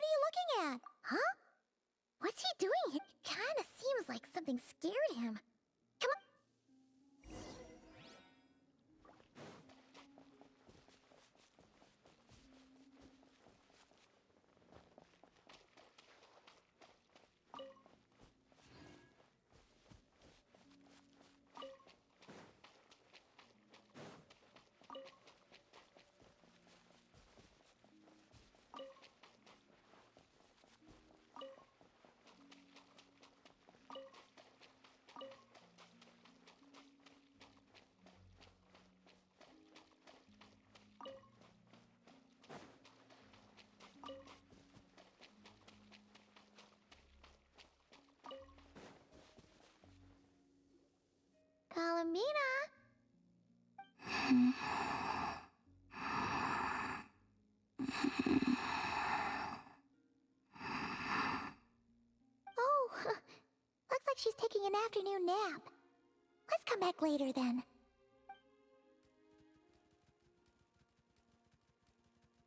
What are you looking at? Huh? What's he doing? It kinda seems like something scared him. Come on. Calamina? Oh, looks like she's taking an afternoon nap. Let's come back later then.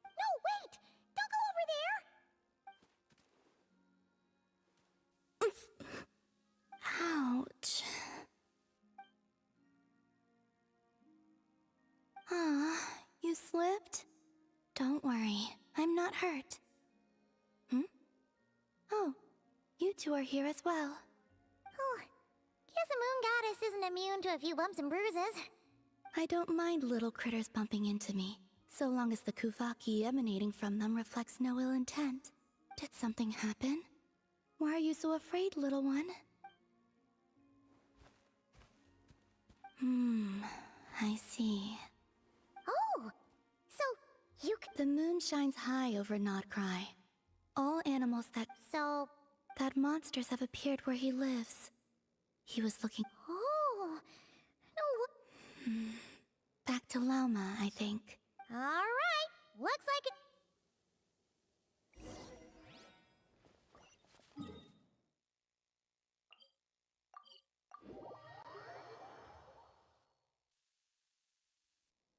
No, wait! Don't go over there! Ouch. You slipped? Don't worry, I'm not hurt. Oh, you two are here as well. Oh, guess a moon goddess isn't immune to a few bumps and bruises. I don't mind little critters bumping into me, so long as the Kuvaki emanating from them reflects no ill intent. Did something happen? Why are you so afraid, little one? I see. Oh, so you c- The moon shines high over Nodcry. All animals that monsters have appeared where he lives. He was looking Oh, no. back to Lauma, I think. Alright, looks like it.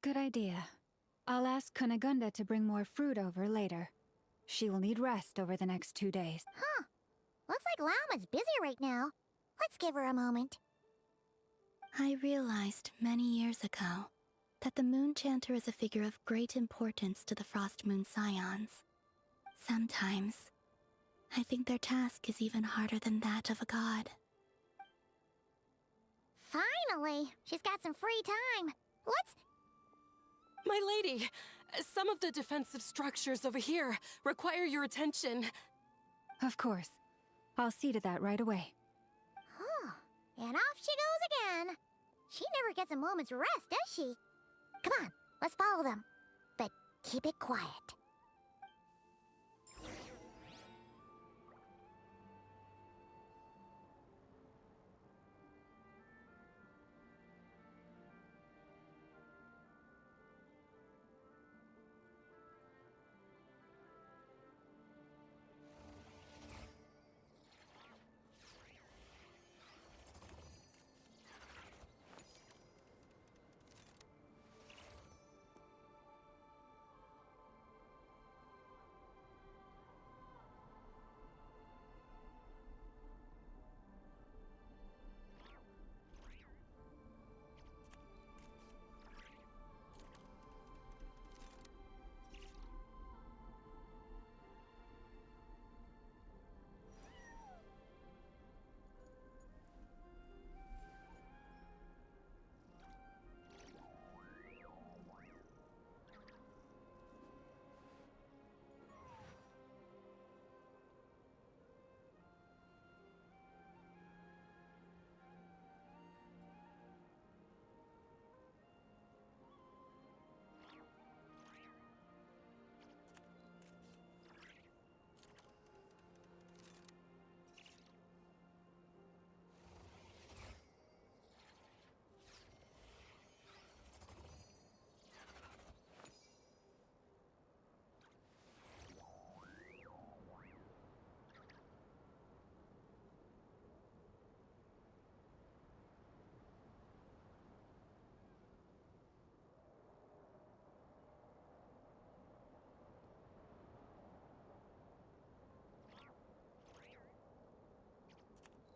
Good idea. I'll ask Kunigunda to bring more fruit over later. She will need rest over the next 2 days. Huh. Looks like Lauma's busy right now. Let's give her a moment. I realized many years ago that the Moon Chanter is a figure of great importance to the Frost Moon Scions. Sometimes, I think their task is even harder than that of a god. Finally, she's got some free time. Let's... My lady, some of the defensive structures over here require your attention. Of course. I'll see to that right away. Huh. And off she goes again. She never gets a moment's rest, does she? Come on, let's follow them. But keep it quiet.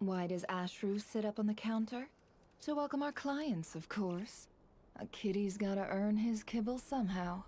Why does Ashru sit up on the counter? To welcome our clients, of course. A kitty's gotta earn his kibble somehow.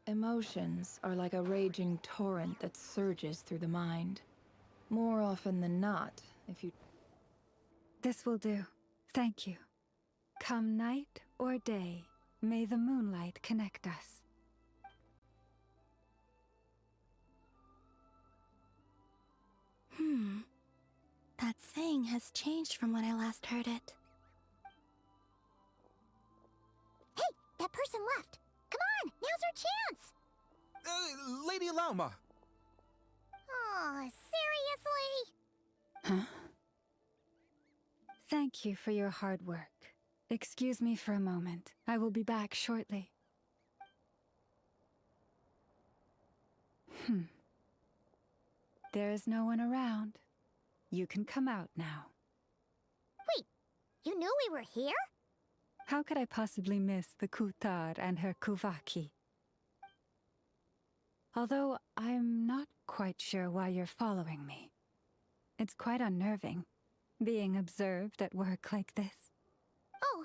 Emotions are like a raging torrent that surges through the mind. More often than not, if you... This will do. Thank you. Come night or day, may the moonlight connect us. That saying has changed from when I last heard it. Hey, that person left. Come on, now's our chance. Lady Lauma! Oh, seriously? Huh? Thank you for your hard work. Excuse me for a moment. I will be back shortly. There is no one around. You can come out now. Wait, you knew we were here? How could I possibly miss the Kutar and her Kuvaki? Although I'm not quite sure why you're following me. It's quite unnerving, being observed at work like this. Oh,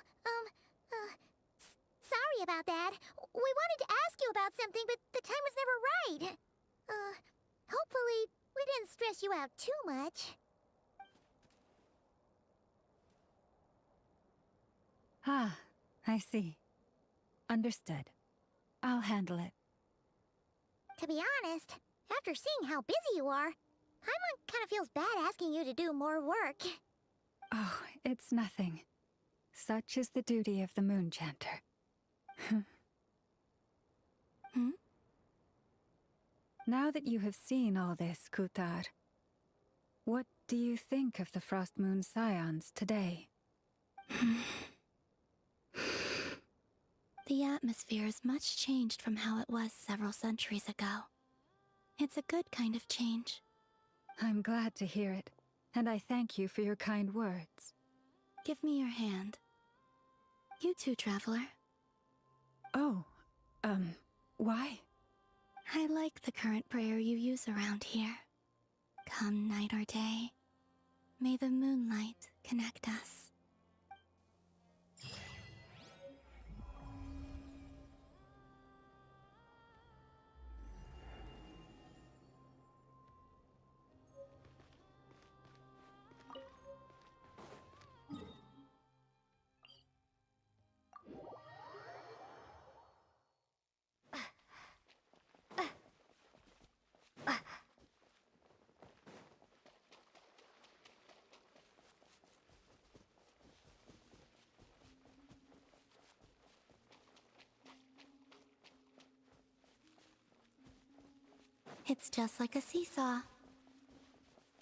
sorry about that. We wanted to ask you about something, but the time was never right. Hopefully we didn't stress you out too much. Ah, I see. Understood. I'll handle it. To be honest, after seeing how busy you are, Paimon kind of feels bad asking you to do more work. Oh, it's nothing. Such is the duty of the Moon Chanter. Now that you have seen all this, Kutar, what do you think of the Frost Moon Scions today? The atmosphere is much changed from how it was several centuries ago. It's a good kind of change. I'm glad to hear it, and I thank you for your kind words. Give me your hand. You too, traveler. Oh, why? I like the current prayer you use around here. Come night or day, may the moonlight connect us. It's just like a seesaw.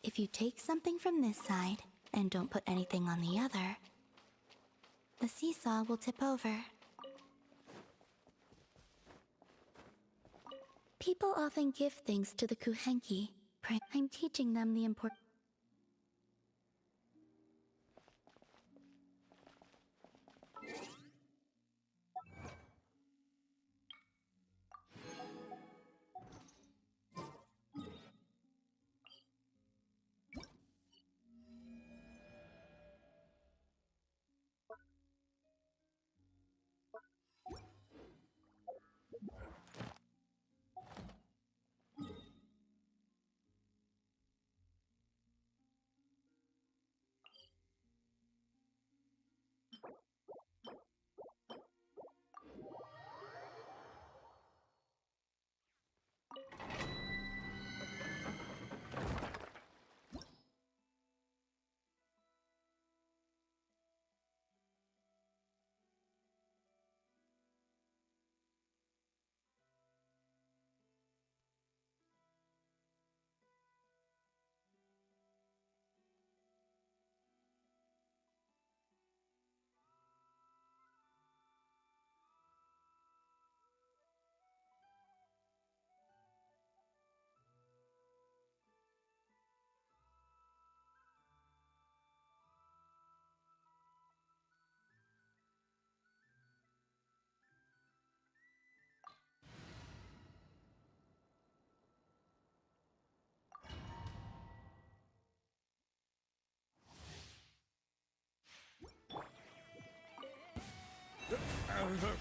If you take something from this side and don't put anything on the other, the seesaw will tip over. People often give things to the Kuhenki. I'm teaching them the important.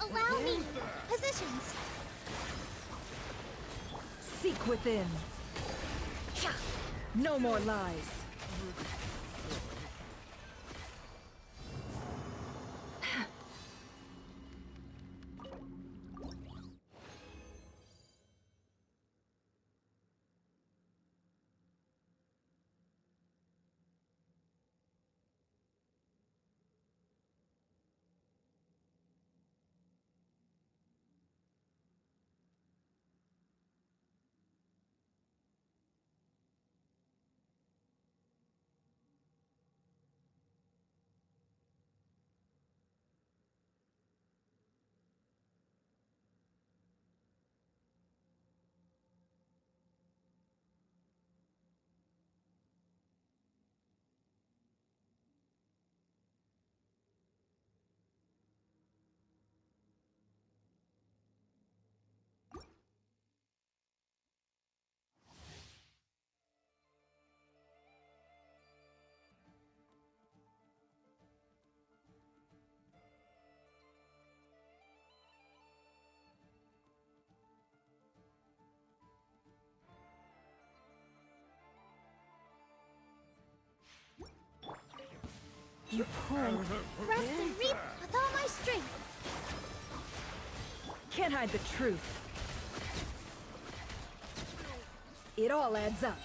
Allow me! Positions! Seek within. No more lies. You pouring rest and reap with all my strength. Can't hide the truth. It all adds up.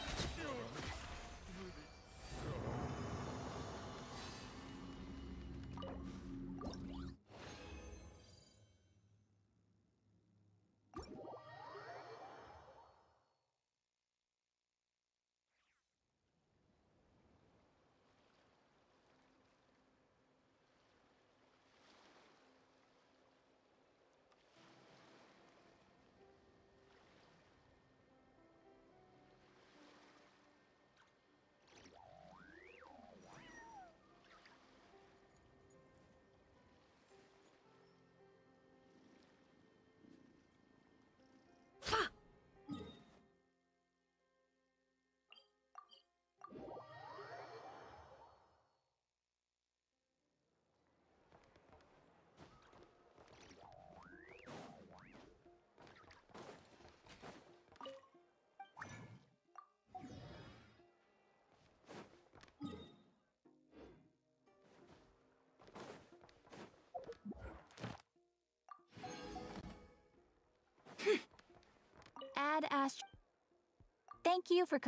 Ad Ast. Thank you for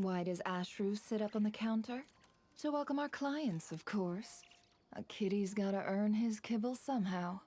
Why does Ashru sit up on the counter? To welcome our clients, of course. A kitty's gotta earn his kibble somehow.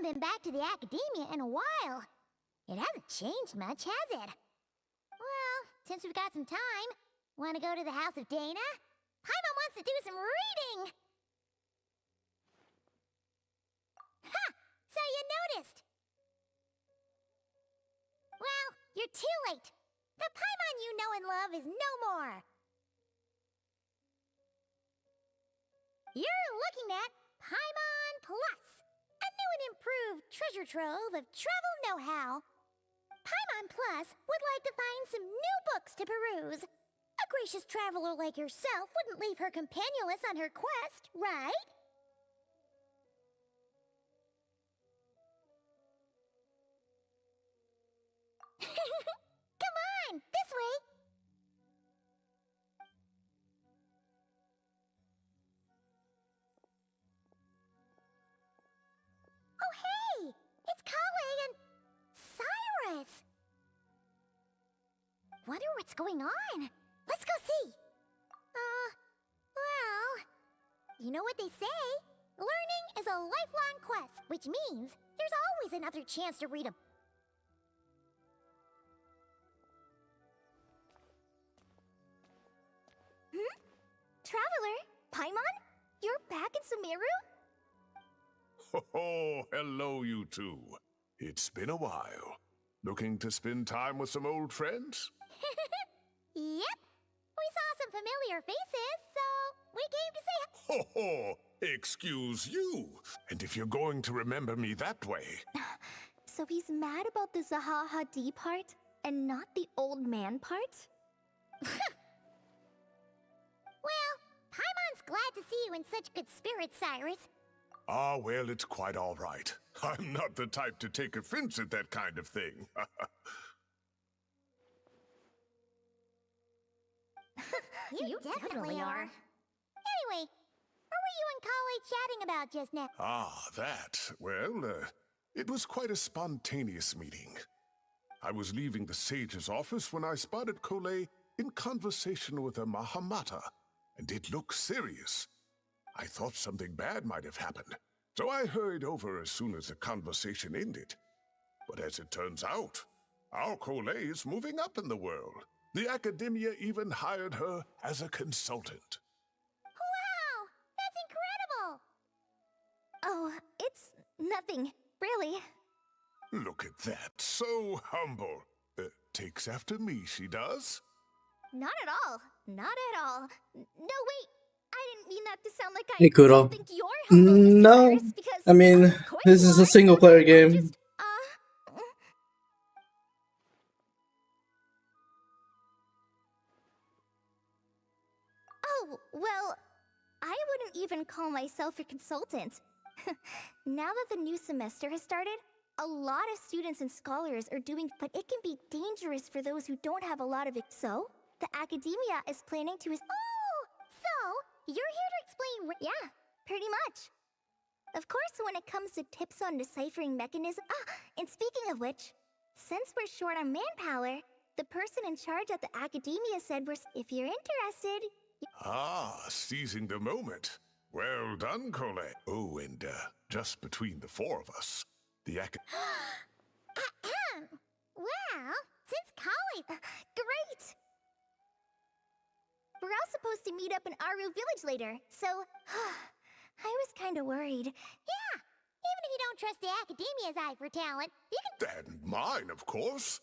haven't been back to the academia in a while. It hasn't changed much, has it? Well, since we've got some time, want to go to the house of Dana? Paimon wants to do some reading! Ha! So you noticed! Well, you're too late. The Paimon you know and love is no more. You're looking at Paimon Plus, a new and improved treasure trove of travel know-how. Paimon Plus would like to find some new books to peruse. A gracious traveler like yourself wouldn't leave her companionless on her quest, right? Come on, this way. Oh, hey! It's Kale and Cyrus! Wonder what's going on. Let's go see. Well, you know what they say? Learning is a lifelong quest, which means there's always another chance to read a... Traveler, Paimon? You're back in Sumeru? Oh, hello, you two. It's been a while. Looking to spend time with some old friends? Yep. We saw some familiar faces, so we came to say... Ho ho! Excuse you. And if you're going to remember me that way... So he's mad about the Zaha Hadid part and not the old man part? Well, Paimon's glad to see you in such good spirits, Cyrus. Ah, well, it's quite all right. I'm not the type to take offense at that kind of thing. You definitely are. Anyway, what were you and Kale chatting about just now? Ah, that. Well, it was quite a spontaneous meeting. I was leaving the sage's office when I spotted Kole in conversation with a Mahamata, and it looked serious. I thought something bad might have happened, so I hurried over as soon as the conversation ended. But as it turns out, our Kole is moving up in the world. The academia even hired her as a consultant. Wow! That's incredible! Oh, it's nothing, really. Look at that, so humble. Takes after me, she does. Not at all. Not at all. No, wait. I didn't mean that to sound like I Hey, Kuro. think you're humble, Mr. No, Cyrus, because I mean, of course this you is a are. single player I'm game. just, Oh, well, I wouldn't even call myself a consultant. Now that the new semester has started, a lot of students and scholars are doing, but it can be dangerous for those who don't have a lot of it. So, the academia is planning to. Oh! So, you're here to explain... Yeah, pretty much. Of course, when it comes to tips on deciphering mechanism. And speaking of which, since we're short on manpower, the person in charge at the academia said if you're interested. Ah, seizing the moment. Well done, Kole. Oh, and just between the four of us, the Well, since Kale... Great! We're all supposed to meet up in Aru Village later, so I was kind of worried. Yeah, even if you don't trust the academia's eye for talent, you can... And mine, of course.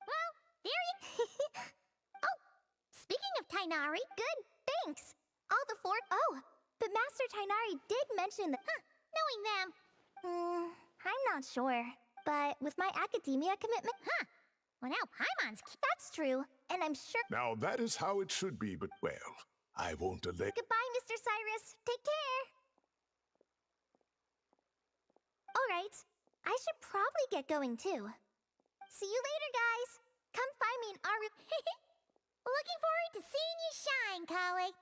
Well, there you... Oh, speaking of Tainari... Good, thanks. All the four... Oh, but Master Tainari did mention that... Knowing them... I'm not sure. But with my academia commitment... Well, now Paimon's... That's true, and I'm sure... Now that is how it should be, but well, I won't delay. Goodbye, Mr. Cyrus. Take care. Alright, I should probably get going too. See you later, guys. Come find me in Aru... Looking forward to seeing you shine, Kale.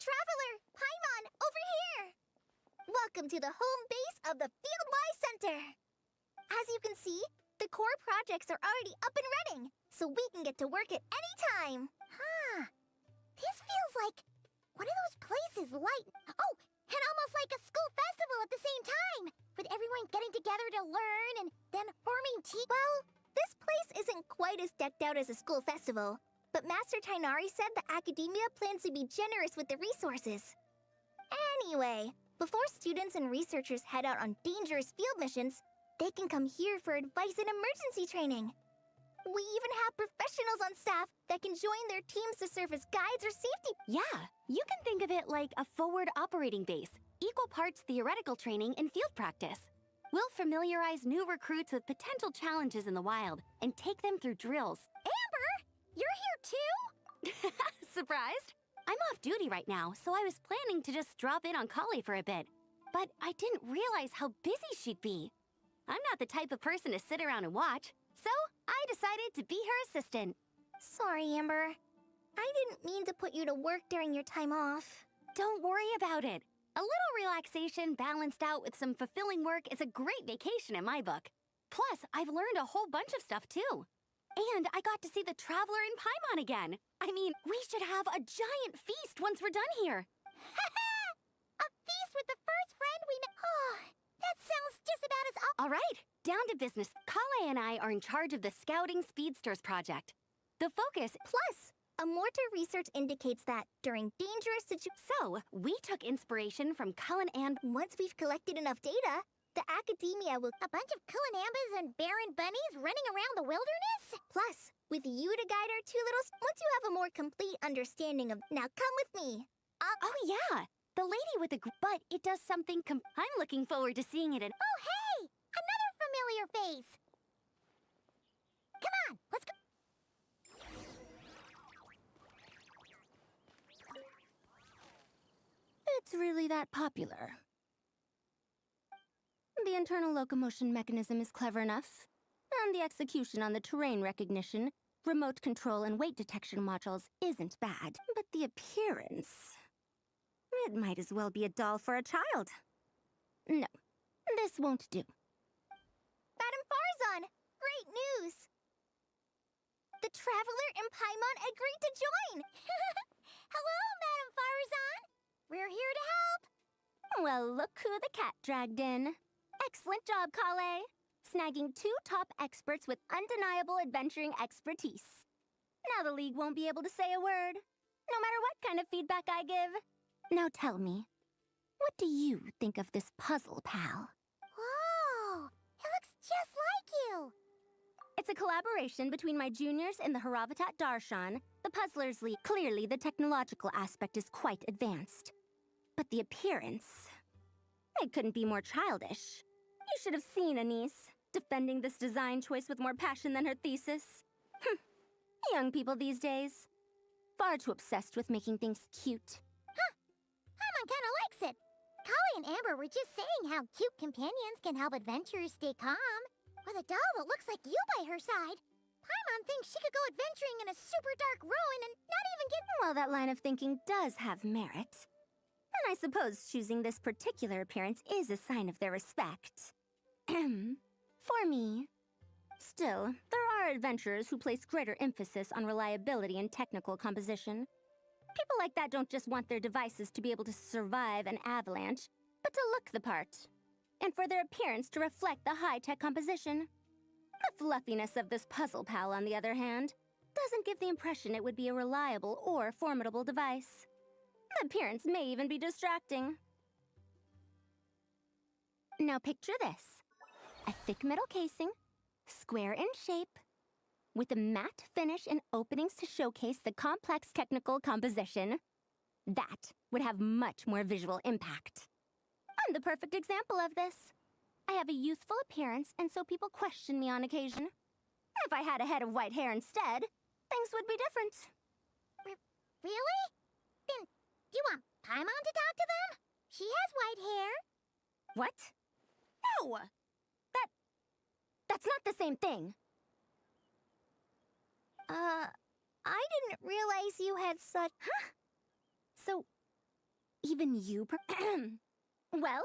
Traveler, Paimon, over here! Welcome to the home base of the Fieldwise Center! As you can see, the core projects are already up and running, so we can get to work at any time. Huh. This feels like one of those places Oh, and almost like a school festival at the same time, with everyone getting together to learn and then forming teams. Well, this place isn't quite as decked out as a school festival, but Master Tainari said the Academia plans to be generous with the resources. Anyway, before students and researchers head out on dangerous field missions, they can come here for advice and emergency training. We even have professionals on staff that can join their teams to serve as guides or safety. Yeah, you can think of it like a forward operating base, equal parts theoretical training and field practice. We'll familiarize new recruits with potential challenges in the wild and take them through drills. Amber, you're here too? Surprised? I'm off duty right now, so I was planning to just drop in on Kali for a bit. But I didn't realize how busy she'd be. I'm not the type of person to sit around and watch, so I decided to be her assistant. Sorry, Amber. I didn't mean to put you to work during your time off. Don't worry about it. A little relaxation balanced out with some fulfilling work is a great vacation in my book. Plus, I've learned a whole bunch of stuff too. And I got to see the Traveler in Paimon again. I mean, we should have a giant feast once we're done here. A feast with the first friend we met. Oh, that sounds just about as All right, down to business. Kale and I are in charge of the Scouting Speedsters project. The focus... Plus, a mortar research indicates that during dangerous situations... So, we took inspiration from Cullen and... Once we've collected enough data, the Academia will... A bunch of Cullenambas and Baron Bunnies running around the wilderness? Plus, with you to guide our two littles, once you have a more complete understanding of... Now come with me. Oh yeah, the lady with the... But it does something I'm looking forward to seeing it in... Oh, hey! Another familiar face! Come on, let's go... It's really that popular. The internal locomotion mechanism is clever enough, and the execution on the terrain recognition, remote control, and weight detection modules isn't bad. But the appearance... It might as well be a doll for a child. No, this won't do. Madame Farzan, great news! The Traveler and Paimon agreed to join! Hello, Madame Farzan! We're here to help! Well, look who the cat dragged in. Excellent job, Kale. Snagging 2 top experts with undeniable adventuring expertise. Now the League won't be able to say a word, no matter what kind of feedback I give. Now tell me, what do you think of this puzzle, pal? Whoa! It looks just like you! It's a collaboration between my juniors in the Haravatat Darshan, the Puzzlers League. Clearly, the technological aspect is quite advanced. But the appearance... It couldn't be more childish. You should have seen Anise, defending this design choice with more passion than her thesis. Young people these days. Far too obsessed with making things cute. Paimon kinda likes it. Kali and Amber were just saying how cute companions can help adventurers stay calm. With a doll that looks like you by her side, Paimon thinks she could go adventuring in a super dark ruin and not even get... Well, that line of thinking does have merit. And I suppose choosing this particular appearance is a sign of their respect. For me. Still, there are adventurers who place greater emphasis on reliability and technical composition. People like that don't just want their devices to be able to survive an avalanche, but to look the part. And for their appearance to reflect the high-tech composition. The fluffiness of this puzzle pal, on the other hand, doesn't give the impression it would be a reliable or formidable device. The appearance may even be distracting. Now picture this. A thick metal casing, square in shape, with a matte finish and openings to showcase the complex technical composition. That would have much more visual impact. I'm the perfect example of this. I have a youthful appearance, and so people question me on occasion. If I had a head of white hair instead, things would be different. Really? Then, do you want Paimon to talk to them? She has white hair. What? No! That's not the same thing. I didn't realize you had such... So, Even you Well,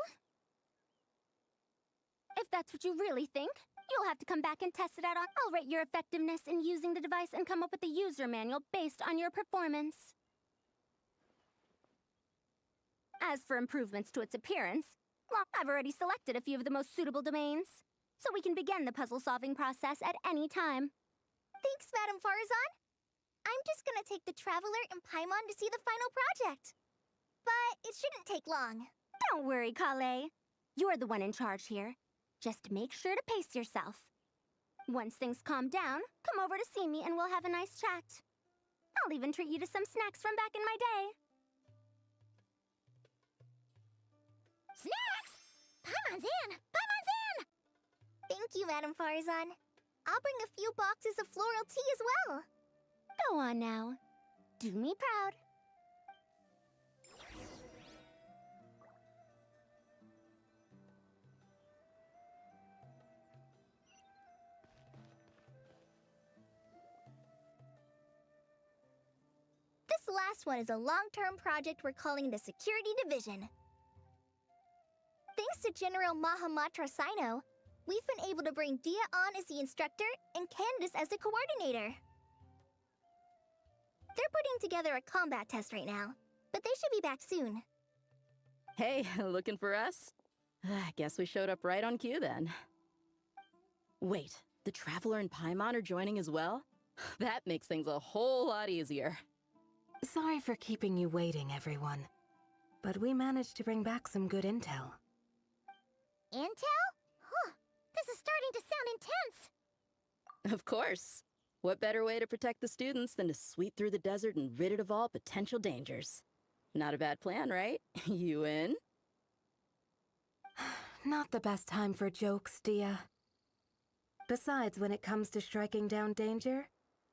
if that's what you really think, you'll have to come back and test it out on. I'll rate your effectiveness in using the device and come up with a user manual based on your performance. As for improvements to its appearance, well, I've already selected a few of the most suitable domains, so we can begin the puzzle-solving process at any time. Thanks, Madame Farazan. I'm just gonna take the Traveler and Paimon to see the final project. But it shouldn't take long. Don't worry, Kale. You're the one in charge here. Just make sure to pace yourself. Once things calm down, come over to see me and we'll have a nice chat. I'll even treat you to some snacks from back in my day. Snacks! Paimon's in! Paimon's in! Thank you, Madame Farazan. I'll bring a few boxes of floral tea as well. Go on now. Do me proud. This last one is a long-term project we're calling the Security Division. Thanks to General Mahamatra Sino, we've been able to bring Dia on as the instructor and Candace as the coordinator. They're putting together a combat test right now, but they should be back soon. Hey, looking for us? I guess we showed up right on cue then. Wait, the Traveler and Paimon are joining as well? That makes things a whole lot easier. Sorry for keeping you waiting, everyone. But we managed to bring back some good intel. Intel? Huh, this is starting to sound intense. Of course. What better way to protect the students than to sweep through the desert and rid it of all potential dangers? Not a bad plan, right? You in? Not the best time for jokes, Dia. Besides, when it comes to striking down danger,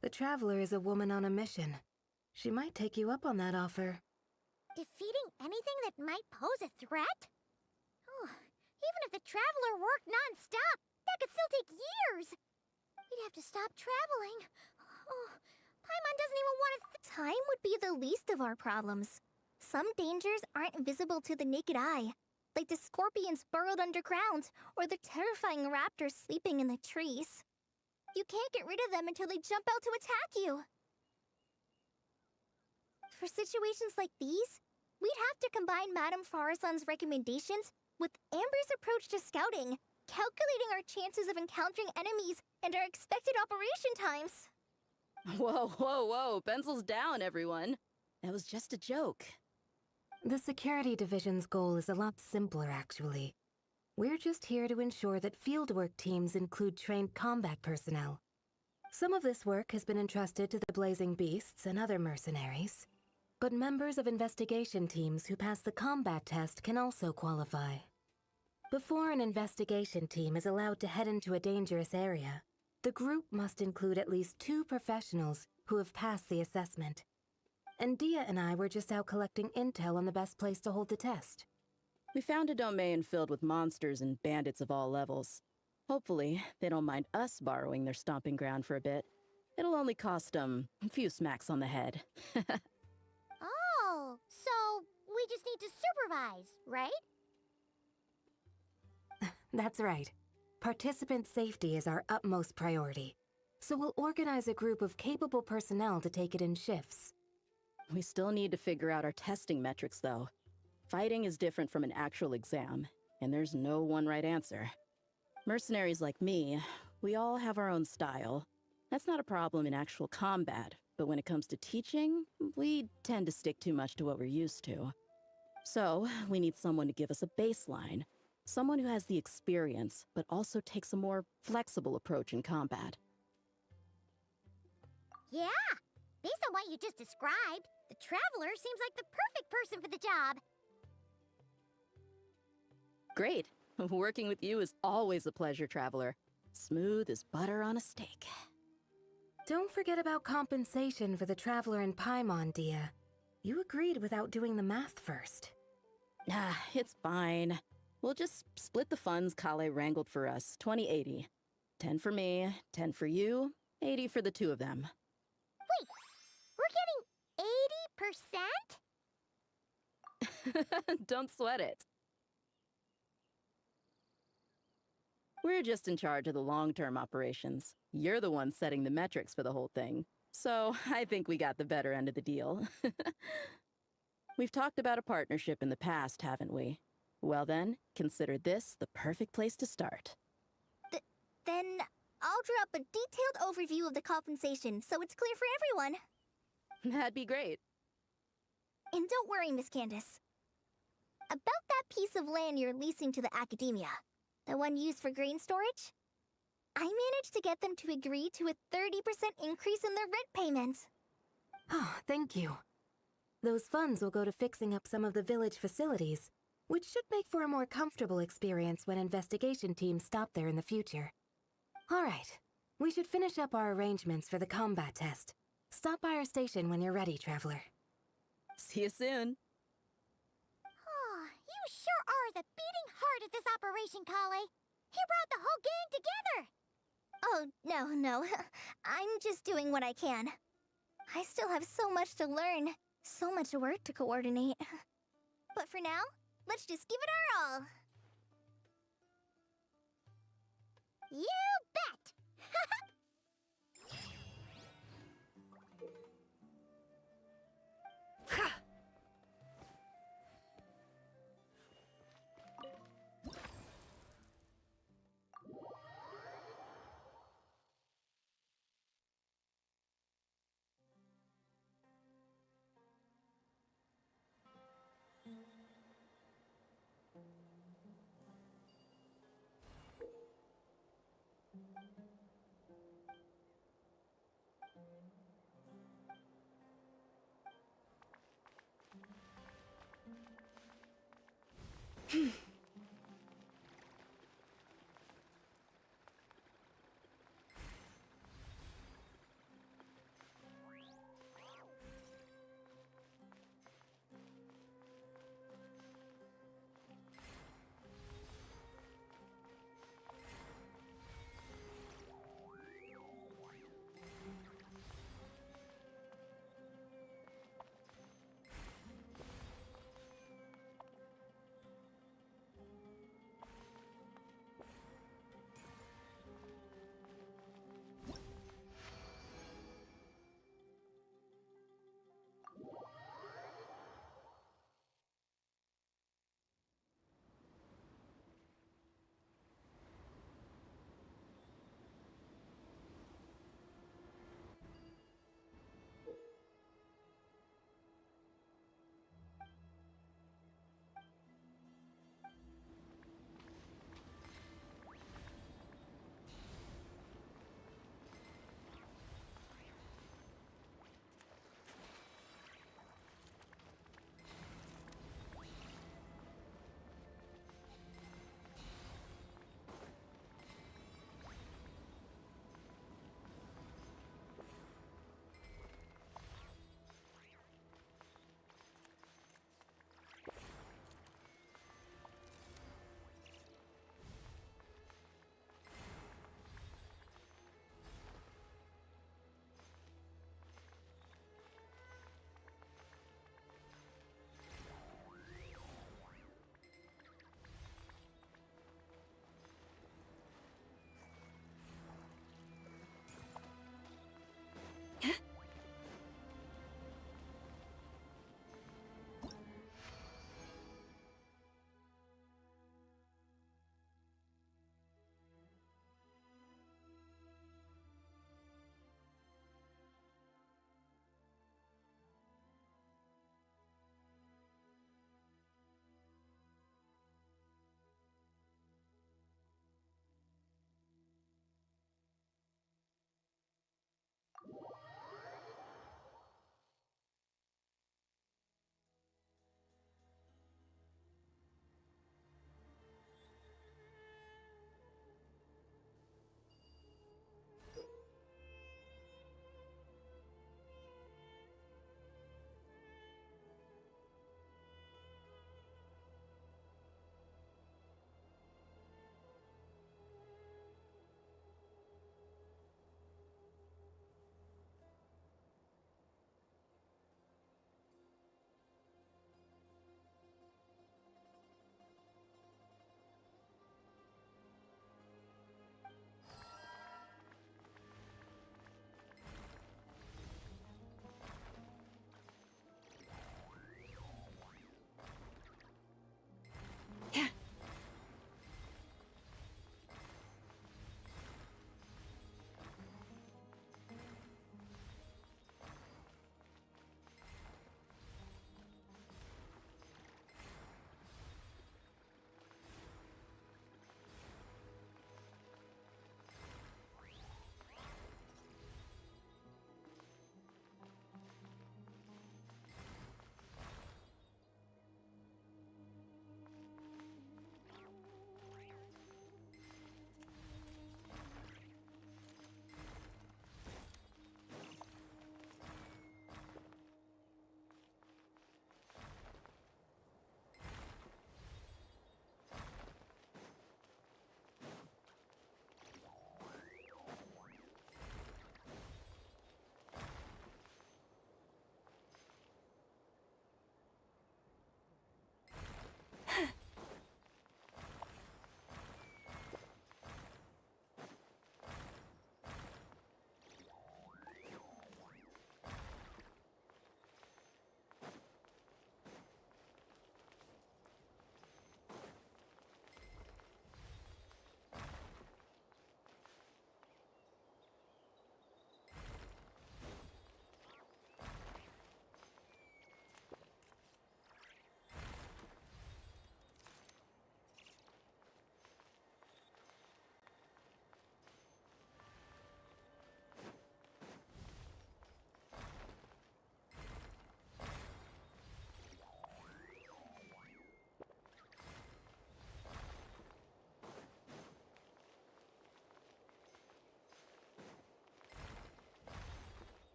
the Traveler is a woman on a mission. She might take you up on that offer. Defeating anything that might pose a threat? Oh, even if the Traveler worked non-stop, that could still take years. We'd have to stop traveling. Oh, Paimon doesn't even want to... Time would be the least of our problems. Some dangers aren't visible to the naked eye, like the scorpions burrowed underground, or the terrifying raptors sleeping in the trees. You can't get rid of them until they jump out to attack you. For situations like these, we'd have to combine Madame Farazan's recommendations with Amber's approach to scouting, calculating our chances of encountering enemies and our expected operation times. Whoa, whoa, whoa, pencils down, everyone. That was just a joke. The Security Division's goal is a lot simpler, actually. We're just here to ensure that fieldwork teams include trained combat personnel. Some of this work has been entrusted to the Blazing Beasts and other mercenaries, but members of investigation teams who pass the combat test can also qualify. Before an investigation team is allowed to head into a dangerous area, the group must include at least 2 professionals who have passed the assessment. And Dia and I were just out collecting intel on the best place to hold the test. We found a domain filled with monsters and bandits of all levels. Hopefully, they don't mind us borrowing their stomping ground for a bit. It'll only cost them a few smacks on the head. Oh, so we just need to supervise, right? That's right. Participant safety is our utmost priority. So we'll organize a group of capable personnel to take it in shifts. We still need to figure out our testing metrics, though. Fighting is different from an actual exam, and there's no one right answer. Mercenaries like me, we all have our own style. That's not a problem in actual combat, but when it comes to teaching, we tend to stick too much to what we're used to. So, we need someone to give us a baseline. Someone who has the experience, but also takes a more flexible approach in combat. Yeah, based on what you just described, the Traveler seems like the perfect person for the job. Great. Working with you is always a pleasure, Traveler. Smooth as butter on a steak. Don't forget about compensation for the Traveler and Paimon, Dia. You agreed without doing the math first. Ah, it's fine. We'll just split the funds Kale wrangled for us, 20-80. 10 for me, 10 for you, 80 for the 2 of them. Wait, we're getting 80%? Don't sweat it. We're just in charge of the long-term operations. You're the one setting the metrics for the whole thing. So I think we got the better end of the deal. We've talked about a partnership in the past, haven't we? Well then, consider this the perfect place to start. Then I'll draw up a detailed overview of the compensation so it's clear for everyone. That'd be great. And don't worry, Miss Candace. About that piece of land you're leasing to the academia, the one used for grain storage, I managed to get them to agree to a 30% increase in their rent payment. Oh, thank you. Those funds will go to fixing up some of the village facilities, which should make for a more comfortable experience when investigation teams stop there in the future. All right, we should finish up our arrangements for the combat test. Stop by our station when you're ready, Traveler. See you soon. Oh, you sure are the beating heart of this operation, Kale. You brought the whole gang together. Oh, no. I'm just doing what I can. I still have so much to learn, so much work to coordinate. But for now, let's just give it our all. You bet!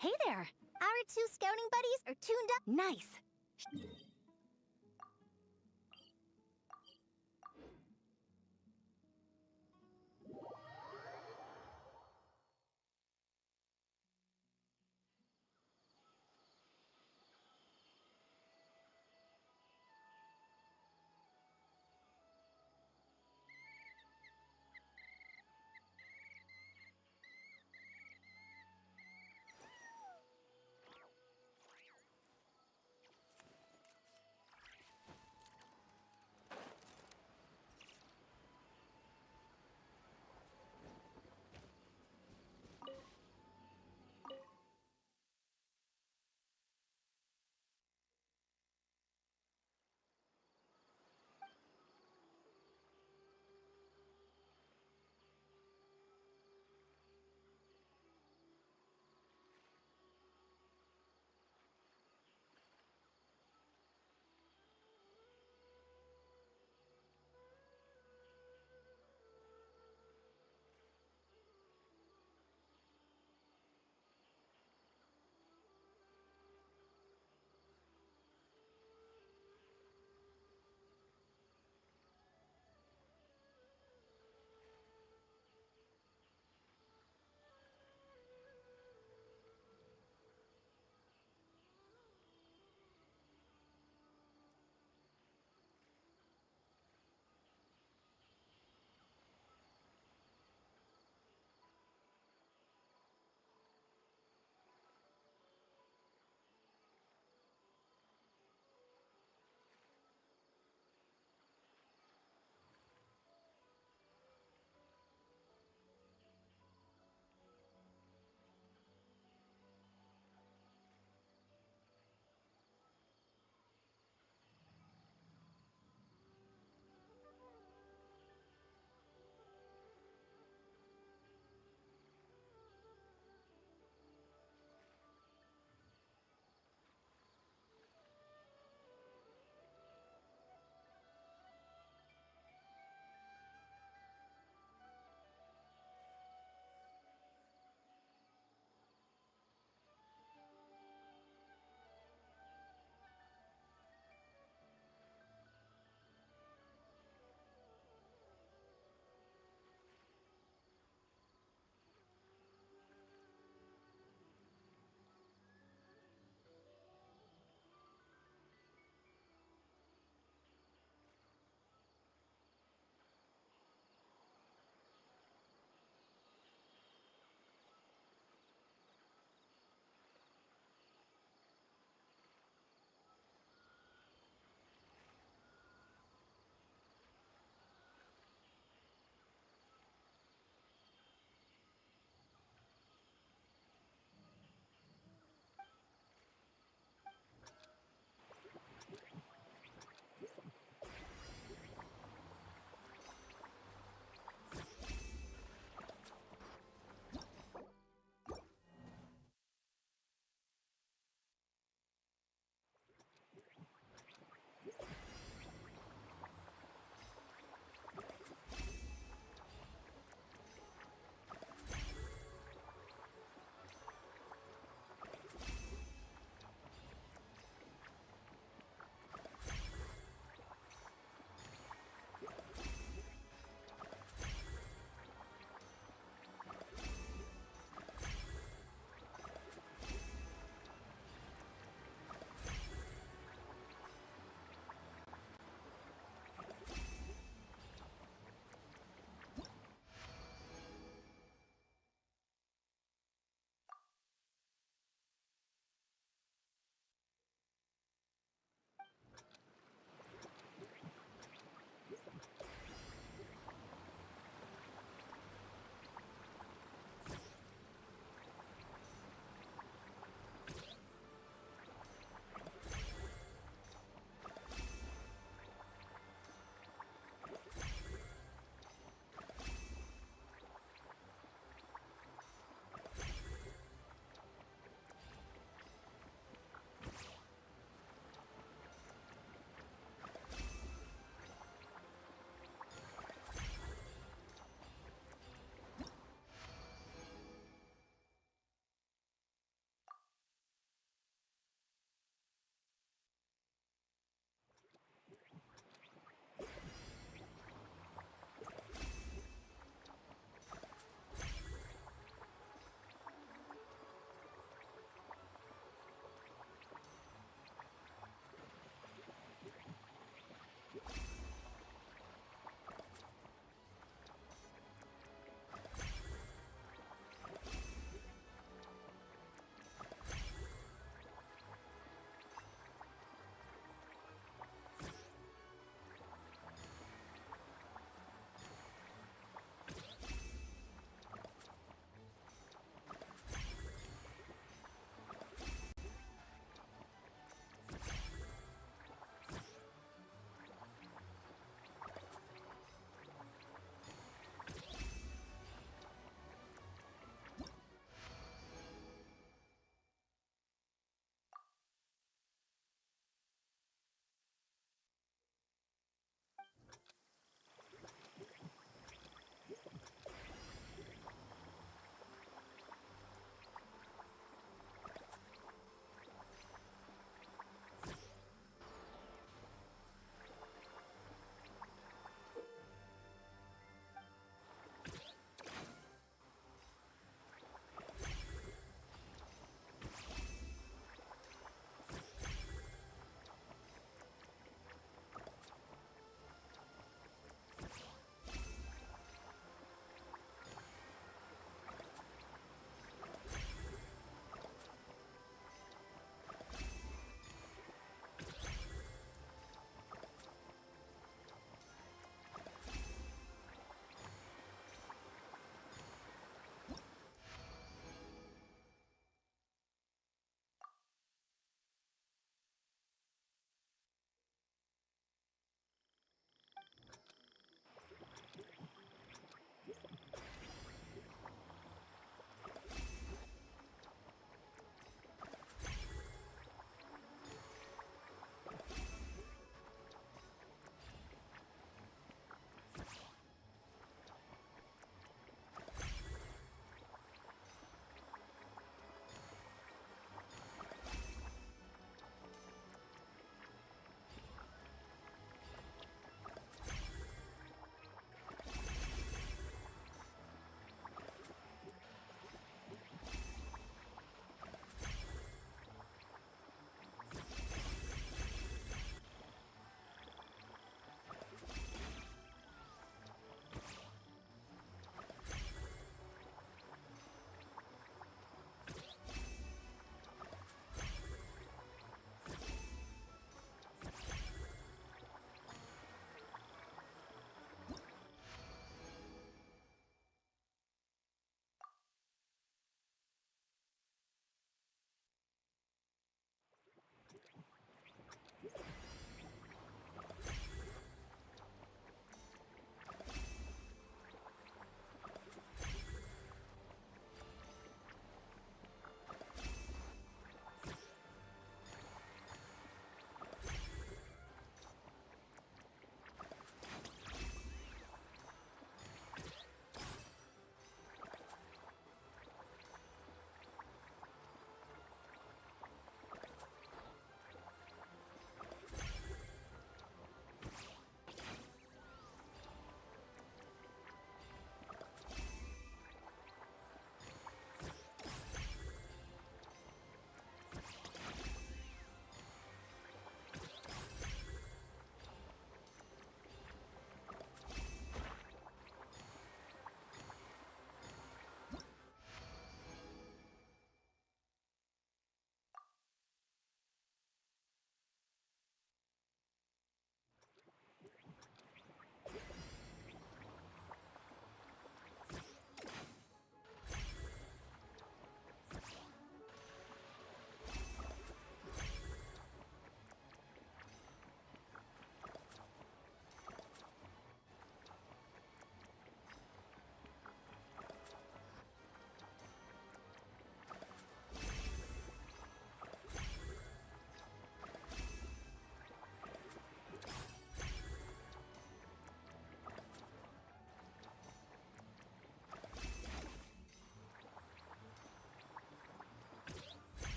Hey there! Our two scouting buddies are tuned up nice.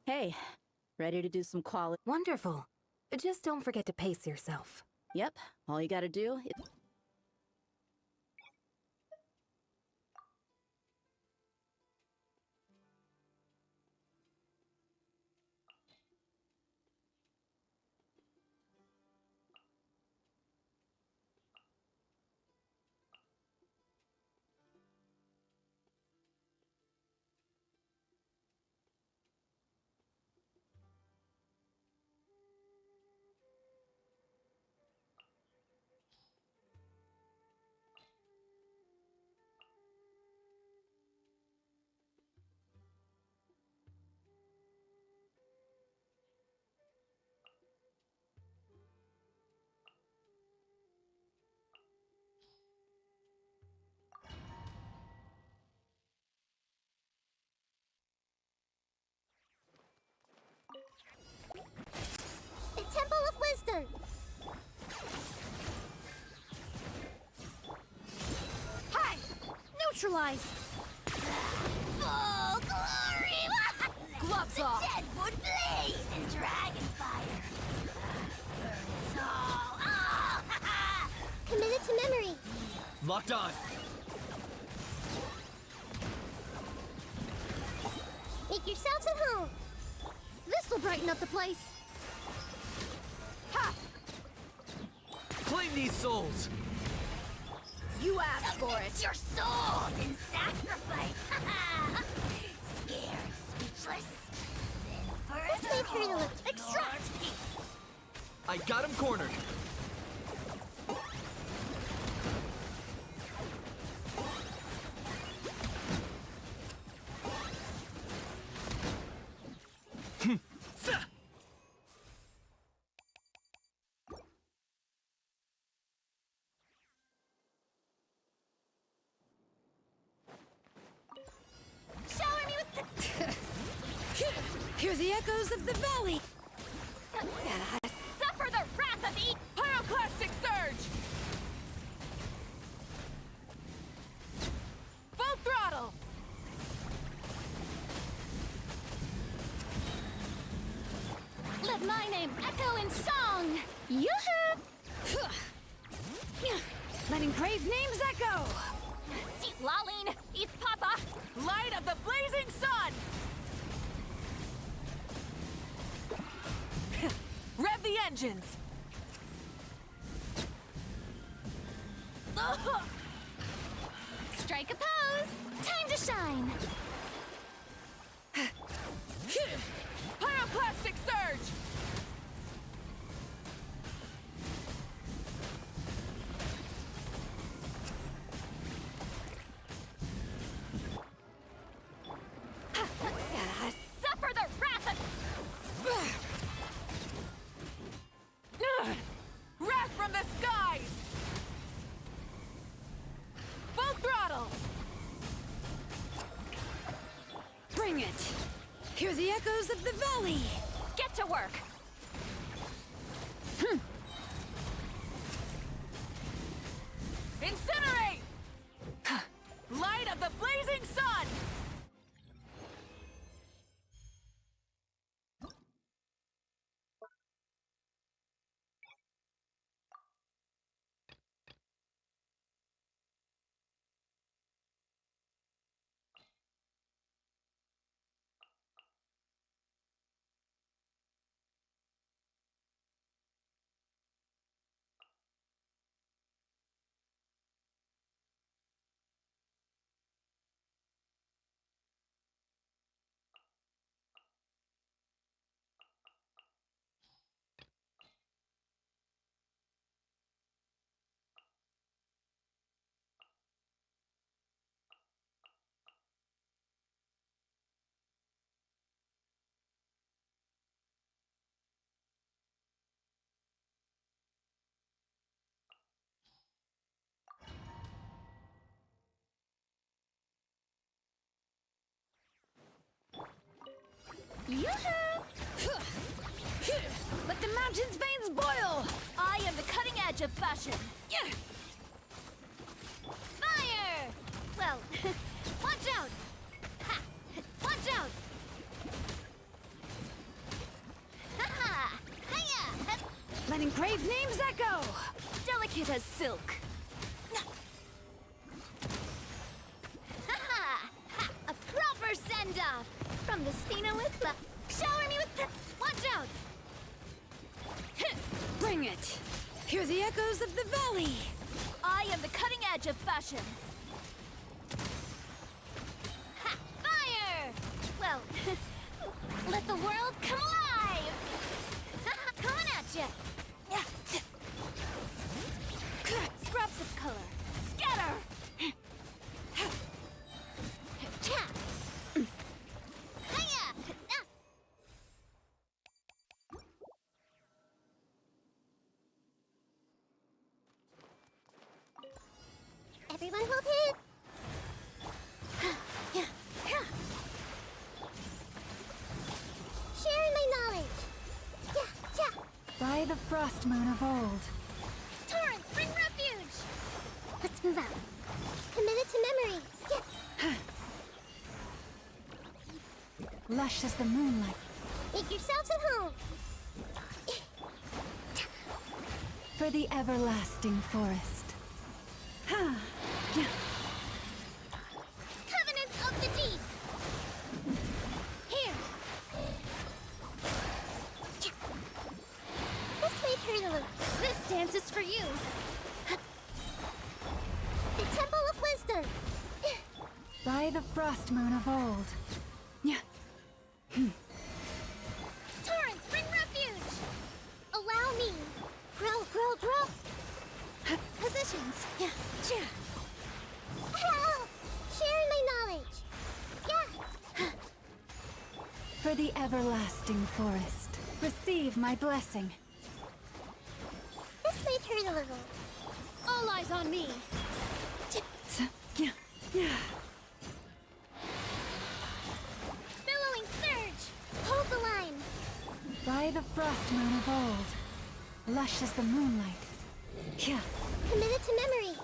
Hey, ready to do some quality? Wonderful. Just don't forget to pace yourself. Yep, all you gotta do is... The Temple of Wisdom. Hi! Neutralize! Full glory! Gloves off! Deadwood blaze and dragon fire! Oh! Committed to memory. Locked on. Make yourselves at home. This'll brighten up the place. Ha! Claim these souls. You asked for it. Your souls in sacrifice. Scared, speechless. Let's make her look. Extract. I got him cornered. Shower me with the... Hear the echoes of the valley! Suffer the wrath of the... Pyroclastic surge! Full throttle! Let my name echo in song! Yoo-hoo! Letting brave names echo! See, Laline, it's Papa! Light of the blazing sun! Rev the engines! Strike a pose! Time to shine! Pyroclastic surge! Suffer the wrath of... Wrath from the skies! Full throttle! Bring it! Hear the echoes of the valley! Get to work! Incinerate! Light of the blazing sun! Yoo-hoo! Let the mountain's veins boil! I am the cutting edge of fashion. Fire! Well, watch out! Ha! Watch out! Let engraved names echo! Delicate as silk. Ha! A proper send-off! From the Spina with love. Shower me with watch out! Bring it! Hear the echoes of the valley! I am the cutting edge of fashion. Ha! Fire! Well, let the world come alive! Coming at ya! Scraps of color. Scatter! Hiya! Everyone hold hands. Sharing my knowledge. By the frost moon of old. Torrents, bring refuge! Let's move out. Committed to memory. Lush as the moonlight. Make yourselves at home. For the everlasting forest. Covenants of the deep. Here. This may hurt a little. This dance is for you. The Temple of Wisdom. By the frost moon of old. Torrents, bring refuge. Allow me. Grow. Positions. Help! Sharing my knowledge. For the everlasting forest. Receive my blessing. This may hurt a little. All eyes on me. Billowing surge. Hold the line. By the frost moon of old. Lush as the moonlight. Committed to memory.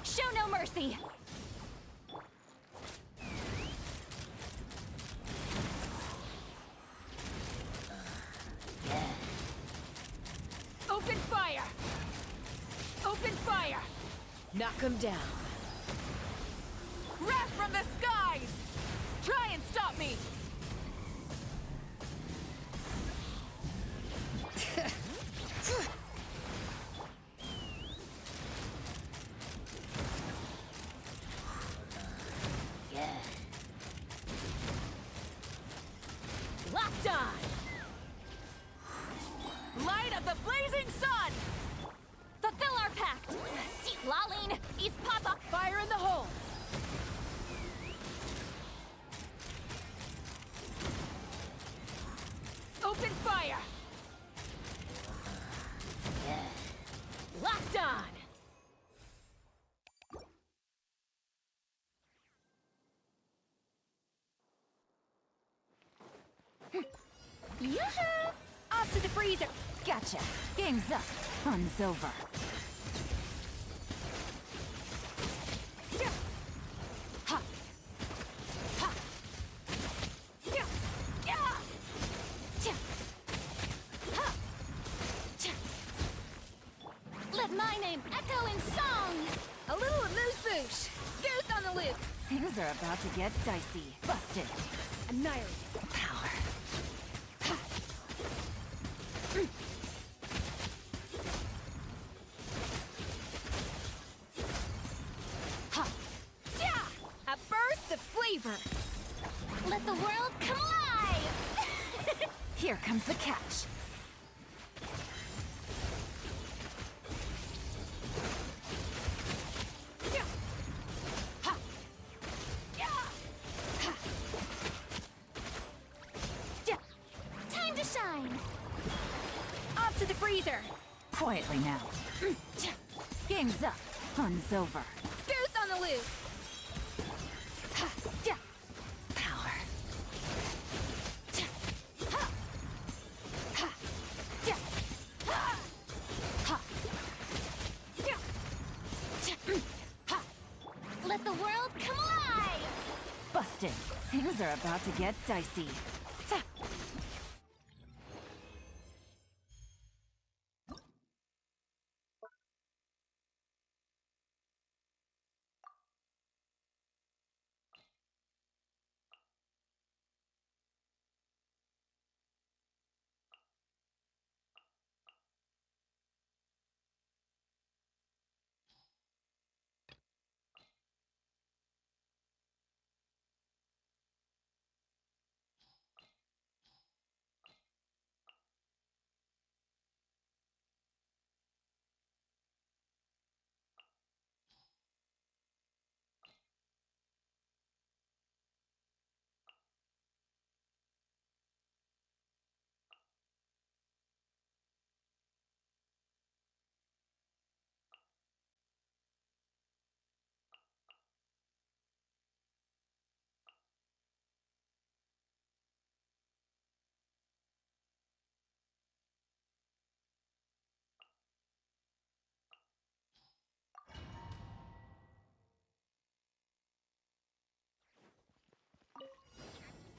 Show no mercy! Open fire! Open fire! Knock him down. Wrath from the skies! Try and stop me! Locked on! Light of the blazing sun! Fulfill our pact! See, Laline, East Papa! Fire in the hole! Open fire! Locked on! Yoo-hoo! Off to the freezer! Gotcha! Game's up. Fun's over. Ha! Ha! Yeah! Yeah! Cha! Ha! Cha! Let my name echo in song! A little amuse-bouche! Goose on the loop! Things are about to get dicey. Busted! Annihilate! Power! Here comes the catch. Time to shine! Off to the freezer! Quietly now. Game's up. Fun's over. Goose on the loose! Power. Let the world come alive! Busted. Things are about to get dicey.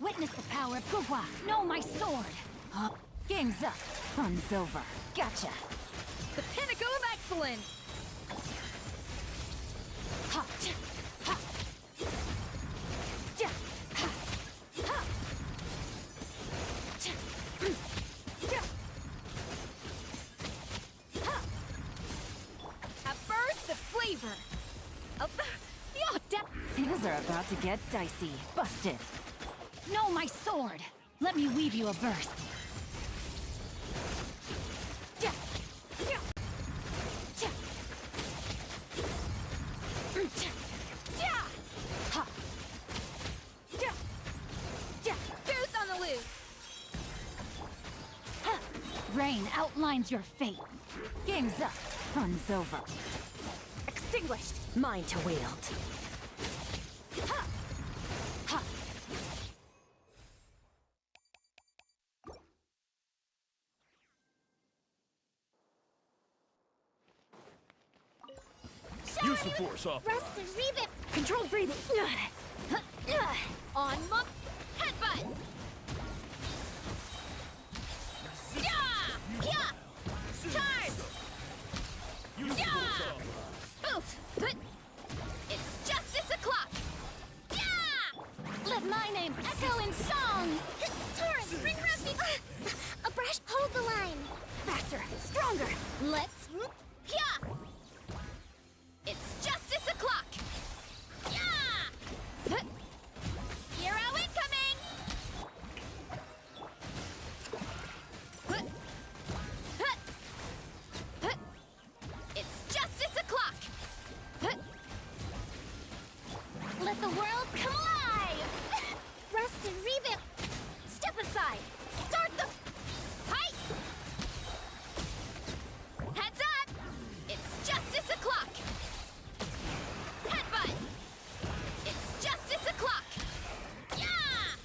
Witness the power of Guhua! Know my sword! Game's up. Fun's over. Gotcha. The pinnacle of excellence! Ha! Ha! Ja! Ha! Ha! Ja! Ja! Ha! A burst of flavor! Things are about to get dicey. Busted. Know my sword! Let me weave you a burst! Ja! Ja! Ja! Ja! Ja! Ha! Ja! Ja! Goose on the loose! Ha! Rain outlines your fate. Game's up. Fun's over. Extinguished! Mine to wield. Ha! Ha! Use the force off. Rest and rebit! Controlled breathing! On mop! Headbutt! Yeah! Yeah! Charge! Use the force off. Oof! It's justice o'clock! Yeah! Let my name echo in song! Taurus, bring refuge! A brush, hold the line! Faster, stronger! Let's... Yeah! It's justice o'clock! Yeah! Hero incoming! It's justice o'clock! Let the world come alive! Rest and revamp! Step aside! Start the... Fight! Heads up! It's justice o'clock! Headbutt! It's justice o'clock! Yeah!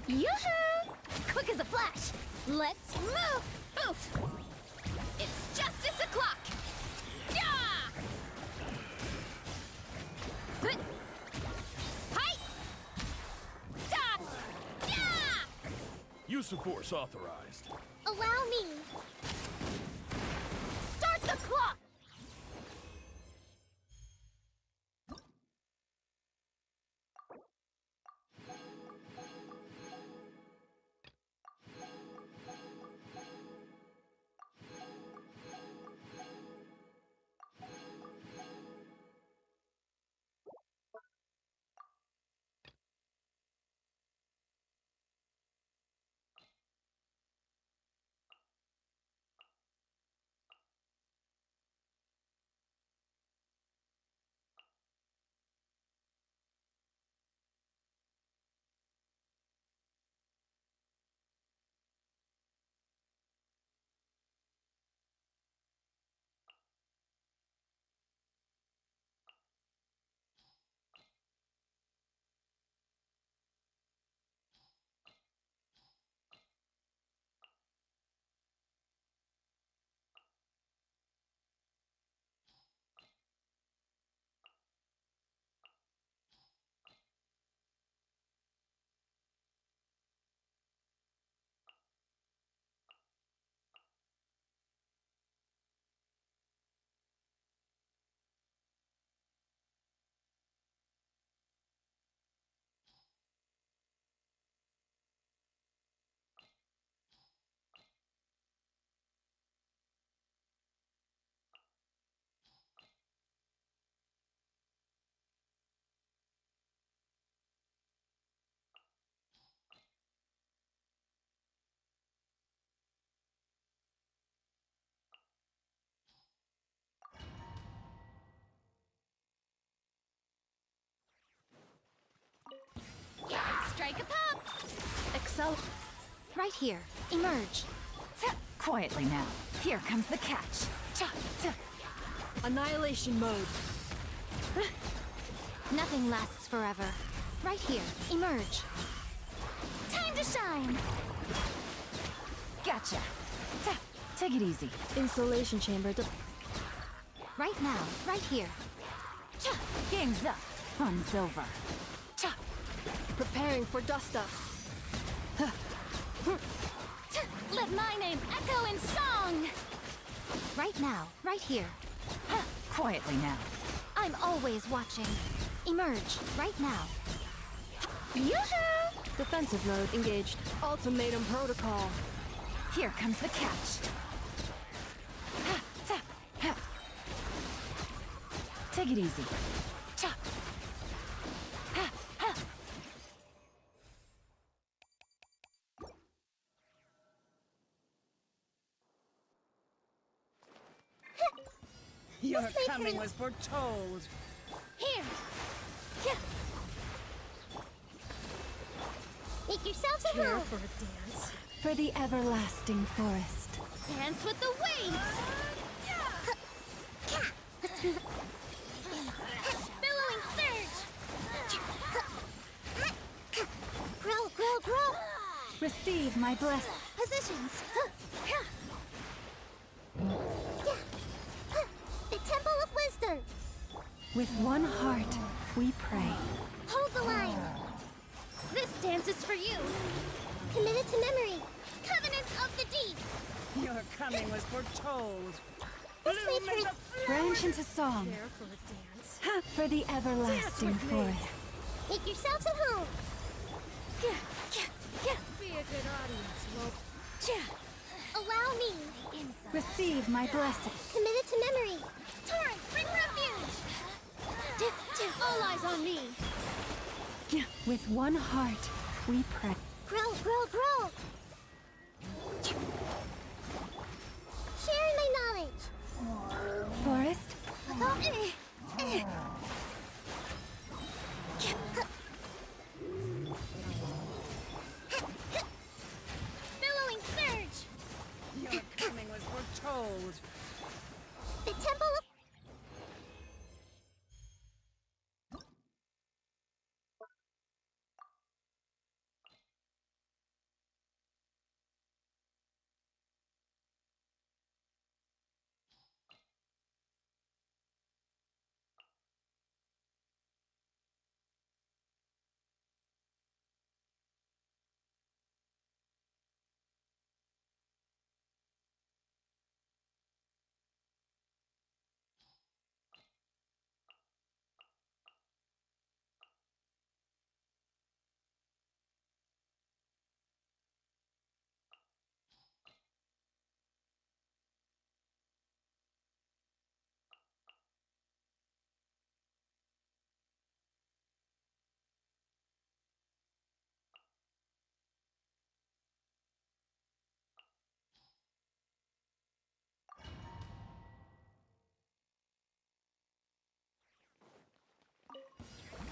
Yoo-hoo! Quick as a flash! Let's move! Oof! It's justice o'clock! Yeah! Hi! Da! Yeah! Use of force authorized. Allow me. Start the clock! Excel. Right here. Emerge. Quietly now. Here comes the catch. Annihilation mode. Nothing lasts forever. Right here. Emerge. Time to shine! Gotcha. Take it easy. Insulation chamber. Right now. Right here. Game's up. Fun's over. Preparing for dust up. Let my name echo in song! Right now. Right here. Quietly now. I'm always watching. Emerge. Right now. Yoo-hoo! Defensive mode engaged. Ultimatum protocol. Here comes the catch. Take it easy. Your coming was foretold. Here! Yeah. Make yourselves at home! For a dance. For the everlasting forest. Dance with the waves! Billowing surge! Grow, grow, grow! Receive my blessing. Positions! The Temple of Wisdom! With one heart, we pray. Hold the line! This dance is for you! Committed to memory! Covenant of the Deep! Your coming was foretold. This may Bloom in hurt. the Branch into song. For a dance. For the everlasting forest. Make yourselves at home! Be a good audience, Rope. Allow me! Receive my blessing. Committed to memory! Torrent, bring refuge! All eyes on me! With one heart, we pray. Grow, grow, grow! Sharing my knowledge! Forest, Billowing surge! Your coming was foretold. The Temple of...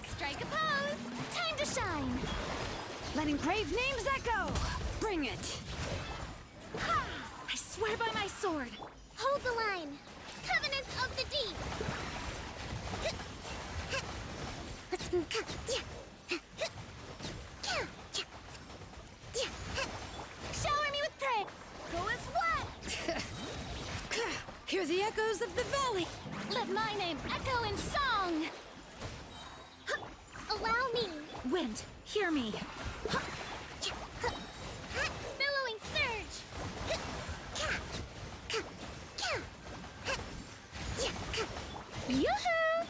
Strike a pose! Time to shine! Letting brave names echo. Bring it. I swear by my sword. Hold the line! Covenant of the Deep! Shower me with praise! Go as what? Hear the echoes of the valley. Let my name echo in song! Allow me! Wind, hear me. Billowing surge! Yoo-hoo!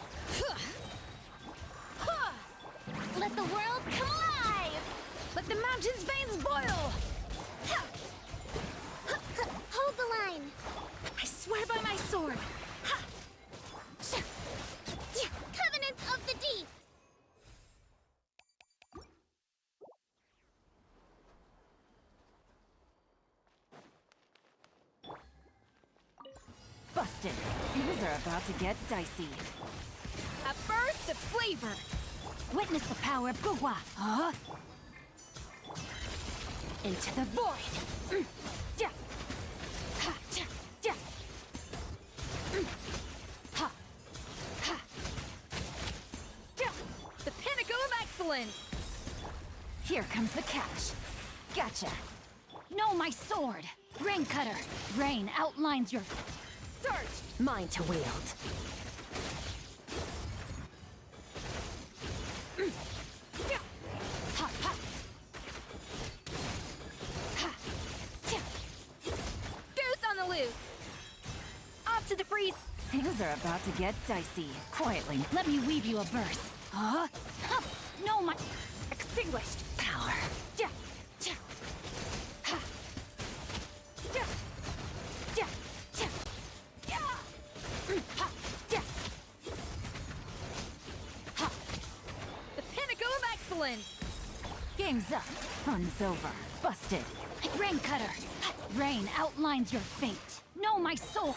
Let the world come alive! Let the mountain's veins boil. Hold the line! I swear by my sword. Covenant of the Deep! Busted. Things are about to get dicey. A burst of flavor. Witness the power of Gugwa. Huh? Into the void! Yeah. Ha, ja, ja. Ha. Ha. Ja. The pinnacle of excellence! Here comes the catch. Gotcha. No, my sword! Rain Cutter! Rain outlines your... Search! Mine to wield. Yeah. Ha, ha. Ha. Yeah. Goose on the loose! Off to the freeze! Things are about to get dicey. Quietly, let me weave you a verse. Huh? Huh. No, my... Extinguished power. Yeah. Yeah. Ha. Yeah. Yeah. Yeah. Yeah. Ha. Yeah. Ha. The pinnacle of excellence. Game's up. Fun's over. Busted. Rain Cutter. Rain outlines your fate. Know my soul.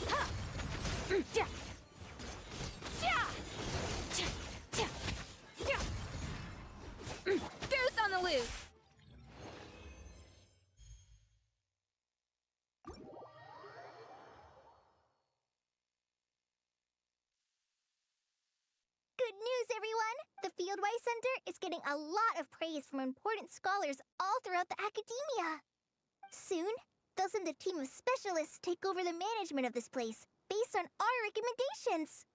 Ha. Yeah. Yeah. Yeah. Yeah. Yeah. Goose on the loose. Good news, everyone! The Fieldway Center is getting a lot of praise from important scholars all throughout the academia. Soon, they'll send a team of specialists to take over the management of this place based on our recommendations.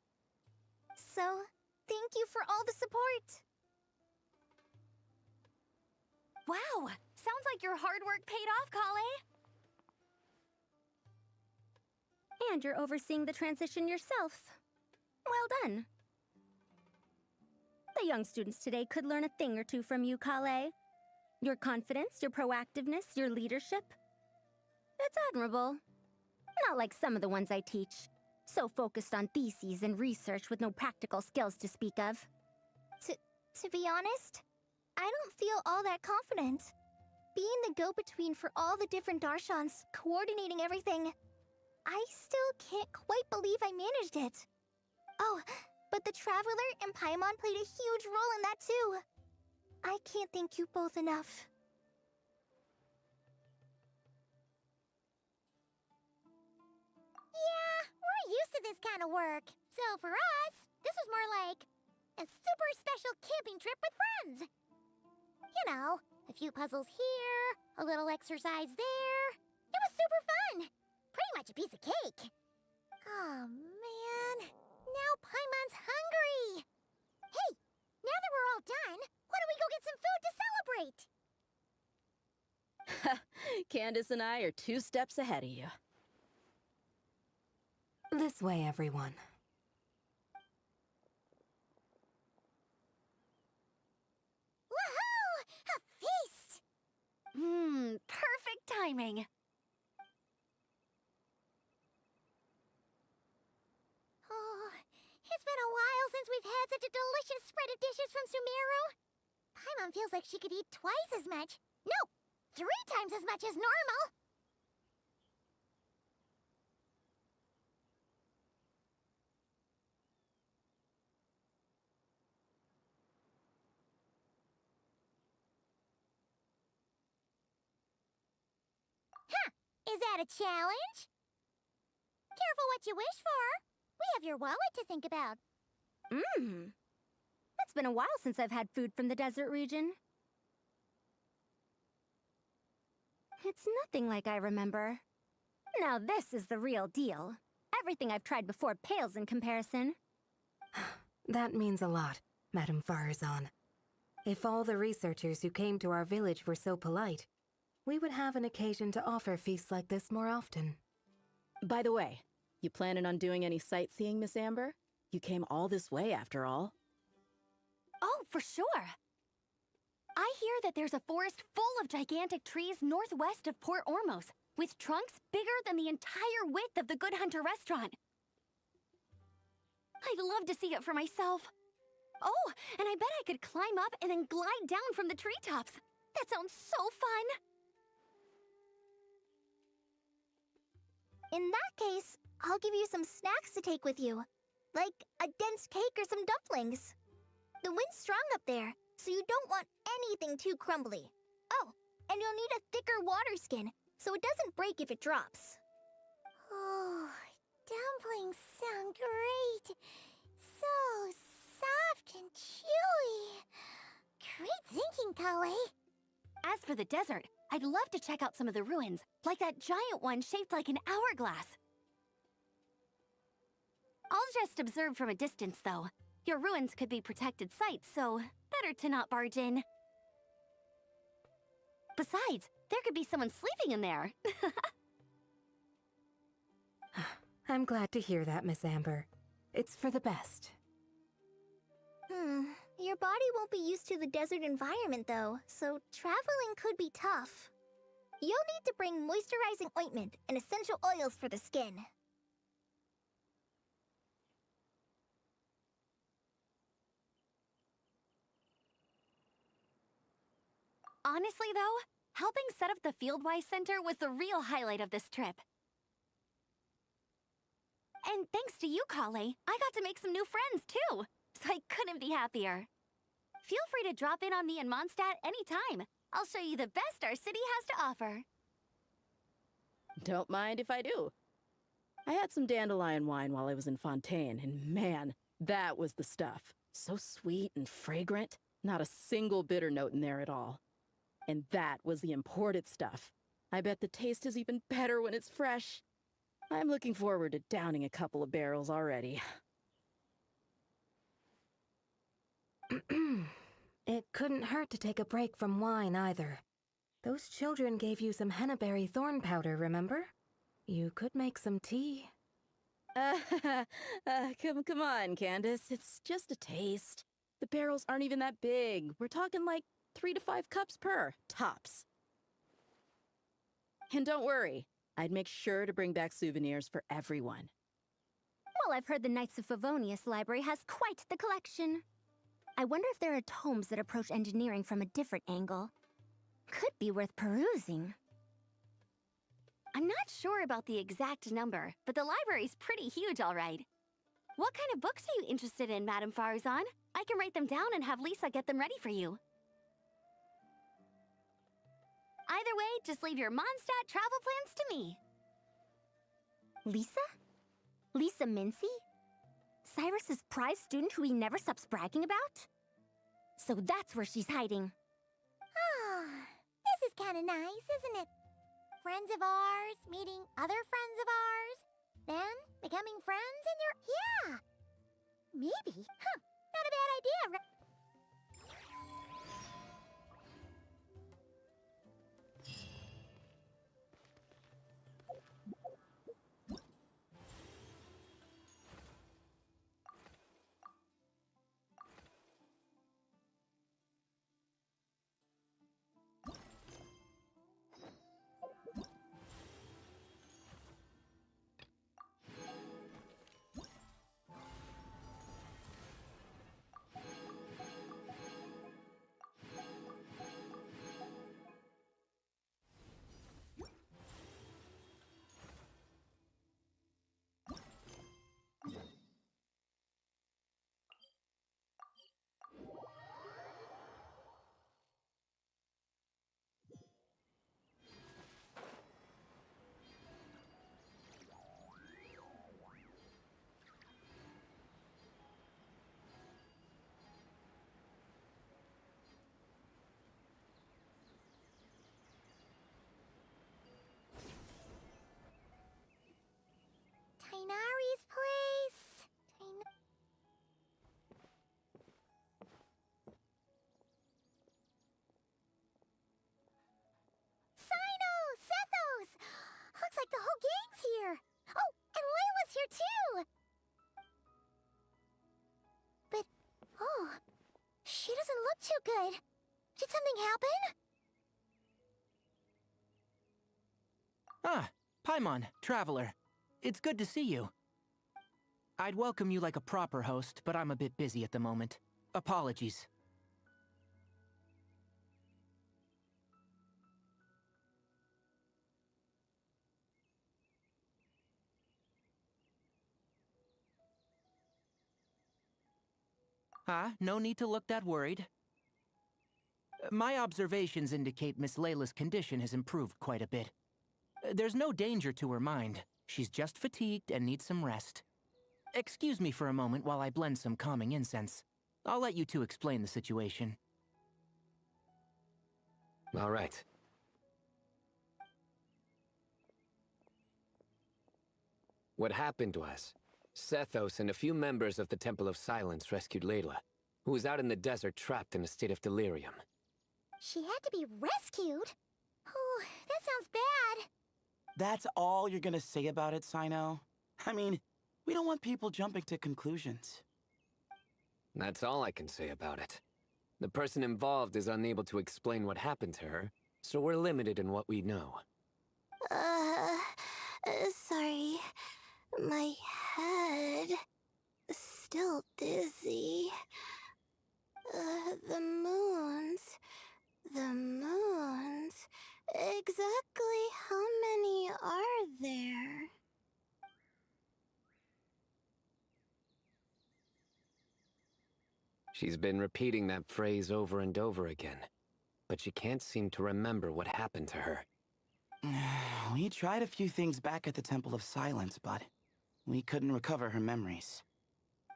So, thank you for all the support. Wow! Sounds like your hard work paid off, Kale. And you're overseeing the transition yourself. Well done. The young students today could learn a thing or two from you, Kale. Your confidence, your proactiveness, your leadership. It's admirable. Not like some of the ones I teach. So focused on theses and research with no practical skills to speak of. To be honest, I don't feel all that confident. Being the go-between for all the different Darshans, coordinating everything, I still can't quite believe I managed it. Oh, but the Traveler and Paimon played a huge role in that too. I can't thank you both enough. Yeah, we're used to this kind of work. So for us, this was more like a super special camping trip with friends. You know, a few puzzles here, a little exercise there. It was super fun. Pretty much a piece of cake. Oh, man. Now Paimon's hungry. Hey, now that we're all done, why don't we go get some food to celebrate? Candace and I are 2 steps ahead of you. This way, everyone. Woohoo! A feast! Perfect timing. Oh, it's been a while since we've had such a delicious spread of dishes from Sumeru. Paimon feels like she could eat twice as much. No, 3 times as much as normal. Huh, is that a challenge? Careful what you wish for. We have your wallet to think about. It's been a while since I've had food from the desert region. It's nothing like I remember. Now this is the real deal. Everything I've tried before pales in comparison. That means a lot, Madame Farazan. If all the researchers who came to our village were so polite, we would have an occasion to offer feasts like this more often. By the way, you planning on doing any sightseeing, Miss Amber? You came all this way after all. Oh, for sure. I hear that there's a forest full of gigantic trees northwest of Port Ormos, with trunks bigger than the entire width of the Good Hunter restaurant. I'd love to see it for myself. Oh, and I bet I could climb up and then glide down from the treetops. That sounds so fun. In that case, I'll give you some snacks to take with you. Like a dense cake or some dumplings. The wind's strong up there, so you don't want anything too crumbly. Oh, and you'll need a thicker water skin, so it doesn't break if it drops. Oh, dumplings sound great. So soft and chewy. Great thinking, Kale. As for the desert, I'd love to check out some of the ruins, like that giant one shaped like an hourglass. I'll just observe from a distance, though. Your ruins could be protected sites, so better to not barge in. Besides, there could be someone sleeping in there. I'm glad to hear that, Miss Amber. It's for the best. Your body won't be used to the desert environment, though, so traveling could be tough. You'll need to bring moisturizing ointment and essential oils for the skin. Honestly, though, helping set up the Fieldwise Center was the real highlight of this trip. And thanks to you, Kale, I got to make some new friends, too. So I couldn't be happier. Feel free to drop in on me in Mondstadt anytime. I'll show you the best our city has to offer. Don't mind if I do. I had some dandelion wine while I was in Fontaine, and man, that was the stuff. So sweet and fragrant, not a single bitter note in there at all. And that was the imported stuff. I bet the taste is even better when it's fresh. I'm looking forward to downing a couple of barrels already. It couldn't hurt to take a break from wine, either. Those children gave you some hennaberry thorn powder, remember? You could make some tea. Come on, Candace. It's just a taste. The barrels aren't even that big. We're talking like 3 to 5 cups per, tops. And don't worry, I'd make sure to bring back souvenirs for everyone. Well, I've heard the Knights of Favonius library has quite the collection. I wonder if there are tomes that approach engineering from a different angle. Could be worth perusing. I'm not sure about the exact number, but the library's pretty huge, all right. What kind of books are you interested in, Madame Farzan? I can write them down and have Lisa get them ready for you. Either way, just leave your Mondstadt travel plans to me. Lisa? Lisa Mincy? Cyrus's prize student who he never stops bragging about? So that's where she's hiding. Ah, this is kind of nice, isn't it? Friends of ours meeting other friends of ours, then becoming friends and yeah. Maybe. Not a bad idea, right? Tighnari's place. Sino! Sethos! Looks like the whole gang's here. Oh, and Layla's here too. But, oh, she doesn't look too good. Did something happen? Ah, Paimon, Traveler. It's good to see you. I'd welcome you like a proper host, but I'm a bit busy at the moment. Apologies. No need to look that worried. My observations indicate Miss Layla's condition has improved quite a bit. There's no danger to her mind. She's just fatigued and needs some rest. Excuse me for a moment while I blend some calming incense. I'll let you two explain the situation. All right. What happened was, Sethos and a few members of the Temple of Silence rescued Layla, who was out in the desert trapped in a state of delirium. She had to be rescued? Oh, that sounds bad. That's all you're gonna say about it, Sino? I mean, we don't want people jumping to conclusions. That's all I can say about it. The person involved is unable to explain what happened to her, so we're limited in what we know. Sorry. My head... still dizzy. The moons... Exactly how many are there? She's been repeating that phrase over and over again, but she can't seem to remember what happened to her. We tried a few things back at the Temple of Silence, but we couldn't recover her memories.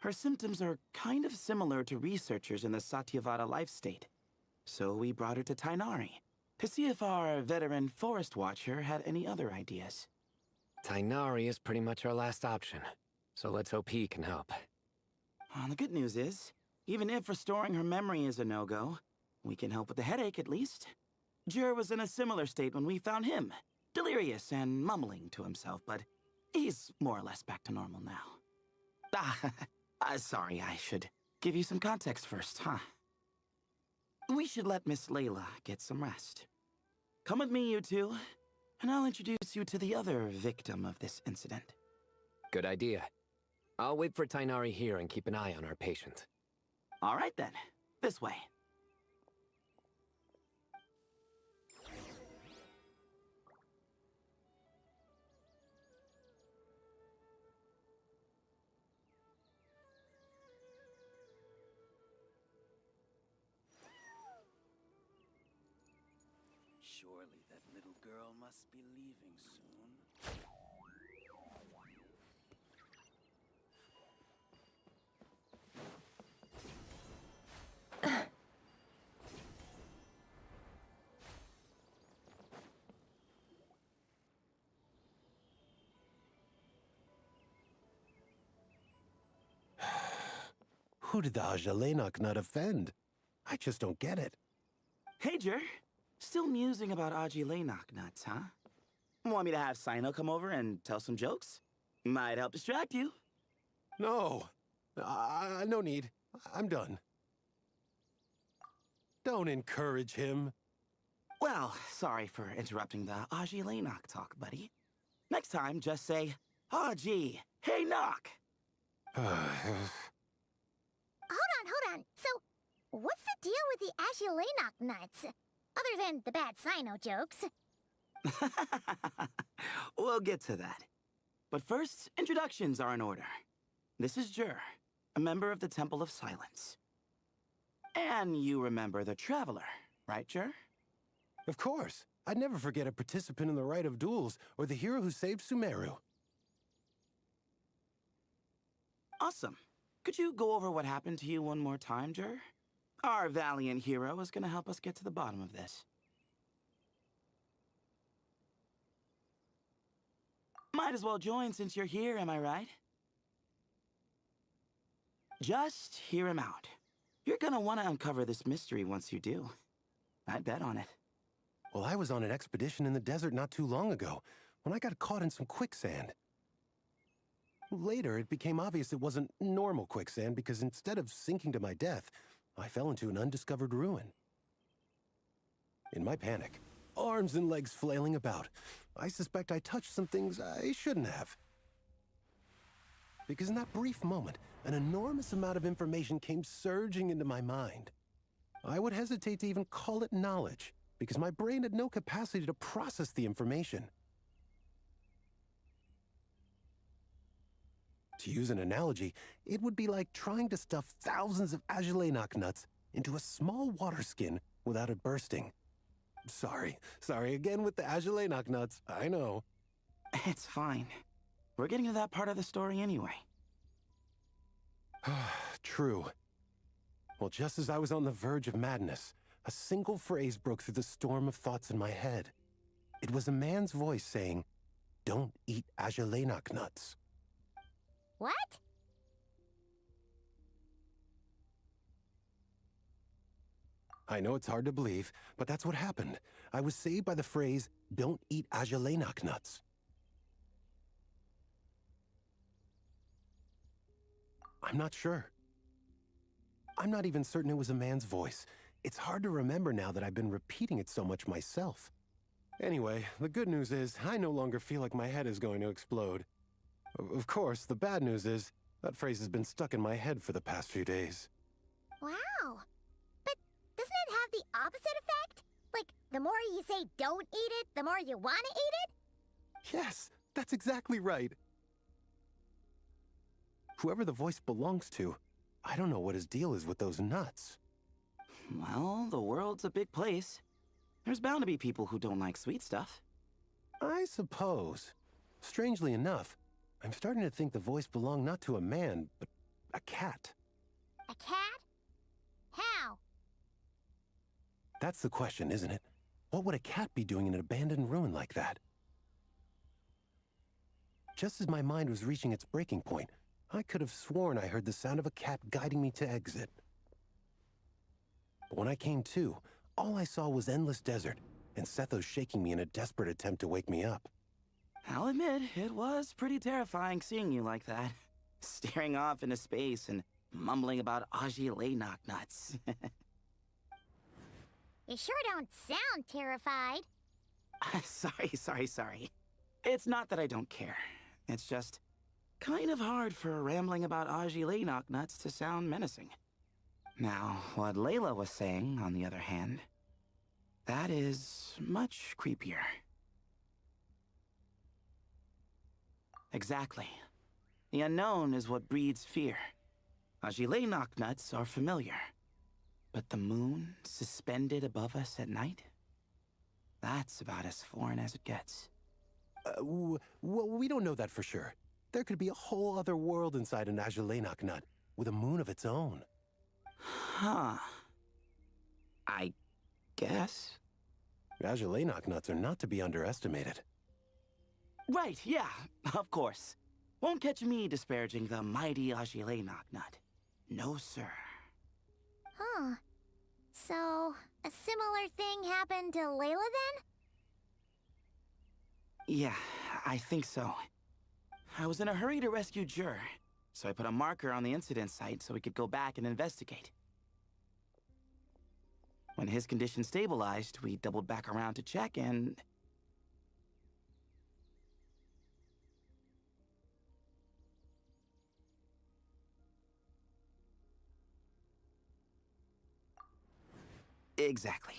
Her symptoms are kind of similar to researchers in the Satyavada life state. So we brought her to Tighnari to see if our veteran forest watcher had any other ideas. Tighnari is pretty much our last option, so let's hope he can help. The good news is, even if restoring her memory is a no-go, we can help with the headache at least. Jur was in a similar state when we found him, delirious and mumbling to himself, but he's more or less back to normal now. Sorry, I should give you some context first, huh? We should let Miss Layla get some rest. Come with me, you two, and I'll introduce you to the other victim of this incident. Good idea. I'll wait for Tighnari here and keep an eye on our patient. All right then, this way. Surely that little girl must be leaving soon. Who did the Ajalenok not offend? I just don't get it. Hey, Jur. Still musing about Aji-Lenok nuts, huh? Want me to have Sino come over and tell some jokes? Might help distract you. No. No need. I'm done. Don't encourage him. Well, sorry for interrupting the Aji-Lenok talk, buddy. Next time, just say, Aji, hey, knock! Hold on. So, what's the deal with the Aji-Lenok nuts? Other than the bad Sino jokes. We'll get to that. But first, introductions are in order. This is Jur, a member of the Temple of Silence. And you remember the Traveler, right, Jur? Of course. I'd never forget a participant in the Rite of Duels or the hero who saved Sumeru. Awesome. Could you go over what happened to you one more time, Jur? Our valiant hero is going to help us get to the bottom of this. Might as well join since you're here, am I right? Just hear him out. You're gonna want to uncover this mystery once you do. I'd bet on it. Well, I was on an expedition in the desert not too long ago, when I got caught in some quicksand. Later, it became obvious it wasn't normal quicksand because instead of sinking to my death, I fell into an undiscovered ruin. In my panic, arms and legs flailing about, I suspect I touched some things I shouldn't have. Because in that brief moment, an enormous amount of information came surging into my mind. I would hesitate to even call it knowledge, because my brain had no capacity to process the information. To use an analogy, it would be like trying to stuff thousands of Agelenok nuts into a small water skin without it bursting. Sorry again with the Agelenok nuts, I know. It's fine. We're getting to that part of the story anyway. True. Well, just as I was on the verge of madness, a single phrase broke through the storm of thoughts in my head. It was a man's voice saying, "Don't eat Agelenok nuts." What? I know it's hard to believe, but that's what happened. I was saved by the phrase, "Don't eat Agelenok nuts." I'm not sure. I'm not even certain it was a man's voice. It's hard to remember now that I've been repeating it so much myself. Anyway, the good news is I no longer feel like my head is going to explode. Of course, the bad news is that phrase has been stuck in my head for the past few days. Wow. But doesn't it have the opposite effect? Like, the more you say don't eat it, the more you want to eat it? Yes, that's exactly right. Whoever the voice belongs to, I don't know what his deal is with those nuts. Well, the world's a big place. There's bound to be people who don't like sweet stuff. I suppose. Strangely enough, I'm starting to think the voice belonged not to a man, but a cat. A cat? How? That's the question, isn't it? What would a cat be doing in an abandoned ruin like that? Just as my mind was reaching its breaking point, I could have sworn I heard the sound of a cat guiding me to exit. But when I came to, all I saw was endless desert, and Sethos shaking me in a desperate attempt to wake me up. I'll admit, it was pretty terrifying seeing you like that. Staring off into space and mumbling about Agelenok nuts. You sure don't sound terrified. Sorry. It's not that I don't care. It's just kind of hard for rambling about Agelenok nuts to sound menacing. Now, what Layla was saying, on the other hand, that is much creepier. Exactly. The unknown is what breeds fear. Agelenok nuts are familiar. But the moon suspended above us at night? That's about as foreign as it gets. Well, we don't know that for sure. There could be a whole other world inside an Agelenok nut, with a moon of its own. Huh. I guess. Agelenok nuts are not to be underestimated. Right, yeah, of course. Won't catch me disparaging the mighty Agelenok nut. No, sir. Huh. So, a similar thing happened to Layla then? Yeah, I think so. I was in a hurry to rescue Jur, so I put a marker on the incident site so we could go back and investigate. When his condition stabilized, we doubled back around to check and... Exactly.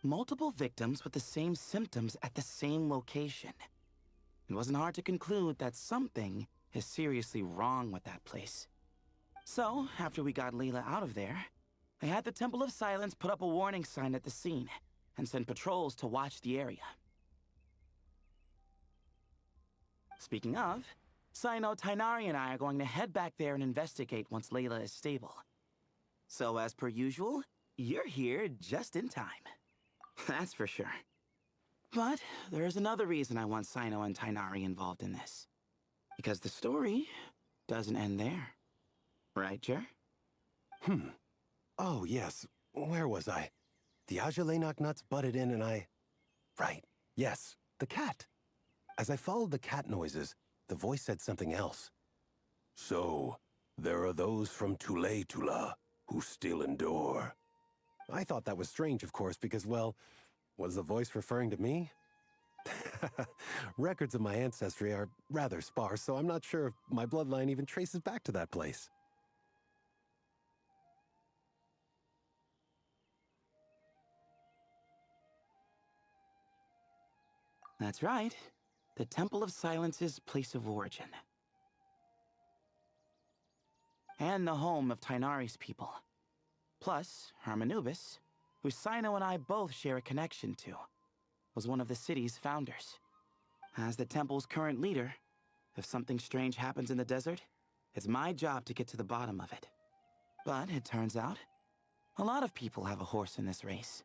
Multiple victims with the same symptoms at the same location. It wasn't hard to conclude that something is seriously wrong with that place. So, after we got Layla out of there, I had the Temple of Silence put up a warning sign at the scene and send patrols to watch the area. Speaking of, Sino, Tighnari, and I are going to head back there and investigate once Layla is stable. So, as per usual, you're here just in time. That's for sure. But there's another reason I want Sino and Tighnari involved in this. Because the story doesn't end there. Right, Jer? Oh, yes. Where was I? The Agelenok nuts butted in and I... Right. Yes, the cat. As I followed the cat noises, the voice said something else. So, there are those from Tule-Tula who still endure. I thought that was strange, of course, because, well, was the voice referring to me? Records of my ancestry are rather sparse, so I'm not sure if my bloodline even traces back to that place. That's right. The Temple of Silence's place of origin. and the home of Tighnari's people. Plus, Hermanubis, who Sino and I both share a connection to, was one of the city's founders. As the temple's current leader, if something strange happens in the desert, it's my job to get to the bottom of it. But it turns out, a lot of people have a horse in this race,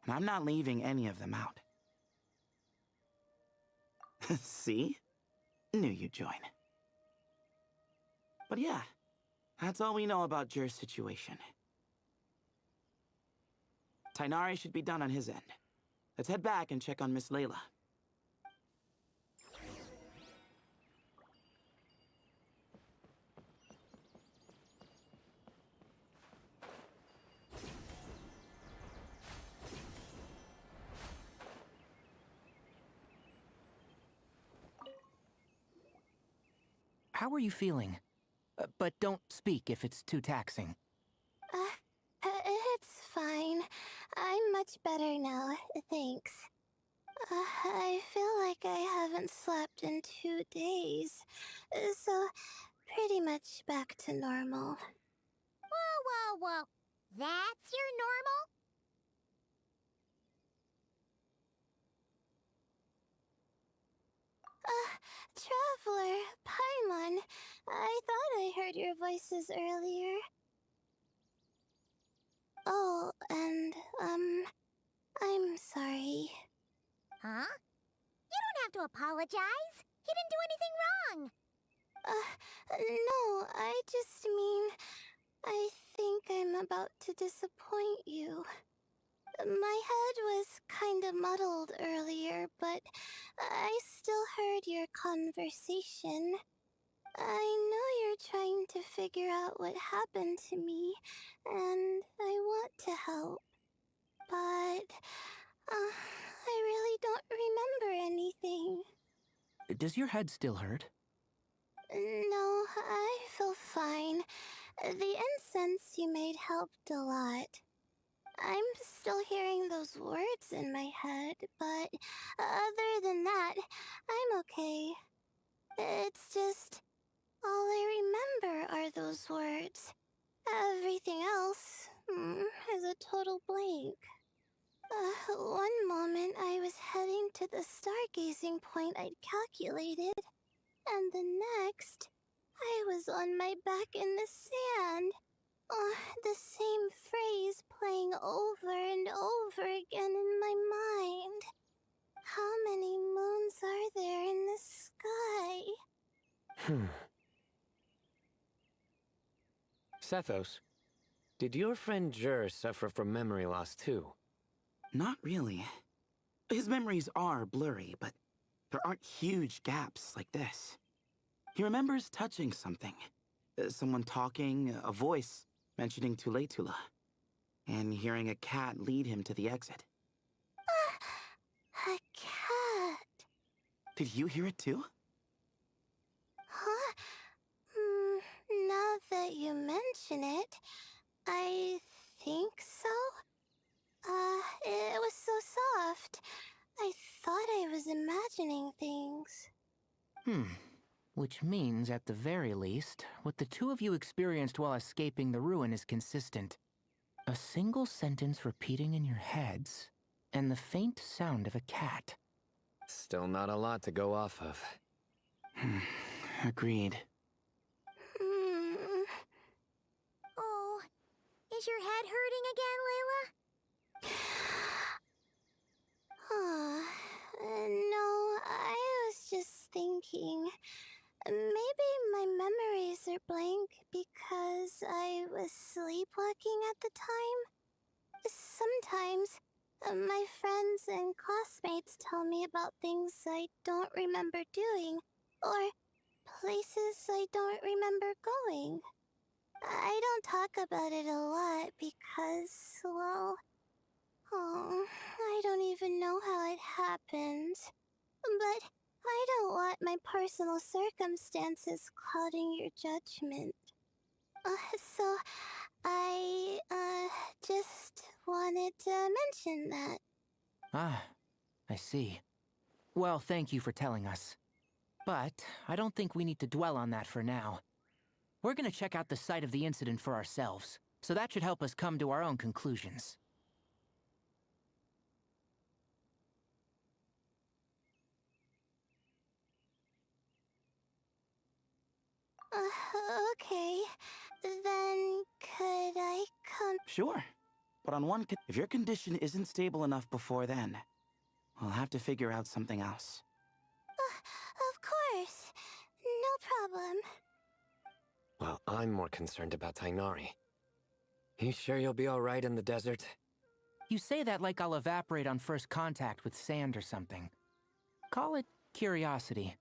and I'm not leaving any of them out. See? Knew you'd join. But yeah, that's all we know about Jur's situation. Tighnari should be done on his end. Let's head back and check on Miss Layla. How are you feeling? But don't speak if it's too taxing. It's fine. I'm much better now, thanks. I feel like I haven't slept in 2 days, so pretty much back to normal. Whoa. That's your normal? Traveler, Paimon, I thought I heard your voices earlier. Oh, and, I'm sorry. Huh? You don't have to apologize. You didn't do anything wrong. No, I just mean, I think I'm about to disappoint you. My head was kinda muddled earlier, but I still heard your conversation. I know you're trying to figure out what happened to me, and I want to help. But, I really don't remember anything. Does your head still hurt? No, I feel fine. The incense you made helped a lot. I'm still hearing those words in my head, but other than that, I'm okay. It's just, all I remember are those words. Everything else is a total blank. One moment I was heading to the stargazing point I'd calculated, and the next, I was on my back in the sand. The same phrase playing over and over again in my mind. How many moons are there in the sky? Sethos, did your friend Jur suffer from memory loss too? Not really. His memories are blurry, but there aren't huge gaps like this. He remembers touching something. Someone talking, a voice mentioning Tuletula, and hearing a cat lead him to the exit. A cat? Did you hear it too? Huh? Now that you mention it, I think so. It was so soft. I thought I was imagining things. Which means, at the very least, what the two of you experienced while escaping the ruin is consistent. A single sentence repeating in your heads, and the faint sound of a cat. Still not a lot to go off of. Agreed. Oh, is your head hurting again, Layla? No, I was just thinking. Maybe my memories are blank because I was sleepwalking at the time. Sometimes, my friends and classmates tell me about things I don't remember doing, or places I don't remember going. I don't talk about it a lot because, well, I don't even know how it happened. But I don't want my personal circumstances clouding your judgment. So I, just wanted to mention that. Ah, I see. Well, thank you for telling us. But I don't think we need to dwell on that for now. we're gonna check out the site of the incident for ourselves, so that should help us come to our own conclusions. Okay. Then could I come? Sure. But on one if your condition isn't stable enough before then, we'll have to figure out something else. Of course. No problem. Well, I'm more concerned about Tainari. You sure you'll be alright in the desert? You say that like I'll evaporate on first contact with sand or something. Call it curiosity.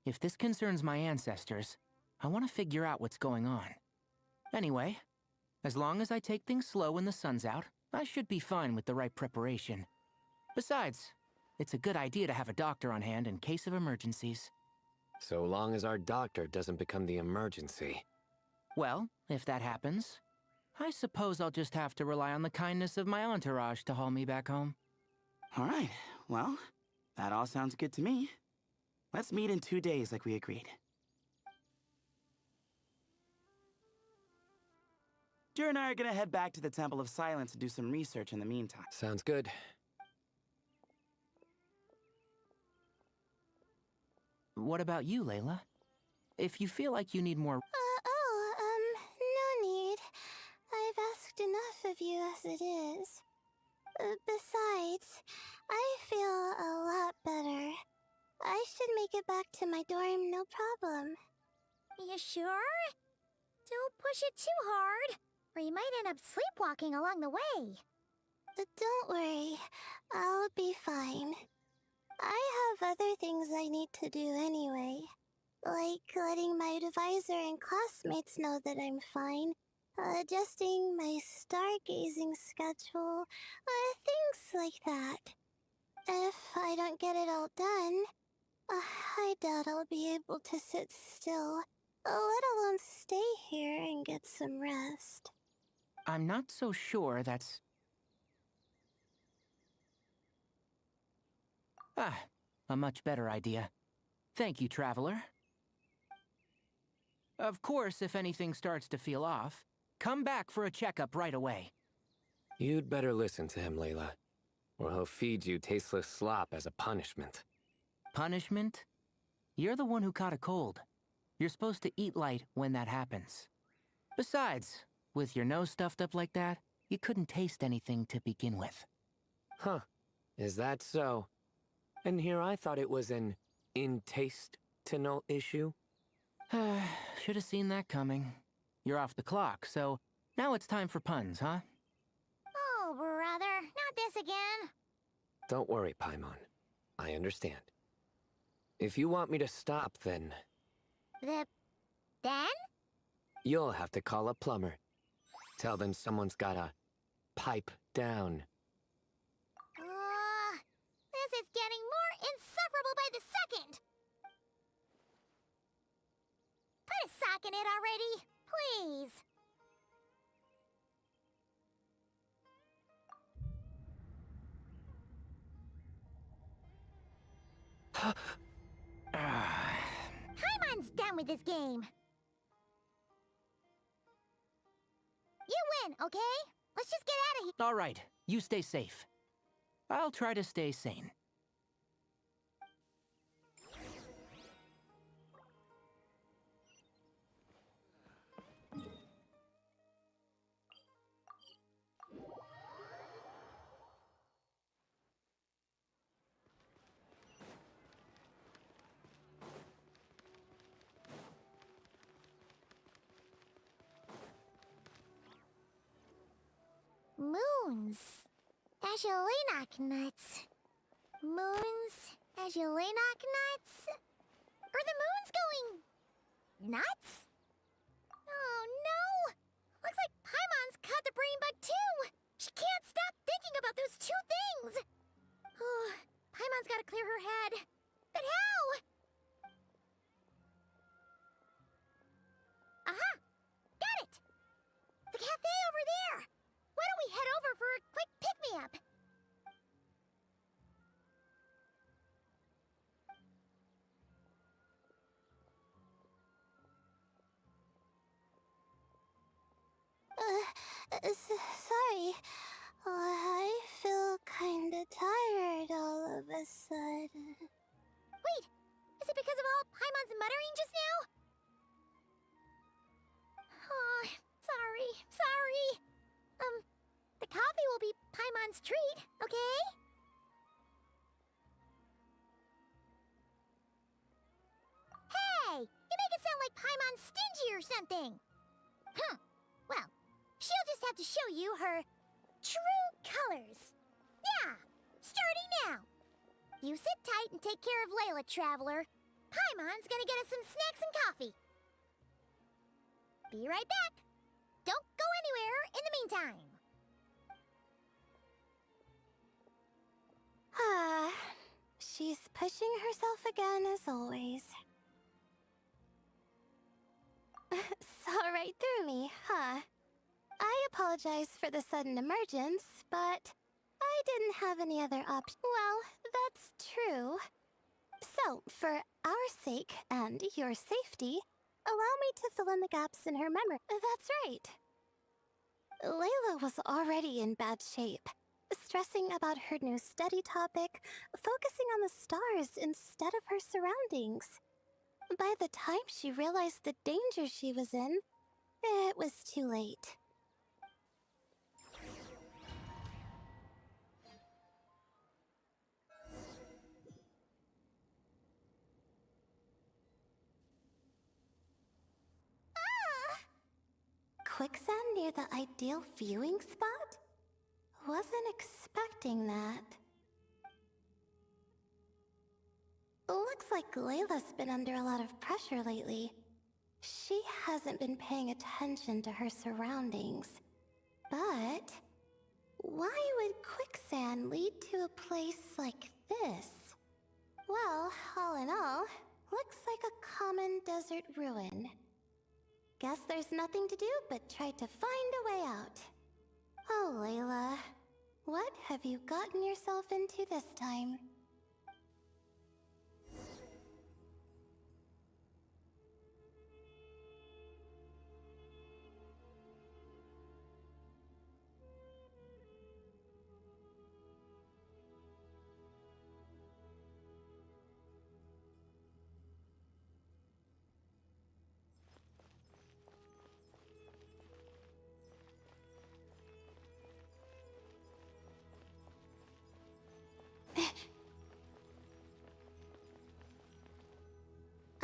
If this concerns my ancestors, I want to figure out what's going on. Anyway, as long as I take things slow when the sun's out, I should be fine with the right preparation. Besides, it's a good idea to have a doctor on hand in case of emergencies. So long as our doctor doesn't become the emergency. Well, if that happens, I suppose I'll just have to rely on the kindness of my entourage to haul me back home. All right. Well, that all sounds good to me. Let's meet in 2 days like we agreed. Jer and I are gonna head back to the Temple of Silence to do some research in the meantime. Sounds good. What about you, Layla? If you feel like you need more... No need. I've asked enough of you as it is. Besides, I feel a lot better. I should make it back to my dorm, no problem. You sure? Don't push it too hard, or you might end up sleepwalking along the way. Don't worry. I'll be fine. I have other things I need to do anyway. Like letting my advisor and classmates know that I'm fine. Adjusting my stargazing schedule. Things like that. If I don't get it all done, I doubt I'll be able to sit still, let alone stay here and get some rest. I'm not so sure that's... a much better idea. Thank you, Traveler. Of course, if anything starts to feel off, come back for a checkup right away. You'd better listen to him, Layla, or he'll feed you tasteless slop as a punishment. Punishment? You're the one who caught a cold. You're supposed to eat light when that happens. Besides, with your nose stuffed up like that, you couldn't taste anything to begin with. Huh. Is that so? And here I thought it was an intestinal issue. Should have seen that coming. You're off the clock, so now it's time for puns, huh? Oh, brother, not this again. Don't worry, Paimon. I understand. If you want me to stop, then... Then? You'll have to call a plumber. Tell them someone's gotta pipe down. This is getting more insufferable by the second. Put a sock in it already, please. Paimon's done with this game. You win, okay? Let's just get out of here. All right, you stay safe. I'll try to stay sane. Moons. Azulinoc nuts. Moons. Azulinoc nuts? Are the moons going... nuts? Oh no! Looks like Paimon's caught the brain bug too! She can't stop thinking about those two things! Oh, Paimon's gotta clear her head. But how? Aha! Got it! The cafe over there! Why don't we head over for a quick pick-me-up? Paimon's treat, okay? Hey! You make it sound like Paimon's stingy or something! Huh. Well, she'll just have to show you her true colors. Yeah! Starting now! You sit tight and take care of Layla, Traveler. Paimon's gonna get us some snacks and coffee. Be right back. Don't go anywhere in the meantime. Ah, she's pushing herself again as always. Saw right through me, huh? I apologize for the sudden emergence, but I didn't have any other option. Well, that's true. So, for our sake and your safety, allow me to fill in the gaps in her memory. That's right. Layla was already in bad shape, stressing about her new study topic, focusing on the stars instead of her surroundings. By the time she realized the danger she was in, it was too late. Quicksand near the ideal viewing spot? Wasn't expecting that. Looks like Layla's been under a lot of pressure lately. She hasn't been paying attention to her surroundings. But why would quicksand lead to a place like this? Well, all in all, looks like a common desert ruin. Guess there's nothing to do but try to find a way out. Oh, Layla, what have you gotten yourself into this time?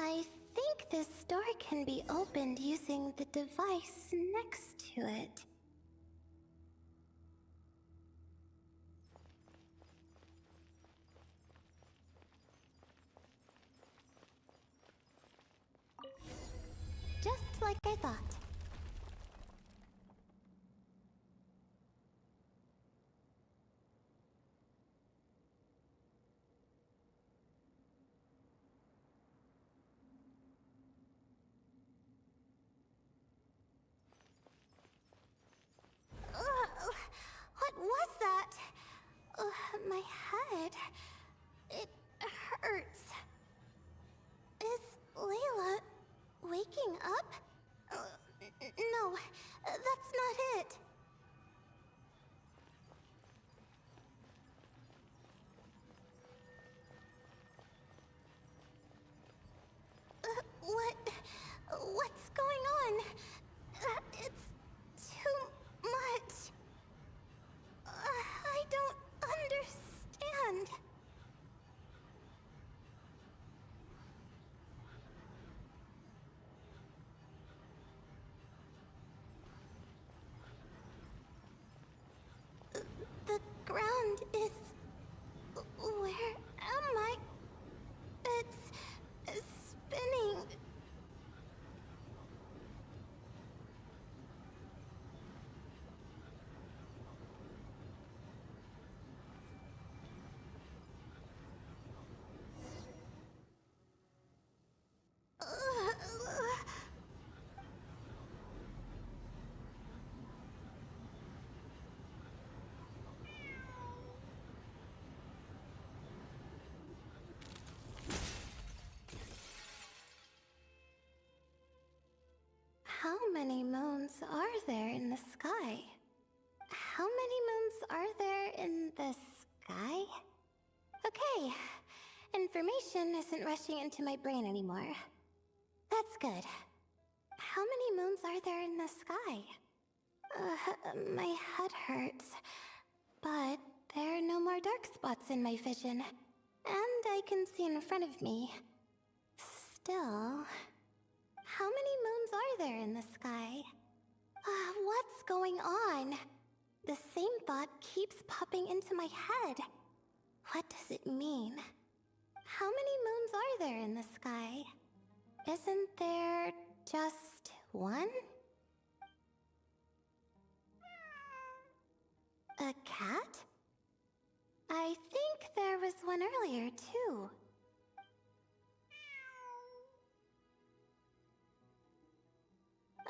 I think this door can be opened using the device next to it. Just like I thought. What was that? My head. It hurts. Is Layla waking up? No, that's not it. What's going on? It's too much. I don't understand. The ground is... Where am I? It's spinning. How many moons are there in the sky? How many moons are there in the sky? Okay, information isn't rushing into my brain anymore. That's good. How many moons are there in the sky? My head hurts. But there are no more dark spots in my vision, and I can see in front of me. Still, how many moons are there in the sky? What's going on? The same thought keeps popping into my head. What does it mean? How many moons are there in the sky? Isn't there just one? A cat? I think there was one earlier, too.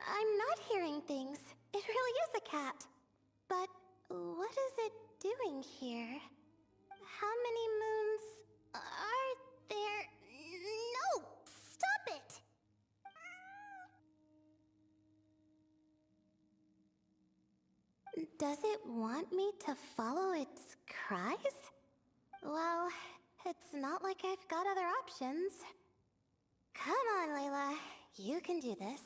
I'm not hearing things. It really is a cat. But what is it doing here? How many moons are there? No! Stop it! Does it want me to follow its cries? Well, it's not like I've got other options. Come on, Layla. You can do this.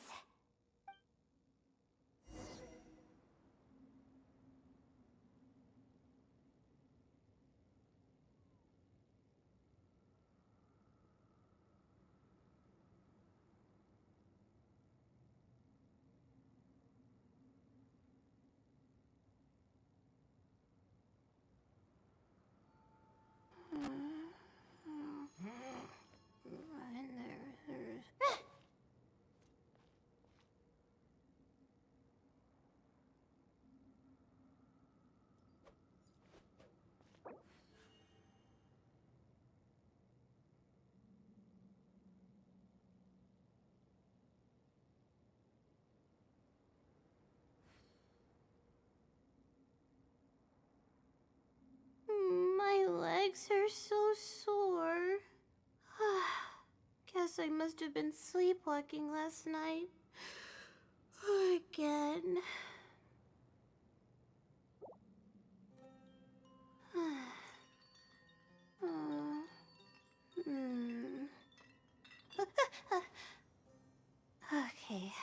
My legs are so sore. Guess I must have been sleepwalking last night. Again. Okay.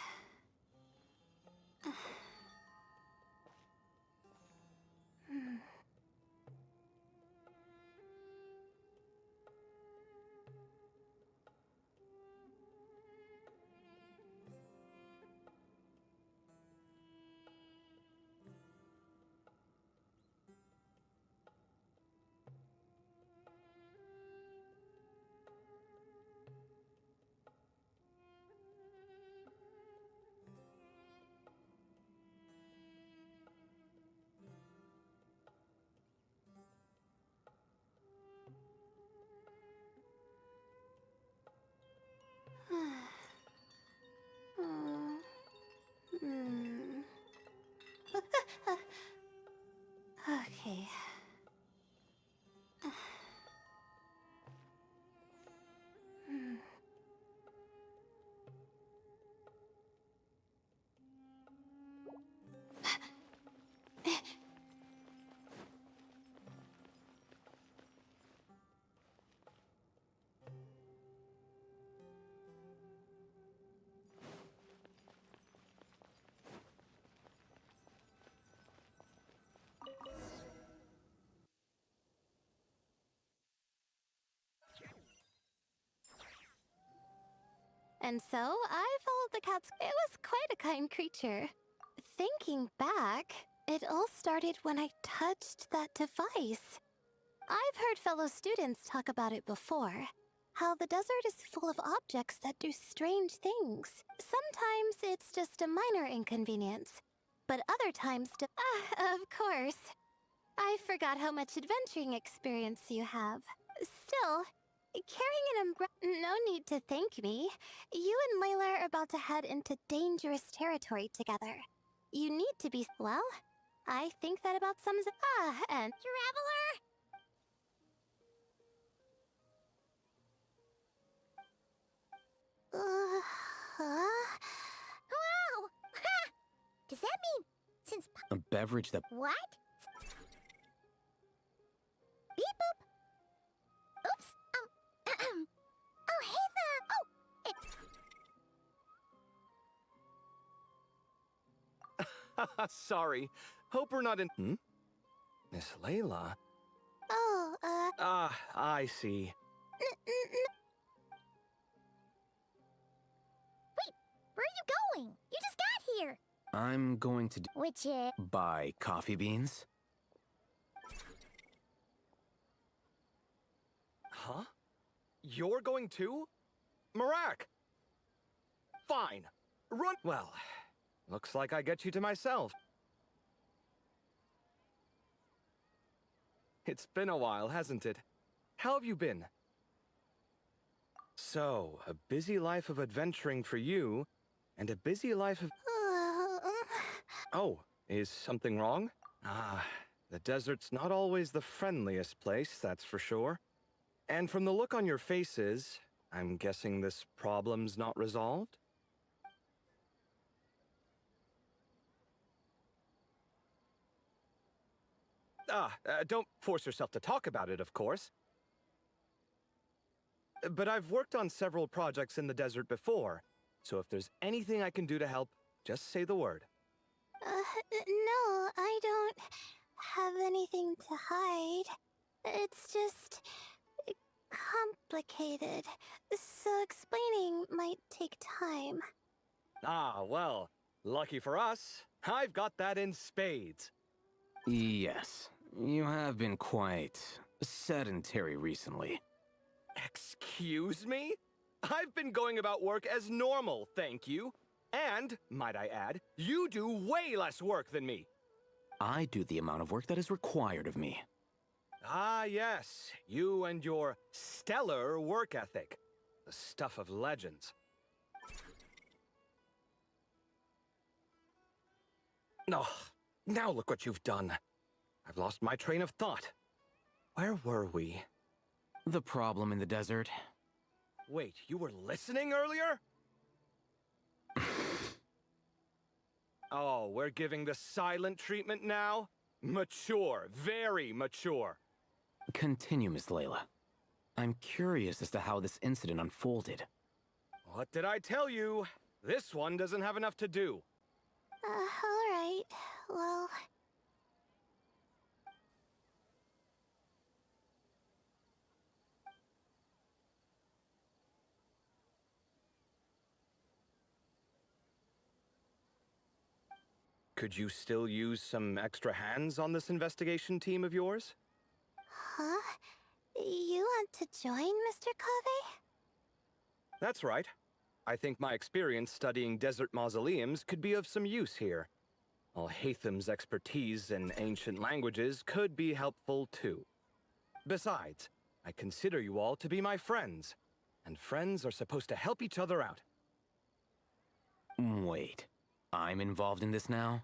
Okay. And so I followed the cat's. It was quite a kind creature. Thinking back, it all started when I touched that device. I've heard fellow students talk about it before. How the desert is full of objects that do strange things. Sometimes it's just a minor inconvenience, but other times of course. I forgot how much adventuring experience you have. Still, carrying an umbrella. No need to thank me. You and Layla are about to head into dangerous territory together. You need to be. Well, I think that about sums it. And. Traveler! Wow! Ha! Does that mean since. A beverage that. What? Beep boop. Oops. Oh, hey there. Oh, it's. Sorry. Hope we're not in. Miss Layla? Oh, Ah, I see. Wait, where are you going? You just got here. I'm going to Which is... buy coffee beans. Huh? You're going too? Marak! Fine. Run. Well, looks like I get you to myself. It's been a while, hasn't it? How have you been? So, a busy life of adventuring for you, and a busy life of... Oh, is something wrong? Ah, the desert's not always the friendliest place, that's for sure. And from the look on your faces, I'm guessing this problem's not resolved? Don't force yourself to talk about it, of course. But I've worked on several projects in the desert before, so if there's anything I can do to help, just say the word. No, I don't have anything to hide. It's just... complicated, so explaining might take time. Ah, well, lucky for us, I've got that in spades. Yes, you have been quite sedentary recently. Excuse me? I've been going about work as normal, thank you. And, might I add, you do way less work than me. I do the amount of work that is required of me. Ah, yes, you and your stellar work ethic. The stuff of legends. Oh, now look what you've done. I've lost my train of thought. Where were we? The problem in the desert. Wait, you were listening earlier? Oh, we're giving the silent treatment now? Mature, very mature. Continue, Miss Layla. I'm curious as to how this incident unfolded. What did I tell you? This one doesn't have enough to do. Alright, well... Could you still use some extra hands on this investigation team of yours? Huh? You want to join, Mr. Covey? That's right. I think my experience studying desert mausoleums could be of some use here. Al-Haytham's expertise in ancient languages could be helpful too. Besides, I consider you all to be my friends, and friends are supposed to help each other out. Wait, I'm involved in this now?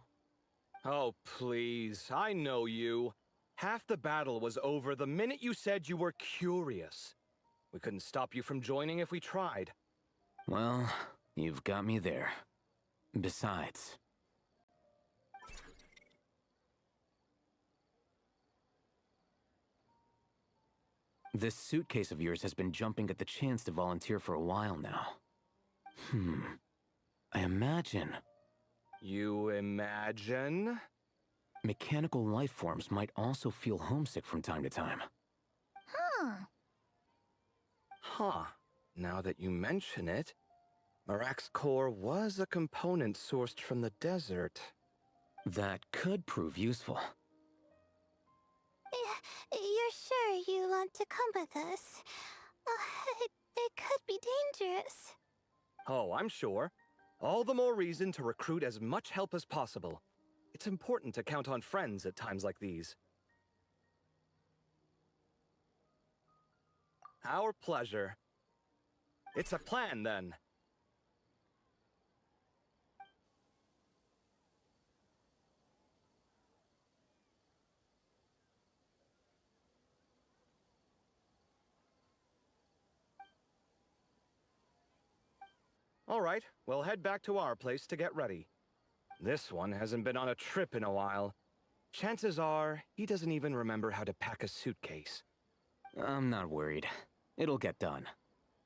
Oh, please, I know you. Half the battle was over the minute you said you were curious. We couldn't stop you from joining if we tried. Well, you've got me there. Besides... this suitcase of yours has been jumping at the chance to volunteer for a while now. I imagine... You imagine? Mechanical life forms might also feel homesick from time to time. Huh. Now that you mention it, Marak's core was a component sourced from the desert. That could prove useful. You're sure you want to come with us? It could be dangerous. Oh, I'm sure. All the more reason to recruit as much help as possible. It's important to count on friends at times like these. Our pleasure. It's a plan, then. All right, we'll head back to our place to get ready. This one hasn't been on a trip in a while. Chances are, he doesn't even remember how to pack a suitcase. I'm not worried. It'll get done.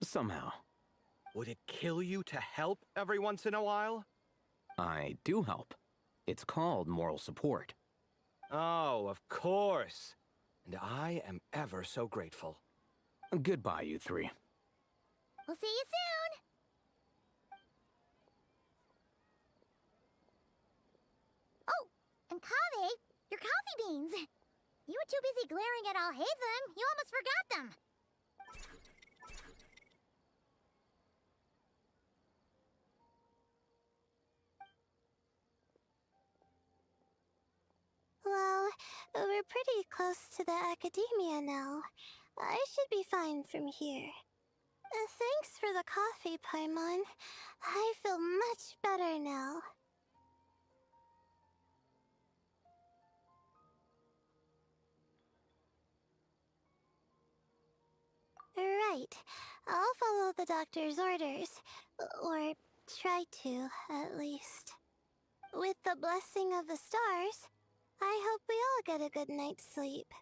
Somehow. Would it kill you to help every once in a while? I do help. It's called moral support. Oh, of course. course. And I am ever so grateful. Goodbye, you three. We'll see you soon! Oh, and Kaveh, your coffee beans! You were too busy glaring at Alhaitham, you almost forgot them! Well, we're pretty close to the academia now. I should be fine from here. Thanks for the coffee, Paimon. I feel much better now. Right. I'll follow the doctor's orders. Or try to, at least. With the blessing of the stars, I hope we all get a good night's sleep.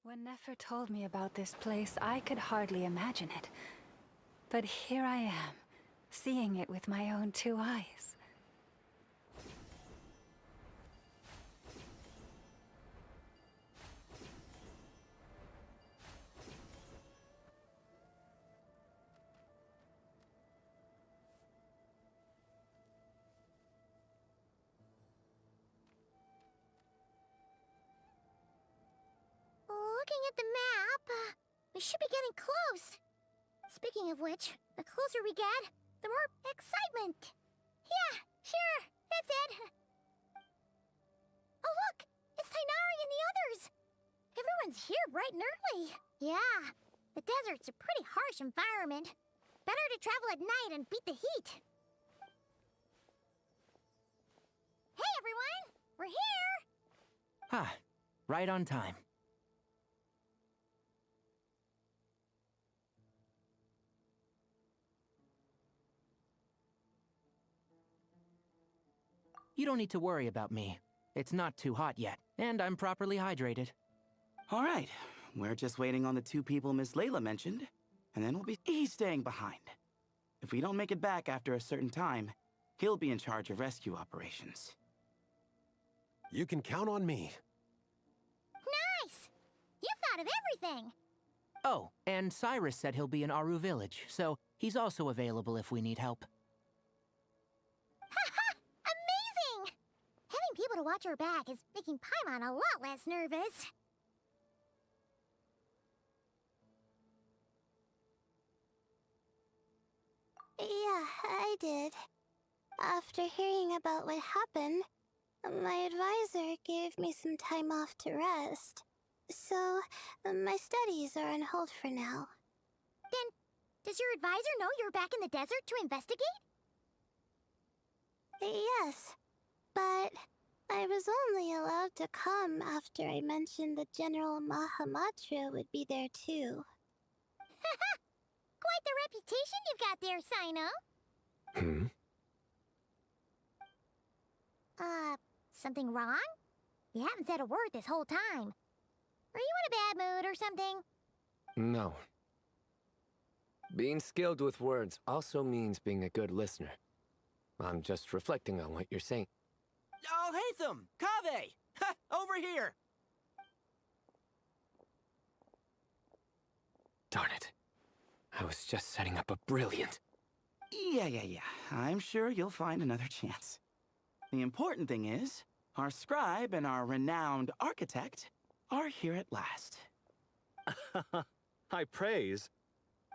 When Nefer told me about this place, I could hardly imagine it. But here I am, seeing it with my own 2 eyes. Looking at the map, we should be getting close. Speaking of which, the closer we get, the more excitement. Yeah, sure, that's it. Oh look, it's Tighnari and the others. Everyone's here bright and early. Yeah, the desert's a pretty harsh environment. Better to travel at night and beat the heat. Hey everyone, we're here. Ah, right on time. You don't need to worry about me. It's not too hot yet, and I'm properly hydrated. All right. We're just waiting on the 2 people Miss Layla mentioned, and then he's staying behind. If we don't make it back after a certain time, he'll be in charge of rescue operations. You can count on me. Nice! You thought of everything. Oh, and Cyrus said he'll be in Aru Village, so he's also available if we need help. Amazing! Having people to watch our back is making Paimon a lot less nervous. Yeah, I did. After hearing about what happened, my advisor gave me some time off to rest. So, my studies are on hold for now. Then, does your advisor know you're back in the desert to investigate? Yes, but I was only allowed to come after I mentioned that General Mahamatra would be there too. Quite the reputation you've got there, Cyno. Something wrong? You haven't said a word this whole time. Are you in a bad mood or something? No. Being skilled with words also means being a good listener. I'm just reflecting on what you're saying. Oh, Haytham! Kaveh! Ha! Over here! Darn it. I was just setting up a brilliant... Yeah. I'm sure you'll find another chance. The important thing is, Our scribe and our renowned architect are here at last. High praise.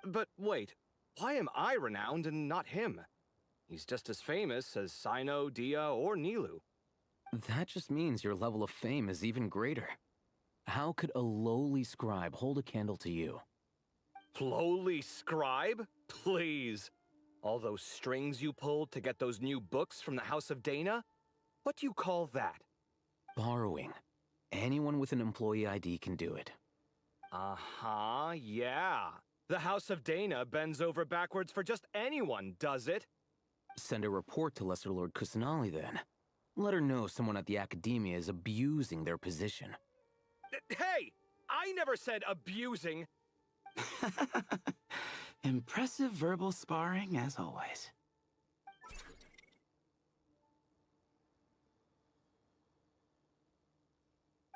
But wait, why am I renowned and not him? He's just as famous as Sino, Dia, or Nilu. That just means your level of fame is even greater. How could a lowly scribe hold a candle to you? Lowly scribe? Please. All those strings you pulled to get those new books from the House of Dana? What do you call that? Borrowing. Anyone with an employee ID can do it. Uh-huh, yeah. The House of Dana bends over backwards for just anyone, does it? Send a report to Lesser Lord Kusanali then. Let her know someone at the Academia is abusing their position. Hey! I never said abusing! Impressive verbal sparring, as always.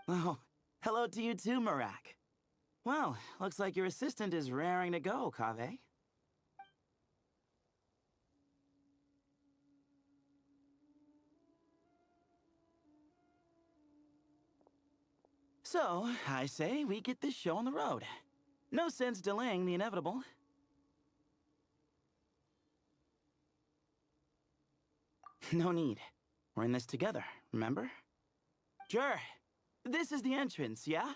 Oh, hello to you too, Marak. Well, looks like your assistant is raring to go, Kaveh. So, I say we get this show on the road. No sense delaying the inevitable. No need. We're in this together, remember? Jur, this is the entrance, yeah?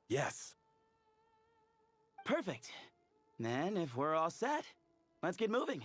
Yes. Perfect. Then, if we're all set, let's get moving.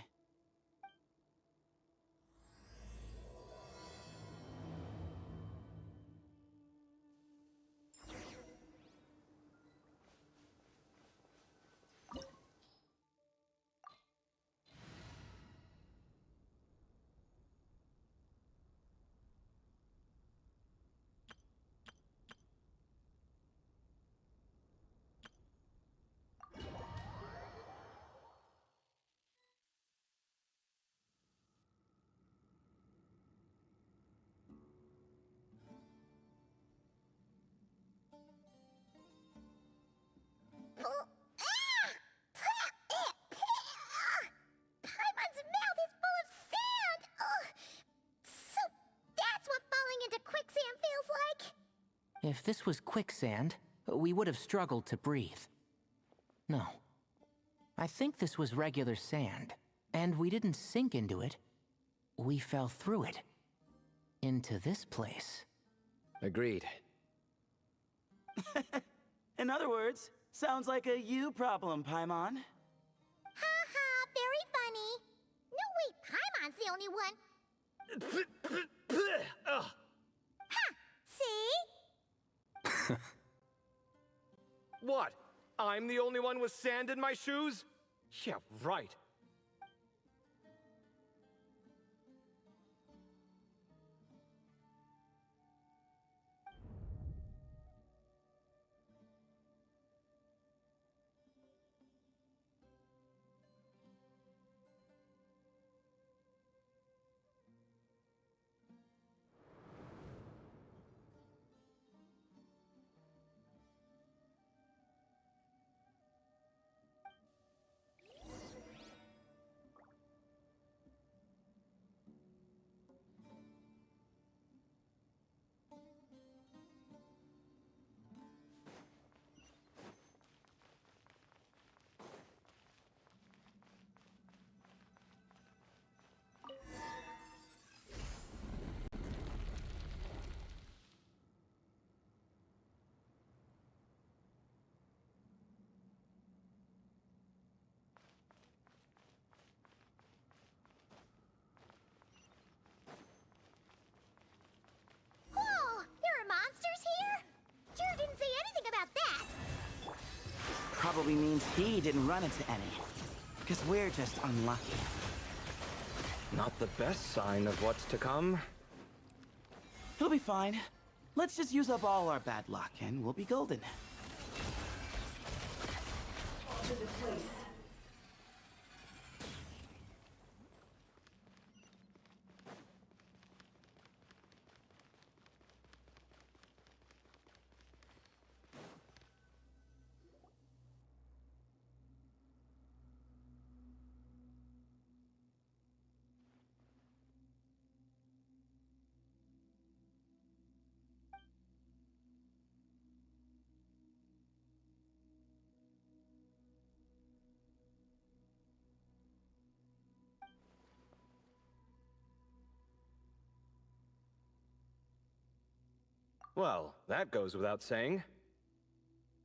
Paimon's mouth is full of sand! Ugh. So that's what falling into quicksand feels like? If this was quicksand, we would have struggled to breathe. No. I think this was regular sand, and we didn't sink into it. We fell through it. Into this place. Agreed. In other words, sounds like a you problem, Paimon. Ha ha, very funny. No, wait, Paimon's the only one. Ha! See? What? I'm the only one with sand in my shoes? Yeah, right. Whoa, there are monsters here? Jur didn't say anything about that. Probably means he didn't run into any. Because we're just unlucky. Not the best sign of what's to come. It'll be fine. Let's just use up all our bad luck and we'll be golden. Well, that goes without saying.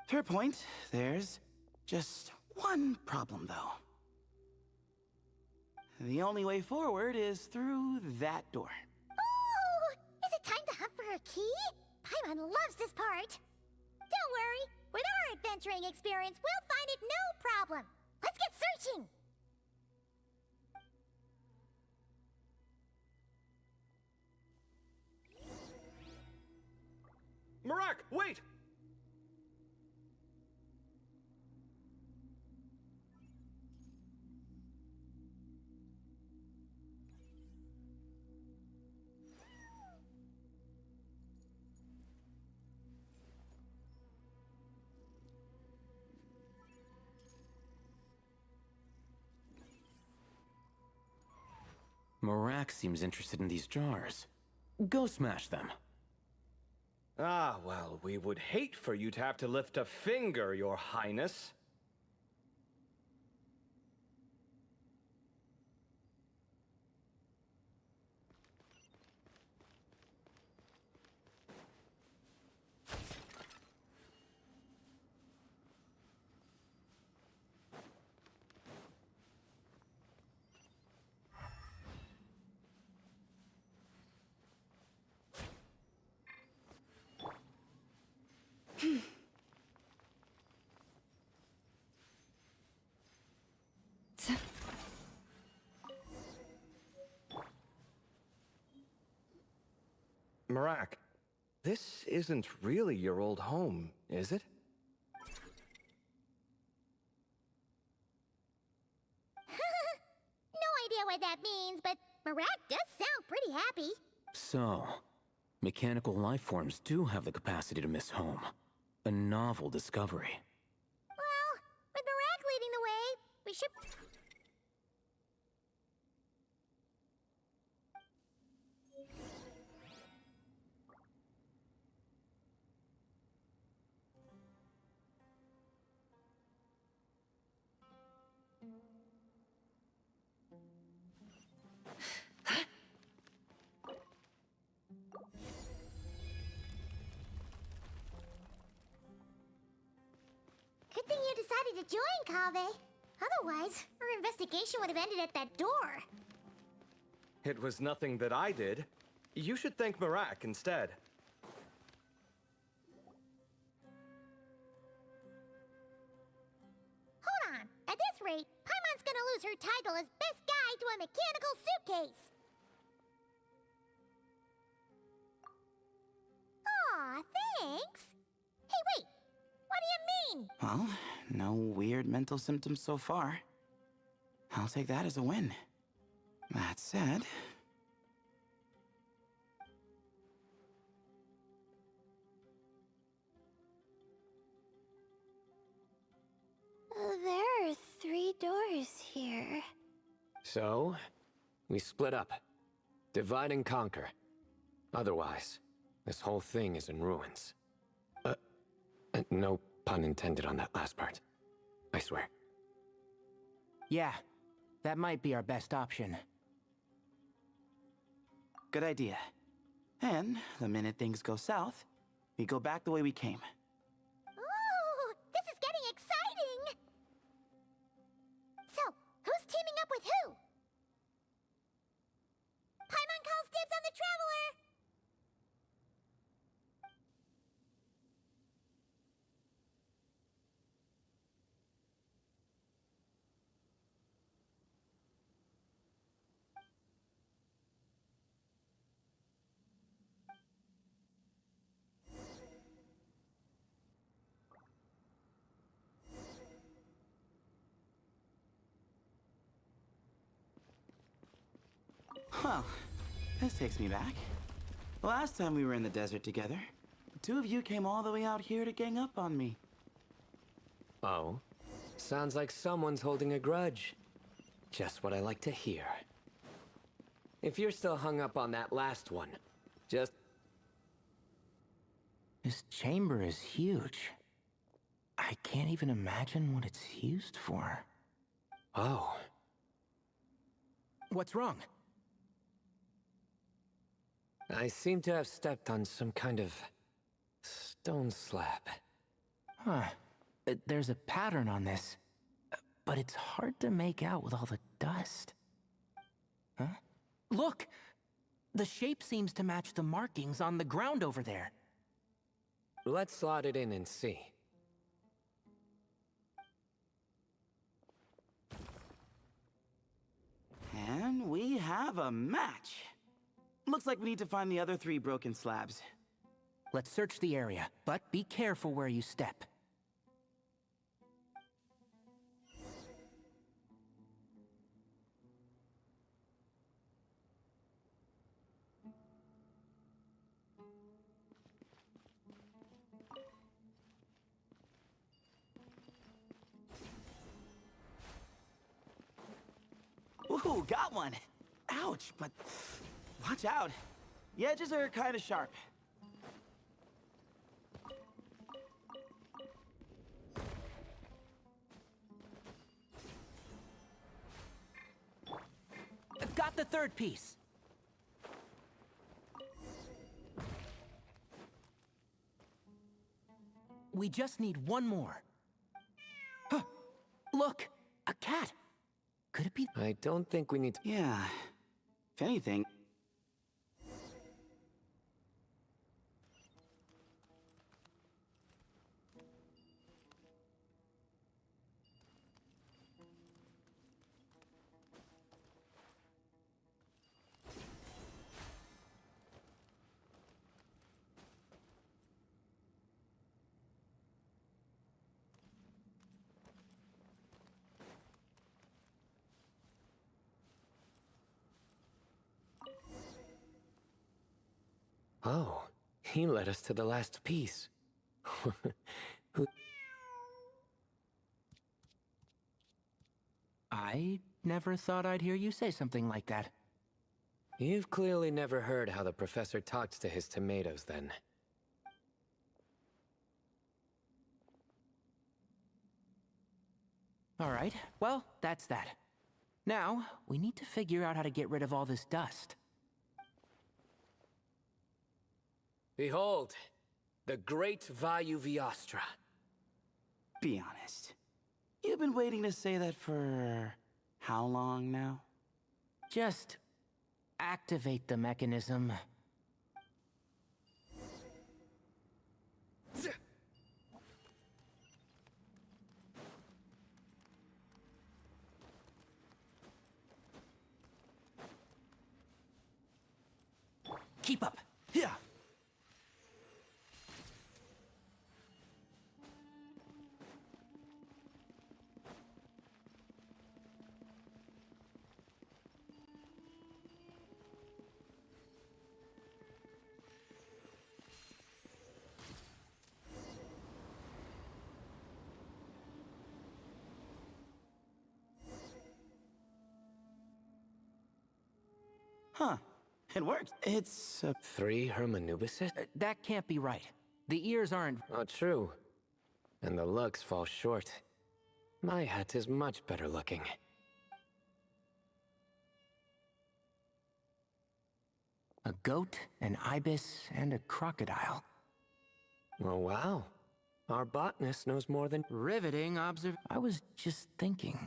Fair point. There's just one problem, though. The only way forward is through that door. Oh! Is it time to hunt for a key? Paimon loves this part. Don't worry. With our adventuring experience, we'll find it no problem. Let's get searching! Marak, wait! Marak seems interested in these jars. Go smash them. Ah, well, we would hate for you to have to lift a finger, Your Highness. Marak, this isn't really your old home, is it? No idea what that means, but Marak does sound pretty happy. So, mechanical life forms do have the capacity to miss home. A novel discovery. Well, with Marak leading the way, we should... Good thing you decided to join, Kaveh. Otherwise, our investigation would have ended at that door. It was nothing that I did. You should thank Marak instead. Hold on. At this rate, Paimon's gonna lose her title as best guide to a mechanical suitcase. Aw, thanks. Hey, wait. What do you mean? Well, no weird mental symptoms so far. I'll take that as a win. That said... There are 3 doors here. So, we split up. Divide and conquer. Otherwise, this whole thing is in ruins. No pun intended on that last part. I swear. Yeah, that might be our best option. Good idea. And the minute things go south, we go back the way we came. Ooh, this is getting exciting! So, who's teaming up with who? Paimon calls dibs on the Traveler! Well, this takes me back. The last time we were in the desert together, the 2 of you came all the way out here to gang up on me. Oh? Sounds like someone's holding a grudge. Just what I like to hear. If you're still hung up on that last one, just... This chamber is huge. I can't even imagine what it's used for. Oh. What's wrong? I seem to have stepped on some kind of Stone slab. Huh. There's a pattern on this, but it's hard to make out with all the dust. Huh? Look! The shape seems to match the markings on the ground over there. Let's slot it in and see. And we have a match. Looks like we need to find the other 3 broken slabs. Let's search the area, but be careful where you step. Ooh, got one. Ouch, but watch out. The edges are kind of sharp. Got the 3rd piece. We just need one more. Huh. Look, a cat. Could it be? I don't think we need to... Yeah. If anything... Oh, he led us to the last piece. I never thought I'd hear you say something like that. You've clearly never heard how the professor talks to his tomatoes, then. All right, well, that's that. Now, we need to figure out how to get rid of all this dust. Behold, the great Vayu Viastra. Be honest. You've been waiting to say that for... how long now? Just activate the mechanism. Keep up. Yeah. Huh. It worked. It's 3 Hermanubises? That can't be right. The ears aren't... Not true. And the looks fall short. My hat is much better looking. A goat, an ibis, and a crocodile. Oh, wow. Our botanist knows more than... Riveting I was just thinking.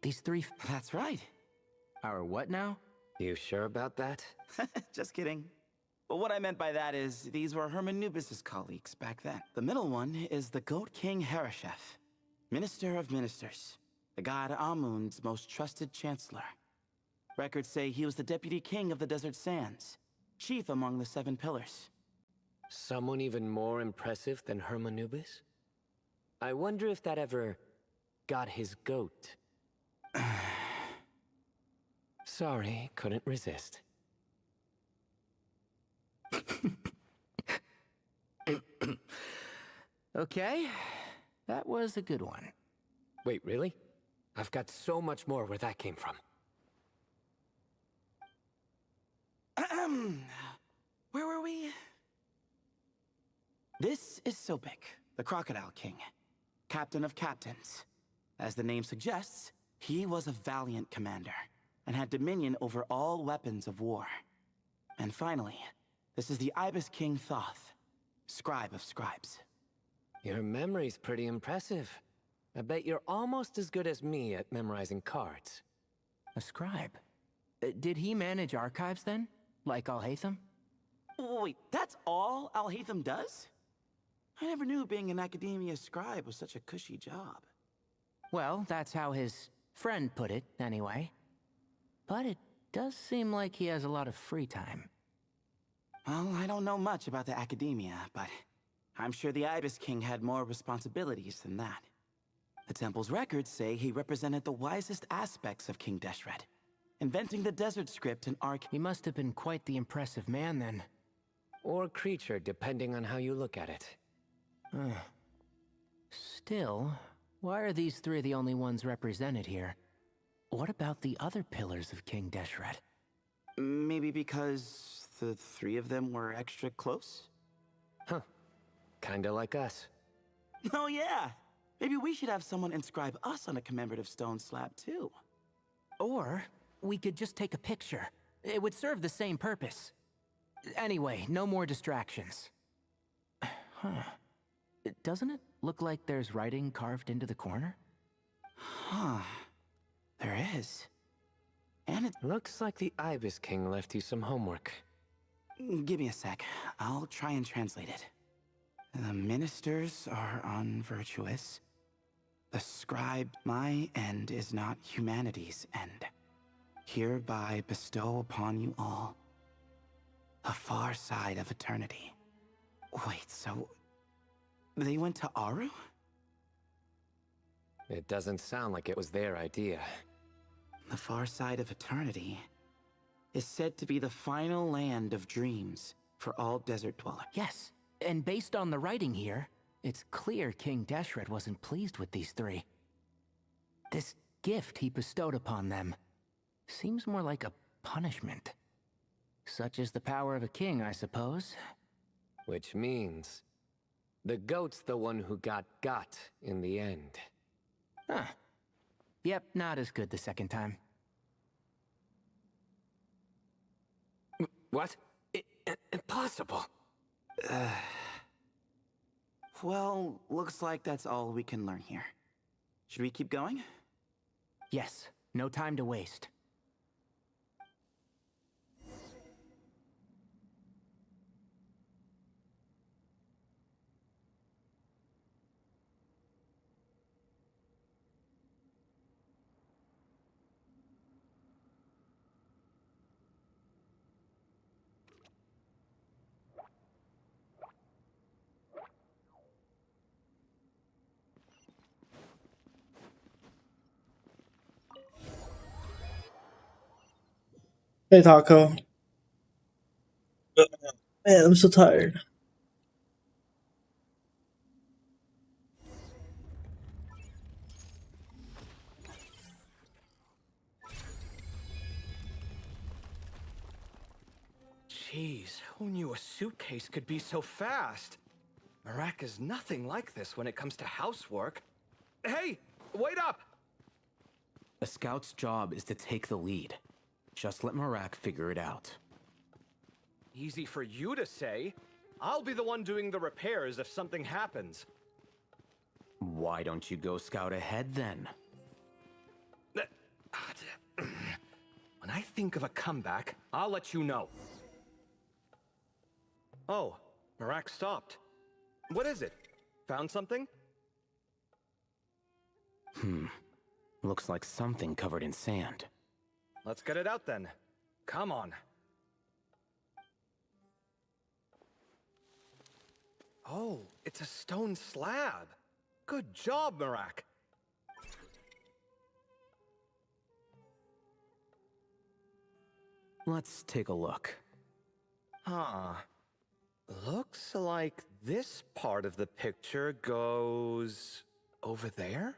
These 3... That's right. Our what now? You sure about that? Just kidding. But what I meant by that is, these were Hermanubis' colleagues back then. The middle one is the Goat King Harashef, Minister of Ministers, the god Amun's most trusted chancellor. Records say he was the deputy king of the Desert Sands, chief among the 7 pillars. Someone even more impressive than Hermanubis? I wonder if that ever got his goat. Sorry, couldn't resist. Okay, that was a good one. Wait, really? I've got so much more where that came from. Where were we? This is Sobek, the Crocodile King, captain of captains. As the name suggests, he was a valiant commander and had dominion over all weapons of war. And finally, this is the Ibis King Thoth, scribe of scribes. Your memory's pretty impressive. I bet you're almost as good as me at memorizing cards. A scribe? Did he manage archives then? Like Alhaitham? Wait, that's all Alhaitham does? I never knew being an academia scribe was such a cushy job. Well, that's how his friend put it, anyway. But it does seem like he has a lot of free time. Well, I don't know much about the academia, but I'm sure the Ibis King had more responsibilities than that. The temple's records say he represented the wisest aspects of King Deshret, inventing the desert script and arc. He must have been quite the impressive man then. Or creature, depending on how you look at it. Still, why are these three the only ones represented here? What about the other pillars of King Deshret? Maybe because the three of them were extra close? Huh. Kinda like us. Oh yeah! Maybe we should have someone inscribe us on a commemorative stone slab too. Or we could just take a picture. It would serve the same purpose. Anyway, no more distractions. Huh. Doesn't it look like there's writing carved into the corner? Huh. There is. And it looks like the Ibis King left you some homework. Give me a sec. I'll try and translate it. The ministers are unvirtuous. The scribe, my end is not humanity's end. Hereby bestow upon you all the far side of eternity. Wait, so they went to Aru? It doesn't sound like it was their idea. The far side of eternity is said to be the final land of dreams for all desert dwellers. Yes, and based on the writing here, it's clear King Deshret wasn't pleased with these three. This gift he bestowed upon them seems more like a punishment. Such is the power of a king, I suppose. Which means the goat's the one who got in the end. Huh. Yep, not as good the second time. What? Impossible. Well, looks like that's all we can learn here. Should we keep going? Yes, no time to waste. Hey, Taco. Man, I'm so tired. Jeez, who knew a suitcase could be so fast? Marak is nothing like this when it comes to housework. Hey, wait up! A scout's job is to take the lead. Just let Marak figure it out. Easy for you to say. I'll be the one doing the repairs if something happens. Why don't you go scout ahead then? When I think of a comeback, I'll let you know. Oh, Marak stopped. What is it? Found something? Looks like something covered in sand. Let's get it out then. Come on. Oh, it's a stone slab. Good job, Marak. Let's take a look. Huh. Looks like this part of the picture goes over there?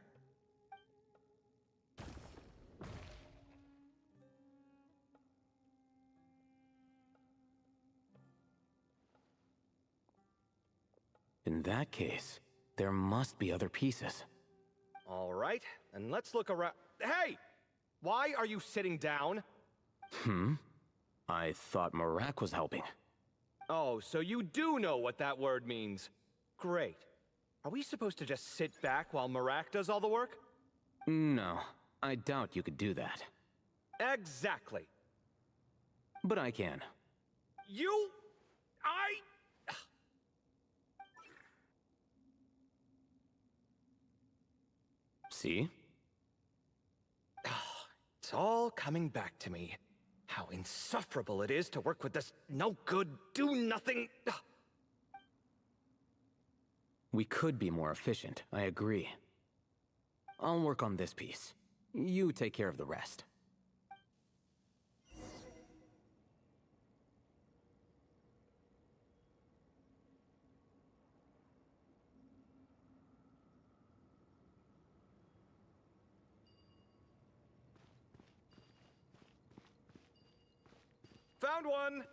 In that case, there must be other pieces. All right, and let's look around. Hey! Why are you sitting down? I thought Marak was helping. Oh, so you do know what that word means. Great. Are we supposed to just sit back while Marak does all the work? No, I doubt you could do that. Exactly. But I can. See? It's all coming back to me. How insufferable it is to work with this no-good, do-nothing... We could be more efficient, I agree. I'll work on this piece. You take care of the rest. Found one!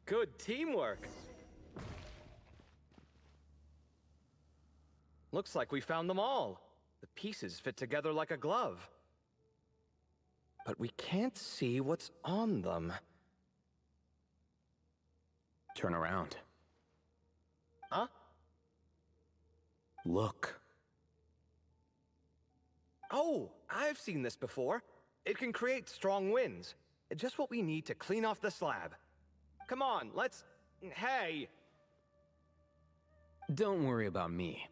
Good teamwork. Looks like we found them all. The pieces fit together like a glove. But we can't see what's on them. Turn around. Huh? Look. Oh, I've seen this before. It can create strong winds. Just what we need to clean off the slab. Come on, let's... Hey! Don't worry about me.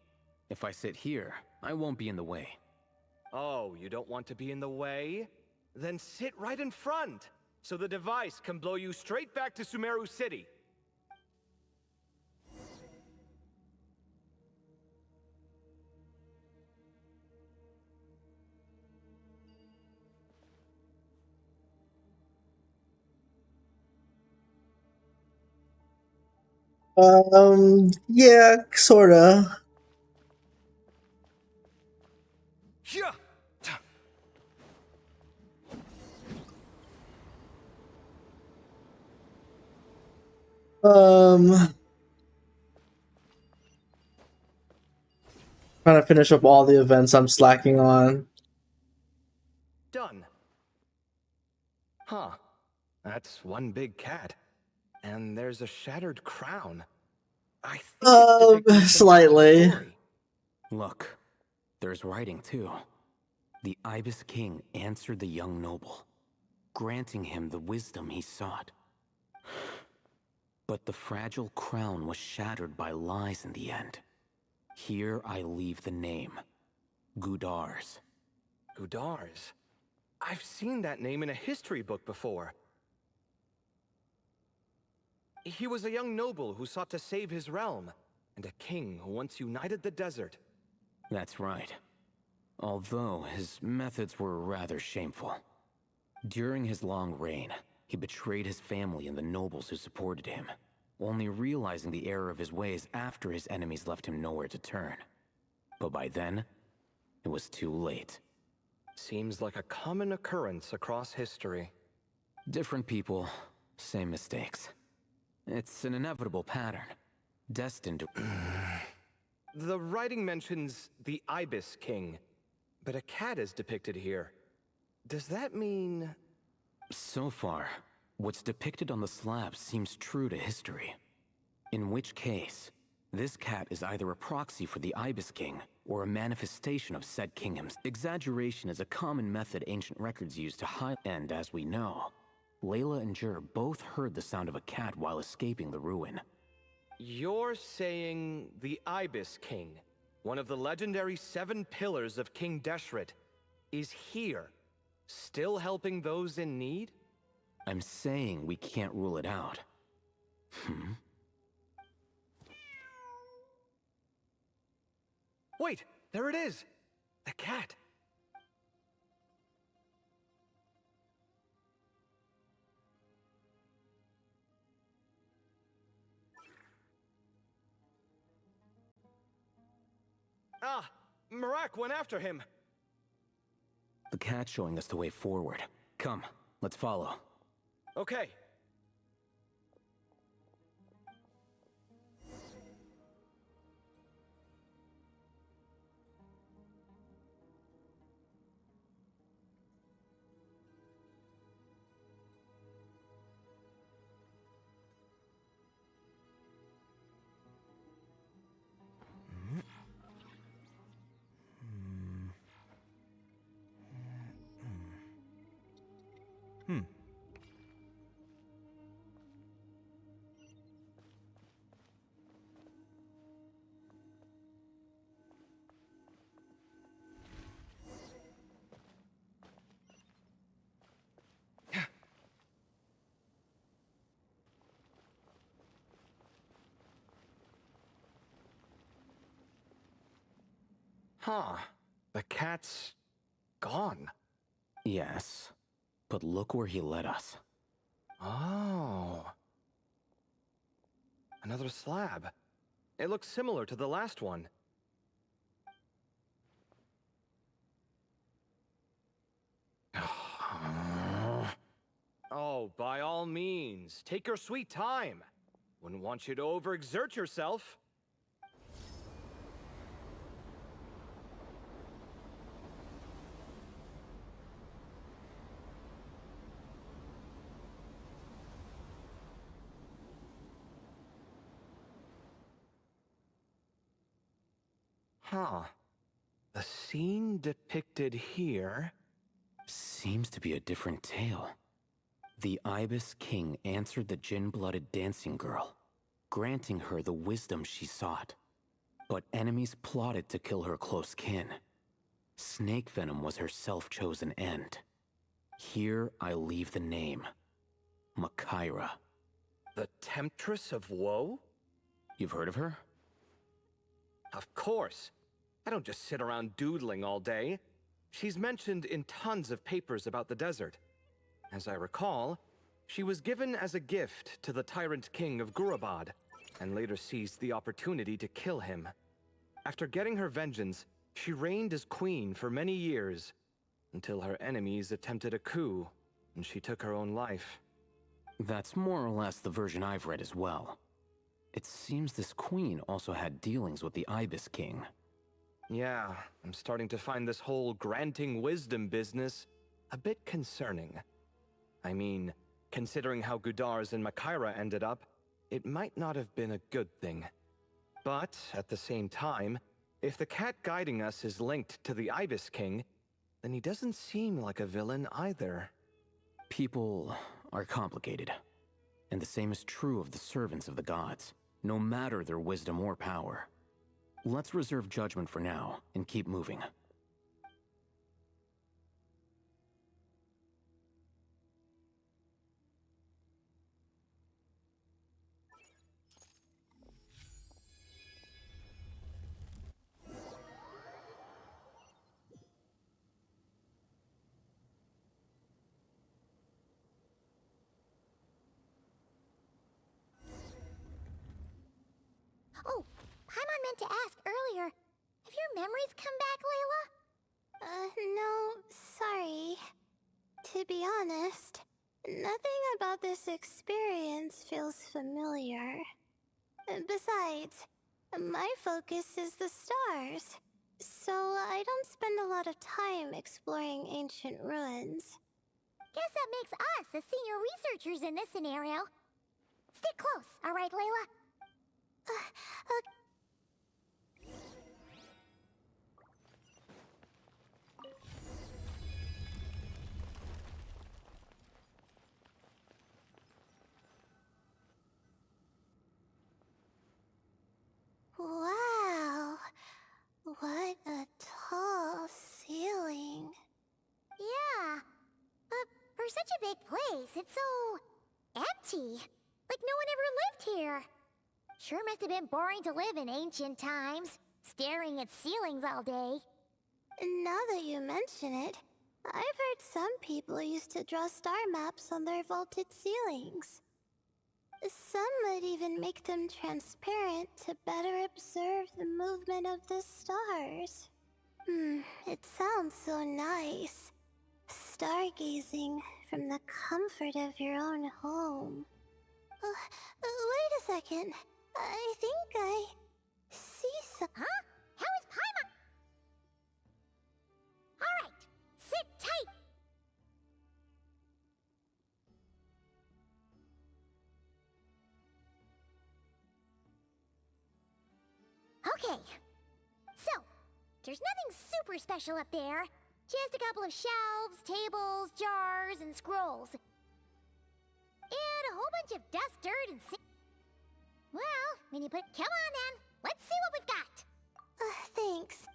If I sit here, I won't be in the way. Oh, you don't want to be in the way? Then sit right in front, so the device can blow you straight back to Sumeru City. Yeah, sorta. Yeah. Trying to finish up all the events I'm slacking on. Done. Huh. That's one big cat. And there's a shattered crown. I think it's depicting some Slightly. story. Look, there's writing too. The Ibis King answered the young noble, granting him the wisdom he sought. But the fragile crown was shattered by lies in the end. Here I leave the name, Gudars. Gudars? I've seen that name in a history book before. He was a young noble who sought to save his realm, and a king who once united the desert. That's right. Although his methods were rather shameful. During his long reign, he betrayed his family and the nobles who supported him, only realizing the error of his ways after his enemies left him nowhere to turn. But by then, it was too late. Seems like a common occurrence across history. Different people, same mistakes. It's an inevitable pattern, destined to... The writing mentions the Ibis King, but a cat is depicted here. Does that mean... So far, what's depicted on the slab seems true to history. In which case, this cat is either a proxy for the Ibis King, or a manifestation of said kingdom's. Exaggeration is a common method ancient records use to hide, and as we know, Layla and Jur both heard the sound of a cat while escaping the ruin. You're saying the Ibis King, one of the legendary 7 pillars of King Deshret, is here, still helping those in need? I'm saying we can't rule it out. Wait, there it is! The cat! Ah! Marak went after him! The cat's showing us the way forward. Come, let's follow. Okay. Huh. The cat's gone. Yes, but look where he led us. Oh. Another slab. It looks similar to the last one. Oh, by all means, take your sweet time. Wouldn't want you to overexert yourself. Huh. The scene depicted here seems to be a different tale. The Ibis King answered the gin-blooded dancing girl, granting her the wisdom she sought. But enemies plotted to kill her close kin. Snake venom was her self-chosen end. Here I leave the name. Makaira. The Temptress of Woe? You've heard of her? Of course. I don't just sit around doodling all day. She's mentioned in tons of papers about the desert. As I recall, she was given as a gift to the Tyrant King of Gurabad, and later seized the opportunity to kill him. After getting her vengeance, she reigned as queen for many years, until her enemies attempted a coup, and she took her own life. That's more or less the version I've read as well. It seems this queen also had dealings with the Ibis King. Yeah, I'm starting to find this whole granting wisdom business a bit concerning. I mean, considering how Gudars and Makaira ended up, it might not have been a good thing. But, at the same time, if the cat guiding us is linked to the Ibis King, then he doesn't seem like a villain either. People are complicated. And the same is true of the servants of the gods, no matter their wisdom or power. Let's reserve judgment for now, and keep moving. Oh, Paimon meant to ask earlier. Have your memories come back, Layla? No, sorry. To be honest, nothing about this experience feels familiar. Besides, my focus is the stars, so I don't spend a lot of time exploring ancient ruins. Guess that makes us the senior researchers in this scenario. Stick close, all right, Layla? Wow, what a tall ceiling. Yeah, but for such a big place, it's so empty. Like no one ever lived here. Sure must have been boring to live in ancient times, staring at ceilings all day. Now that you mention it, I've heard some people used to draw star maps on their vaulted ceilings. Some might even make them transparent to better observe the movement of the stars. It sounds so nice. Stargazing from the comfort of your own home. Wait a second. I think I see some... Huh? How is Paimon? Alright, sit tight! Okay, so, there's nothing super special up there. Just a couple of shelves, tables, jars, and scrolls. And a whole bunch of dust, dirt, and well, when you put... Come on then, let's see what we've got. Thanks.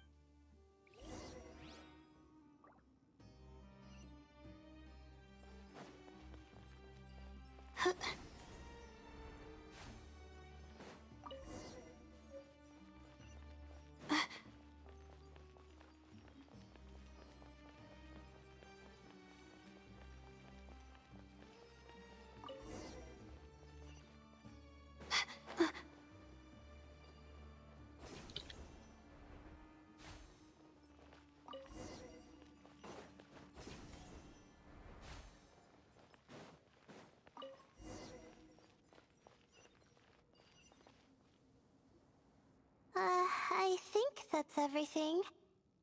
I think that's everything.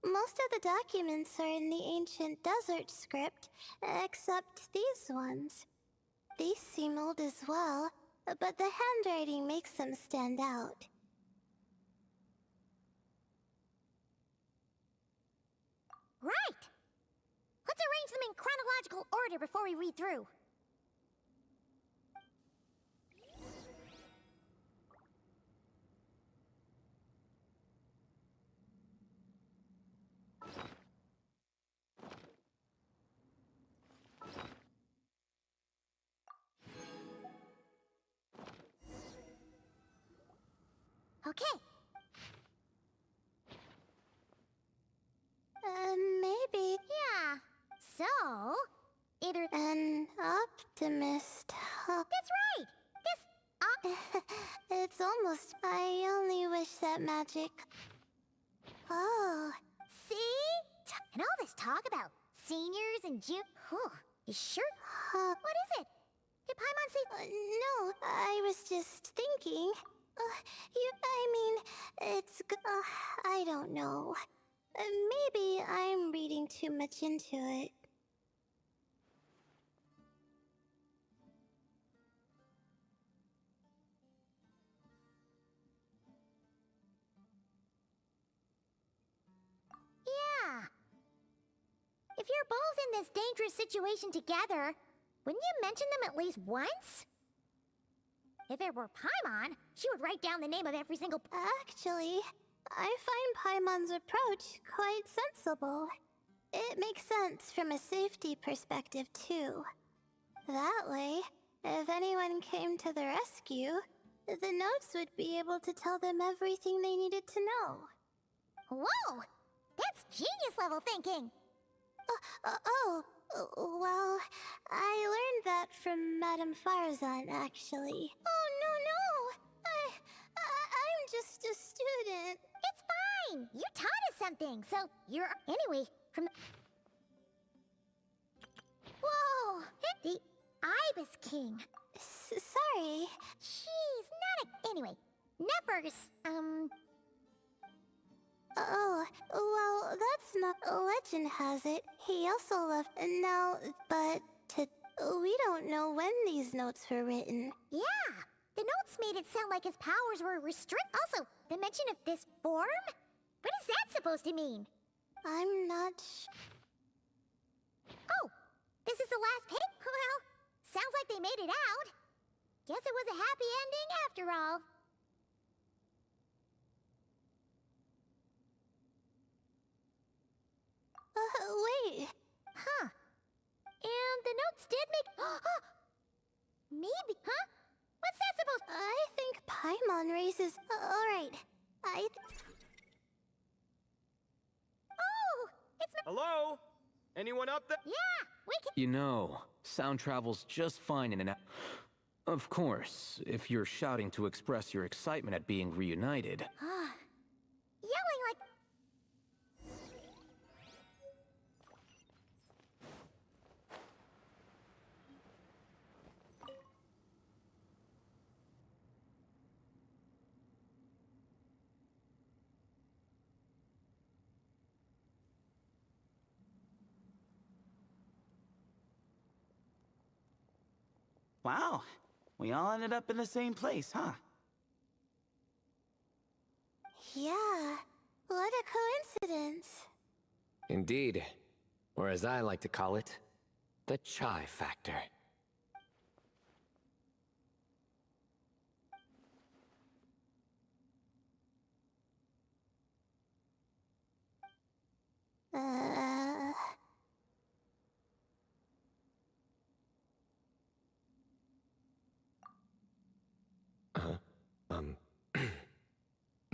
Most of the documents are in the ancient desert script, except these ones. These seem old as well, but the handwriting makes them stand out. Right! Let's arrange them in chronological order before we read through. Okay. Maybe. Yeah. So, either An optimist. Huh? that's right. It's almost. I only wish that magic. Oh. See? And all this talk about seniors and you sure? What is it? Did Paimon say? No, I was just thinking. I don't know. Maybe I'm reading too much into it. Yeah. If you're both in this dangerous situation together, wouldn't you mention them at least once? If it were Paimon, she would write down the name of every single... Actually, I find Paimon's approach quite sensible. It makes sense from a safety perspective, too. That way, if anyone came to the rescue, the notes would be able to tell them everything they needed to know. Whoa! That's genius-level thinking! Well, I learned that from Madame Farzan, actually. Oh, no! I'm just a student. It's fine! You taught us something, so you're... Anyway, from... Whoa! The Ibis King. Sorry. Jeez, not a... Anyway, Nephers, Oh, well, that's not... Legend has it. He also left... Now, but... We don't know when these notes were written. Yeah! The notes made it sound like his powers were restricted. Also, the mention of this form? What is that supposed to mean? I'm not Oh! This is the last page? Well, sounds like they made it out. Guess it was a happy ending after all. Wait. Huh. And the notes did make... Maybe, huh? What's that supposed... I think Paimon raises... Alright. Oh! It's... Hello? Anyone up there? Yeah! We can... You know, sound travels just fine in an... Of course, if you're shouting to express your excitement at being reunited. Yelling like... Wow. We all ended up in the same place, huh? Yeah. What a coincidence. Indeed. Or as I like to call it, the chai factor.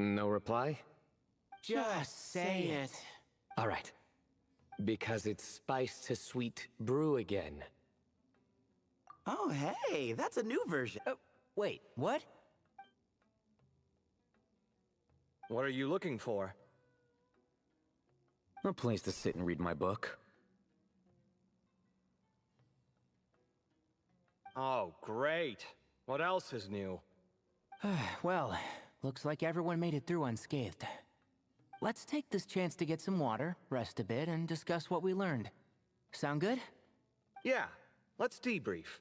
No reply? Just say it. All right. Because it's spiced to sweet brew again. Oh, hey, that's a new version. Wait, what? What are you looking for? A place to sit and read my book. Oh, great. What else is new? Well, looks like everyone made it through unscathed. Let's take this chance to get some water, rest a bit, and discuss what we learned. Sound good? Yeah, let's debrief.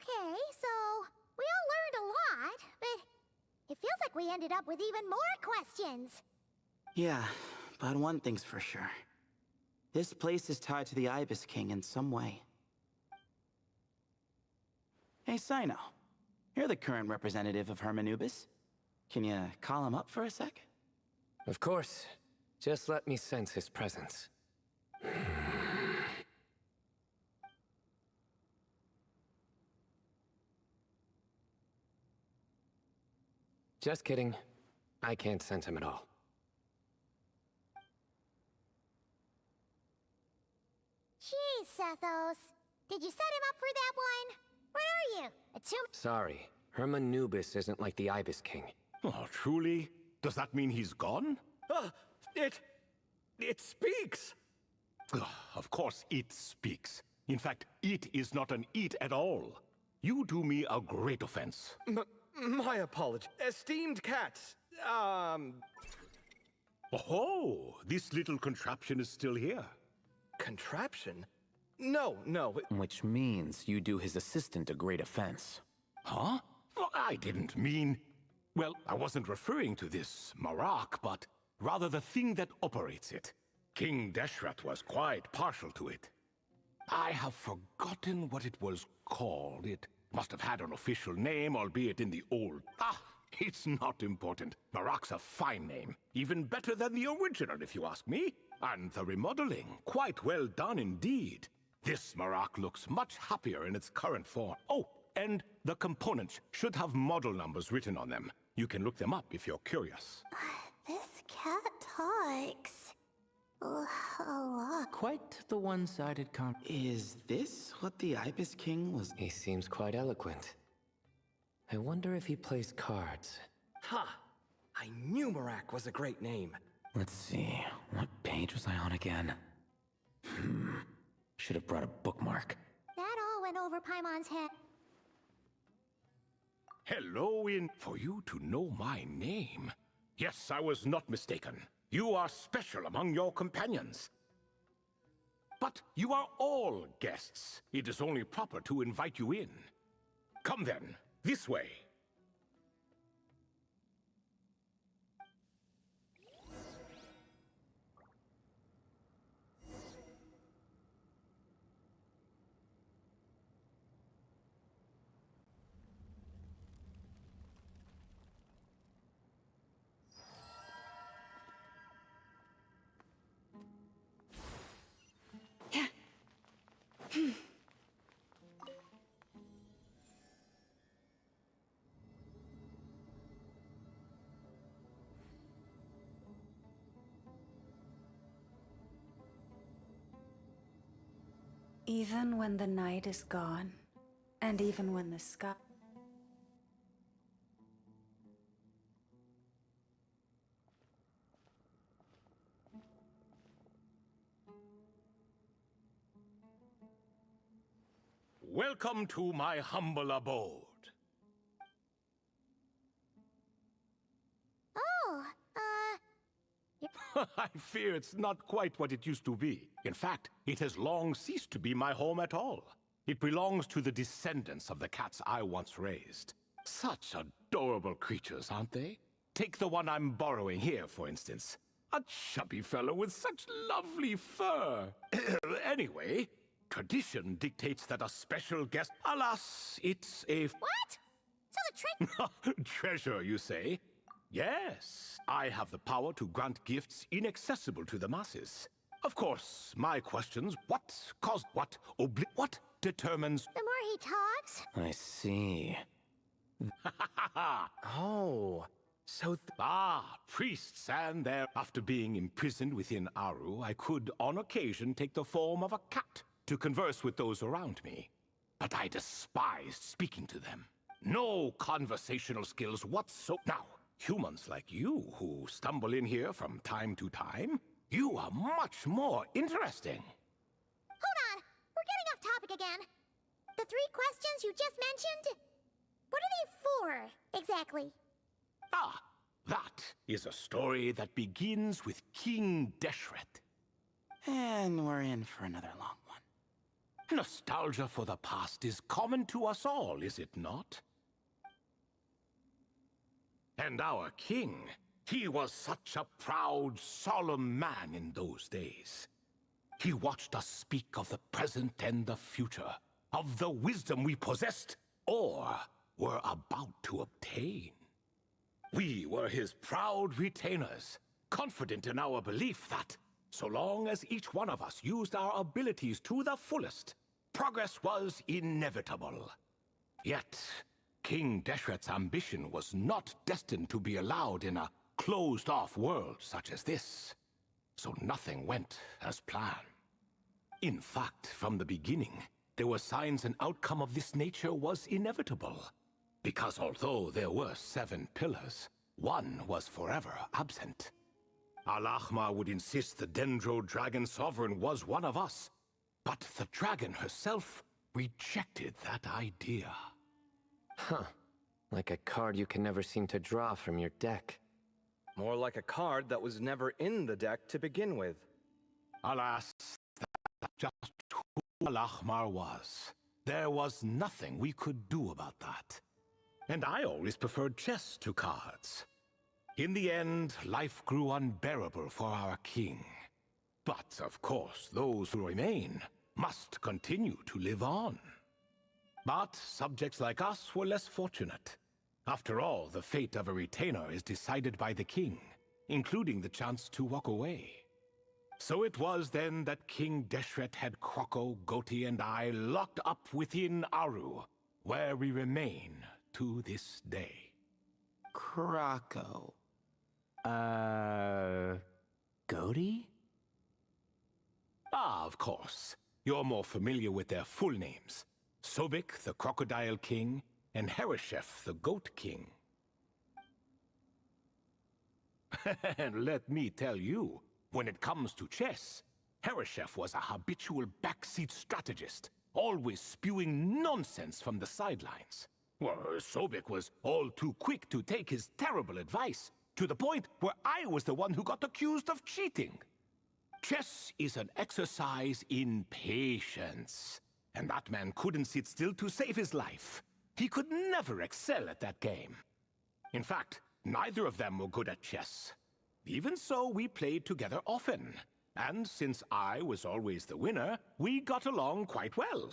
Okay, so we all learned a lot, but it feels like we ended up with even more questions. Yeah, but one thing's for sure. This place is tied to the Ibis King in some way. Hey, Cyno. You're the current representative of Hermanubis. Can you call him up for a sec? Of course. Just let me sense his presence. Just kidding. I can't sense him at all. Jeez, Sethos. Did you set him up for that one? Where are you? Sorry. Hermanubis isn't like the Ibis King. Oh, truly? Does that mean he's gone? It speaks! Of course it speaks. In fact, it is not an it at all. You do me a great offense. My apology. Esteemed cats, Oh, this little contraption is still here. Contraption? No. Which means you do his assistant a great offense. Huh? Well, I didn't mean... Well, I wasn't referring to this Marak, but rather the thing that operates it. King Deshret was quite partial to it. I have forgotten what it was called. It must have had an official name, albeit in the old... it's not important. Marak's a fine name. Even better than the original, if you ask me. And the remodeling, quite well done indeed. This Marak looks much happier in its current form. Oh, and the components should have model numbers written on them. You can look them up if you're curious. This cat talks. A lot. Quite the one-sided Is this what the Ibis King was? He seems quite eloquent. I wonder if he plays cards. I knew Marak was a great name. Let's see, what page was I on again? Should have brought a bookmark. That all went over Paimon's head. Hello, for you to know my name. Yes, I was not mistaken. You are special among your companions. But you are all guests. It is only proper to invite you in. Come then, this way. Even when the night is gone, and even when the sky... Welcome to my humble abode. Oh, I fear it's not quite what it used to be. In fact, it has long ceased to be my home at all. It belongs to the descendants of the cats I once raised. Such adorable creatures, aren't they? Take the one I'm borrowing here, for instance. A chubby fellow with such lovely fur. Anyway, tradition dictates that a special guest... Alas, it's a... What? So the treasure, you say? Yes, I have the power to grant gifts inaccessible to the masses. Of course, my questions, what caused what, what determines... The more he talks... I see. Oh, so... priests and their... After being imprisoned within Aru, I could, on occasion, take the form of a cat to converse with those around me. But I despised speaking to them. No conversational skills whatsoever. Now, humans like you who stumble in here from time to time, you are much more interesting. Hold on, we're getting off topic again. The 3 questions you just mentioned, what are they for, exactly? That is a story that begins with King Deshret. And we're in for another long one. Nostalgia for the past is common to us all, is it not? And our king, he was such a proud, solemn man in those days. He watched us speak of the present and the future, of the wisdom we possessed or were about to obtain. We were his proud retainers, confident in our belief that, so long as each one of us used our abilities to the fullest, progress was inevitable. Yet, King Deshret's ambition was not destined to be allowed in a closed-off world such as this. So nothing went as planned. In fact, from the beginning, there were signs an outcome of this nature was inevitable. Because although there were 7 pillars, one was forever absent. Al-Ahmar would insist the Dendro Dragon Sovereign was one of us, but the dragon herself rejected that idea. Huh. Like a card you can never seem to draw from your deck. More like a card that was never in the deck to begin with. Alas, that's just who Al-Ahmar was. There was nothing we could do about that. And I always preferred chess to cards. In the end, life grew unbearable for our king. But, of course, those who remain must continue to live on. But subjects like us were less fortunate. After all, the fate of a retainer is decided by the king, including the chance to walk away. So it was then that King Deshret had Kroko, Goti, and I locked up within Aru, where we remain to this day. Kroko. Goti? Ah, of course. You're more familiar with their full names. Sobek, the Crocodile King, and Hereshef, the Goat King. And let me tell you, when it comes to chess, Hereshef was a habitual backseat strategist, always spewing nonsense from the sidelines. Well, Sobek was all too quick to take his terrible advice, to the point where I was the one who got accused of cheating. Chess is an exercise in patience, and that man couldn't sit still to save his life. He could never excel at that game. In fact, neither of them were good at chess. Even so, we played together often, and since I was always the winner, we got along quite well.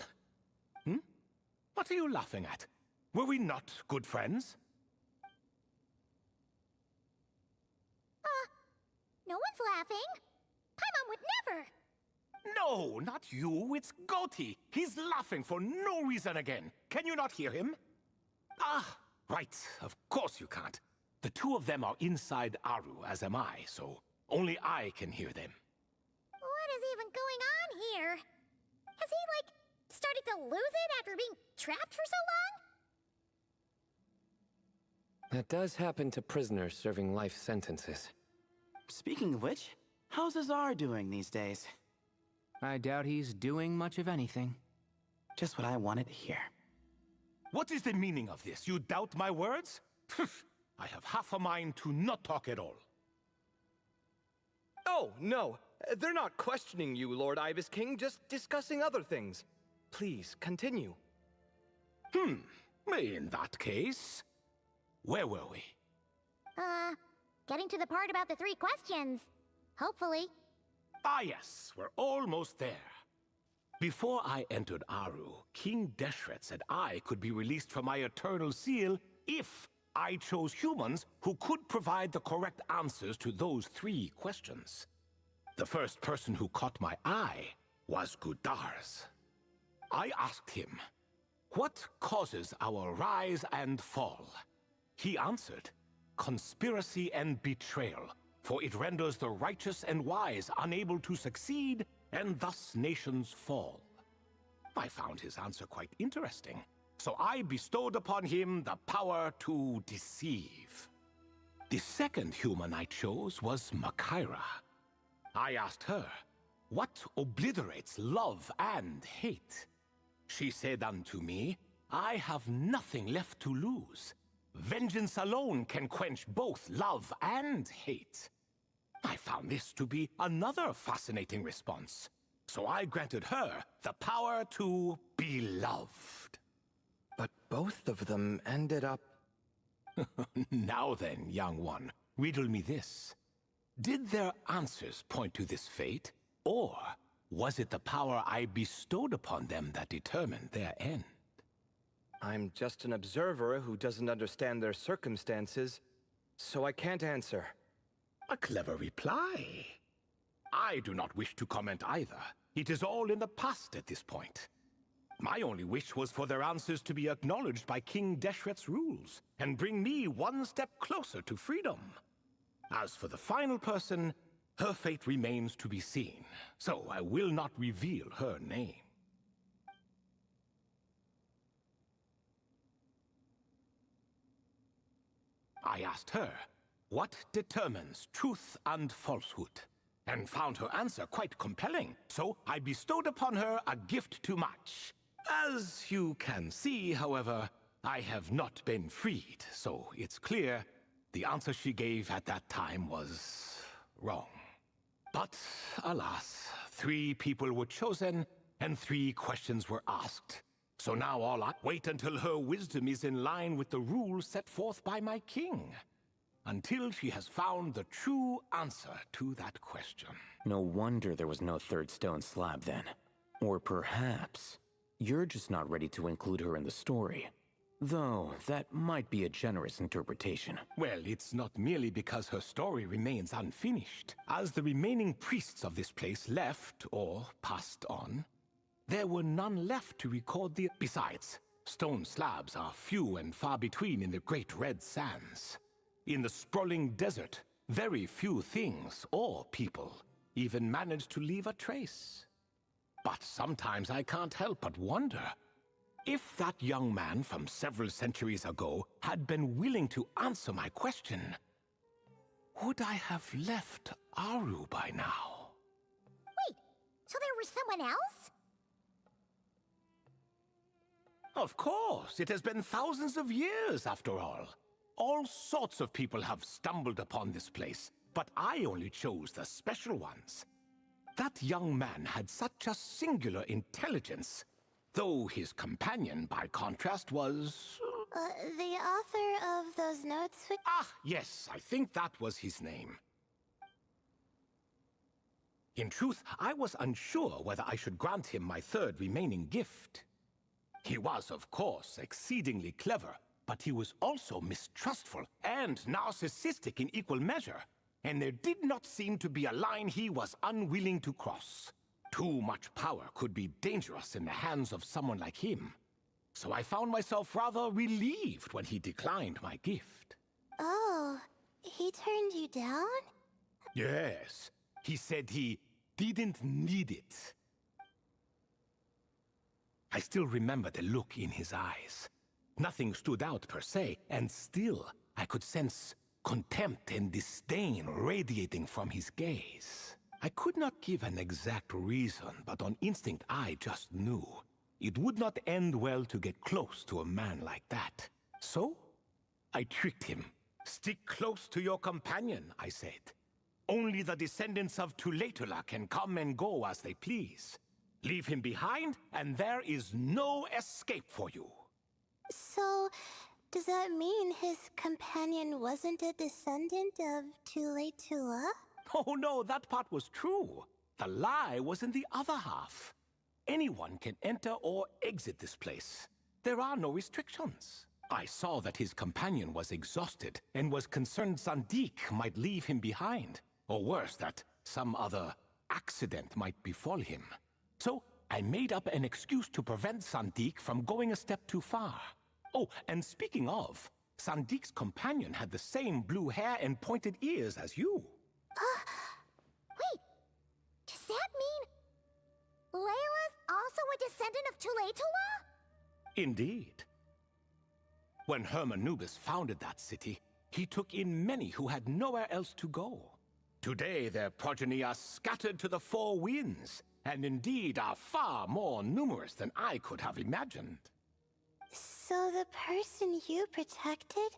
What are you laughing at? Were we not good friends? No one's laughing. Paimon would never. No, not you. It's Goti. He's laughing for no reason again. Can you not hear him? Ah, right. Of course you can't. The two of them are inside Aru, as am I, so only I can hear them. What is even going on here? Has he, started to lose it after being trapped for so long? That does happen to prisoners serving life sentences. Speaking of which, how's Azar doing these days? I doubt he's doing much of anything. Just what I wanted to hear. What is the meaning of this? You doubt my words? I have half a mind to not talk at all. Oh, no. They're not questioning you, Lord Ibis King, just discussing other things. Please, continue. In that case, where were we? Getting to the part about the 3 questions. Hopefully. Ah, yes, we're almost there. Before I entered Aru, King Deshret said I could be released from my eternal seal if I chose humans who could provide the correct answers to those 3 questions. The first person who caught my eye was Gudars. I asked him, what causes our rise and fall? He answered, conspiracy and betrayal, for it renders the righteous and wise unable to succeed, and thus nations fall. I found his answer quite interesting, so I bestowed upon him the power to deceive. The second human I chose was Makaira. I asked her, what obliterates love and hate? She said unto me, I have nothing left to lose. Vengeance alone can quench both love and hate. I found this to be another fascinating response. So I granted her the power to be loved. But both of them ended up... Now then, young one, riddle me this. Did their answers point to this fate, or was it the power I bestowed upon them that determined their end? I'm just an observer who doesn't understand their circumstances, so I can't answer. A clever reply. I do not wish to comment either. It is all in the past at this point. My only wish was for their answers to be acknowledged by King Deshret's rules, and bring me one step closer to freedom. As for the final person, her fate remains to be seen, so I will not reveal her name. I asked her, what determines truth and falsehood? And found her answer quite compelling, so I bestowed upon her a gift to match. As you can see, however, I have not been freed, so it's clear the answer she gave at that time was wrong. But alas, 3 people were chosen and 3 questions were asked. So now all I wait until her wisdom is in line with the rules set forth by my king. Until she has found the true answer to that question. No wonder there was no third stone slab then. Or perhaps you're just not ready to include her in the story. Though, that might be a generous interpretation. Well, it's not merely because her story remains unfinished. As the remaining priests of this place left, or passed on, there were none left to record the... Besides, stone slabs are few and far between in the Great Red Sands. In the sprawling desert, very few things, or people, even manage to leave a trace. But sometimes I can't help but wonder, if that young man from several centuries ago had been willing to answer my question, would I have left Aru by now? Wait, so there was someone else? Of course, it has been thousands of years after all. All sorts of people have stumbled upon this place, but I only chose the special ones. That young man had such a singular intelligence, though his companion, by contrast, was... The author of those notes... Ah, yes, I think that was his name. In truth, I was unsure whether I should grant him my 3rd remaining gift. He was, of course, exceedingly clever, but he was also mistrustful and narcissistic in equal measure, and there did not seem to be a line he was unwilling to cross. Too much power could be dangerous in the hands of someone like him, so I found myself rather relieved when he declined my gift. Oh, he turned you down? Yes, he said he didn't need it. I still remember the look in his eyes. Nothing stood out per se, and still I could sense contempt and disdain radiating from his gaze. I could not give an exact reason, but on instinct I just knew. It would not end well to get close to a man like that. So, I tricked him. Stick close to your companion, I said. Only the descendants of Tuletula can come and go as they please. Leave him behind, and there is no escape for you. So, does that mean his companion wasn't a descendant of Tuletula? Oh no, that part was true. The lie was in the other half. Anyone can enter or exit this place. There are no restrictions. I saw that his companion was exhausted and was concerned Zandik might leave him behind. Or worse, that some other accident might befall him. So I made up an excuse to prevent Zandik from going a step too far. Oh, and speaking of, Zandik's companion had the same blue hair and pointed ears as you. Wait, does that mean Layla's also a descendant of Tuletula? Indeed. When Hermanubis founded that city, he took in many who had nowhere else to go. Today their progeny are scattered to the 4 winds, and indeed are far more numerous than I could have imagined. So the person you protected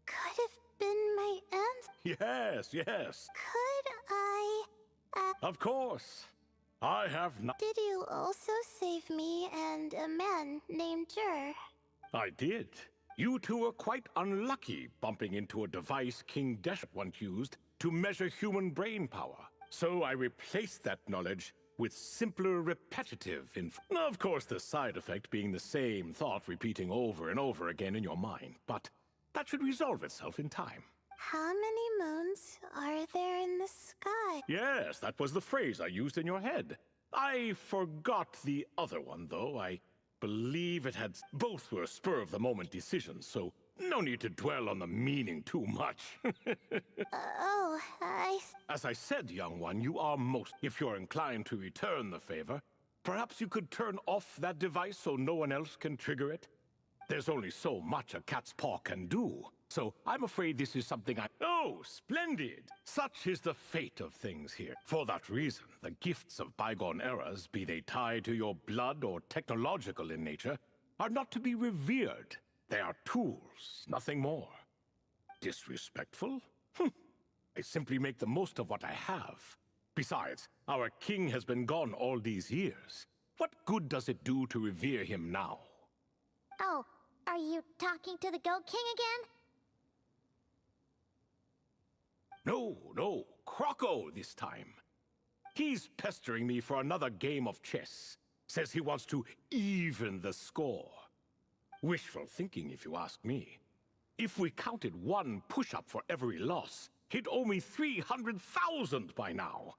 could have been my aunt? Yes, yes. Could I... Of course. I have not. Did you also save me and a man named Jur? I did. You two were quite unlucky bumping into a device King Deshret once used to measure human brain power. So I replaced that knowledge with simpler repetitive Of course, the side effect being the same thought repeating over and over again in your mind. But that should resolve itself in time. How many moons are there in the sky? Yes, that was the phrase I used in your head. I forgot the other one, though. I believe it had... Both were spur-of-the-moment decisions, so no need to dwell on the meaning too much. As I said, young one, you are most... If you're inclined to return the favor, perhaps you could turn off that device so no one else can trigger it? There's only so much a cat's paw can do. So I'm afraid this is something Oh, splendid! Such is the fate of things here. For that reason, the gifts of bygone eras, be they tied to your blood or technological in nature, are not to be revered. They are tools, nothing more. Disrespectful? I simply make the most of what I have. Besides, our king has been gone all these years. What good does it do to revere him now? Oh, are you talking to the Goat King again? No, Croco this time. He's pestering me for another game of chess. Says he wants to even the score. Wishful thinking, if you ask me. If we counted one push-up for every loss, he'd owe me 300,000 by now.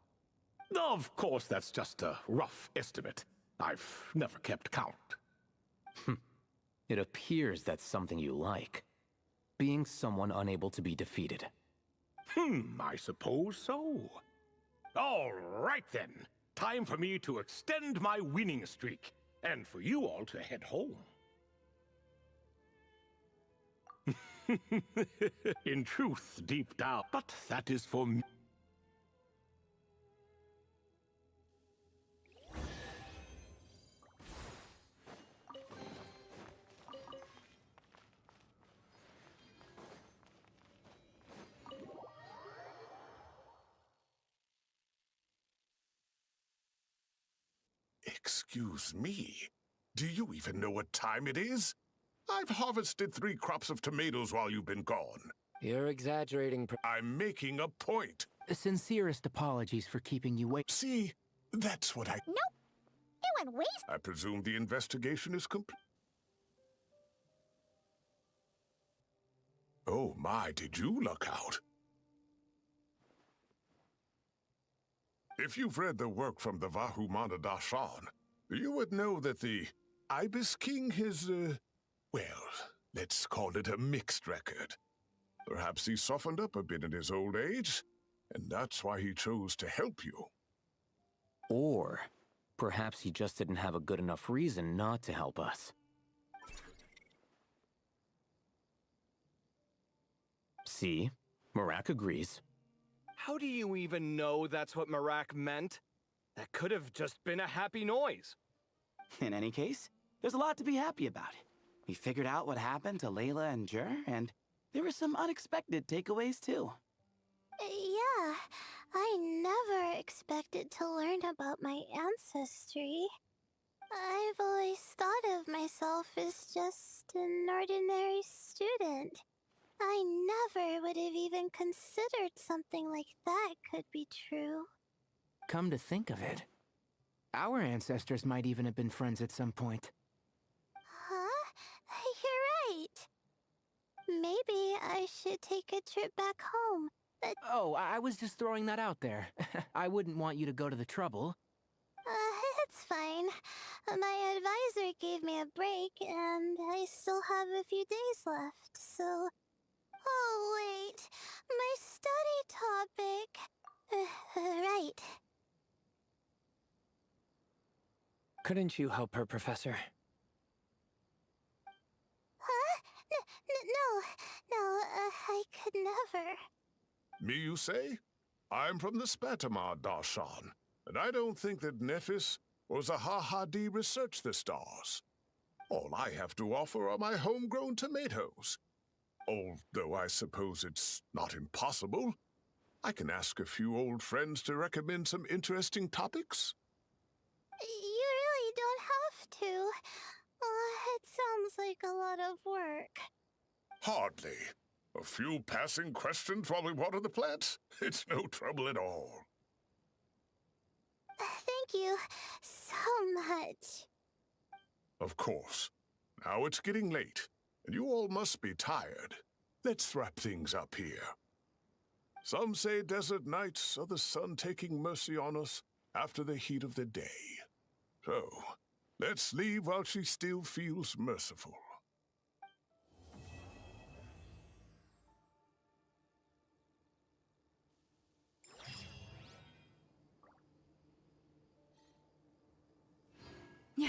Of course, that's just a rough estimate. I've never kept count. It appears that's something you like. Being someone unable to be defeated. I suppose so. All right then. Time for me to extend my winning streak, and for you all to head home. In truth, deep down, but that is for me. Excuse me, do you even know what time it is? I've harvested 3 crops of tomatoes while you've been gone. You're exaggerating. I'm making a point. Sincerest apologies for keeping you waiting. See, that's what I... Nope. It went waste. I presume the investigation is complete. Oh my, did you luck out? If you've read the work from the Vahumana Dashan, you would know that the Ibis King is, well, let's call it a mixed record. Perhaps he softened up a bit in his old age, and that's why he chose to help you. Or perhaps he just didn't have a good enough reason not to help us. See? Marak agrees. How do you even know that's what Marak meant? That could have just been a happy noise. In any case, there's a lot to be happy about. We figured out what happened to Layla and Jur, and there were some unexpected takeaways too. Yeah, I never expected to learn about my ancestry. I've always thought of myself as just an ordinary student. I never would have even considered something like that could be true. Come to think of it, our ancestors might even have been friends at some point. Huh? You're right. Maybe I should take a trip back home. Oh, I was just throwing that out there. I wouldn't want you to go to the trouble. It's fine. My advisor gave me a break, and I still have a few days left, so... Oh, wait. My study topic. Right. Couldn't you help her, Professor? Huh? No, I could never. Me, you say? I'm from the Spatamar Darshan, and I don't think that Nephis or Zahahadi researched the stars. All I have to offer are my homegrown tomatoes. Although I suppose it's not impossible. I can ask a few old friends to recommend some interesting topics. You really don't have to. It sounds like a lot of work. Hardly. A few passing questions while we water the plants? It's no trouble at all. Thank you so much. Of course. Now it's getting late, and you all must be tired. Let's wrap things up here. Some say desert nights are the sun taking mercy on us after the heat of the day. So, let's leave while she still feels merciful. Yeah.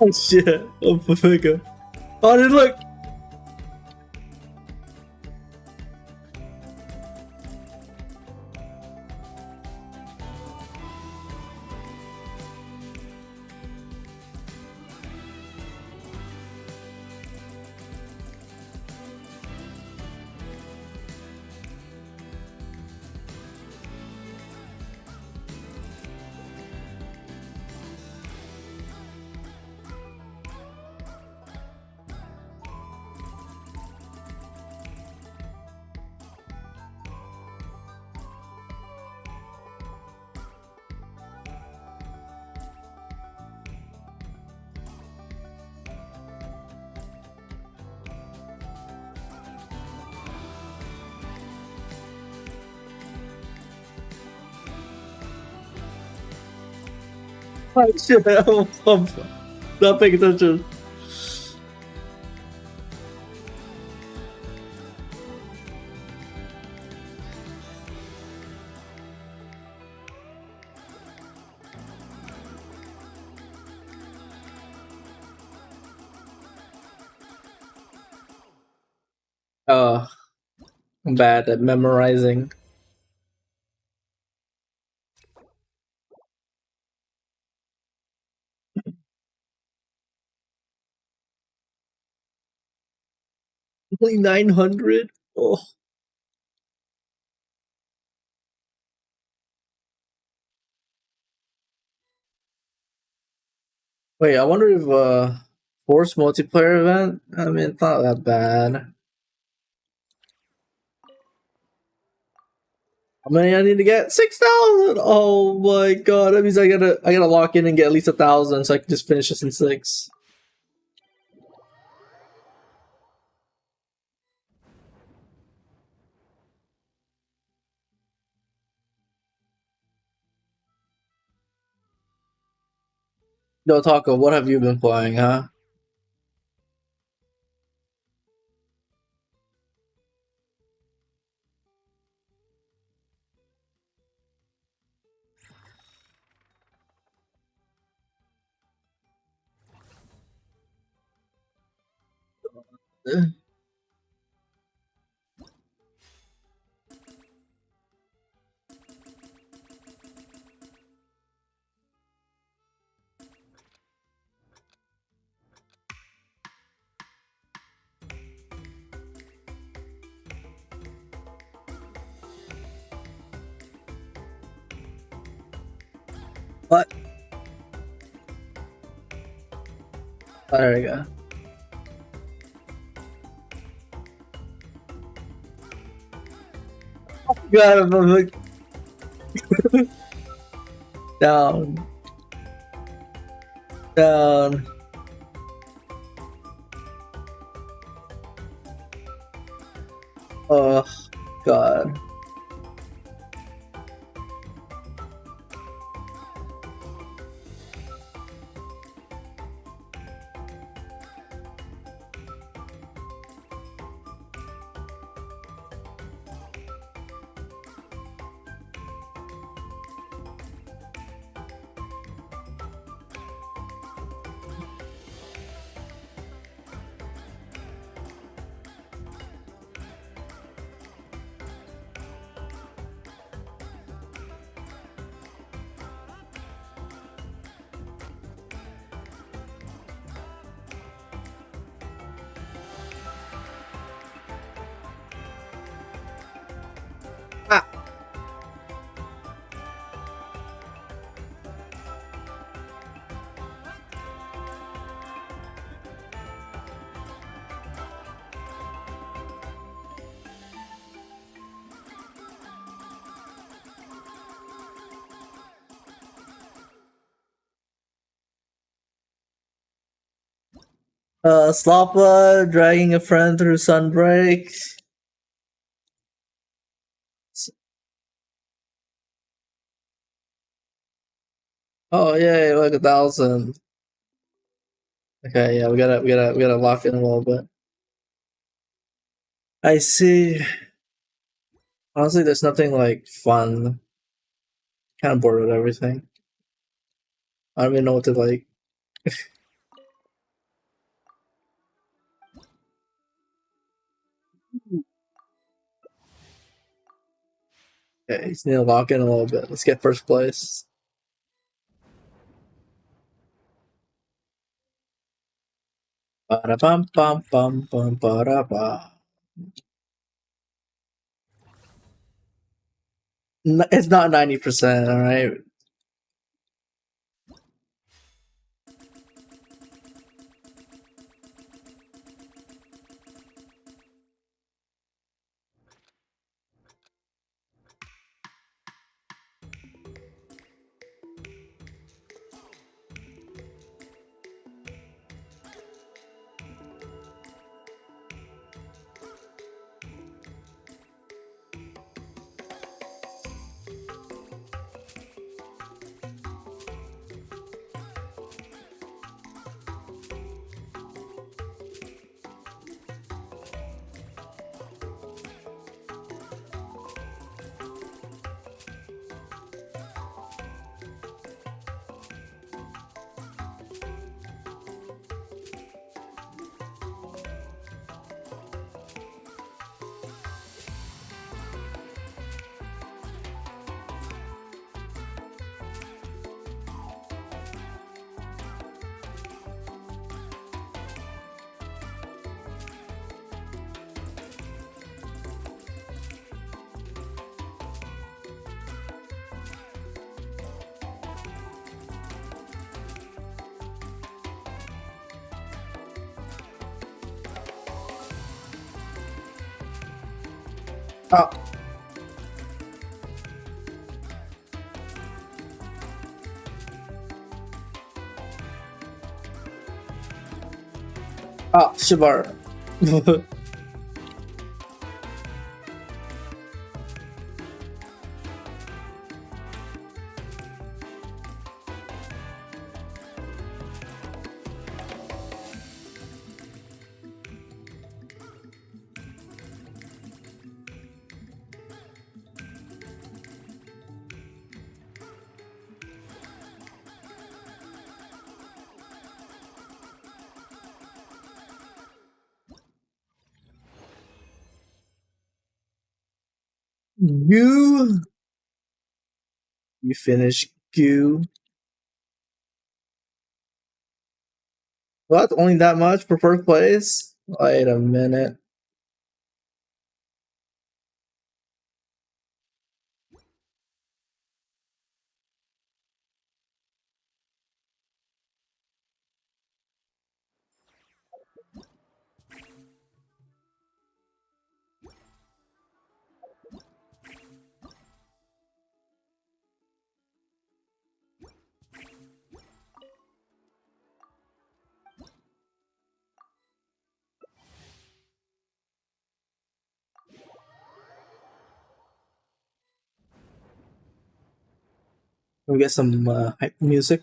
Oh shit! Oh, Pafika. Oh, dude, look! Oh shit! I'm not paying attention. Oh, I'm bad at memorizing. Only 900? Oh. Wait, I wonder if force multiplayer event? I mean, it's not that bad. How many I need to get? 6,000! Oh my god, that means I gotta lock in and get at least 1,000 so I can just finish this in 6. Yo, Taco, what have you been playing, huh? What? Oh, there we go. God, I'm like... Down. Down. Oh, God. Sloppa dragging a friend through Sunbreak. Oh yay, like 1,000. Okay, yeah, we gotta lock in a little bit. I see. Honestly, there's nothing like fun. Kind of bored with everything. I don't even know what to like. Okay, he's need to lock in a little bit. Let's get first place. Ba-da-bum, bum, bum, bum, ba-da-ba. It's not 90%, alright? Oh. Oh, Shibara. You finish Goo. What? Only that much for first place? Wait a minute. Can we get some hype music?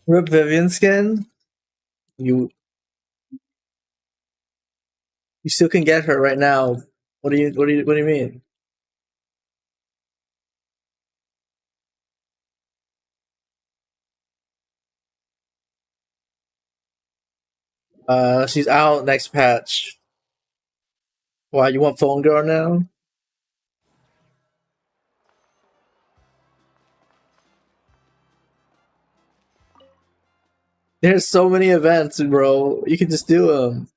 Rip Vivian skin? You still can get her right now. What do you mean? She's out next patch. Why, you want Phone Girl now? There's so many events, bro. You can just do them.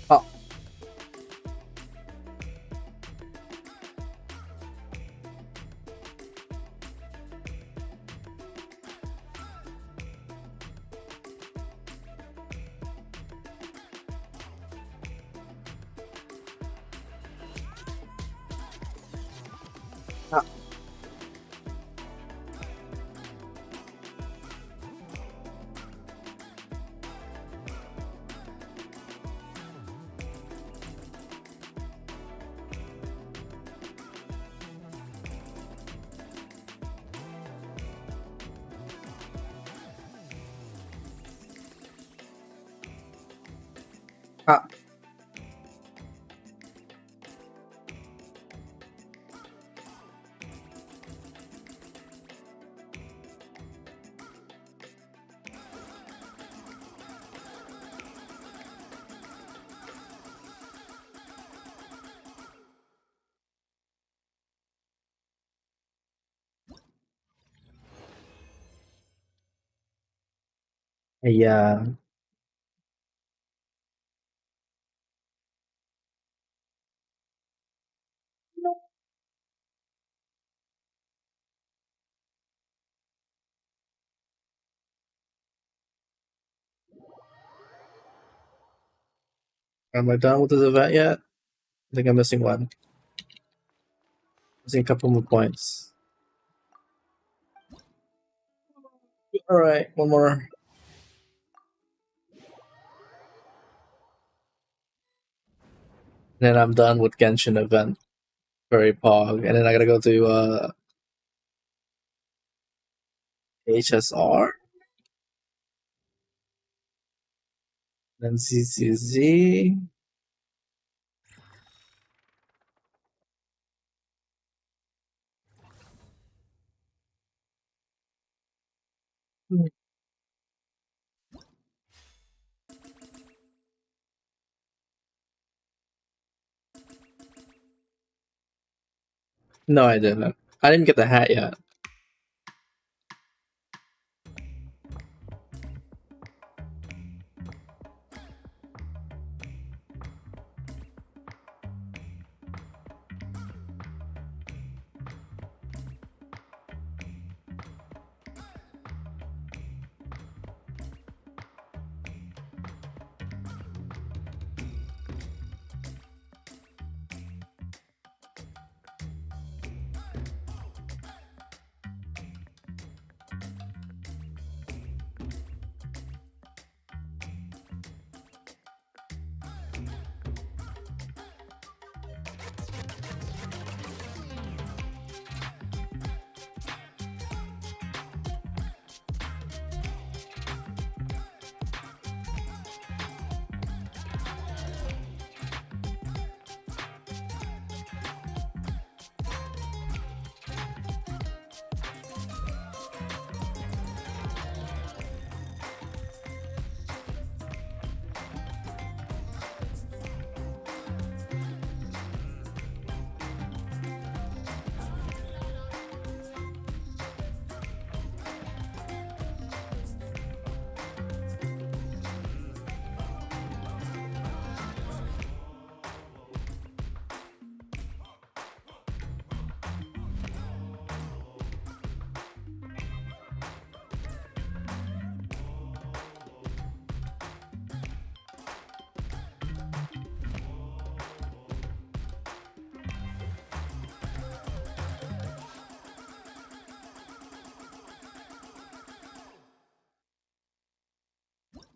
Oh. Ah. Yeah. Am I done with this event yet? I think I'm missing one. Missing a couple more points. Alright, one more. Then I'm done with Genshin event. Very pog. And then I gotta go to HSR. Then ZZZ. No, I didn't. I didn't get the hat yet.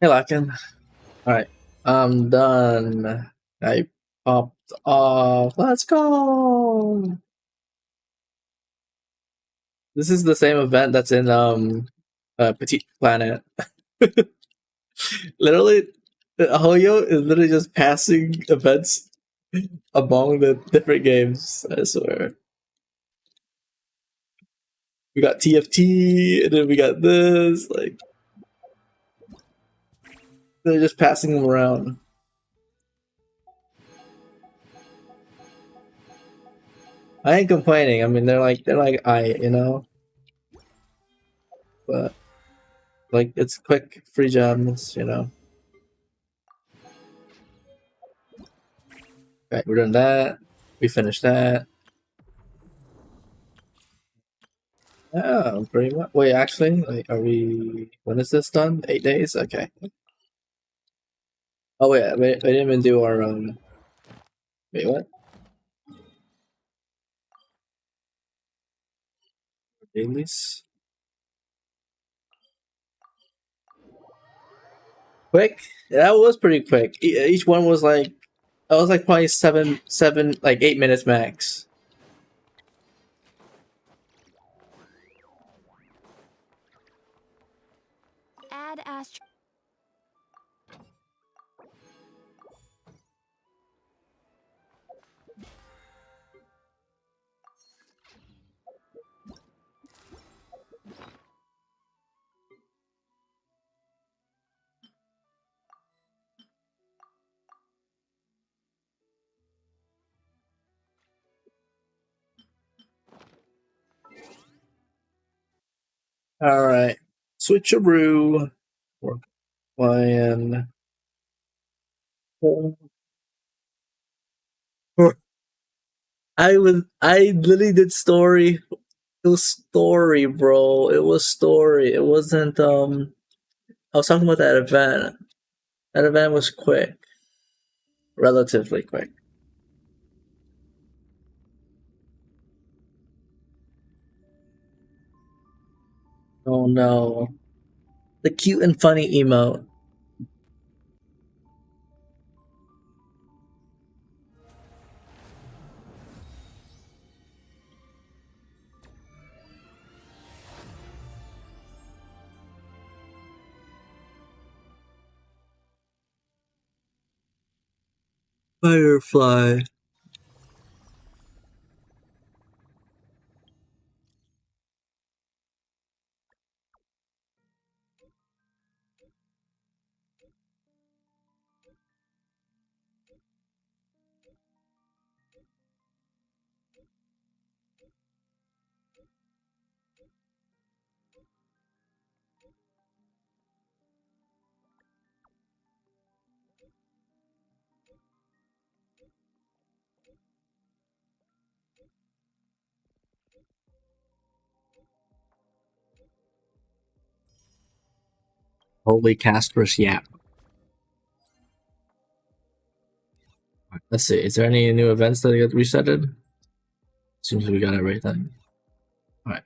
Hey, Larkin. Alright. I'm done. I popped off. Let's go! This is the same event that's in Petite Planet. Literally, Hoyo is literally just passing events among the different games, I swear. We got TFT, and then we got this, like... They're just passing them around. I ain't complaining. I mean, they're like you know? But, like, it's quick, free gems, you know? Alright, we're done that. We finished that. Yeah, pretty much. Wait, actually, like, are we... When is this done? 8 days? Okay. Oh, wait, we didn't even do our, Wait, what? Dailies? Quick? Yeah, that was pretty quick. Each one was like... That was like probably 8 minutes max. Add Astro. Alright. Switcheroo. We're playing... I literally did story. It was story, bro. It was story. It wasn't, I was talking about that event. That event was quick. Relatively quick. Oh no. The cute and funny emote. Firefly. Holy Casper's Yap. Let's see. Is there any new events that get resetted? Seems we got everything. Alright.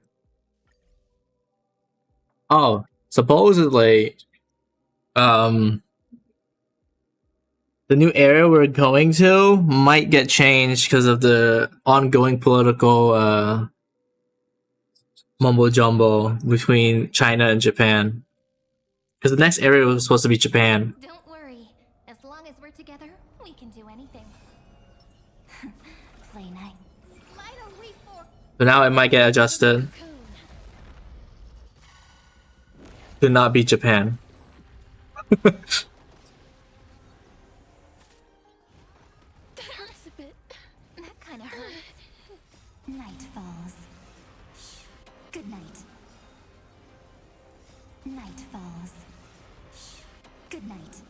Oh, supposedly, the new area we're going to might get changed because of the ongoing political mumbo jumbo between China and Japan. Because the next area was supposed to be Japan. Don't worry. As long as we're together, we can do anything. Play night. So now it might get adjusted to not be Japan. That hurts a bit. That kind of hurts. Night falls. Good night. Night falls. Good night.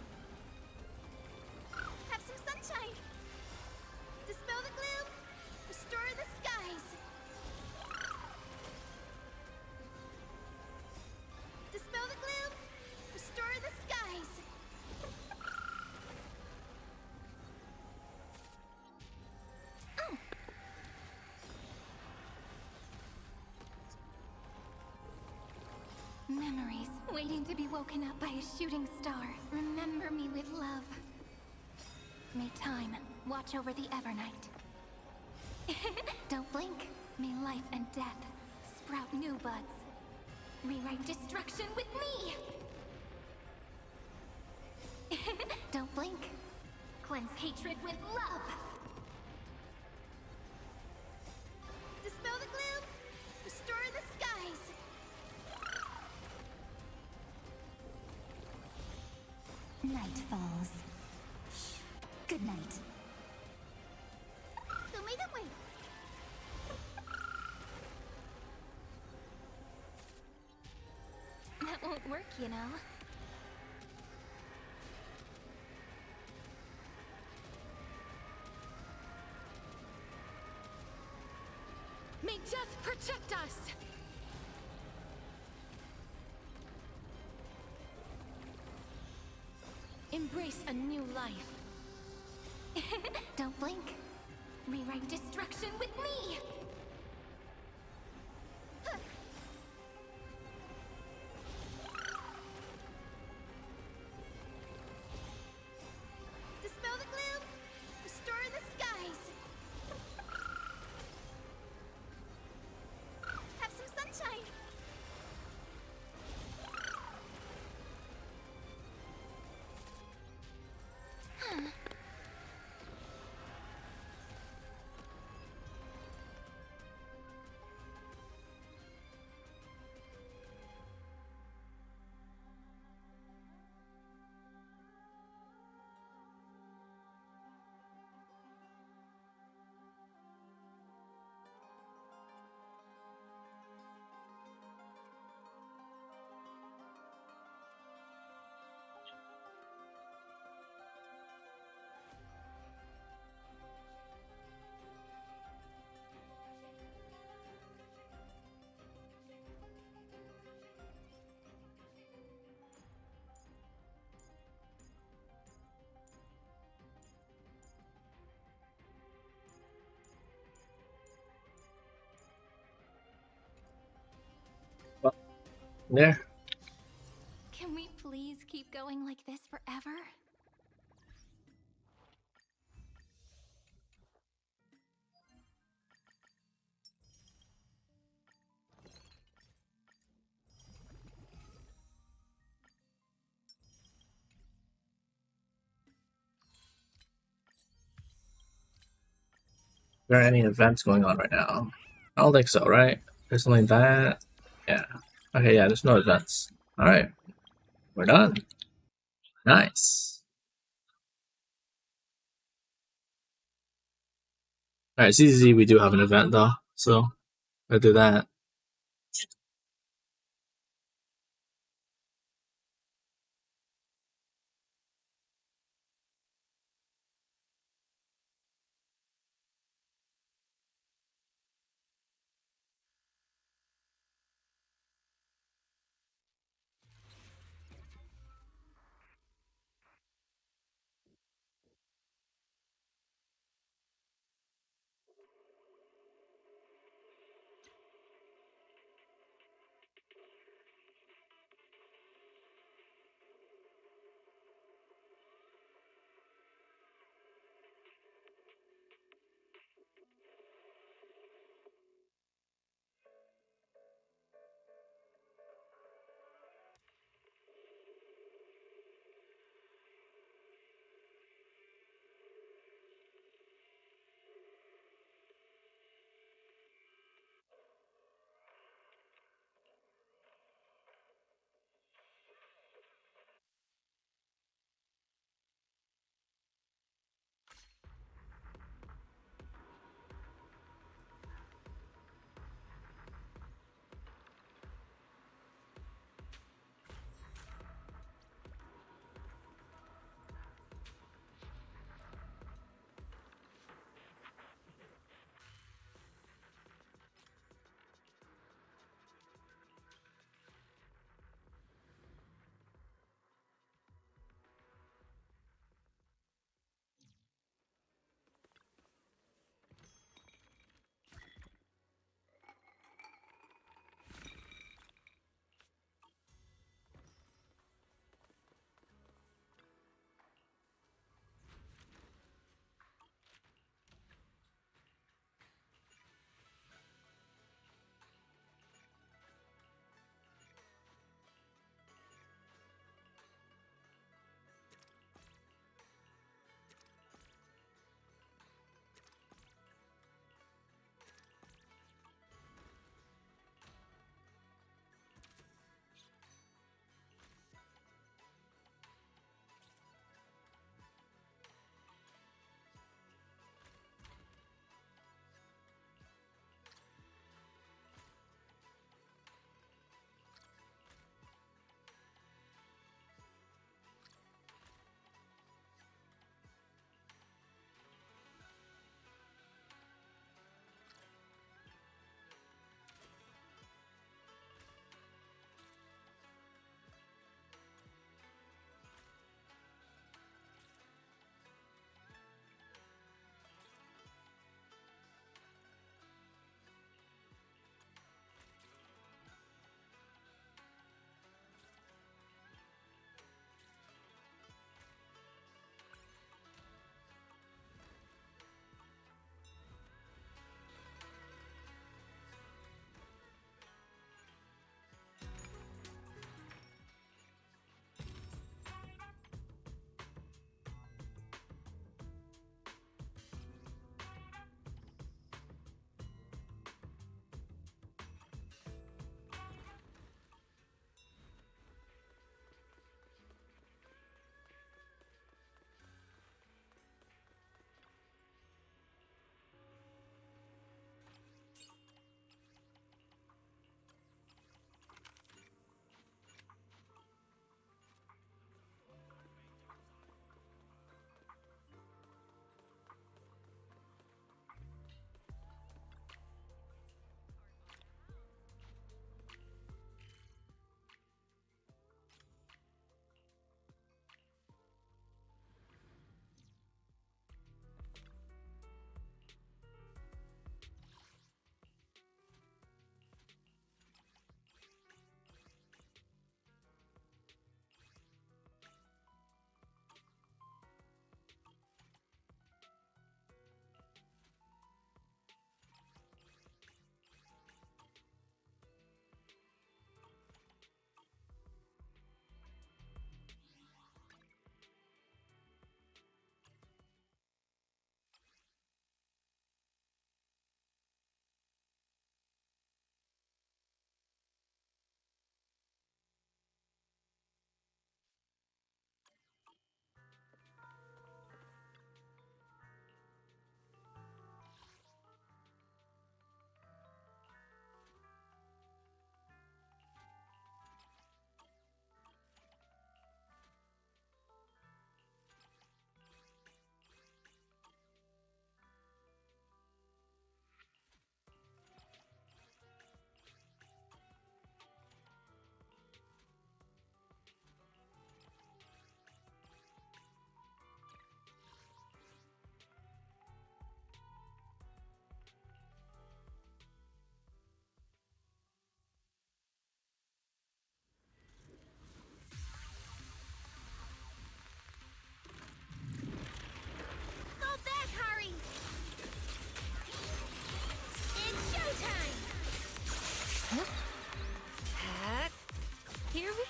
Have some sunshine. Dispel the gloom. Restore the skies. Dispel the gloom. Restore the skies. Memories waiting to be woken up by a shooting star. Remember me with love. May time watch over the Evernight. Don't blink. May life and death sprout new buds. Rewrite destruction with me! Don't blink. Cleanse hatred with love! Dispel the gloom! Restore the skies! Night falls. Shh. Good night. Show me the way! That won't work, you know. May death protect us! Embrace a new life. Don't blink. Rewrite destruction with me! Dispel the gloom! Restore the skies! Have some sunshine! There. Can we please keep going like this forever? Are there any events going on right now? I don't think so, right? There's only that. Yeah. Okay, yeah, there's no events. Alright. We're done. Nice. Alright, CZZ, we do have an event though, so we'll do that.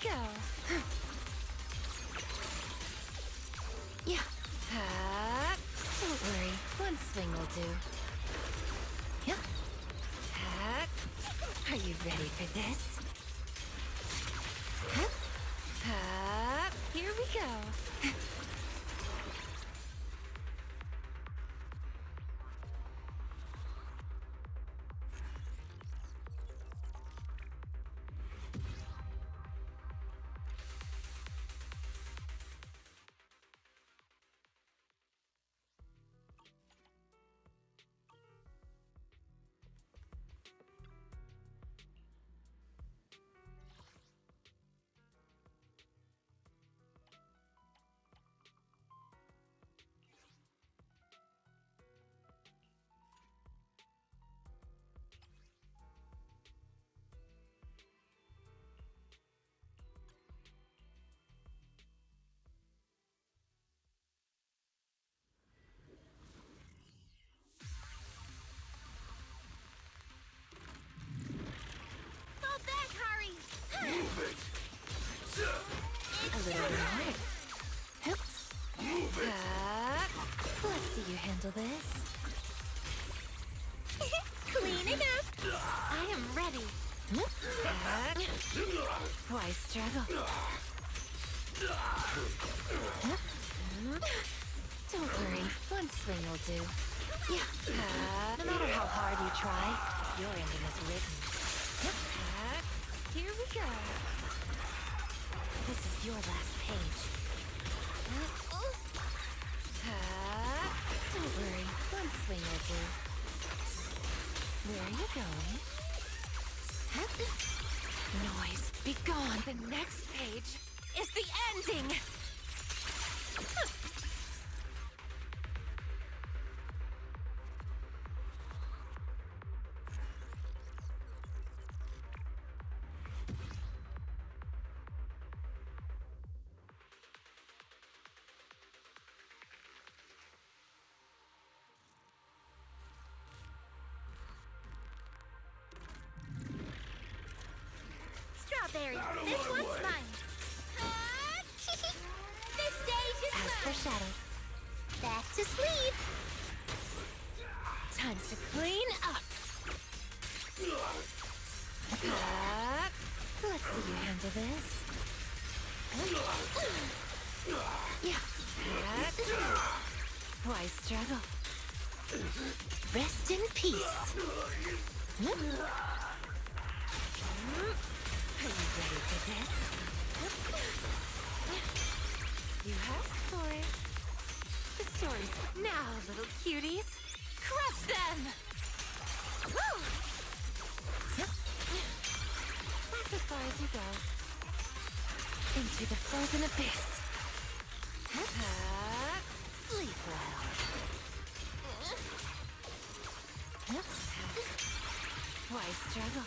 go. Yeah. Don't worry, one swing will do. Yep. Are you ready for this? Here we go. Fall back, Hari! A little bit harder. Let's see you handle this. Clean it up! I am ready. Why struggle? Don't worry, one swing will do. Yeah. No matter how hard you try, your ending is written. Here we go. This is your last page. Don't worry, one swing will do. Where are you going? Noise, be gone. The next page is the ending. Strawberry, this one's mine. This stage is As for mine. Shadow, Back to sleep. time to clean up. Let's see you handle this. Yeah. Why struggle? Rest in peace. Are you ready for this? You asked for it. The stories now, little cuties. Crush them! Woo! That's as far as you go. Into the frozen abyss. Sleep well. Why struggle?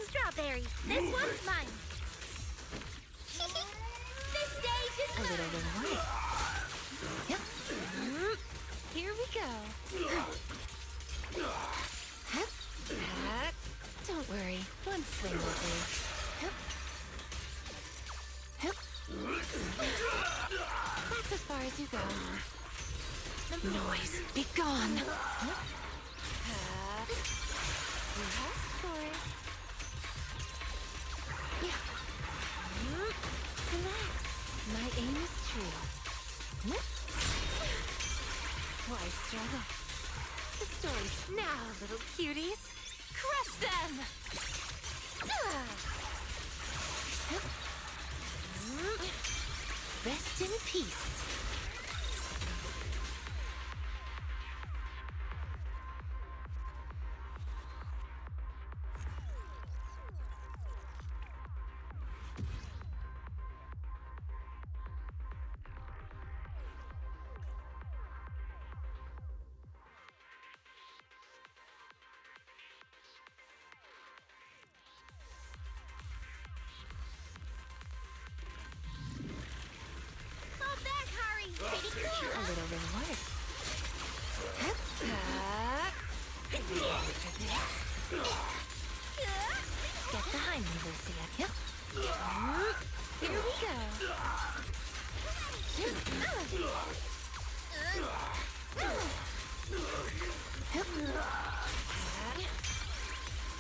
Strawberry, this one's mine. This stage is A mine. little reward. Yep. Here we go. Don't worry, one swing will do. That's as far as you go. Noise, be gone. You asked for it. Yeah. Relax. My aim is true. struggle. The story now, little cuties. Crush them! Rest in peace. A little reward. Get behind me, Lucia. Yep. Here we go.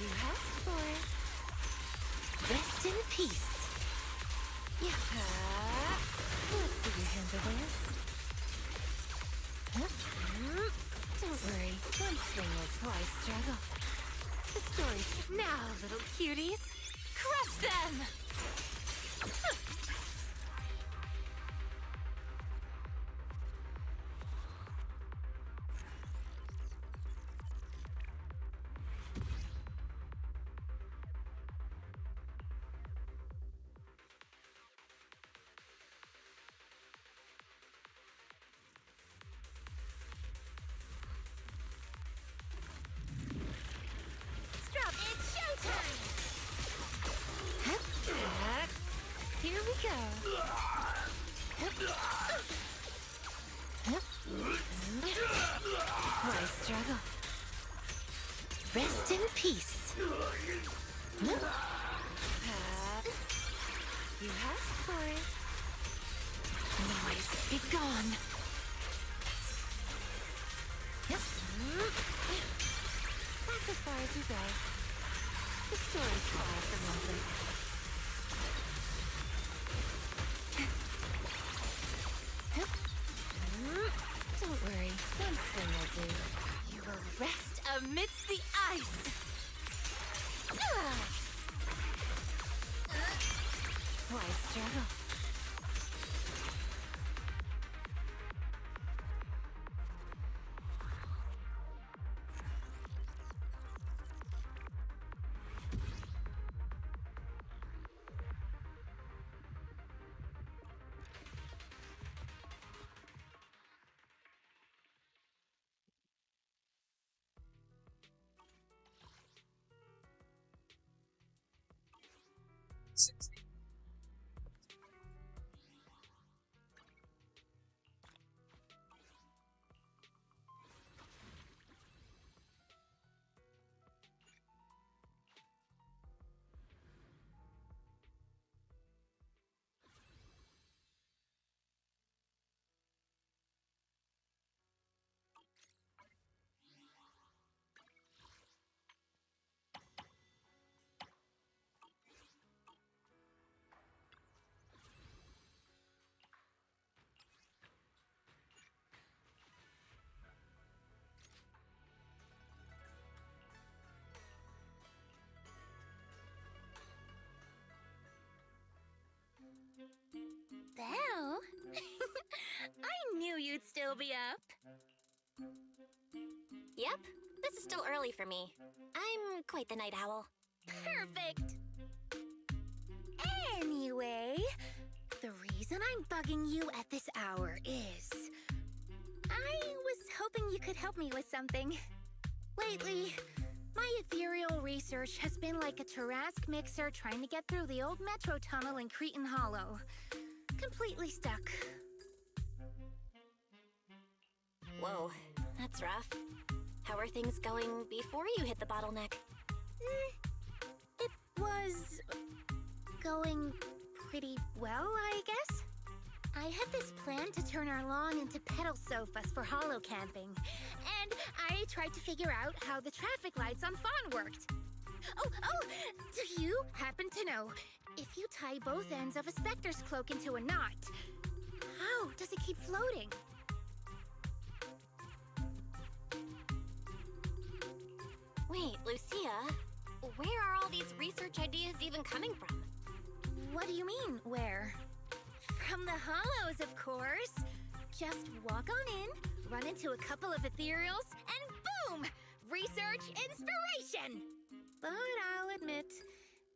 You asked for it. Rest in peace. Yeah. Let's see your handle this. Don't worry, one swing will twice struggle. The story's now, little cuties. Crush them! It's showtime! Here we go. Why struggle? Rest in peace. You asked for it. Noise, be gone. That's as far as you go. The story's far from over. Don't worry, one swing will do. You will rest amidst the ice. Why struggle? Belle? I knew you'd still be up. Yep, this is still early for me. I'm quite the night owl. Perfect. Anyway, the reason I'm bugging you at this hour is I was hoping you could help me with something. Lately, my ethereal research has been like a Tarrasque mixer trying to get through the old metro tunnel in Cretan Hollow. Completely stuck. Whoa, that's rough. How are things going before you hit the bottleneck? It was going pretty well, I guess. I had this plan to turn our lawn into pedal sofas for hollow camping, and I tried to figure out how the traffic lights on Fawn worked. Oh, do you happen to know, if you tie both ends of a Spectre's cloak into a knot, how does it keep floating? it's even coming from. What do you mean, where? From the Hollows, of course. Just walk on in, run into a couple of ethereals, and boom! Research inspiration! But I'll admit,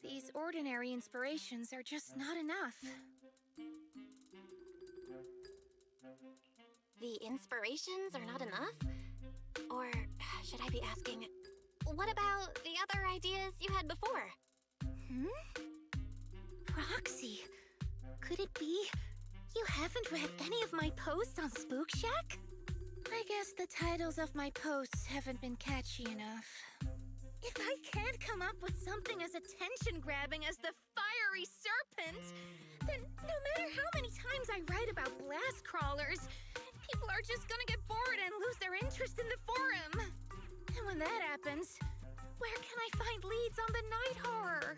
these ordinary inspirations are just not enough. The inspirations are not enough? Or should I be asking, what about the other ideas you had before? Proxy, could it be you haven't read any of my posts on Spook Shack? I guess the titles of my posts haven't been catchy enough. If I can't come up with something as attention-grabbing as the fiery serpent, then no matter how many times I write about blast crawlers, people are just gonna get bored and lose their interest in the forum. And when that happens, where can I find leads on the night horror?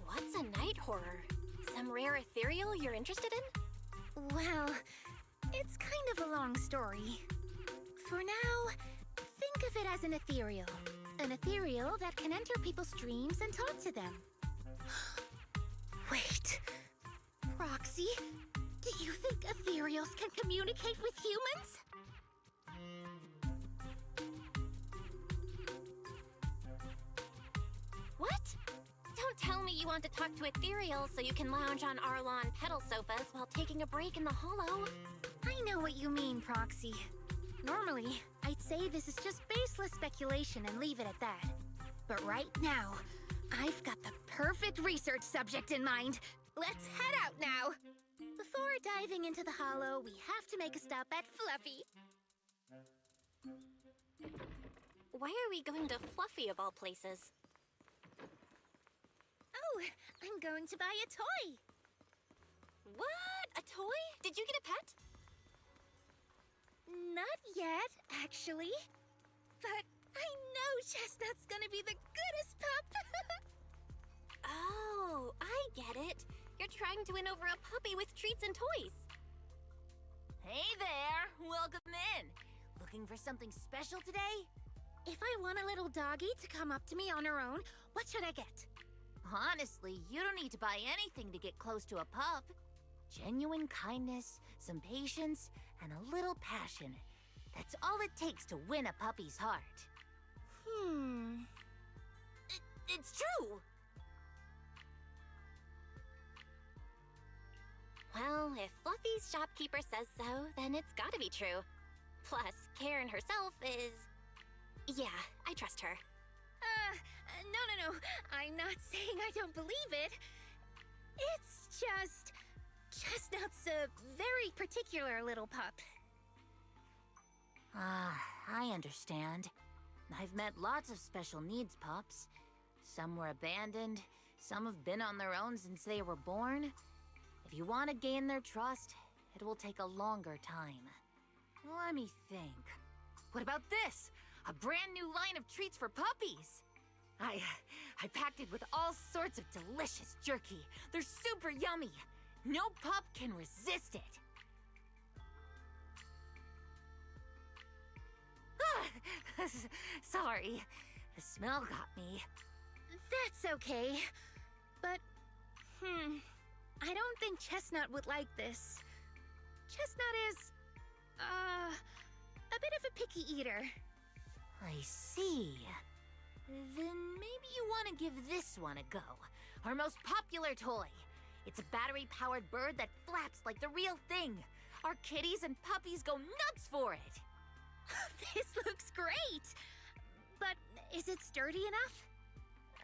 What's a night horror? Some rare ethereal you're interested in? Well, it's kind of a long story. For now, think of it as an ethereal. An ethereal that can enter people's dreams and talk to them. Wait. Roxy, do you think ethereals can communicate with humans? What? Don't tell me you want to talk to ethereals so you can lounge on Arlon pedal sofas while taking a break in the hollow. I know what you mean, Proxy. Normally, I'd say this is just baseless speculation and leave it at that. But right now, I've got the perfect research subject in mind. Let's head out now! Before diving into the hollow, we have to make a stop at Fluffy. Why are we going to Fluffy of all places? Oh, I'm going to buy a toy. What? A toy? Did you get a pet? Not yet, actually. But I know Chestnut's gonna be the goodest pup. Oh, I get it. You're trying to win over a puppy with treats and toys. Hey there! Welcome in! Looking for something special today? If I want a little doggy to come up to me on her own, what should I get? Honestly, you don't need to buy anything to get close to a pup. Genuine kindness, some patience, and a little passion. That's all it takes to win a puppy's heart. It's true! Well, if Fluffy's shopkeeper says so, then it's gotta be true. Plus, Karen herself is... Yeah, I trust her. No. I'm not saying I don't believe it. It's just... Chestnut's a very particular little pup. I understand. I've met lots of special needs pups. Some were abandoned, some have been on their own since they were born. If you want to gain their trust, it will take a longer time. Let me think. What about this? A brand new line of treats for puppies! I packed it with all sorts of delicious jerky. They're super yummy. No pup can resist it. Sorry, the smell got me. That's okay. But, I don't think Chestnut would like this. Chestnut is, a bit of a picky eater. I see. Then maybe you want to give this one a go. Our most popular toy. It's a battery-powered bird that flaps like the real thing. Our kitties and puppies go nuts for it. This looks great! But is it sturdy enough?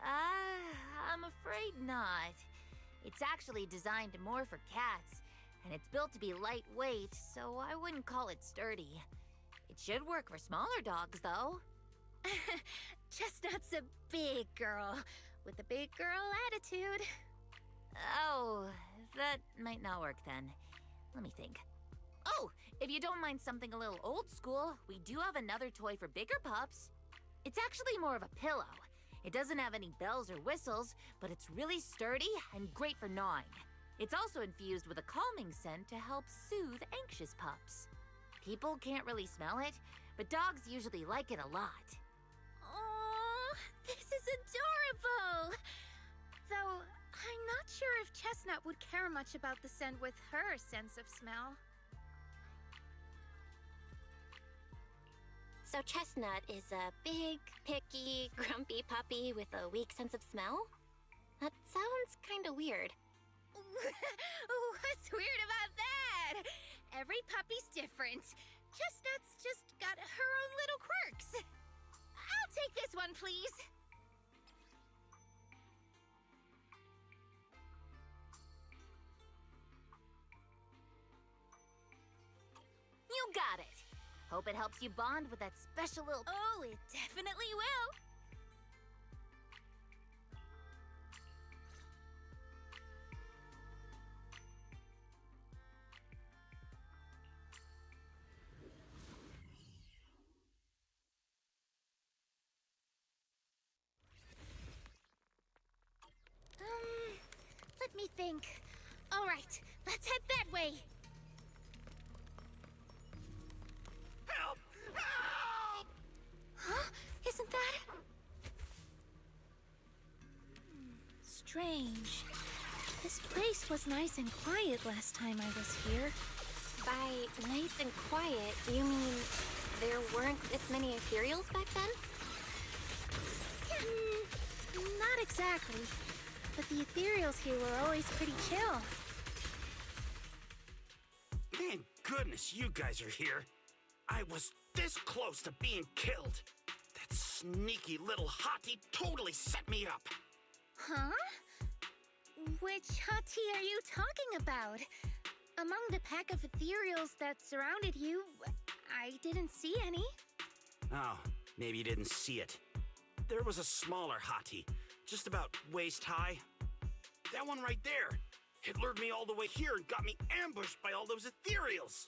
I'm afraid not. It's actually designed more for cats, and it's built to be lightweight, so I wouldn't call it sturdy. It should work for smaller dogs, though. Chestnut's a big girl, with a big girl attitude. Oh, that might not work then. Let me think. Oh, if you don't mind something a little old school, we do have another toy for bigger pups. It's actually more of a pillow. It doesn't have any bells or whistles, but it's really sturdy and great for gnawing. It's also infused with a calming scent to help soothe anxious pups. People can't really smell it, but dogs usually like it a lot. Oh, this is adorable! Though, I'm not sure if Chestnut would care much about the scent with her sense of smell. So Chestnut is a big, picky, grumpy puppy with a weak sense of smell? That sounds kinda weird. What's weird about that? Every puppy's different. Chestnut's just got her own little quirks. I'll take this one, please. You got it. Hope it helps you bond with that special little... Oh, it definitely will. Let me think. All right, let's head that way. Help! Help! Huh? Isn't that... Strange. This place was nice and quiet last time I was here. By nice and quiet, you mean there weren't this many ethereals back then? Not exactly. But the ethereals here were always pretty chill. Thank goodness you guys are here. I was this close to being killed. That sneaky little hottie totally set me up. Huh? Which hottie are you talking about? Among the pack of ethereals that surrounded you, I didn't see any. Oh, maybe you didn't see it. There was a smaller hottie, just about waist high. That one right there. It lured me all the way here and got me ambushed by all those ethereals.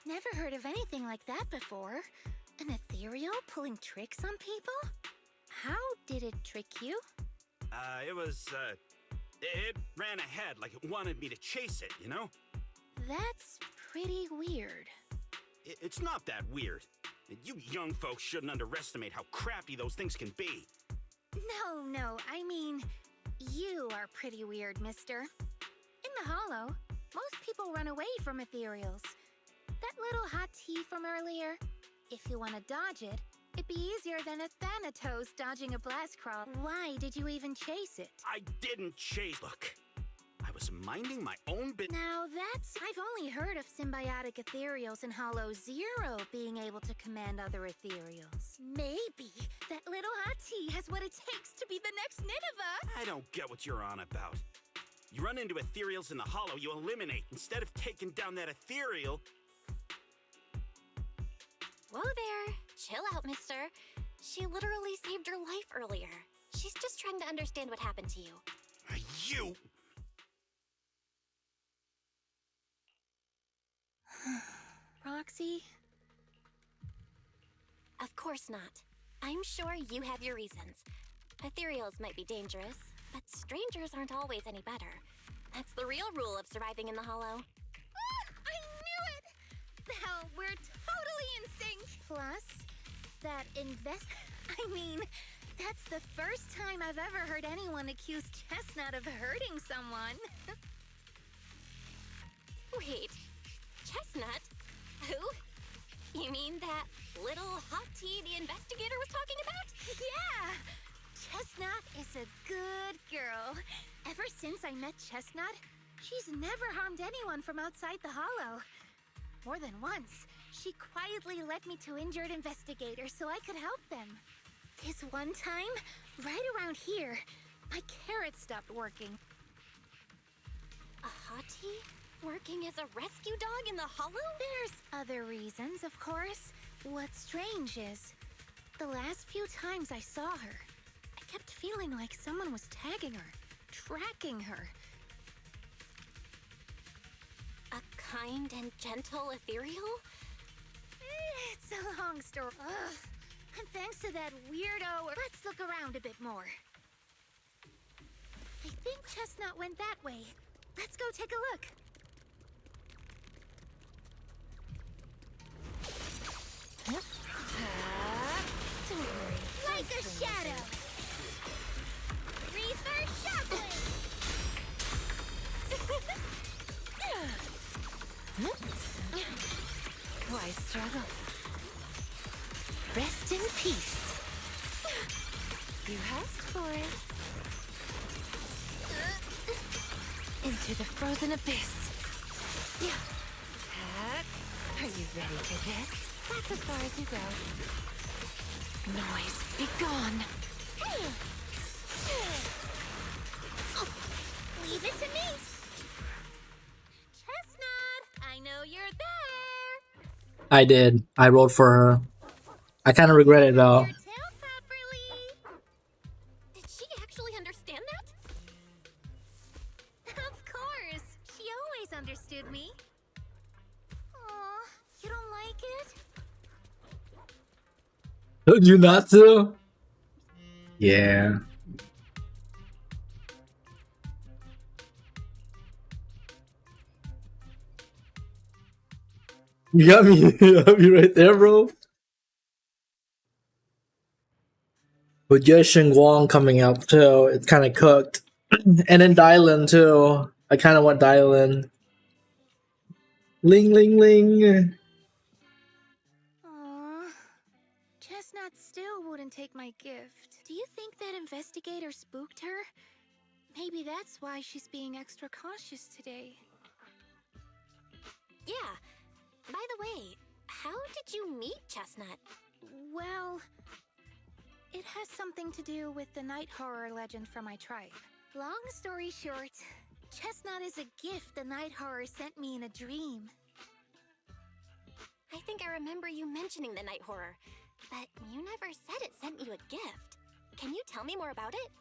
Never heard of anything like that before. An ethereal pulling tricks on people? How did it trick you? It ran ahead like it wanted me to chase it, you know? That's pretty weird. It's not that weird. You young folks shouldn't underestimate how crafty those things can be. No, I mean, you are pretty weird, mister. In the Hollow, most people run away from ethereals. That little hot tea from earlier, if you want to dodge it, it'd be easier than a Thanatos dodging a blast crawl. Why did you even chase it? I didn't chase. Look, I I was minding my own business. Now that's... I've only heard of symbiotic ethereals in Hollow Zero being able to command other ethereals. Maybe that little hot tea has what it takes to be the next Nineveh. I don't get what you're on about. You run into ethereals in the Hollow, you eliminate. Instead of taking down that ethereal... Whoa there. Chill out, mister. She literally saved your life earlier. She's just trying to understand what happened to you. You... Roxy? Of course not. I'm sure you have your reasons. Ethereals might be dangerous, but strangers aren't always any better. That's the real rule of surviving in the Hollow. I knew it! Now we're totally in sync. Plus, that that's the first time I've ever heard anyone accuse Chestnut of hurting someone. Wait, Chestnut? Who? You mean that little hot tea the investigator was talking about? Yeah! Chestnut is a good girl. Ever since I met Chestnut, she's never harmed anyone from outside the Hollow. More than once, she quietly led me to injured investigators so I could help them. This one time, right around here, my carrot stopped working. A hottie? Working as a rescue dog in the Hollow? There's other reasons, of course. What's strange is, the last few times I saw her, I kept feeling like someone was tagging her, tracking her. A kind and gentle ethereal? It's a long story. Ugh. And thanks to that weirdo, let's look around a bit more. I think Chestnut went that way. Let's go take a look. Don't worry. Like a shadow. Research shockwave. Why struggle? Rest in peace. You asked for it. Into the frozen abyss. Are you ready for this? That's as far as you go. Noise, be gone. Leave it to me. Chestnut, I know you're there. I did. I wrote for her. I kind of regret it though. Did she actually understand that? Of course. She always understood me. Aw, you don't like it? Told you not to? Yeah. You got me, you got me right there, bro. With Yesheng Wong coming up too, it's kind of cooked. And then Dylan too. I kind of want Dylan. Ling ling ling. Aw, Chestnut still wouldn't take my gift. Do you think that investigator spooked her? Maybe that's why she's being extra cautious today. Yeah. By the way, how did you meet Chestnut? Well, it has something to do with the night horror legend from my tribe. Long story short, Chestnut is a gift the night horror sent me in a dream. I think I remember you mentioning the night horror, but you never said it sent you a gift. Can you tell me more about it?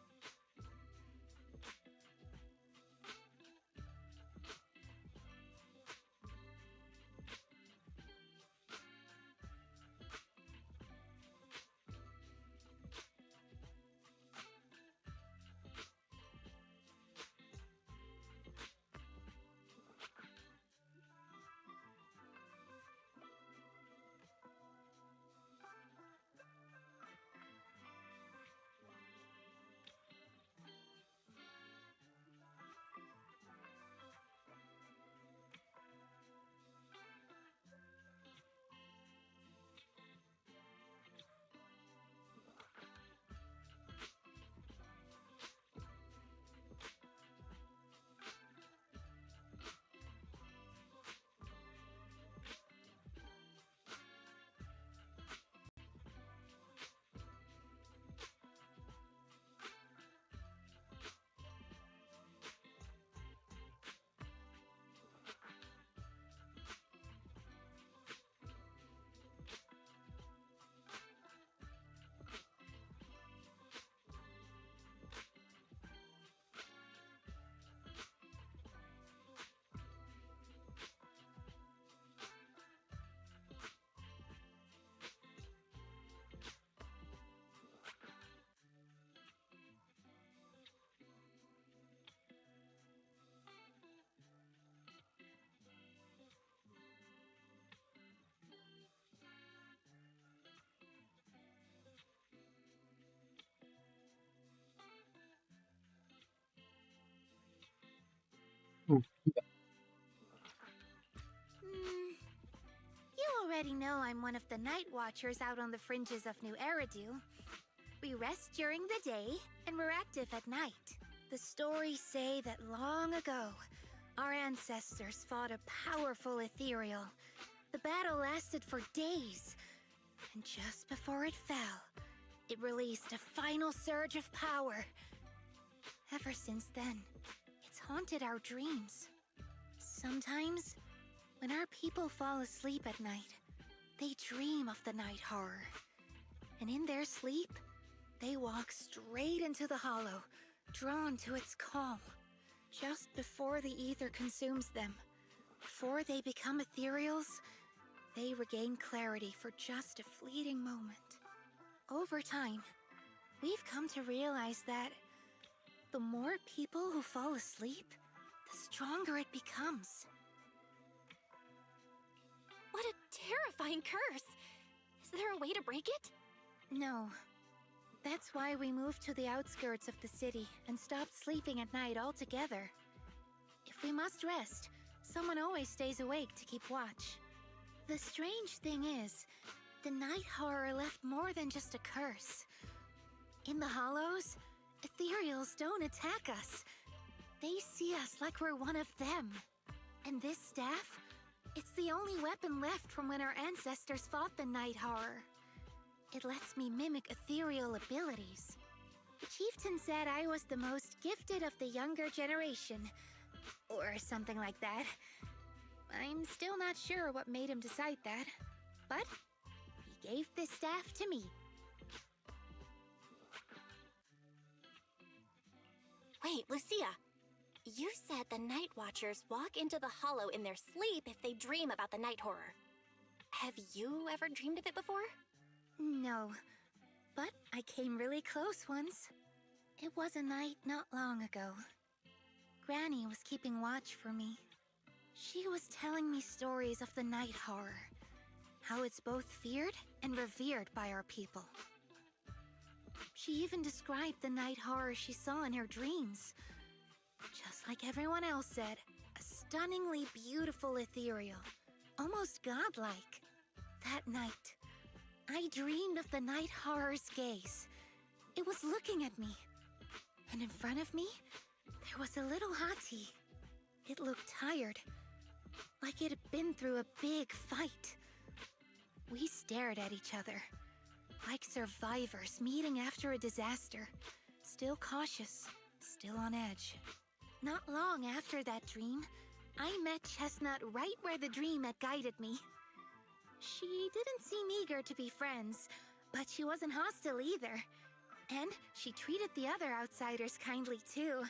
already know I'm one of the Night Watchers out on the fringes of New Eridu. We rest during the day, and we're active at night. The stories say that long ago, our ancestors fought a powerful ethereal. The battle lasted for days, and just before it fell, it released a final surge of power. Ever since then, it's haunted our dreams. Sometimes, when our people fall asleep at night, they dream of the night horror. And in their sleep, they walk straight into the hollow, drawn to its call. Just before the ether consumes them, before they become ethereals, they regain clarity for just a fleeting moment. Over time, we've come to realize that the more people who fall asleep, the stronger it becomes. What a terrifying curse! Is there a way to break it? No. That's why we moved to the outskirts of the city and stopped sleeping at night altogether. If we must rest, someone always stays awake to keep watch. The strange thing is, the night horror left more than just a curse. In the Hollows, ethereals don't attack us. They see us like we're one of them. And this staff, it's the only weapon left from when our ancestors fought the night horror. It lets me mimic ethereal abilities. The chieftain said I was the most gifted of the younger generation, or something like that. I'm still not sure what made him decide that, but he gave this staff to me. Wait, Lucia. You said the Night Watchers walk into the Hollow in their sleep if they dream about the night horror. Have you ever dreamed of it before? No, but I came really close once. It was a night not long ago. Granny was keeping watch for me. She was telling me stories of the night horror, how it's both feared and revered by our people. She even described the night horror she saw in her dreams. Just like everyone else said, a stunningly beautiful ethereal, almost godlike. That night, I dreamed of the night horror's gaze. It was looking at me. And in front of me, there was a little hottie. It looked tired, like it had been through a big fight. We stared at each other, like survivors meeting after a disaster, still cautious, still on edge. Not long after that dream, I met Chestnut right where the dream had guided me. She didn't seem eager to be friends, but she wasn't hostile either. And she treated the other outsiders kindly too.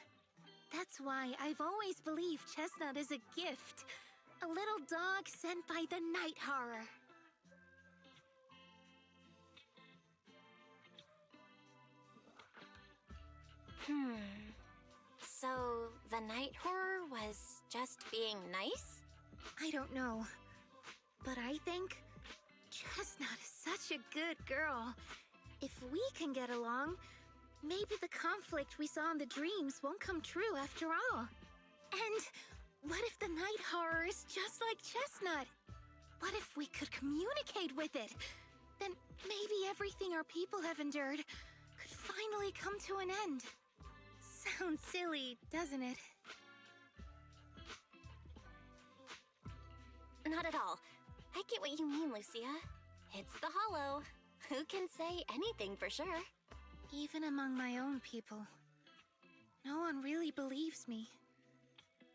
That's why I've always believed Chestnut is a gift. A little dog sent by the night horror. So, the night horror was just being nice? I don't know. But I think Chestnut is such a good girl. If we can get along, maybe the conflict we saw in the dreams won't come true after all. And what if the night horror is just like Chestnut? What if we could communicate with it? Then maybe everything our people have endured could finally come to an end. Sounds silly, doesn't it? Not at all. I get what you mean, Lucia. It's the Hollow. Who can say anything for sure? Even among my own people, no one really believes me.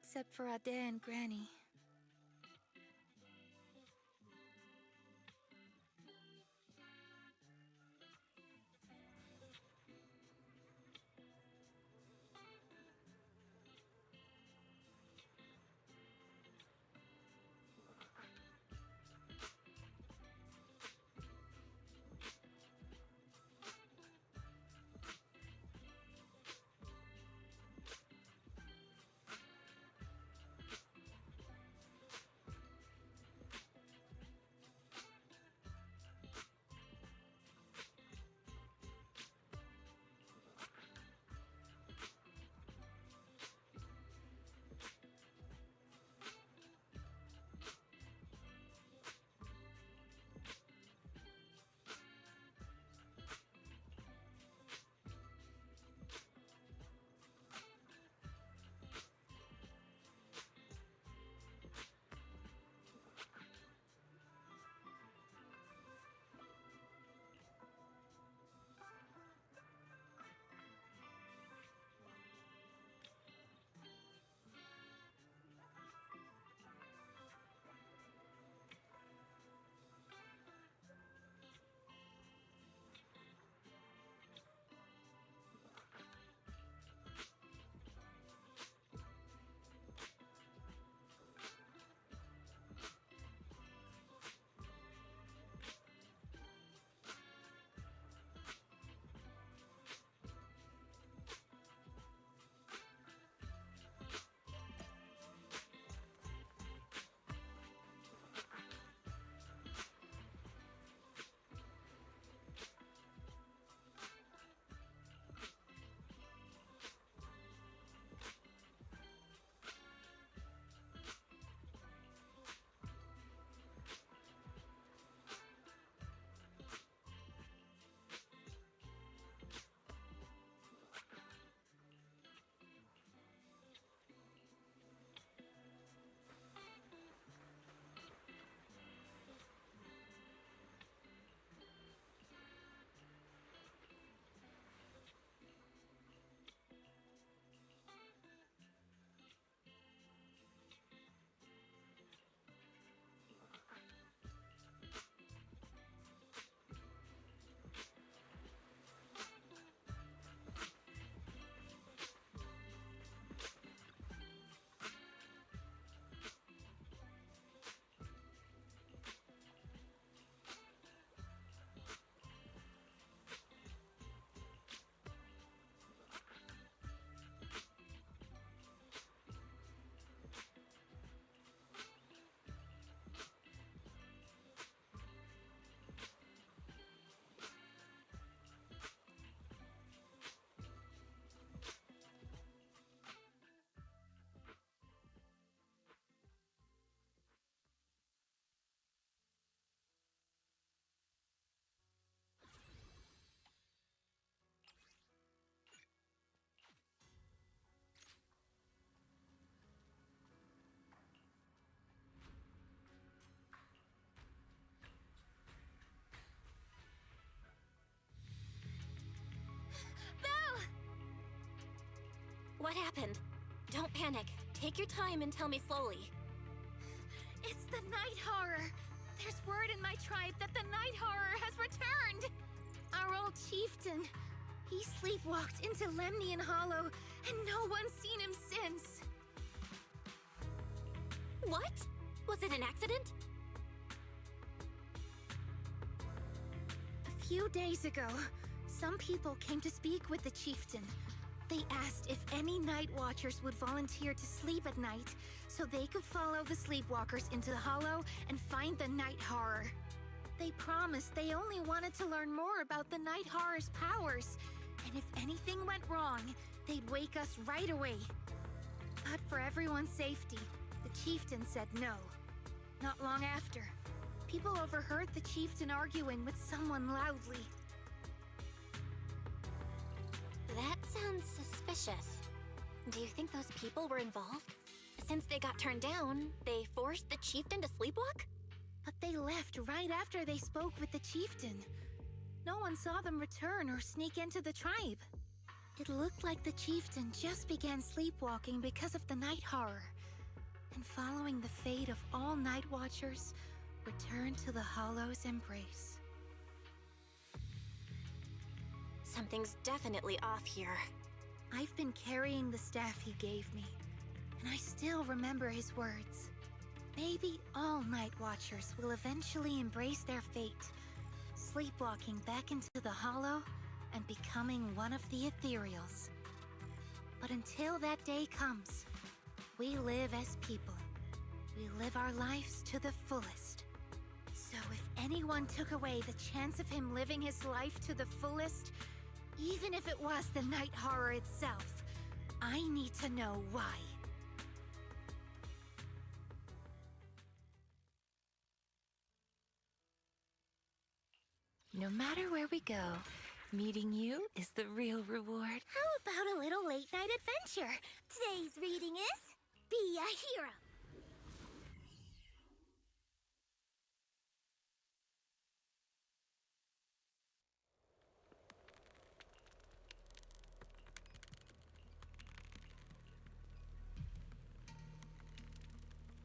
Except for Ade and Granny. What happened? Don't panic. Take your time and tell me slowly. It's the Night Horror. There's word in my tribe that the Night Horror has returned. Our old chieftain. He sleepwalked into Lemnian Hollow, and no one's seen him since. What? Was it an accident? A few days ago, some people came to speak with the chieftain. They asked if any Night Watchers would volunteer to sleep at night so they could follow the sleepwalkers into the Hollow and find the Night Horror. They promised they only wanted to learn more about the Night Horror's powers, and if anything went wrong, they'd wake us right away. But for everyone's safety, the chieftain said no. Not long after, people overheard the chieftain arguing with someone loudly. That sounds suspicious. Do you think those people were involved? Since they got turned down, they forced the chieftain to sleepwalk? But they left right after they spoke with the chieftain. No one saw them return or sneak into the tribe. It looked like the chieftain just began sleepwalking because of the Night Horror, and following the fate of all Night Watchers, returned to the Hollow's embrace. Something's definitely off here. I've been carrying the staff he gave me, and I still remember his words. Maybe all Night Watchers will eventually embrace their fate, sleepwalking back into the Hollow and becoming one of the Ethereals. But until that day comes, we live as people. We live our lives to the fullest. So if anyone took away the chance of him living his life to the fullest, even if it was the Night Horror itself, I need to know why. No matter where we go, meeting you is the real reward. How about a little late night adventure? Today's reading is Be a Hero.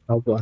Oh boy.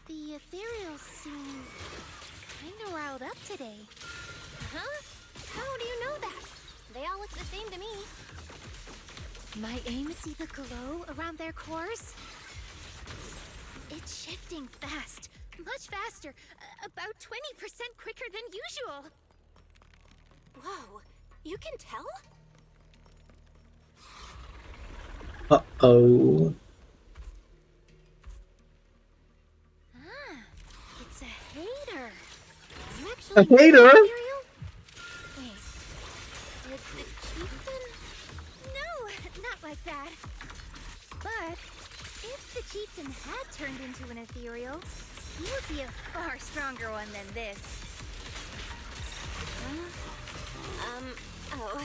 The Ethereals seem kinda riled up today. Huh? How do you know that? They all look the same to me. My aim is see the glow around their cores? It's shifting fast, much faster, about 20% quicker than usual. Whoa, you can tell? Uh-oh. It's a hater. You actually A hater? Ethereal? Wait, did the chieftain? No, not like that. But if the chieftain had turned into an ethereal, he would be a far stronger one than this. Oh,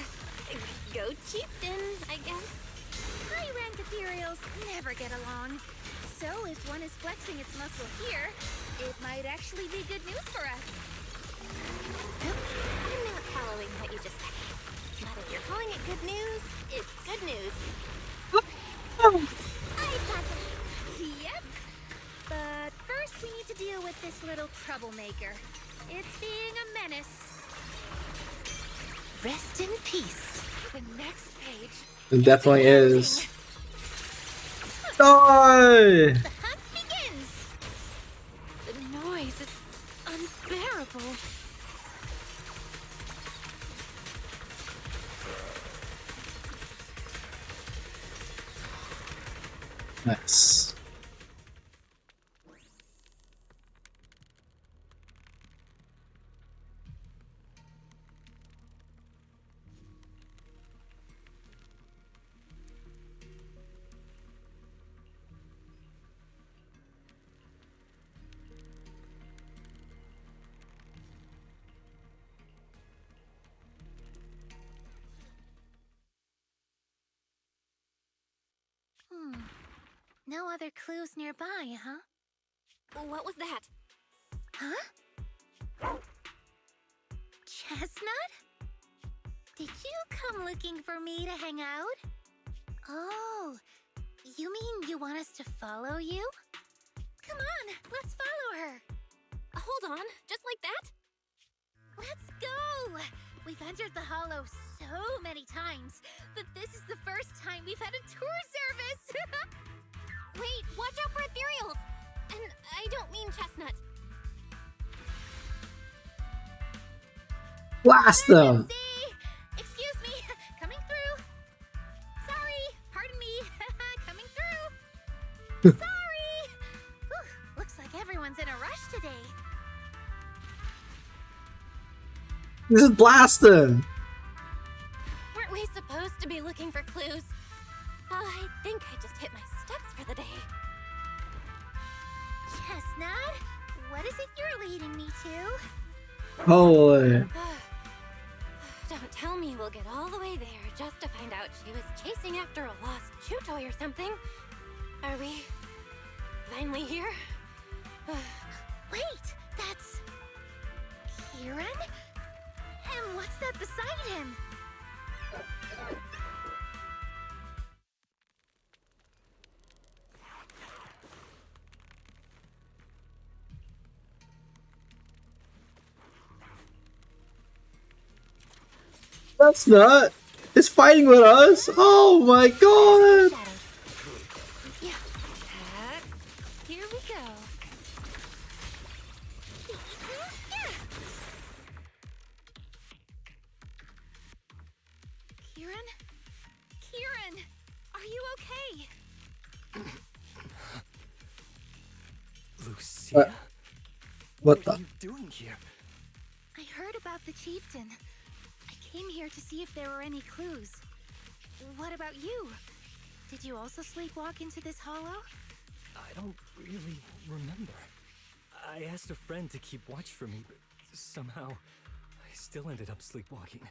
go chieftain, I guess. High-rank ethereals never get along. So if one is flexing its muscle here, it might actually be good news for us. I'm not following what you just said. But if you're calling it good news, it's good news. I've got this. Yep. But first we need to deal with this little troublemaker. It's being a menace. Rest in peace. The next page. It definitely is. Die! The hunt begins. The noise is unbearable. Nice. No other clues nearby, huh? What was that? Huh? Chestnut? Did you come looking for me to hang out? Oh, you mean you want us to follow you? Come on, let's follow her. Hold on, just like that? Let's go! We've entered the Hollow so many times, but this is the first time we've had a tour service! Wait, watch out for ethereals! And I don't mean Chestnut. Blast them! Excuse me, coming through. Sorry, pardon me, coming through. Sorry! Whew, looks like everyone's in a rush today. Just blast them! Weren't we supposed to be looking for clues? I think I just hit my steps for the day. Chestnut, what is it you're leading me to? Holy. Don't tell me we'll get all the way there just to find out she was chasing after a lost chew toy or something. Are we finally here? Wait, that's... Kieran? And what's that beside him? That's not. It's fighting with us. Oh my god. Yeah. Here we go. Kieran? Kieran! Are you okay? Lucia? What the? are you doing here? I heard about the chieftain. I came here to see if there were any clues. What about you? Did you also sleepwalk into this hollow? I don't really remember. I asked a friend to keep watch for me, but somehow I still ended up sleepwalking.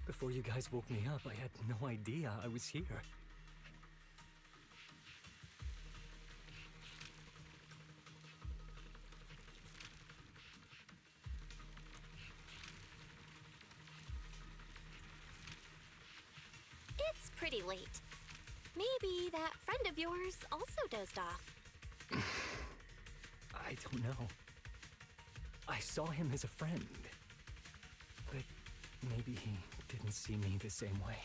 Before you guys woke me up, I had no idea I was here. It's pretty late. Maybe that friend of yours also dozed off. I don't know. I saw him as a friend. But maybe he didn't see me the same way.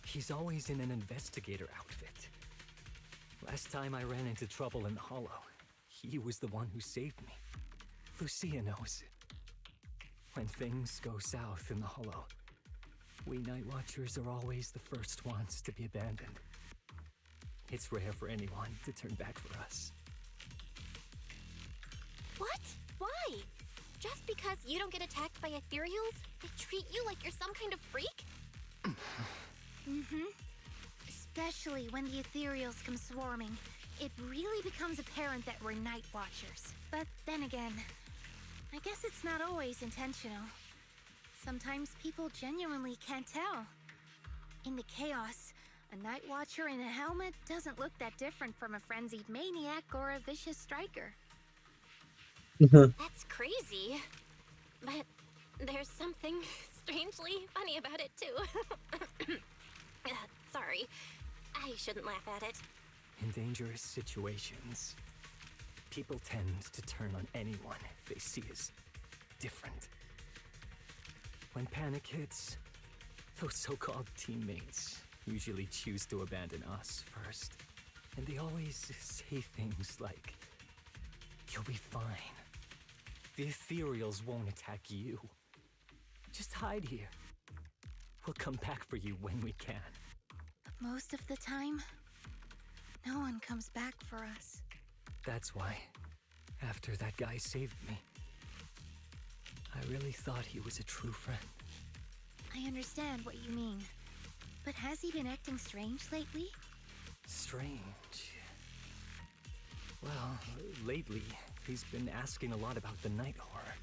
He's always in an investigator outfit. Last time I ran into trouble in the Hollow, he was the one who saved me. Lucia knows. When things go south in the Hollow, we Night Watchers are always the first ones to be abandoned. It's rare for anyone to turn back for us. What? Why? Just because you don't get attacked by ethereals, they treat you like you're some kind of freak? Mm-hmm. Especially when the ethereals come swarming. It really becomes apparent that we're Night Watchers. But then again, I guess it's not always intentional. Sometimes people genuinely can't tell. In the chaos, a Night Watcher in a helmet doesn't look that different from a frenzied maniac or a vicious striker. That's crazy. But there's something strangely funny about it, too. Sorry. I shouldn't laugh at it. In dangerous situations, people tend to turn on anyone they see as different. When panic hits, those so-called teammates usually choose to abandon us first. And they always say things like, "You'll be fine. The ethereals won't attack you. Just hide here. We'll come back for you when we can." But most of the time, no one comes back for us. That's why, after that guy saved me, I really thought he was a true friend. I understand what you mean. But has he been acting strange lately? Strange. Well, lately, he's been asking a lot about the Night Horror.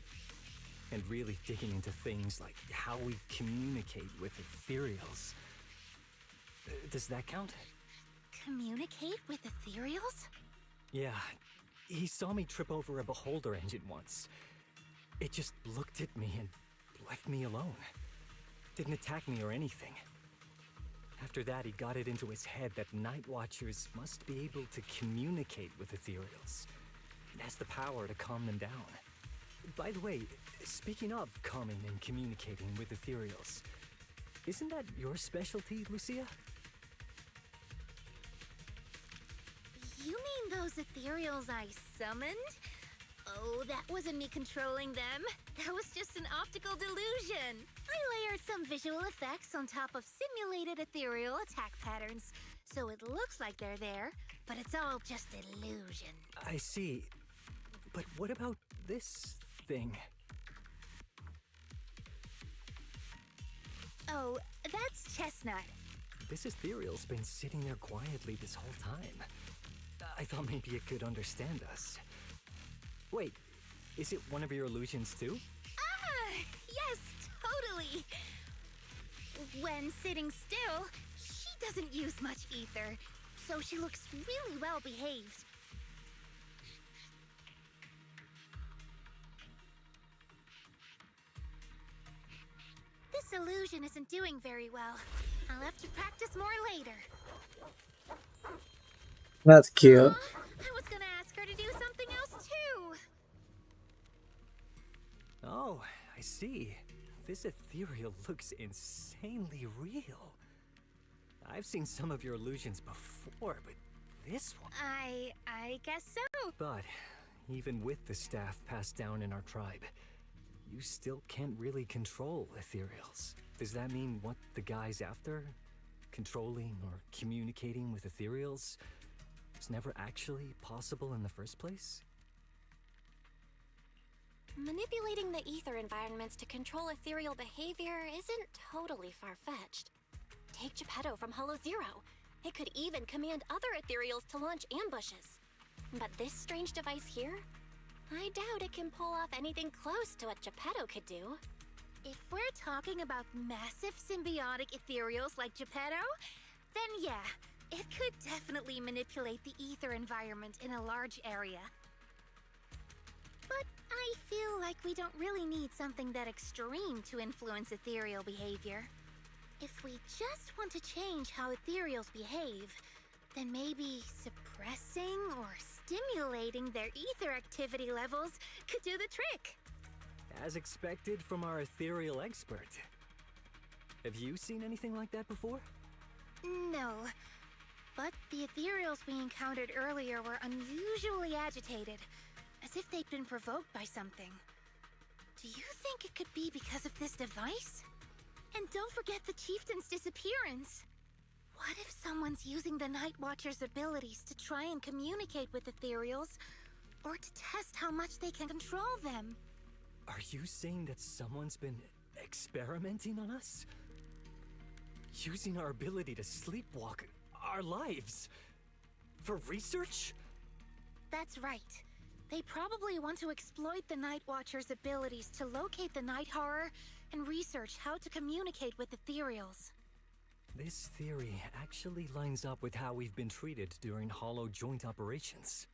And really digging into things like how we communicate with ethereals. Does that count? Communicate with ethereals? Yeah, he saw me trip over a beholder engine once. It just looked at me and left me alone. Didn't attack me or anything. After that, he got it into his head that Night Watchers must be able to communicate with ethereals. It has the power to calm them down. By the way, speaking of calming and communicating with ethereals, isn't that your specialty, Lucia? You mean those ethereals I summoned? Oh, that wasn't me controlling them. That was just an optical delusion. I layered some visual effects on top of simulated ethereal attack patterns, so it looks like they're there, but it's all just illusion. I see. But what about this thing? Oh, that's Chestnut. This ethereal's been sitting there quietly this whole time. I thought maybe it could understand us. Wait, is it one of your illusions too? Ah, yes, totally. When sitting still, she doesn't use much ether, so she looks really well behaved. This illusion isn't doing very well. I'll have to practice more later. That's cute. I was gonna ask her to do something else too. Oh, I see. This ethereal looks insanely real. I've seen some of your illusions before, but this one... I guess so. But even with the staff passed down in our tribe, you still can't really control ethereals. Does that mean what the guy's after? Controlling or communicating with ethereals was never actually possible in the first place? Manipulating the ether environments to control ethereal behavior isn't totally far-fetched. Take Geppetto from Hollow Zero. It could even command other ethereals to launch ambushes. But this strange device here? I doubt it can pull off anything close to what Geppetto could do. If we're talking about massive symbiotic ethereals like Geppetto, then yeah, it could definitely manipulate the ether environment in a large area. But I feel like we don't really need something that extreme to influence ethereal behavior. If we just want to change how ethereals behave, then maybe suppressing or stimulating their ether activity levels could do the trick. As expected from our ethereal expert. Have you seen anything like that before? No, but the ethereals we encountered earlier were unusually agitated, as if they'd been provoked by something. Do you think it could be because of this device? And don't forget the chieftain's disappearance. What if someone's using the Night Watcher's abilities to try and communicate with ethereals, or to test how much they can control them? Are you saying that someone's been experimenting on us? Using our ability to sleepwalk our lives? For research? That's right. They probably want to exploit the Night Watcher's abilities to locate the Night Horror and research how to communicate with ethereals. This theory actually lines up with how we've been treated during Hollow joint operations.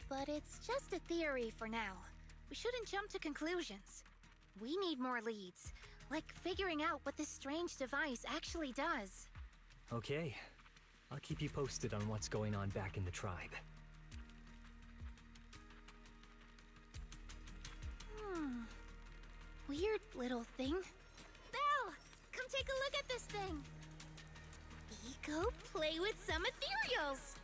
But it's just a theory for now. We shouldn't jump to conclusions. We need more leads, like figuring out what this strange device actually does. Okay, I'll keep you posted on what's going on back in the tribe. Weird little thing. Belle! Come take a look at this thing! Go play with some ethereals!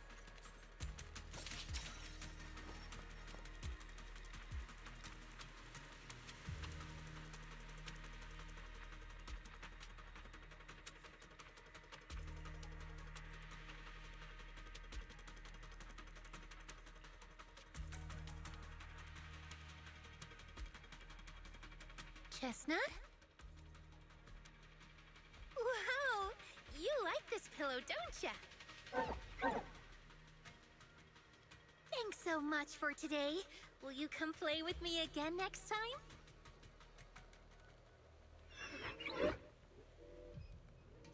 Chestnut? Wow! You like this pillow, don't ya? Thanks so much for today. Will you come play with me again next time?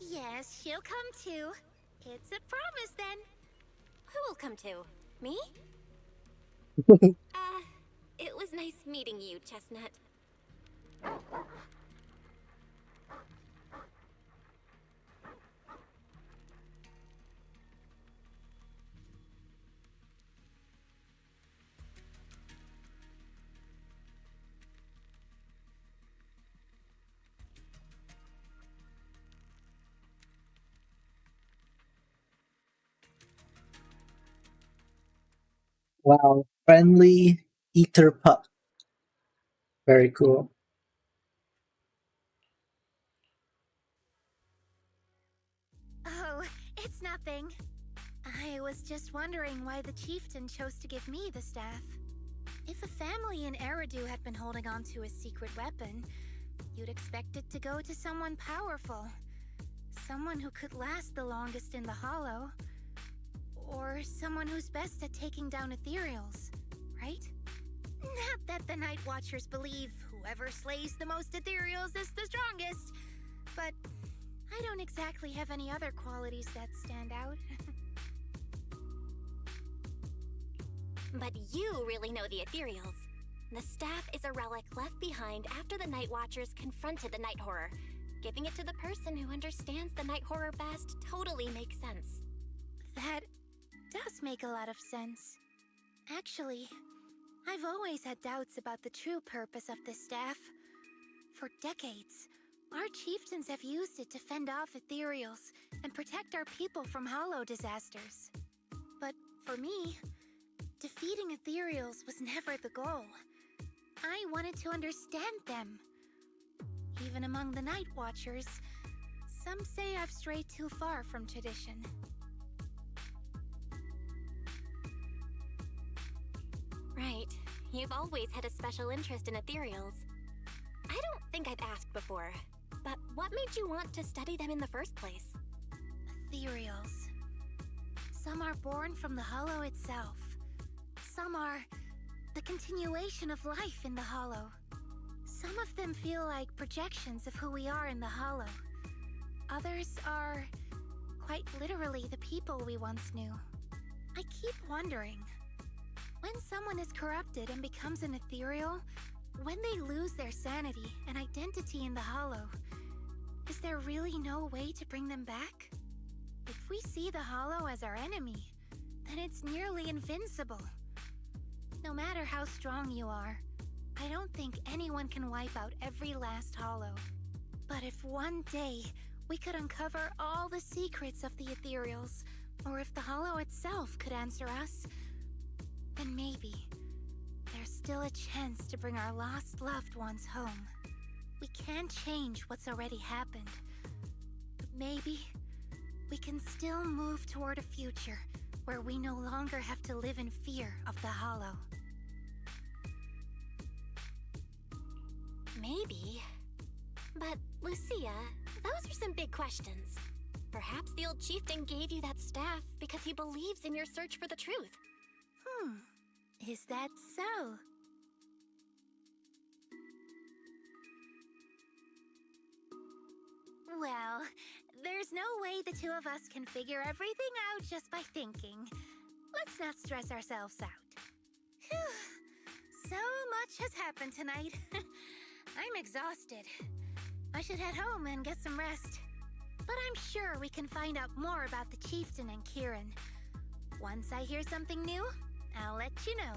Yes, she'll come too. It's a promise then. Who will come to? Me? It was nice meeting you, Chestnut. Wow, friendly ether pup. Very cool. Oh, it's nothing. I was just wondering why the chieftain chose to give me the staff. If a family in Eridu had been holding on to a secret weapon, you'd expect it to go to someone powerful. Someone who could last the longest in the Hollow. Or someone who's best at taking down ethereals, right? Not that the Night Watchers believe whoever slays the most ethereals is the strongest, but I don't exactly have any other qualities that stand out. But you really know the ethereals. The staff is a relic left behind after the Night Watchers confronted the Night Horror. Giving it to the person who understands the Night Horror best totally makes sense. That does make a lot of sense. Actually, I've always had doubts about the true purpose of this staff. For decades, our chieftains have used it to fend off ethereals and protect our people from hollow disasters. But for me, defeating ethereals was never the goal. I wanted to understand them. Even among the Night Watchers, some say I've strayed too far from tradition. Right. You've always had a special interest in ethereals. I don't think I've asked before, but what made you want to study them in the first place? Ethereals. Some are born from the Hollow itself. Some are the continuation of life in the Hollow. Some of them feel like projections of who we are in the Hollow. Others are quite literally the people we once knew. I keep wondering, when someone is corrupted and becomes an ethereal, when they lose their sanity and identity in the Hollow, is there really no way to bring them back? If we see the Hollow as our enemy, then it's nearly invincible. No matter how strong you are, I don't think anyone can wipe out every last Hollow. But if one day we could uncover all the secrets of the ethereals, or if the Hollow itself could answer us, then maybe there's still a chance to bring our lost loved ones home. We can't change what's already happened, but maybe we can still move toward a future where we no longer have to live in fear of the Hollow. Maybe. But, Lucia, those are some big questions. Perhaps the old chieftain gave you that staff because he believes in your search for the truth. Is that so? Well, there's no way the two of us can figure everything out just by thinking. Let's not stress ourselves out. Phew. So much has happened tonight. I'm exhausted. I should head home and get some rest. But I'm sure we can find out more about the chieftain and Kieran. Once I hear something new, I'll let you know.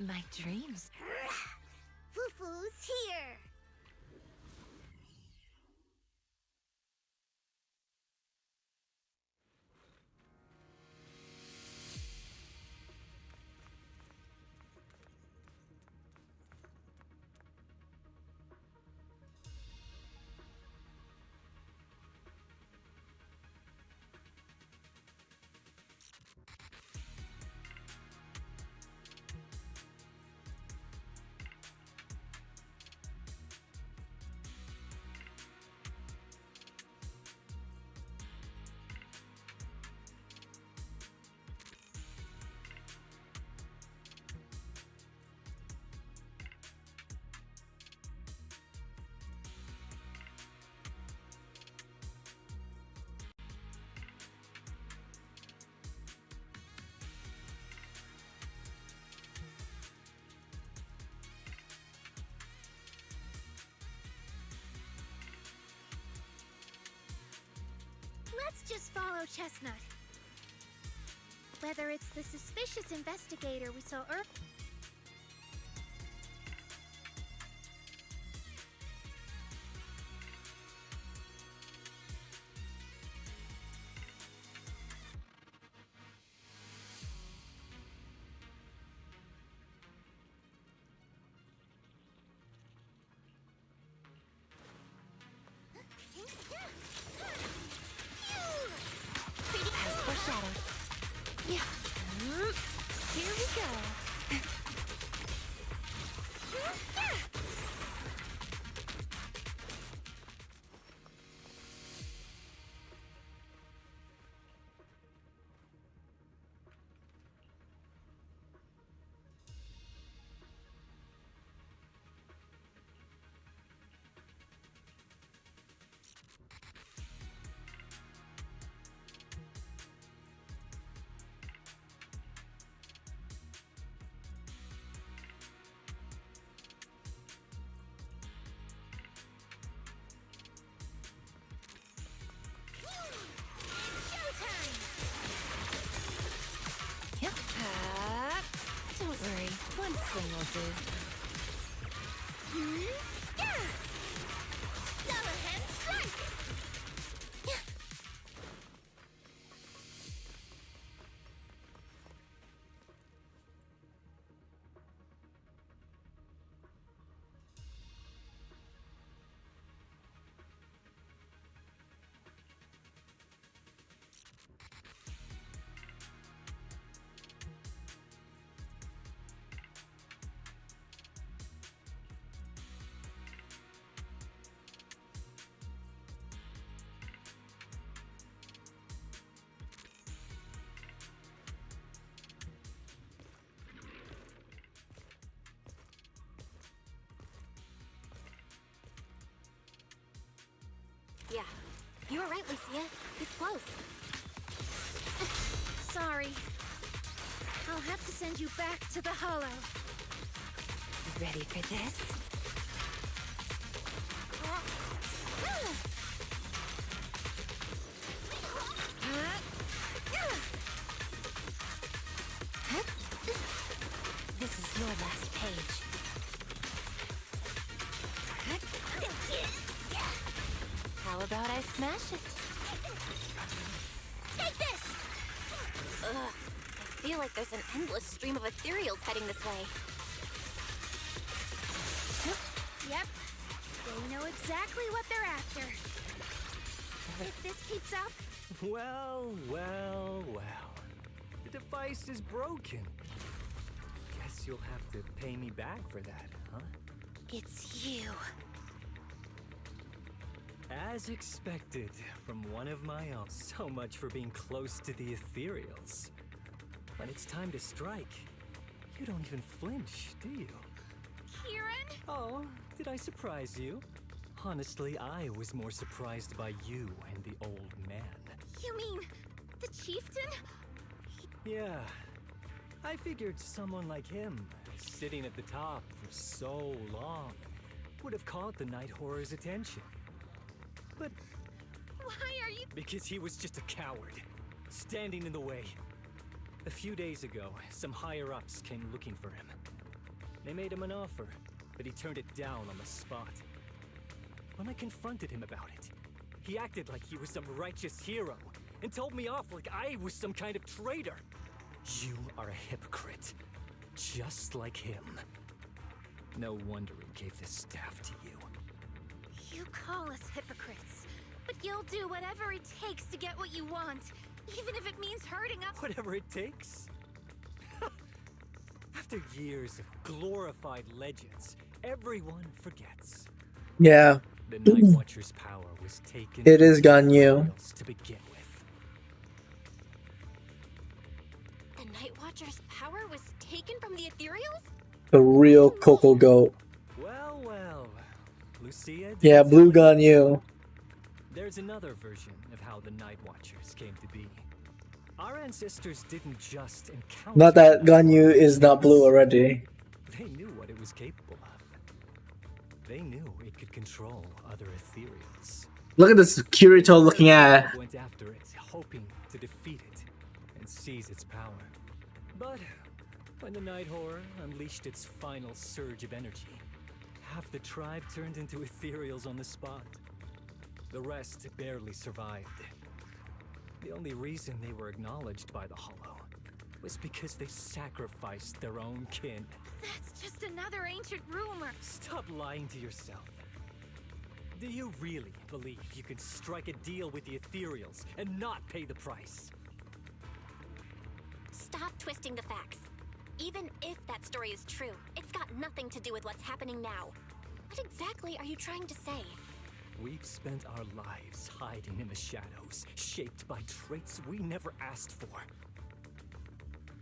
My dreams. Fufu's here. Let's just follow Chestnut. Whether it's the suspicious investigator we saw earlier. As foreshadowed. Yeah. Here we go. Yep. Don't worry, one swing will do. Double head strike! Yeah, you were right, Lucia. It's close. Sorry. I'll have to send you back to the Hollow. Ready for this? This is your last page. How about I smash it? Take this! Ugh, I feel like there's an endless stream of ethereals heading this way. Yep. They know exactly what they're after. If this keeps up, Well, well, well. The device is broken. Guess you'll have to pay me back for that, huh? it's you. As expected, from one of my own. So much for being close to the ethereals. When it's time to strike, you don't even flinch, do you? Kieran? Oh, did I surprise you? Honestly, I was more surprised by you and the old man. You mean the chieftain? Yeah, I figured someone like him, sitting at the top for so long, would have caught the Night Horror's attention. But Why are you... because he was just a coward, standing in the way. A few days ago, some higher-ups came looking for him. They made him an offer, but he turned it down on the spot. When I confronted him about it, he acted like he was some righteous hero and told me off like I was some kind of traitor. You are a hypocrite, just like him. No wonder he gave this staff to you. You call us hypocrites, but you'll do whatever it takes to get what you want, even if it means hurting us. Whatever it takes? After years of glorified legends, everyone forgets. Yeah. The Night Watcher's power was taken It is from the Ganyu. Ethereals to begin with. The Night Watcher's power was taken from the Ethereals? The real Coco Goat. Well, well. Lucia? Yeah, Blue Ganyu. There's another version of how the Night Watchers came to be. Our ancestors didn't just encounter... Not that Ganyu is not blue already. They knew what it was capable of. They knew it could control other Ethereals. Look at this Kirito looking at. Went after it, hoping to defeat it and seize its power. But when the Night Horror unleashed its final surge of energy, half the tribe turned into Ethereals on the spot. The rest barely survived. The only reason they were acknowledged by the Hollow was because they sacrificed their own kin. That's just another ancient rumor. Stop lying to yourself. Do you really believe you can strike a deal with the Ethereals and not pay the price? Stop twisting the facts. Even if that story is true, it's got nothing to do with what's happening now. What exactly are you trying to say? We've spent our lives hiding in the shadows, shaped by traits we never asked for.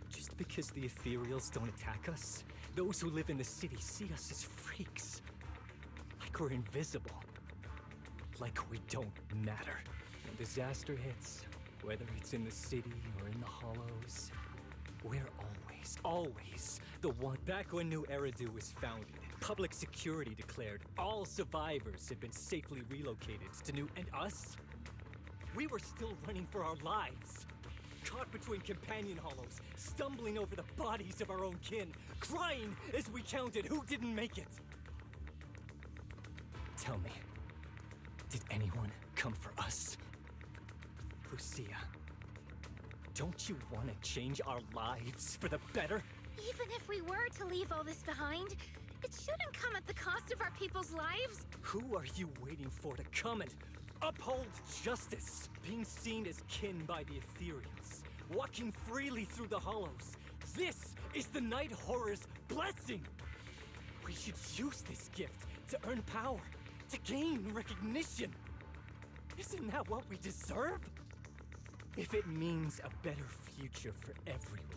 Just because the Ethereals don't attack us, those who live in the city see us as freaks. Like we're invisible. Like we don't matter. When disaster hits, whether it's in the city or in the Hollows, we're always the one. Back when New Eridu was founded, public security declared all survivors had been safely relocated to New... And us? We were still running for our lives. Caught between companion hollows, stumbling over the bodies of our own kin, crying as we counted who didn't make it. Tell me, did anyone come for us? Lucia, don't you want to change our lives for the better? Even if we were to leave all this behind, it shouldn't come at the cost of our people's lives. Who are you waiting for to come and uphold justice? Being seen as kin by the Ethereals, walking freely through the Hollows. This is the Night Horror's blessing! We should use this gift to earn power, to gain recognition. Isn't that what we deserve? If it means a better future for everyone,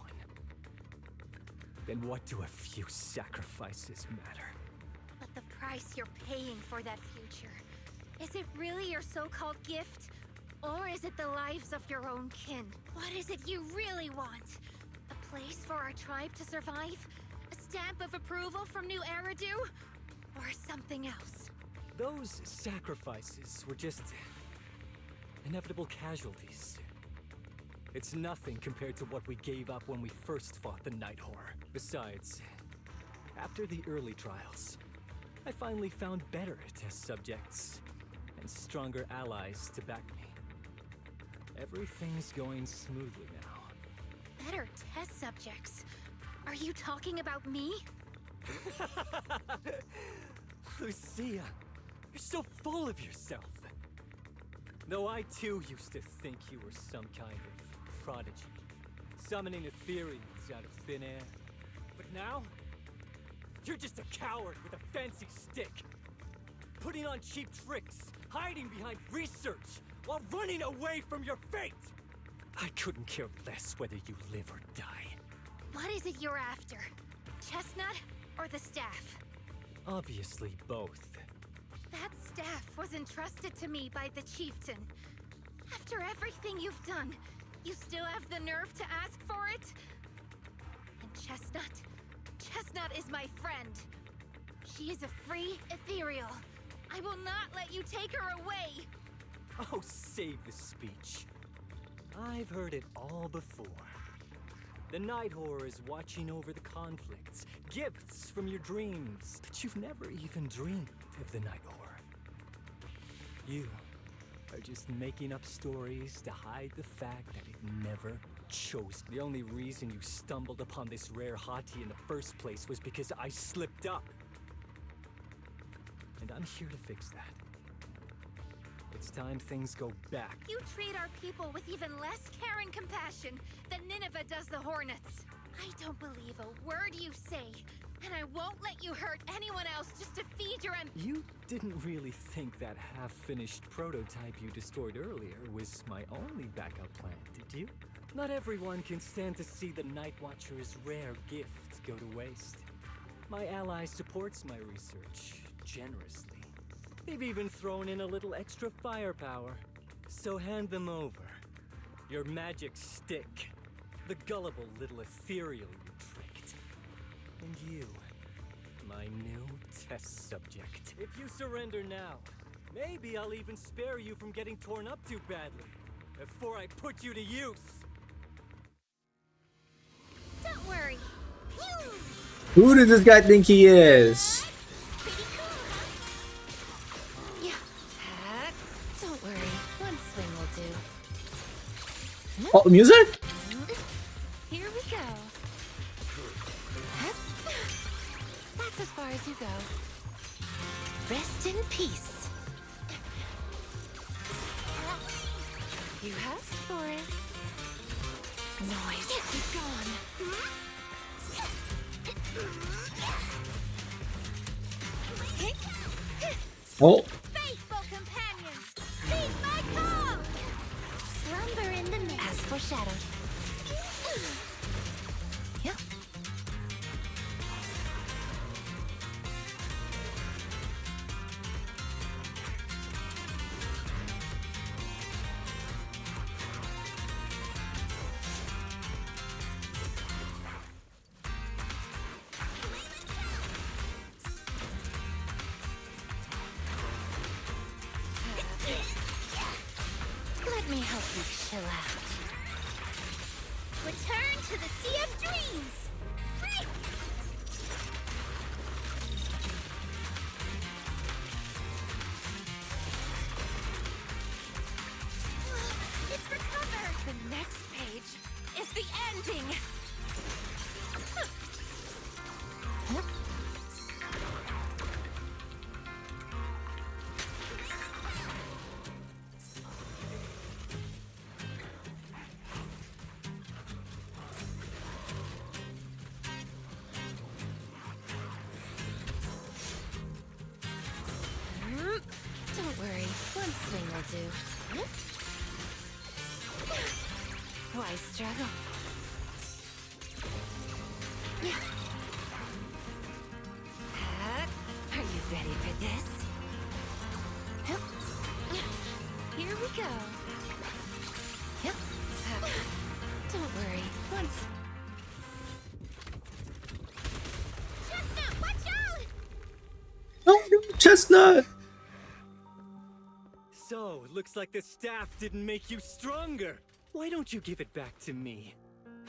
then what do a few sacrifices matter? But the price you're paying for that future, is it really your so-called gift? Or is it the lives of your own kin? What is it you really want? A place for our tribe to survive? A stamp of approval from New Eridu? Or something else? Those sacrifices were just inevitable casualties. It's nothing compared to what we gave up when we first fought the Night Horror. Besides, after the early trials, I finally found better test subjects and stronger allies to back me. Everything's going smoothly now. Better test subjects? Are you talking about me? Lucia, you're so full of yourself. Though I too used to think you were some kind of prodigy, summoning Ethereals out of thin air. But now, you're just a coward with a fancy stick, putting on cheap tricks, hiding behind research, while running away from your fate! I couldn't care less whether you live or die. What is it you're after? Chestnut or the staff? Obviously both. That staff was entrusted to me by the chieftain. After everything you've done, you still have the nerve to ask for it? And Chestnut is my friend. She is a free ethereal. I will not let you take her away! Oh, save the speech. I've heard it all before. The Night Horror is watching over the conflicts, gifts from your dreams. But you've never even dreamed of the Night Horror. You are just making up stories to hide the fact that it never chose. The only reason you stumbled upon this rare hottie in the first place was because I slipped up. And I'm here to fix that. It's time things go back. You treat our people with even less care and compassion than Nineveh does the Hornets. I don't believe a word you say, and I won't let you hurt anyone else just to feed your You didn't really think that half-finished prototype you destroyed earlier was my only backup plan, did you? Not everyone can stand to see the Night Watcher's rare gift go to waste. My ally supports my research generously. They've even thrown in a little extra firepower. So hand them over. Your magic stick. The gullible little ethereal you tricked. And you, my new test subject. If you surrender now, maybe I'll even spare you from getting torn up too badly. Before I put you to use. Don't worry. Who does this guy think he is? Yeah. Don't worry. One swing will do. Oh, music? Here we go. That's as far as you go. Rest in peace. You asked for it. Noise, be gone. Oh. Faithful companions, heed my call! Slumber in the mist. As foreshadowed. Yep. Let me help you chill out. Return to the Sea of Dreams! It's recovered! The next page is the ending! Don't worry, one swing will do. Why struggle? Yeah. Are you ready for this? Here we go. Yep. Don't worry, once. Chestnut, watch out! Oh, no, Chestnut! So, looks like the staff didn't make you stronger. Why don't you give it back to me?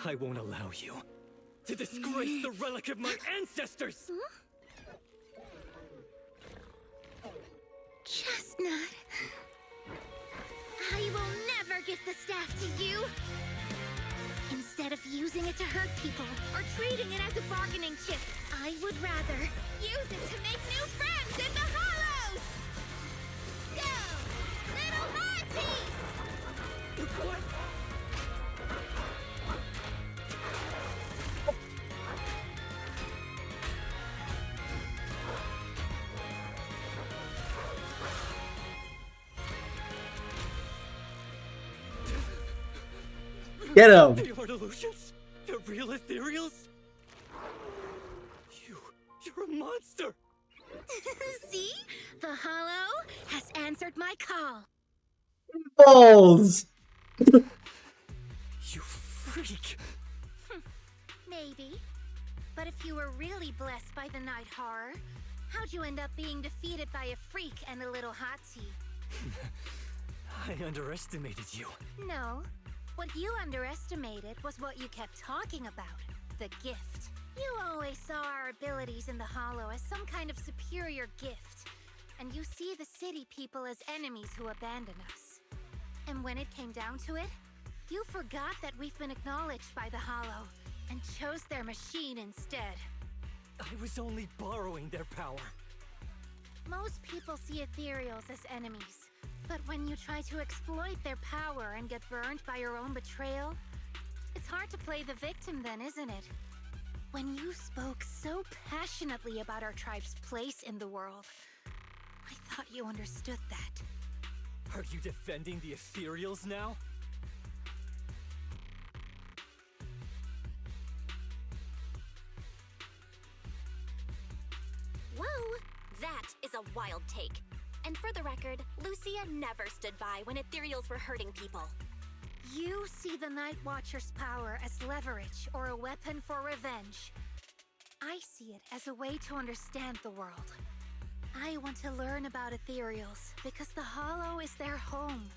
I won't allow you to disgrace the relic of my ancestors! Chestnut. I will never give the staff to you. Instead of using it to hurt people or treating it as a bargaining chip, I would rather use it to make new friends in the Hollows! Go, little Monty! What? Get him! They are illusions? The real ethereals? You're a monster! See? The Hollow has answered my call. Balls! You freak! Maybe. But if you were really blessed by the Night Horror, how'd you end up being defeated by a freak and a little hot tea? I underestimated you. No. What you underestimated was what you kept talking about, the gift. You always saw our abilities in the Hollow as some kind of superior gift, and you see the city people as enemies who abandon us. And when it came down to it, you forgot that we've been acknowledged by the Hollow, and chose their machine instead. I was only borrowing their power. Most people see ethereals as enemies, but when you try to exploit their power and get burned by your own betrayal, it's hard to play the victim then, isn't it? When you spoke so passionately about our tribe's place in the world, I thought you understood that. Are you defending the Ethereals now? Whoa! That is a wild take. And for the record, Lucia never stood by when Ethereals were hurting people. You see the Night Watcher's power as leverage or a weapon for revenge. I see it as a way to understand the world. I want to learn about Ethereals because the Hollow is their home.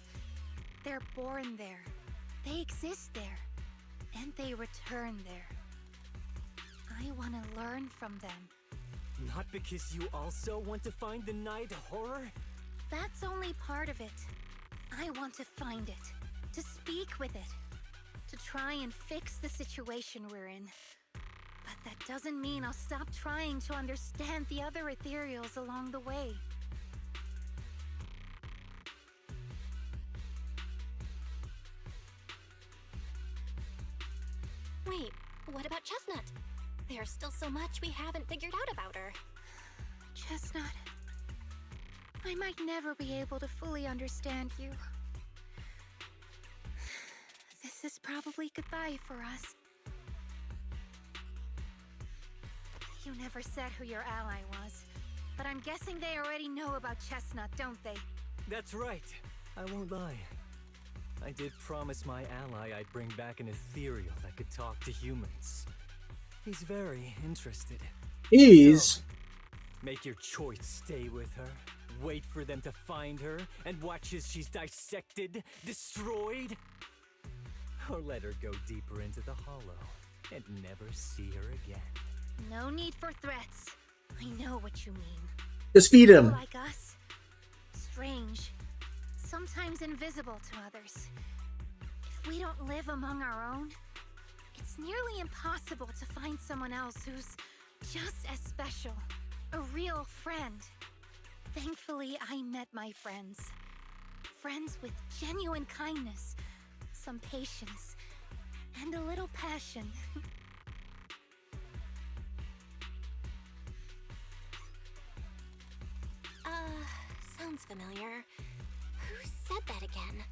They're born there, they exist there, and they return there. I want to learn from them. Not because you also want to find the Night Horror? That's only part of it. I want to find it, to speak with it, to try and fix the situation we're in. But that doesn't mean I'll stop trying to understand the other Ethereals along the way. Wait, what about Chestnut? There's still so much we haven't figured out about her. Chestnut, I might never be able to fully understand you. This is probably goodbye for us. You never said who your ally was, but I'm guessing they already know about Chestnut, don't they? That's right. I won't lie. I did promise my ally I'd bring back an Ethereal that could talk to humans. He's very interested. Ease. Make your choice. Stay with her, wait for them to find her, and watch as she's dissected, destroyed. Or let her go deeper into the Hollow and never see her again. No need for threats. I know what you mean. Just feed him. People like us. Strange. Sometimes invisible to others. If we don't live among our own, it's nearly impossible to find someone else who's just as special. A real friend. Thankfully, I met my friends. Friends with genuine kindness, some patience, and a little passion. Sounds familiar. Who said that again?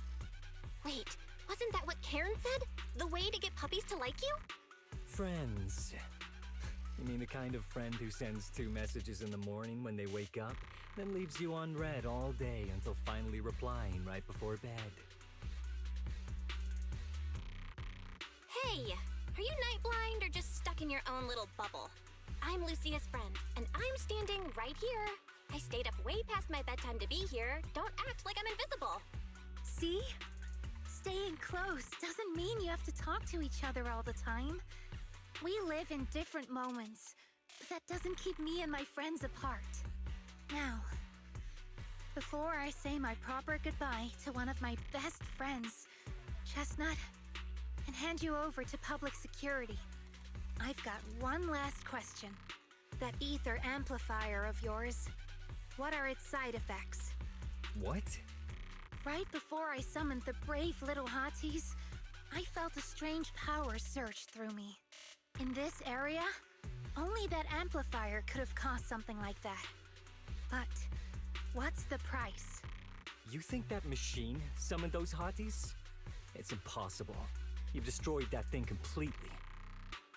Wait, wasn't that what Karen said? The way to get puppies to like you? Friends. You mean the kind of friend who sends 2 messages in the morning when they wake up, then leaves you unread all day until finally replying right before bed? Hey, are you night blind or just stuck in your own little bubble? I'm Lucia's friend, and I'm standing right here. I stayed up way past my bedtime to be here. Don't act like I'm invisible. See? Staying close doesn't mean you have to talk to each other all the time. We live in different moments, but that doesn't keep me and my friends apart. Now, before I say my proper goodbye to one of my best friends, Chestnut, and hand you over to public security, I've got one last question. That ether amplifier of yours, what are its side effects? What? Right before I summoned the brave little hotties, I felt a strange power surge through me. In this area, only that amplifier could have caused something like that. But what's the price? You think that machine summoned those hotties? It's impossible. You've destroyed that thing completely.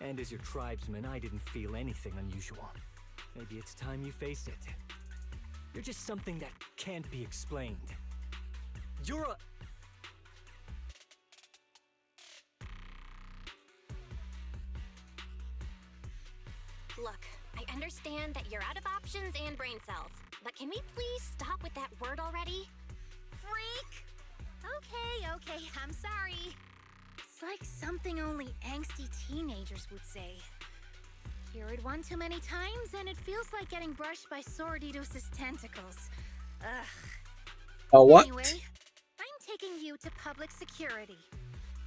And as your tribesman, I didn't feel anything unusual. Maybe it's time you face it. You're just something that can't be explained. You're a... Look, I understand that you're out of options and brain cells, but can we please stop with that word already? Freak! Okay, I'm sorry. like something only angsty teenagers would say. Hear it one too many times, and it feels like getting brushed by Sordidus's tentacles. Ugh. What? Anyway, I'm taking you to public security.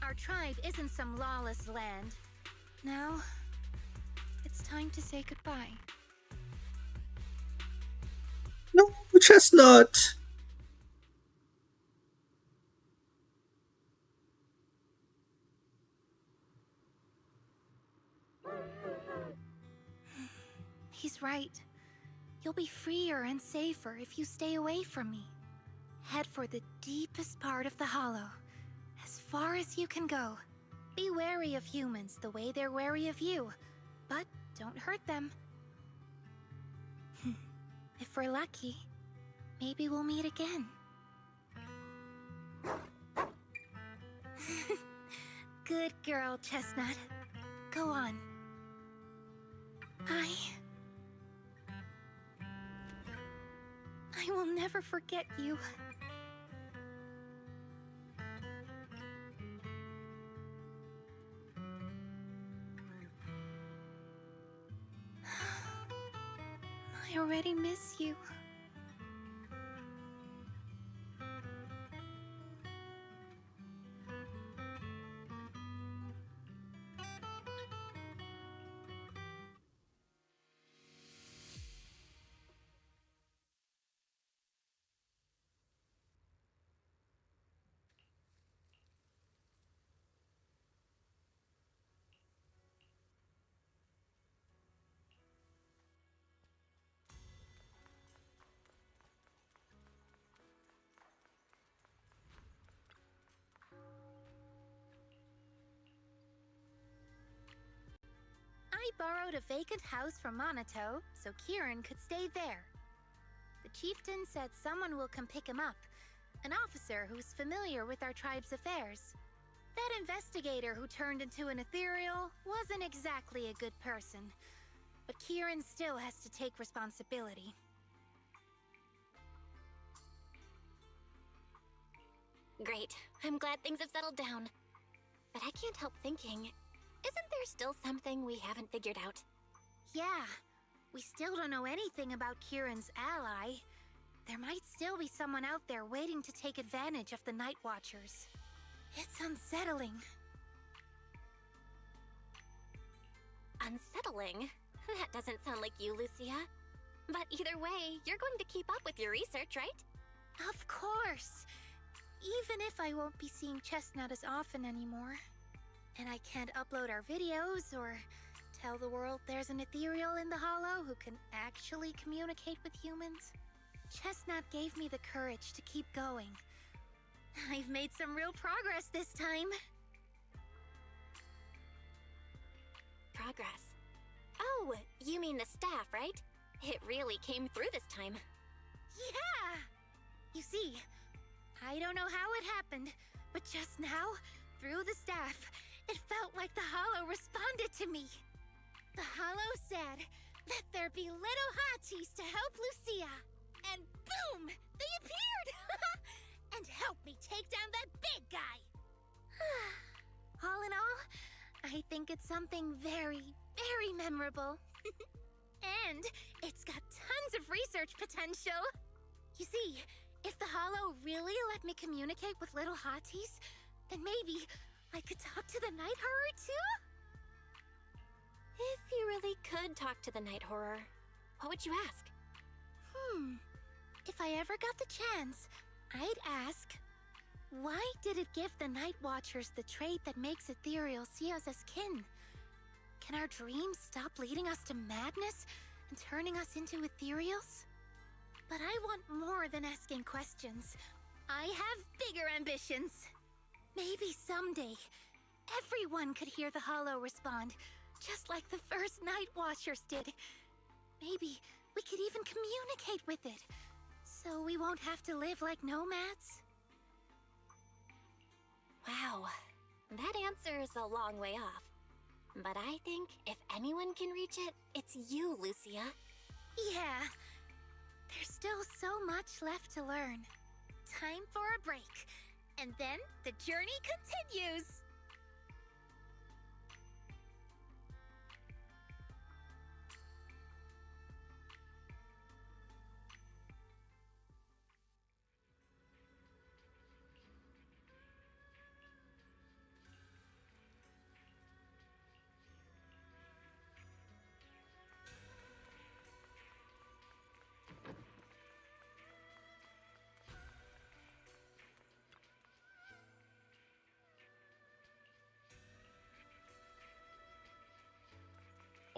Our tribe isn't some lawless land. Now, it's time to say goodbye. No, Chestnut. He's right. You'll be freer and safer if you stay away from me. Head for the deepest part of the Hollow, as far as you can go. Be wary of humans the way they're wary of you, but don't hurt them. If we're lucky, maybe we'll meet again. Good girl, Chestnut. Go on. I will never forget you. I already miss you. I borrowed a vacant house from Monato so Kieran could stay there. The chieftain said someone will come pick him up, an officer who's familiar with our tribe's affairs. That investigator who turned into an ethereal wasn't exactly a good person, but Kieran still has to take responsibility. Great. I'm glad things have settled down. But I can't help thinking, isn't there still something we haven't figured out? Yeah, we still don't know anything about Kieran's ally. There might still be someone out there waiting to take advantage of the Night Watchers. It's unsettling. Unsettling? That doesn't sound like you, Lucia. But either way, you're going to keep up with your research, right? Of course! Even if I won't be seeing Chestnut as often anymore. And I can't upload our videos or tell the world there's an ethereal in the Hollow who can actually communicate with humans. Chestnut gave me the courage to keep going. I've made some real progress this time. Progress. Oh, you mean the staff, right? It really came through this time. Yeah! You see, I don't know how it happened, but just now, through the staff, it felt like the Hollow responded to me. The Hollow said, "Let there be little hotties to help Lucia." And boom! They appeared! And helped me take down that big guy! All in all, I think it's something very, very memorable. And it's got tons of research potential. You see, if the Hollow really let me communicate with little hotties, then maybe I could talk to the Night Horror too? If you really could talk to the Night Horror, what would you ask? If I ever got the chance, I'd ask, why did it give the Night Watchers the trait that makes Ethereal see us as kin? Can our dreams stop leading us to madness and turning us into Ethereals? But I want more than asking questions. I have bigger ambitions. Maybe someday, everyone could hear the Hollow respond, just like the first Night Watchers did. Maybe we could even communicate with it, so we won't have to live like nomads. Wow, that answer is a long way off. But I think if anyone can reach it, it's you, Lucia. Yeah, there's still so much left to learn. Time for a break, and then the journey continues.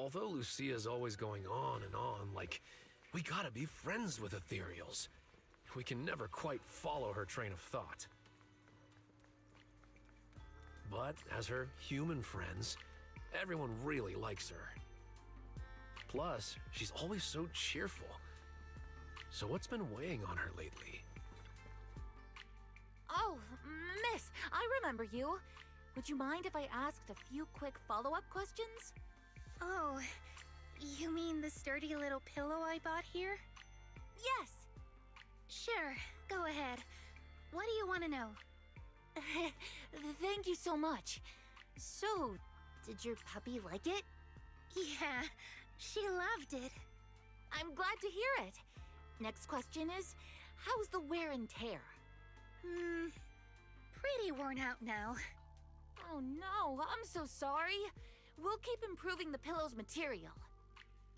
Although Lucia's always going on and on, like, we gotta be friends with ethereals. We can never quite follow her train of thought. But as her human friends, everyone really likes her. Plus, she's always so cheerful. So what's been weighing on her lately? Oh, miss, I remember you. Would you mind if I asked a few quick follow-up questions? Oh, you mean the sturdy little pillow I bought here? Yes. Sure, go ahead. What do you want to know? Thank you so much. So, did your puppy like it? Yeah, she loved it. I'm glad to hear it. Next question is, how's the wear and tear? Pretty worn out now. Oh no, I'm so sorry. We'll keep improving the pillow's material.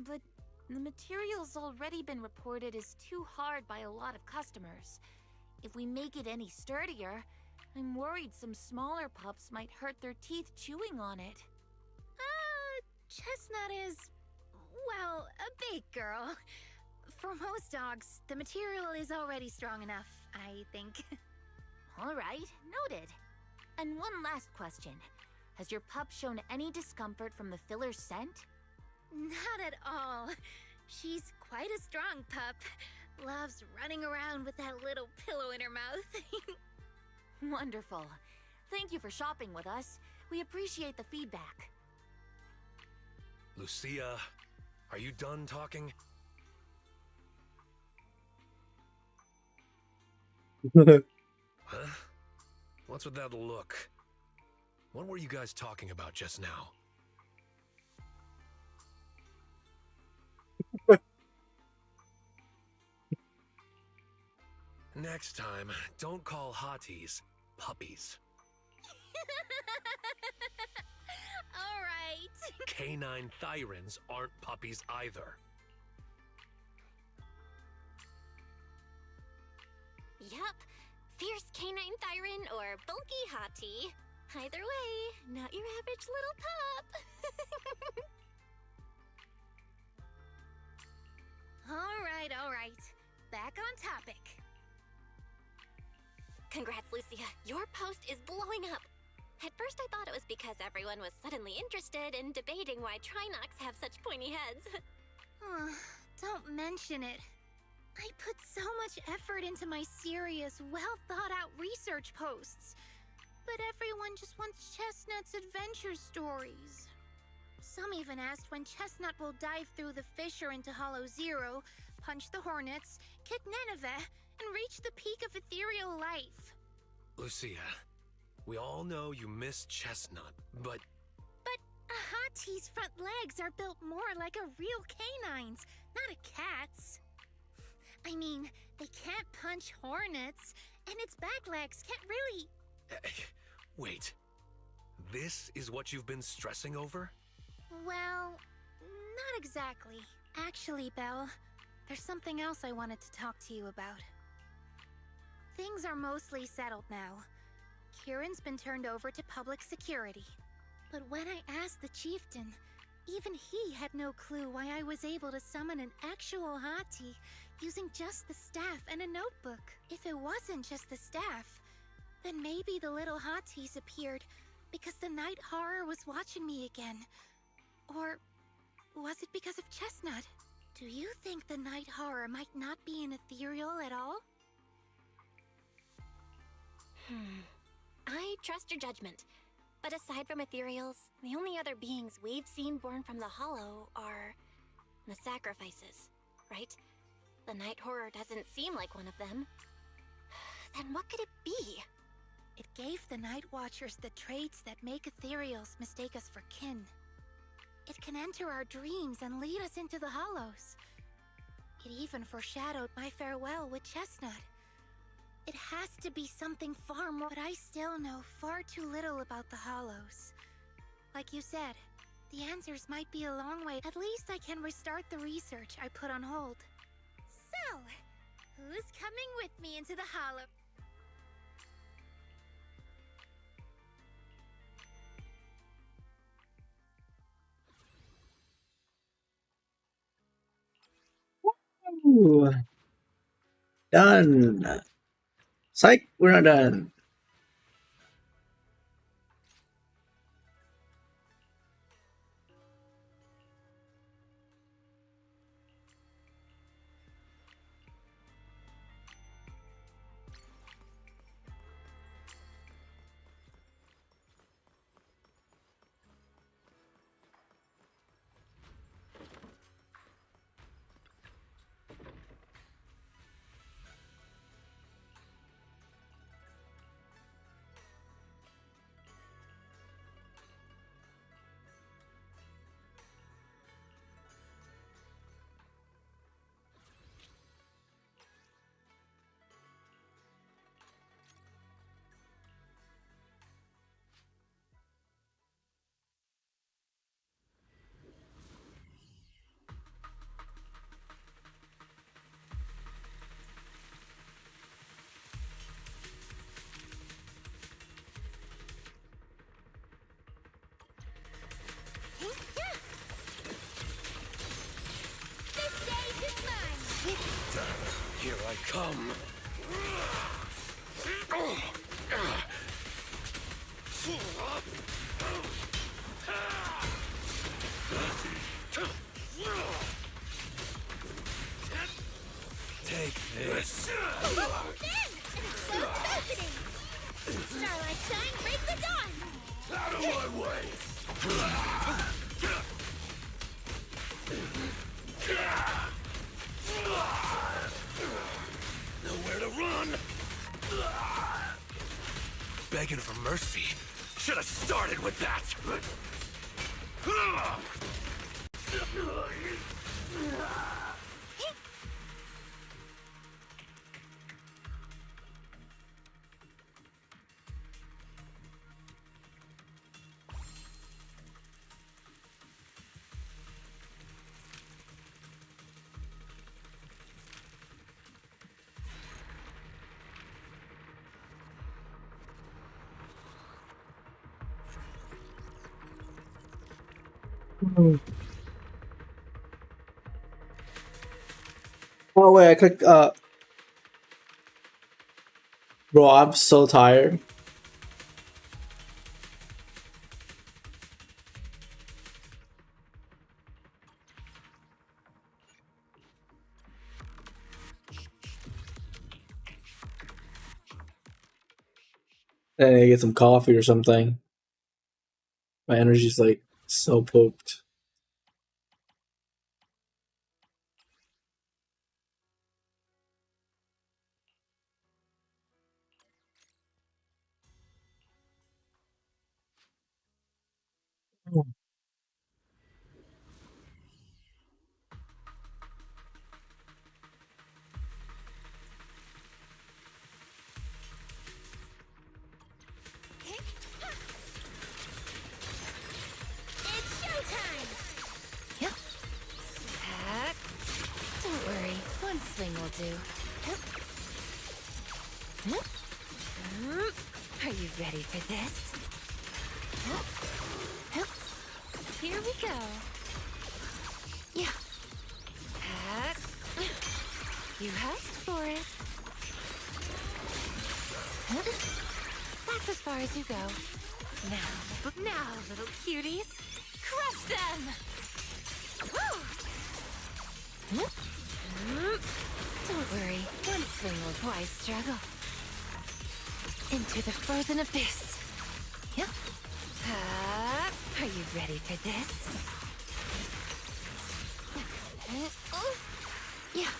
But the material's already been reported as too hard by a lot of customers. If we make it any sturdier, I'm worried some smaller pups might hurt their teeth chewing on it. Chestnut is, well, a big girl. For most dogs, the material is already strong enough, I think. All right, noted. And one last question. Has your pup shown any discomfort from the filler's scent? Not at all. She's quite a strong pup. Loves running around with that little pillow in her mouth. Wonderful. Thank you for shopping with us. We appreciate the feedback. Lucia, are you done talking? Huh? What's with that look? What were you guys talking about just now? Next time, don't call hotties puppies. All right. Canine Thyrans aren't puppies either. Yup. Fierce canine Thyran or bulky hottie. Either way, not your average little pup. All right. Back on topic. Congrats, Lucia. Your post is blowing up. At first I thought it was because everyone was suddenly interested in debating why Trinocs have such pointy heads. Don't mention it. I put so much effort into my serious, well-thought-out research posts. But everyone just wants Chestnut's adventure stories. Some even asked when Chestnut will dive through the fissure into Hollow Zero, punch the Hornets, kick Nineveh, and reach the peak of ethereal life. Lucia, we all know you miss Chestnut, but... But a hottie's front legs are built more like a real canine's, not a cat's. I mean, they can't punch hornets, and its back legs can't really... Wait. This is what you've been stressing over? Well, not exactly. Actually, Belle, there's something else I wanted to talk to you about. Things are mostly settled now. Kieran's been turned over to public security. But when I asked the chieftain, even he had no clue why I was able to summon an actual hottie using just the staff and a notebook. If it wasn't just the staff, then maybe the little hotties appeared because the night horror was watching me again. Or was it because of Chestnut? Do you think the night horror might not be an ethereal at all? I trust your judgment. But aside from ethereals, the only other beings we've seen born from the Hollow are... the sacrifices, right? The night horror doesn't seem like one of them. Then what could it be? It gave the Night Watchers the traits that make ethereals mistake us for kin. It can enter our dreams and lead us into the Hollows. It even foreshadowed my farewell with Chestnut. It has to be something far more, but I still know far too little about the Hollows. Like you said, the answers might be a long way. At least I can restart the research I put on hold. So, who's coming with me into the Hollow? Woo! Done. Psych, we're not done. Here I come. Take this. Starlight shine, break the dawn! Out of my way! Nowhere to run! Begging for mercy. Should have started with that! Oh wait, I clicked bro, I'm so tired. I need to get some coffee or something. My energy's like so pooped. Don't worry, one swing will do. Are you ready for this? Here we go. Yeah. You asked for it. That's as far as you go. Now, little cuties, crush them! Don't worry, one swing will twice struggle. Into the frozen abyss. Yep. Are you ready for this? Yeah.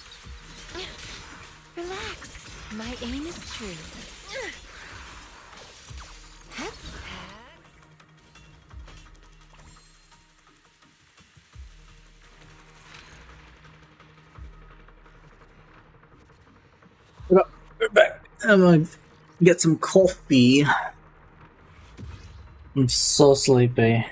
Relax. My aim is true. We're back. I'm gonna get some coffee. I'm so sleepy.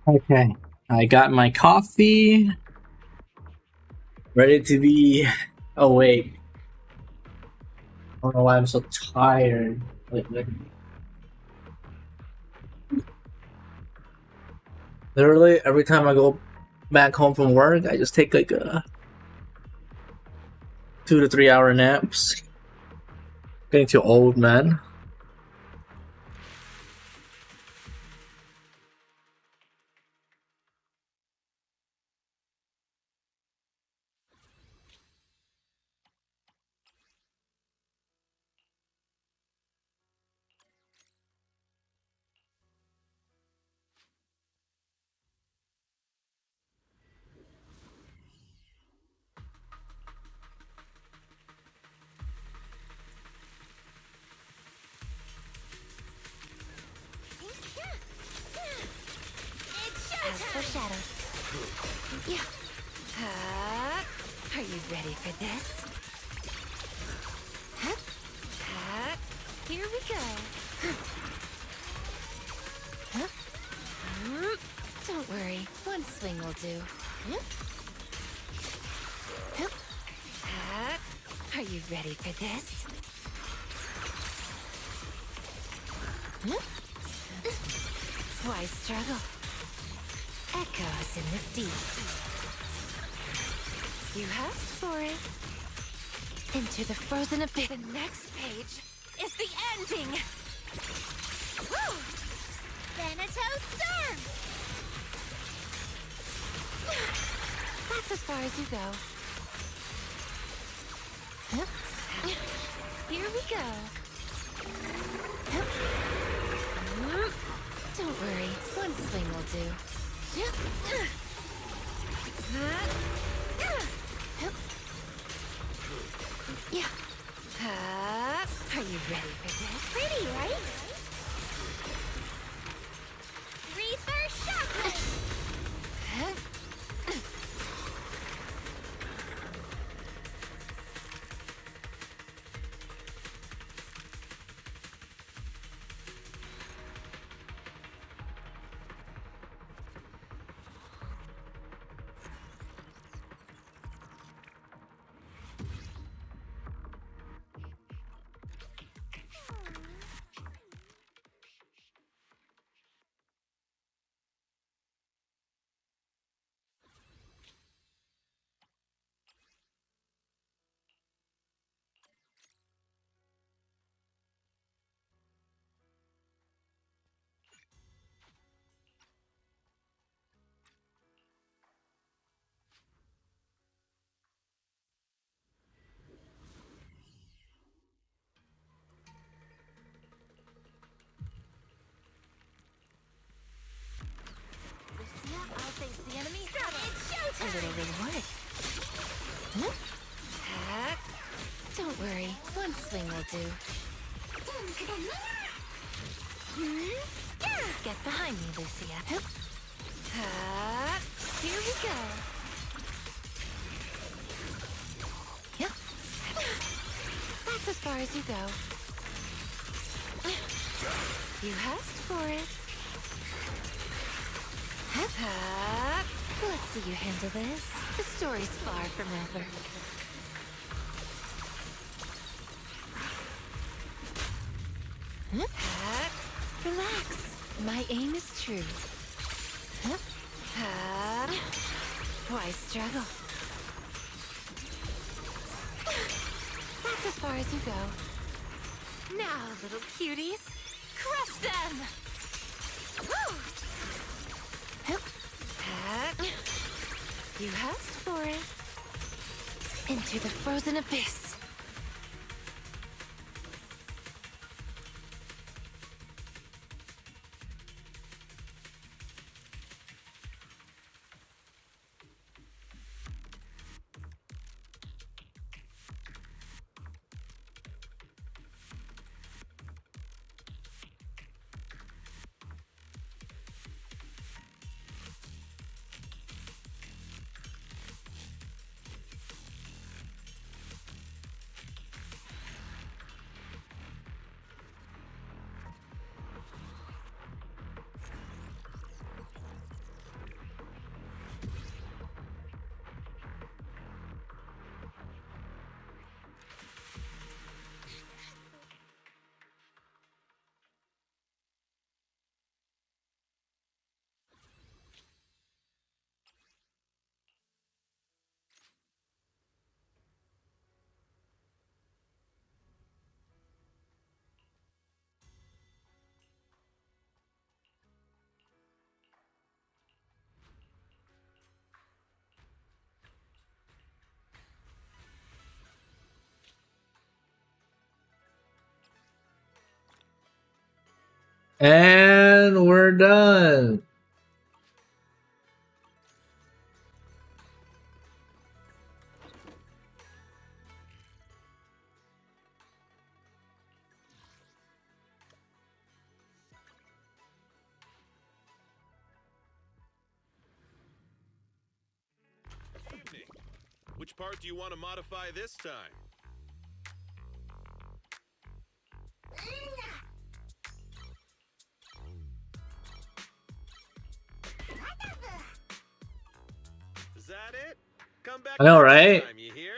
Okay, I got my coffee. Ready to be awake. I don't know why I'm so tired lately. Literally, every time I go back home from work, I just take like a 2 to 3 hour naps. Getting too old, man. As for shadows. Yeah. Are you ready for this? Here we go. Don't worry, one swing will do. Are you ready for this? Why struggle? Echoes in the deep. You asked for it. Into the frozen abyss. The next page is the ending. Woo! Thanatos Storm! That's as far as you go. Here we go. Don't worry, one swing will do. Yeah. Are you ready for this? Pretty, right? Reverse shockwave! I'll face the enemy. It's showtime! A little reward. Don't worry, one swing will do. Get behind me, Lucia. Here we go. Yep. That's as far as you go. You asked for it. Let's see you handle this. The story's far from over. Relax. My aim is true. Why struggle? That's as far as you go. Now, little cuties, crush them! Woo! You asked for it. Into the frozen abyss. And we're done. Which part do you want to modify this time? Is that it? Come back I know, next right? time, you hear?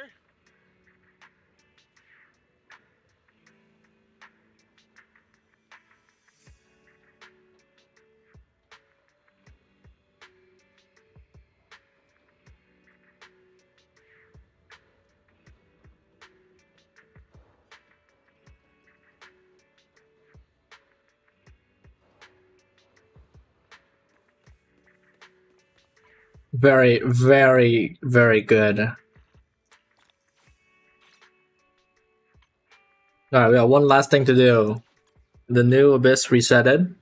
Very, very, very good. Alright, we got one last thing to do. The new Abyss resetted.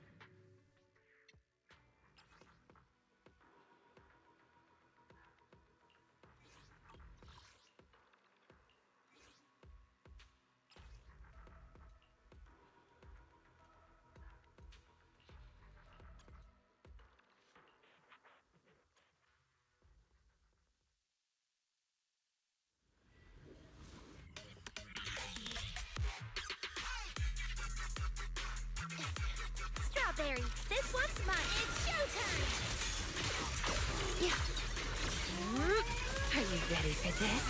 Strawberry, this one's mine. It's showtime! Are you ready for this?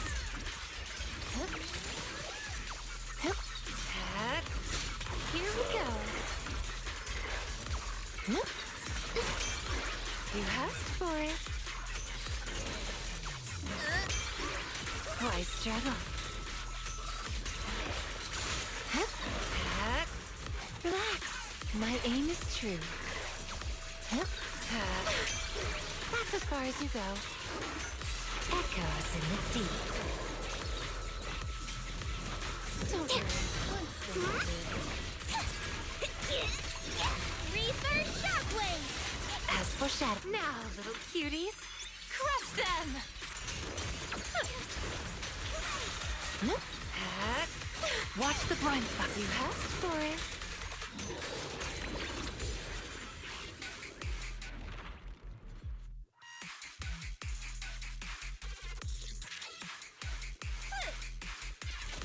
Here we go. You asked for it. Why struggle? Relax. My aim is true. That's as far as you go. Echoes in the deep. Don't worry. Reaper Shockwave! As for Shadow. Now, little cuties, crush them! Watch the blind spot. You asked for it.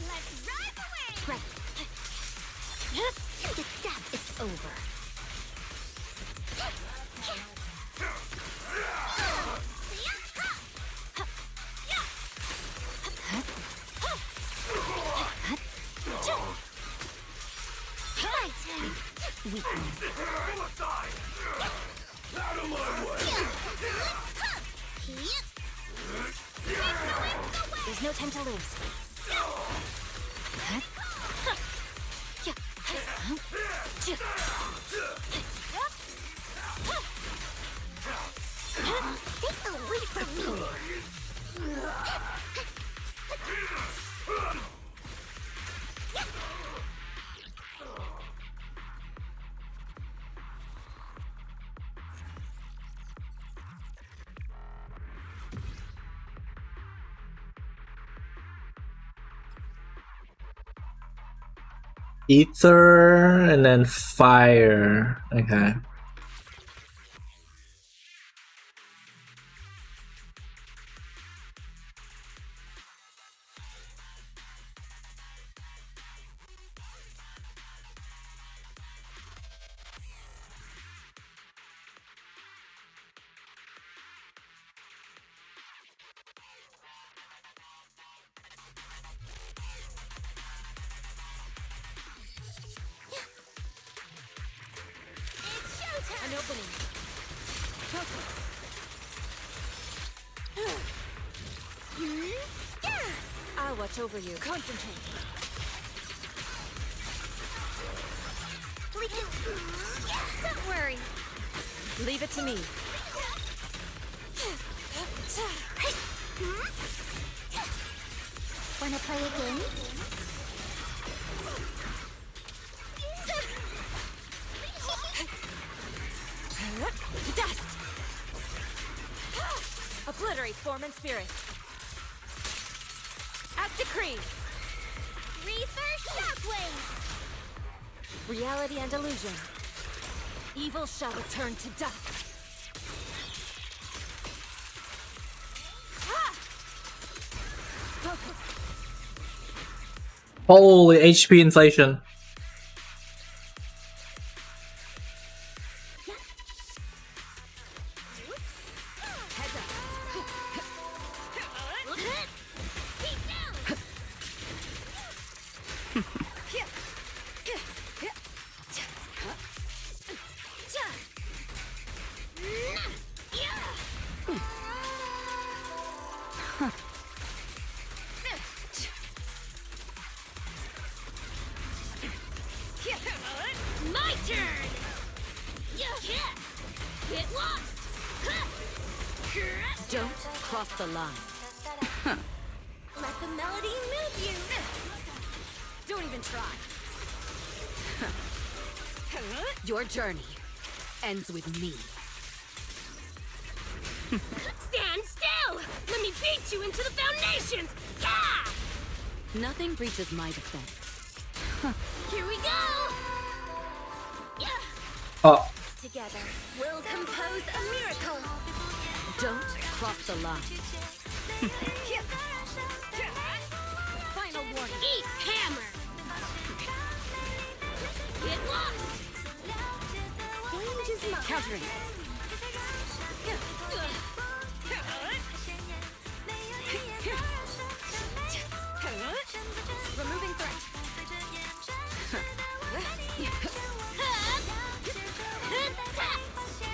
Let's ride away! Right. To the depths. It's over. There's no time to lose. Stay away from me! Ether and then fire. Okay. An opening. I'll watch over you. Concentrate. Don't worry. Leave it to me. Wanna play a game? to dust! Obliterate form and spirit. As decreed! Reefer Shockwave! Reality and illusion. Evil shall return to dust. Focus. Holy HP inflation. My turn! Get lost! Don't cross the line. Let the melody move you! Don't even try. Your journey ends with me. Stand still! Let me beat you into the foundations! Yeah! Nothing breaches my defense. Here we go! Yeah! Oh. Together, we'll compose a miracle! Don't cross the line. Final warning. Eat hammer! Get lost! Stage is mine. Countering. Removing threat.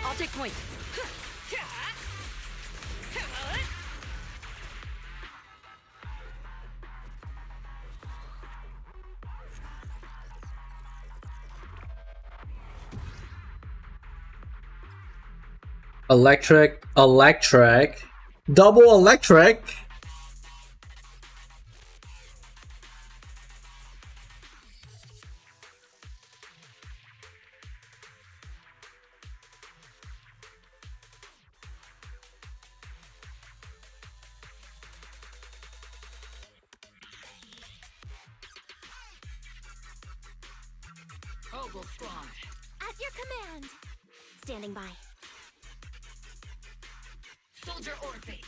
I'll take point. Electric. Double electric. Ogle Squad. At your command. Standing by. Soldier Orphe.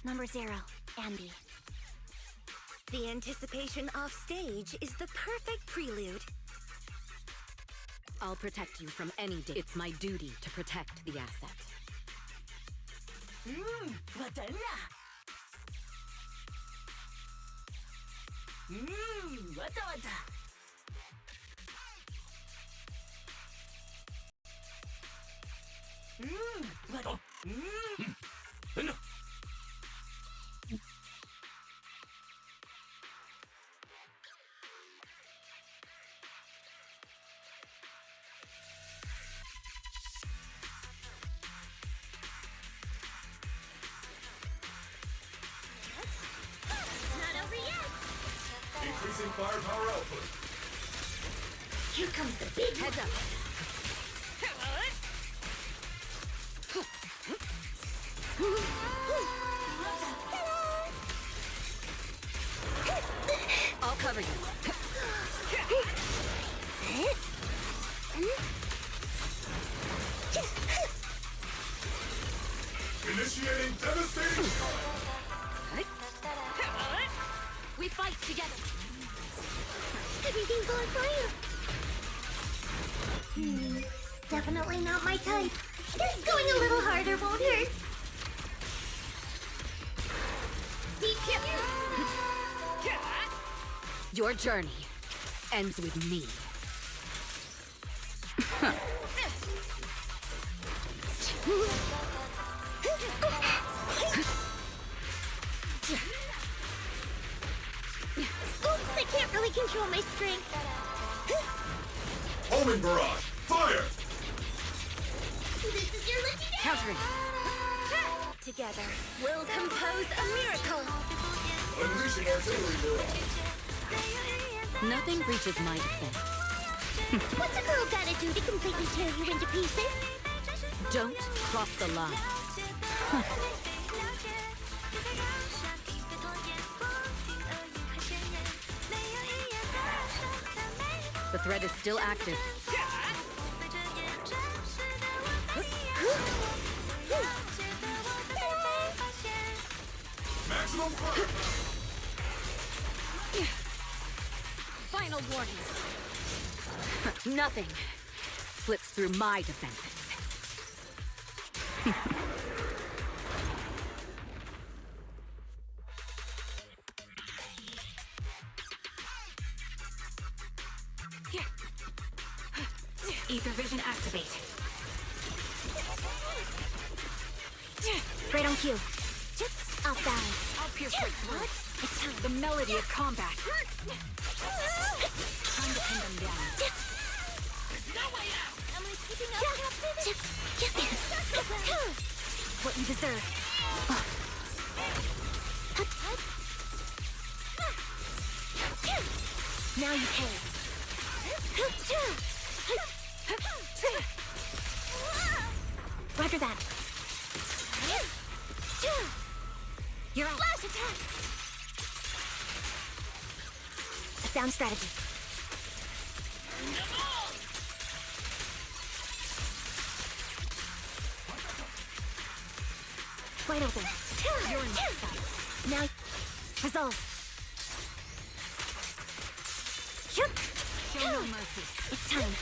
Number 0, Ambi. The anticipation off stage is the perfect prelude. I'll protect you from any day. It's my duty to protect the asset. Not over yet. Increasing firepower output. Here comes the big Heads up. I'll cover you. Initiating devastating. We fight together. Everything's on fire. Definitely not my type. This going a little harder won't hurt. Your journey ends with me. Oops, I can't really control my strength. Homing barrage. Fire. This is your lucky day. Countering. Together, we'll compose a miracle. Unleashing artillery barrage. Nothing breaches my defense. What's a girl gotta do to completely tear you into pieces? Don't cross the line. The threat is still active. Maximum Final warning. Nothing slips through my defenses. Ether vision activate. Right on cue. Off balance. I'll pierce right through. It's time. The melody of combat. Time to pin them down. What you deserve. Now you pay. Roger that. You're out. Flash attack. A sound strategy. Wide open. You're in my sights. Now, resolve. Show no mercy. It's time.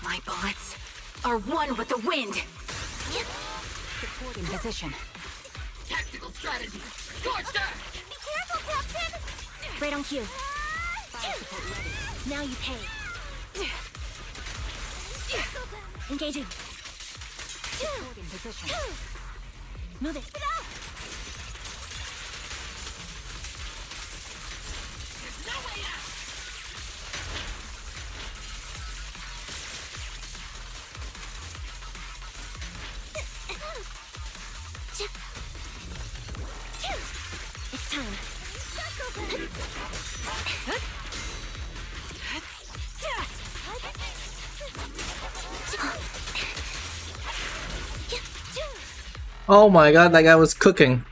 My bullets are one with the wind. Supporting position. tactical strategy. Scorch that! Be careful, Captain! Right on cue. Now you pay. Engaging. Supporting position. Move it. It's time. Oh my god, that guy was cooking.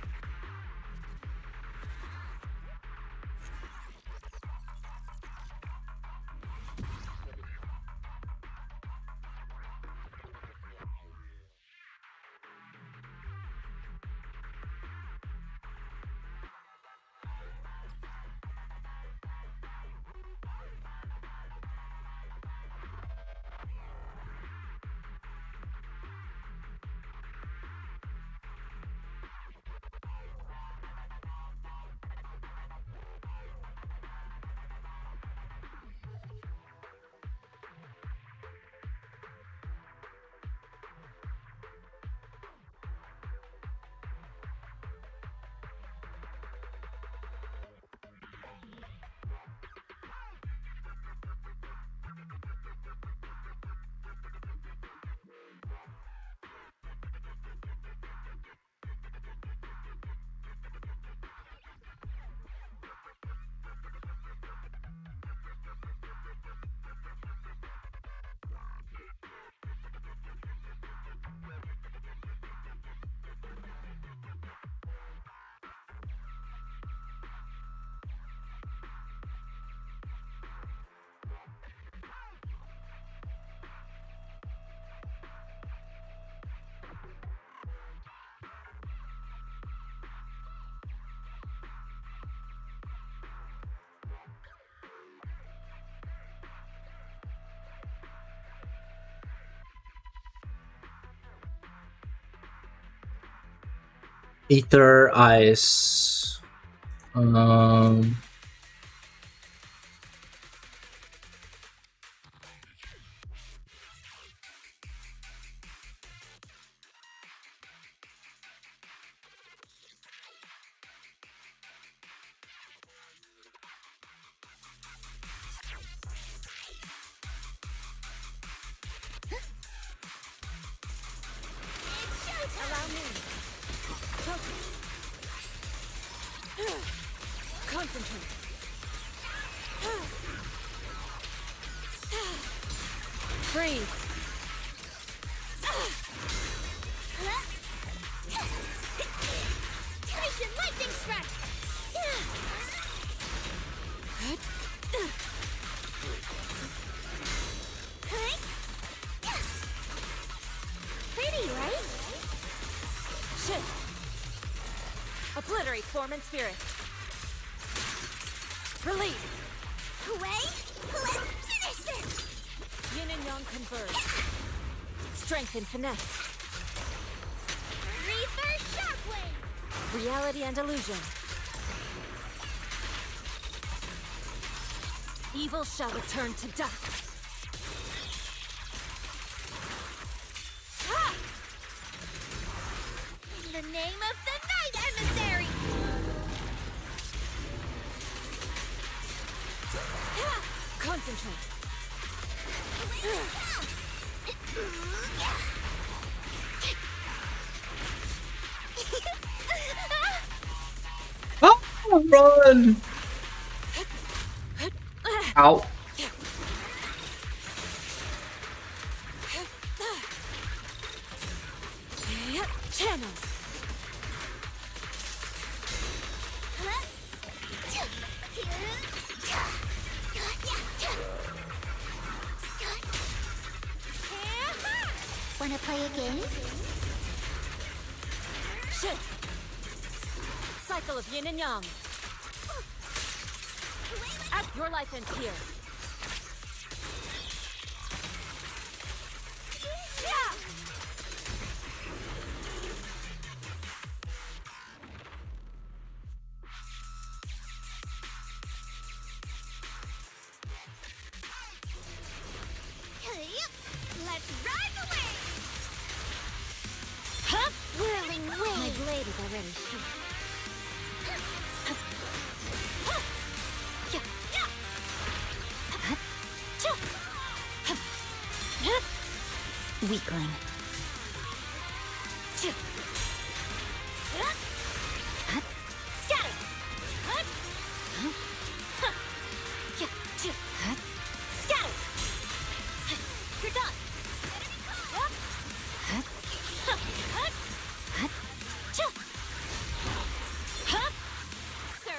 Ether Ice. Freeze! Tyson lightning strike! Pretty, right? Shit! Obliterate form and spirit. Release! Wait, let's finish this! Yin and Yang converge. Strength and finesse. Reaper Shockwave! Reality and illusion. Evil shall return to dust. Ha! In the name of the Night Emissary! Concentrate. Oh, run! Ow. Channel. Wanna play a game? Shift. Cycle of yin and yang. Your life ends here. Let's ride the wave! Huh? Whirling wave! My blade is already short. Weakling. Scatter! Scatter! You're done!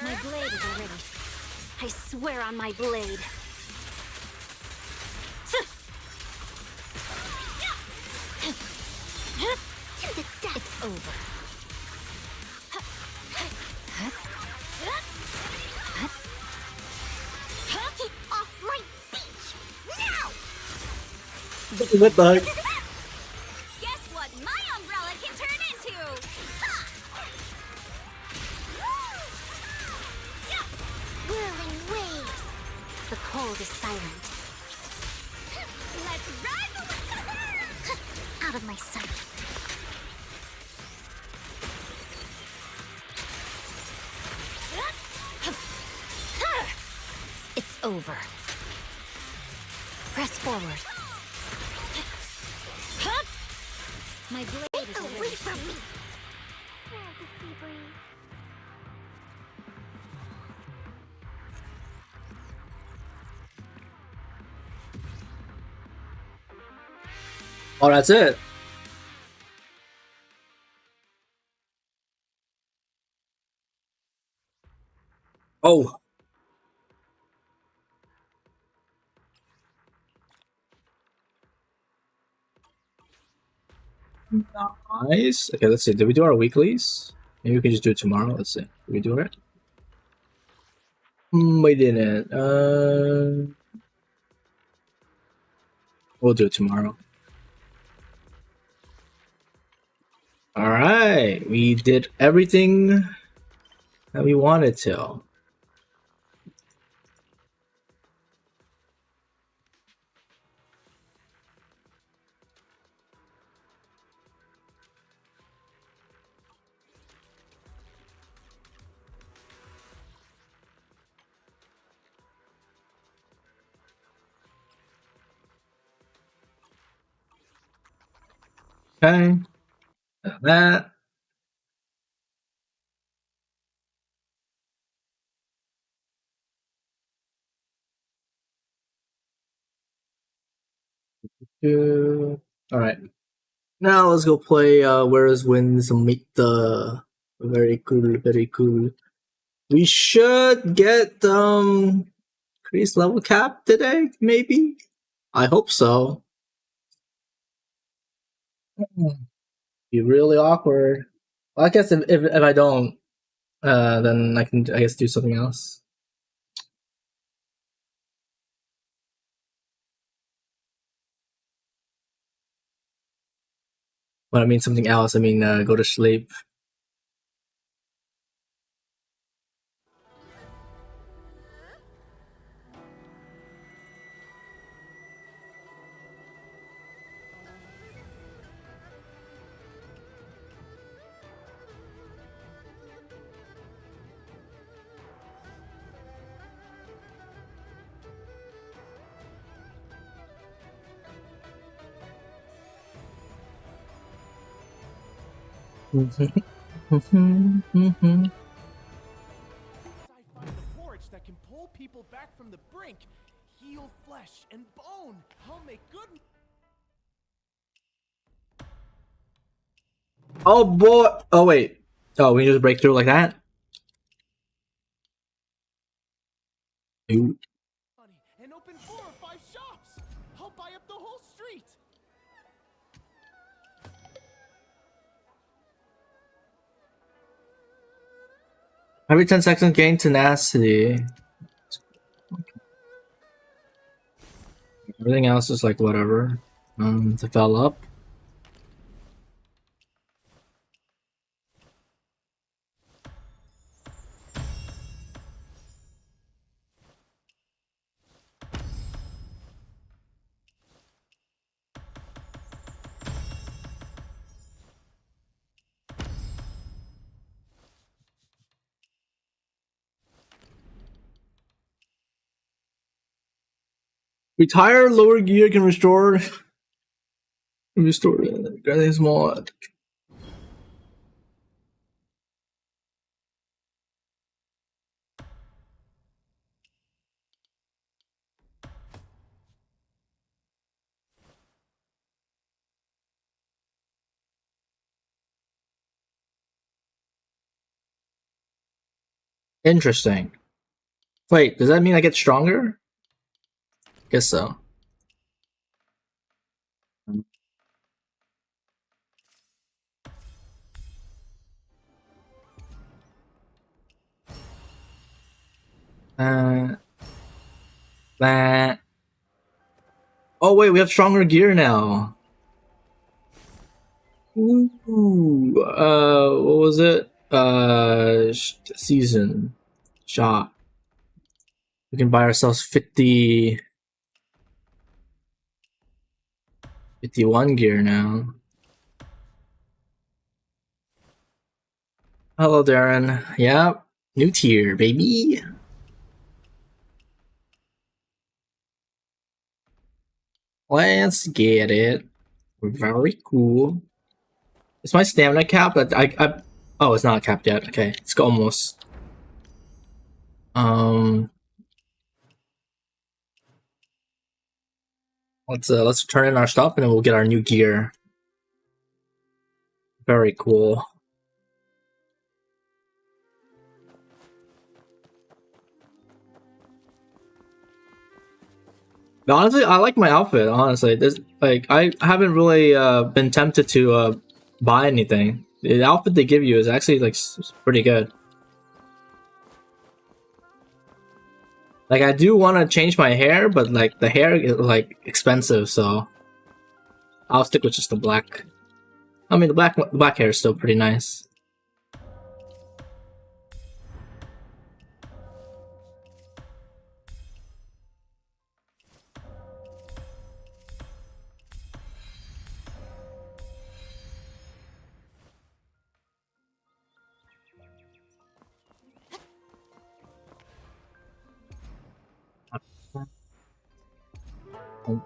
My blade is already. I swear on my blade. It's over. Off my beach! Now! What the heck? Guess what my umbrella can turn into? Whirling waves. The cold is silent. Let's ride the wave! Out of my sight. It's over. Press forward. My blade is Away already from me! Oh, that's it. Oh. Nice. Okay, let's see. Did we do our weeklies? Maybe we can just do it tomorrow. Let's see. Did we do it? We didn't. We'll do it tomorrow. All right. We did everything that we wanted to. Okay. That. All right. Now let's go play Where is Winds Meet the. Very cool, very cool. We should get increased level cap today, maybe? I hope so. Be really awkward. Well, I guess if I don't, then I can I guess do something else. When I mean something else, I mean go to sleep. Porch that can pull people back from the brink, heal flesh and bone. I'll make good. Oh boy! Oh wait. Oh, we just break through like that? Ooh. And open 4 or 5 shops. I'll buy up the whole street. Every 10 seconds gain tenacity. Everything else is like whatever. Develop. Retire lower gear can restore getting small. Interesting. Wait, does that mean I get stronger? Guess so. That. Oh wait, we have stronger gear now. Ooh, what was it? Season shop. We can buy ourselves 51 gear now. Hello, Darren. Yep, new tier, baby. Let's get it. Very cool. Is my stamina cap? That I oh, it's not capped yet. Okay, it's almost. Let's turn in our stuff and then we'll get our new gear. Very cool. But honestly, I like my outfit. Honestly, this like I haven't really been tempted to buy anything. The outfit they give you is actually like pretty good. Like I do want to change my hair, but like the hair is like expensive, so I'll stick with just the black. I mean, the black hair is still pretty nice.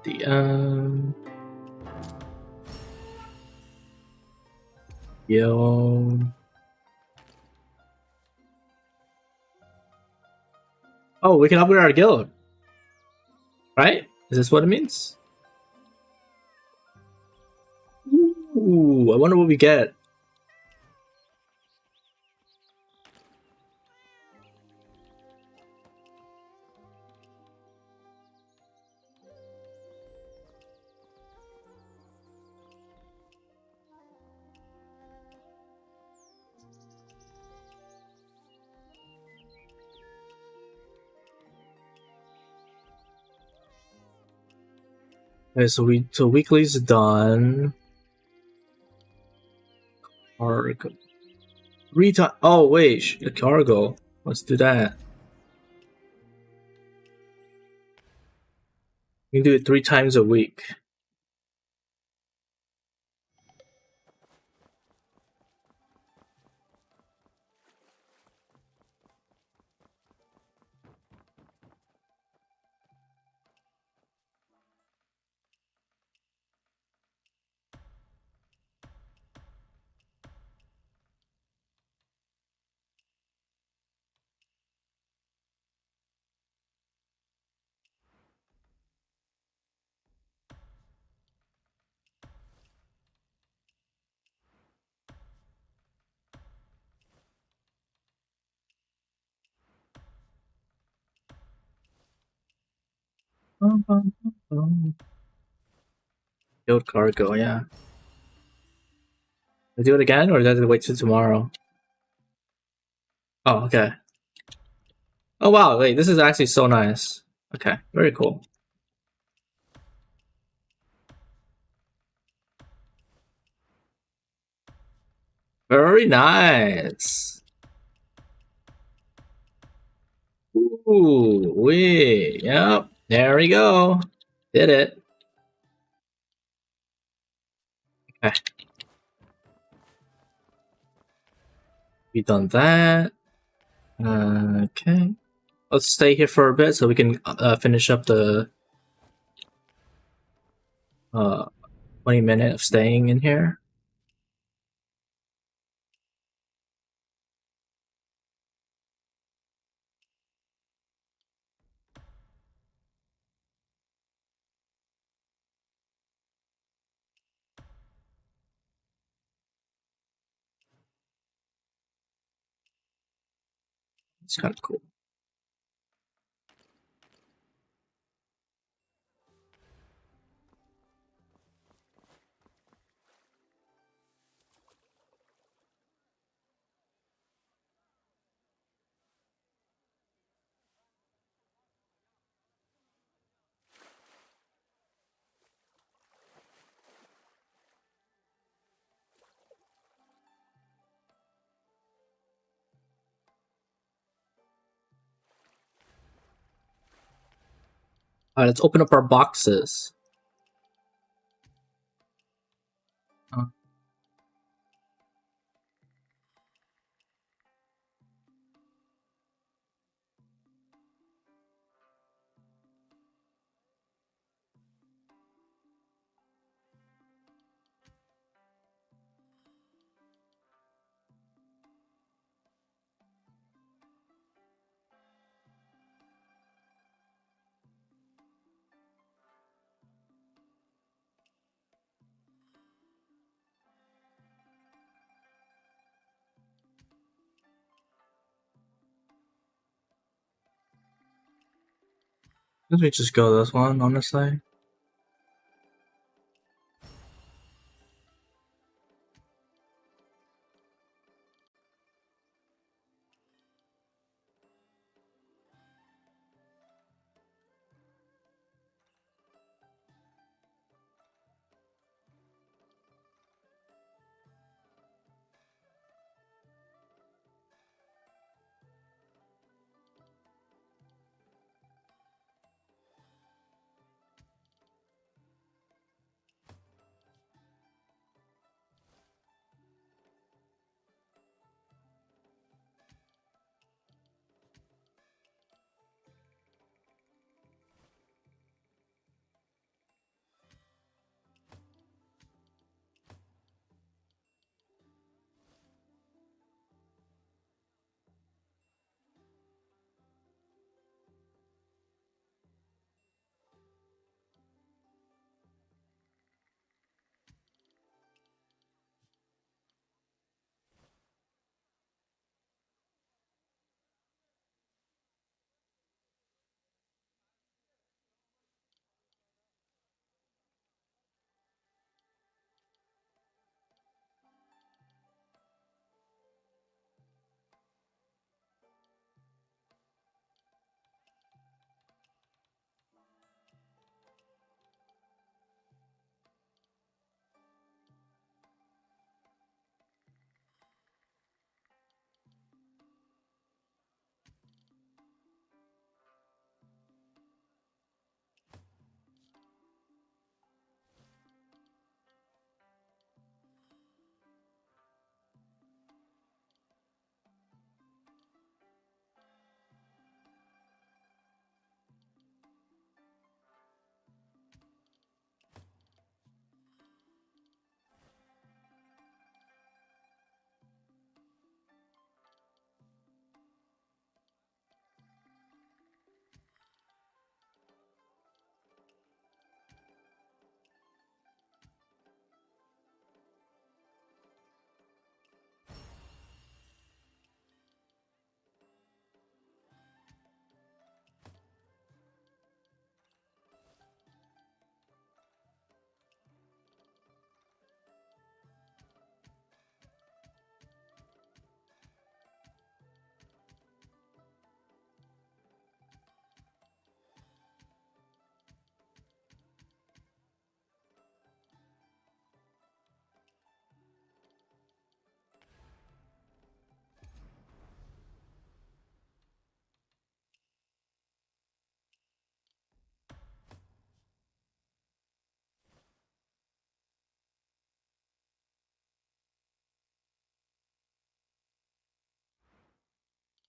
The yo. Oh, we can upgrade our guild. Right? Is this what it means? Ooh, I wonder what we get. Okay, so weekly's done. Cargo. Oh wait, the cargo. Let's do that. We can do it 3 times a week. Build cargo, yeah. I do it again, or does it wait till tomorrow? Oh, okay. Oh wow, wait, this is actually so nice. Okay, very cool. Very nice. Ooh, wee. Yep, there we go. Did it. Okay. We done that. Okay. Let's stay here for a bit so we can finish up the 20 minutes of staying in here. It's kind of cool. Alright, let's open up our boxes. Let me just go this one, honestly.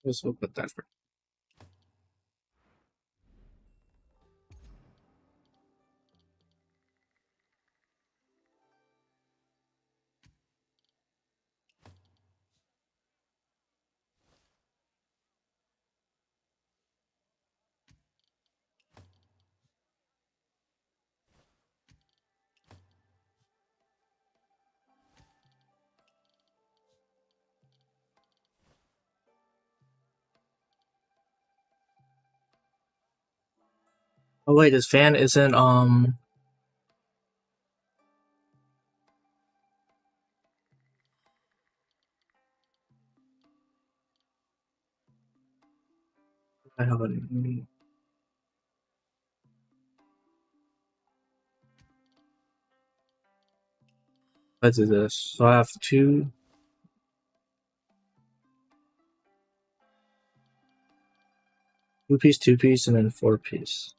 Let's we'll put that for. Oh wait, this fan isn't I have a let's do this. So I have two two piece, and then 4-piece.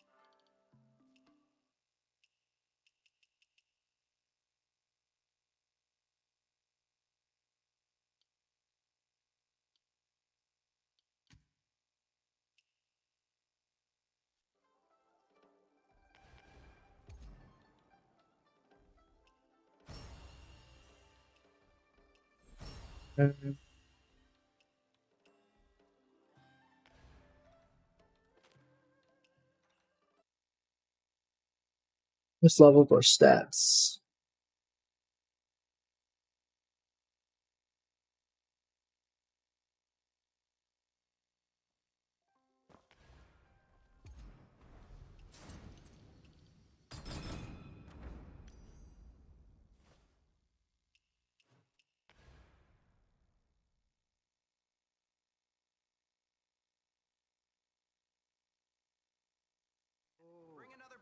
Let's level up our stats.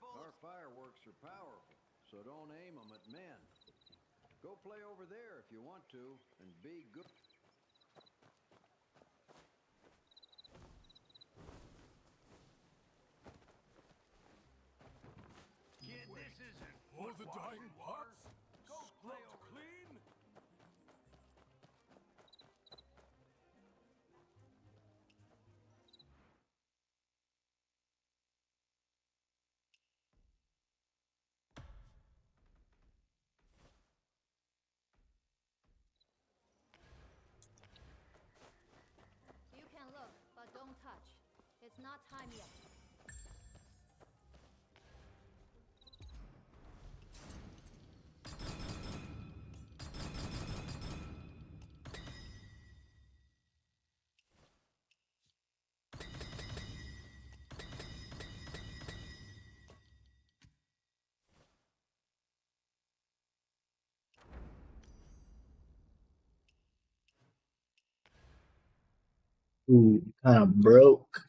Our fireworks are powerful, so don't aim them at men. Go play over there if you want to, and be good. Kid, this isn't for the dying pots. Go play clean. You can look, but don't touch. It's not time yet. Ooh, kind of broke.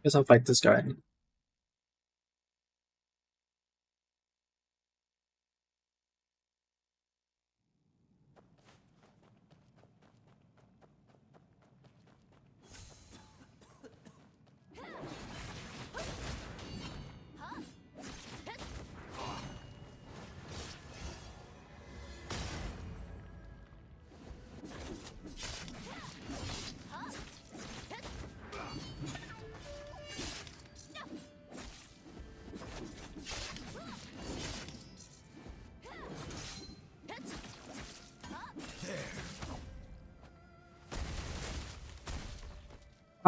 Guess I'll fight this guy.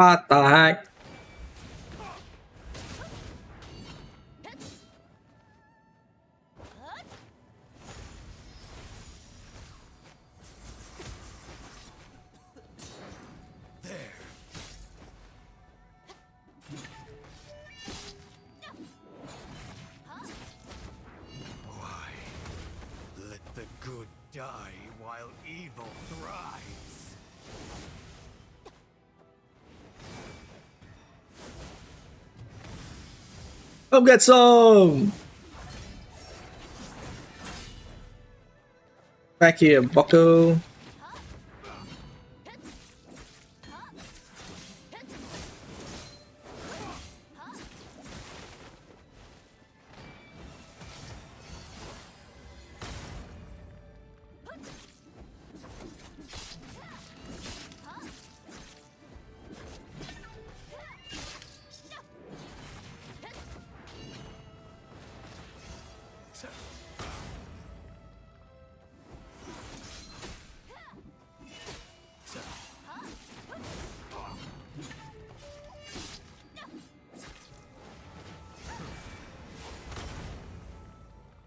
What the heck? Let the good die while evil thrives. Come get some! Back here, bucko.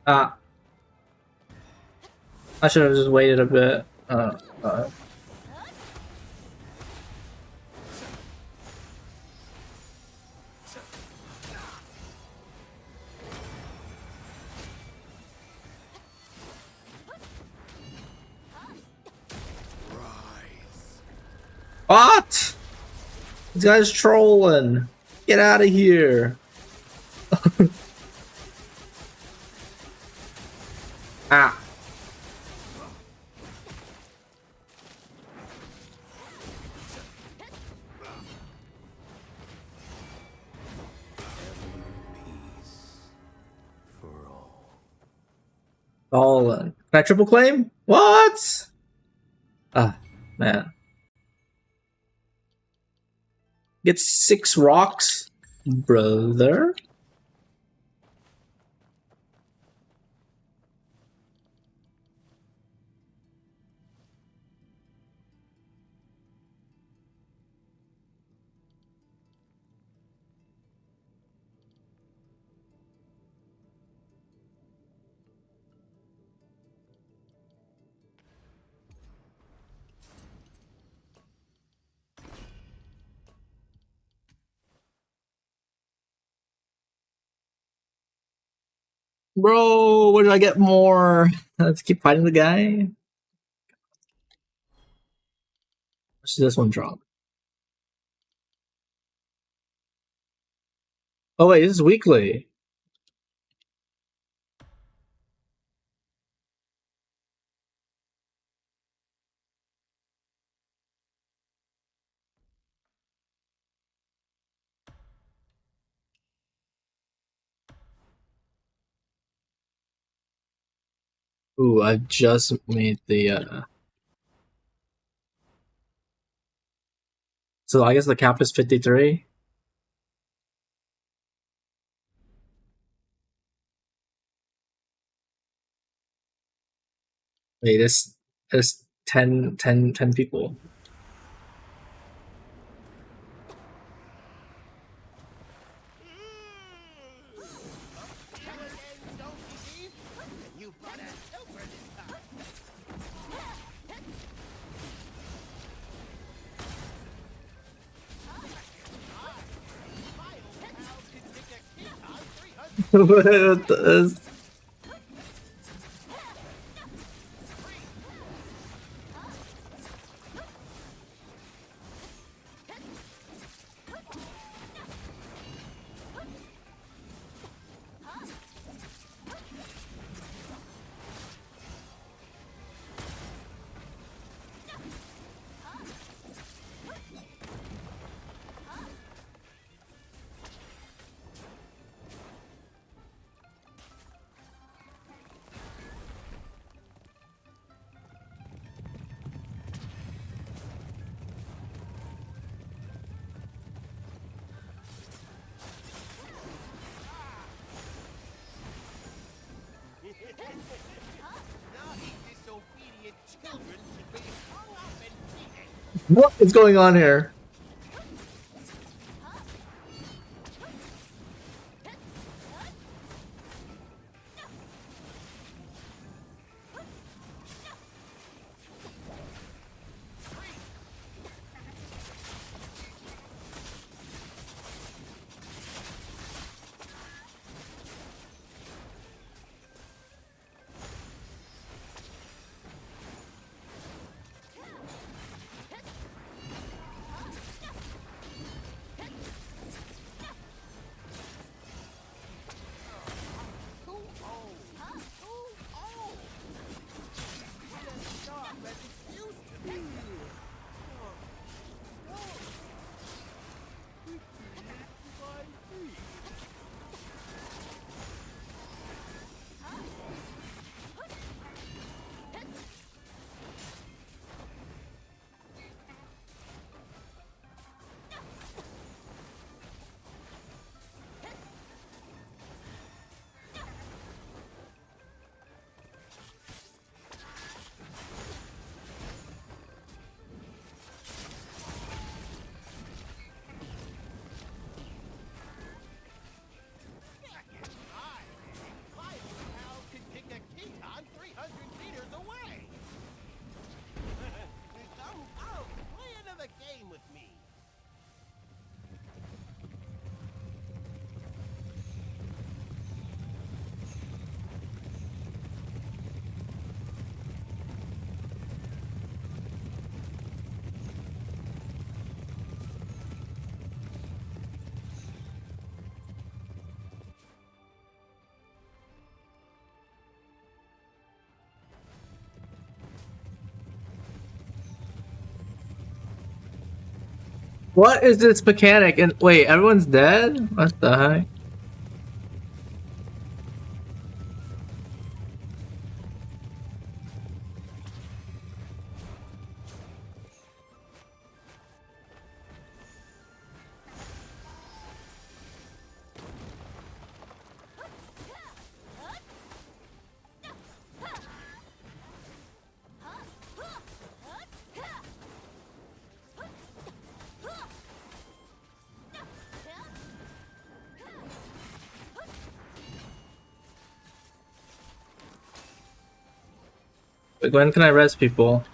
Ah. I should have just waited a bit. What? This guy's trolling. Get out of here. Ah. Fallen. Can I triple claim? What? Ah, man. Get 6 rocks, brother. Bro, where did I get more? Let's keep fighting the guy. Let's see this one drop. Oh wait, this is weekly. Ooh, I just made the So I guess the cap is 53. Wait, there's 10 people. What is... What is going on here? What is this mechanic? And wait, everyone's dead? What the heck? Like, when can I res people?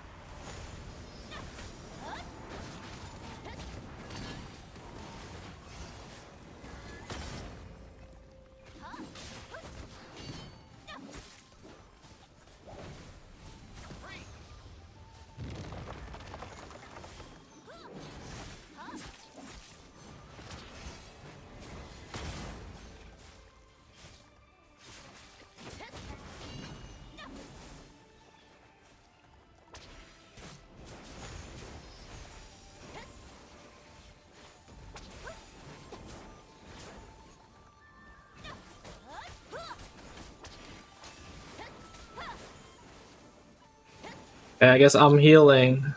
Yeah, I guess I'm healing.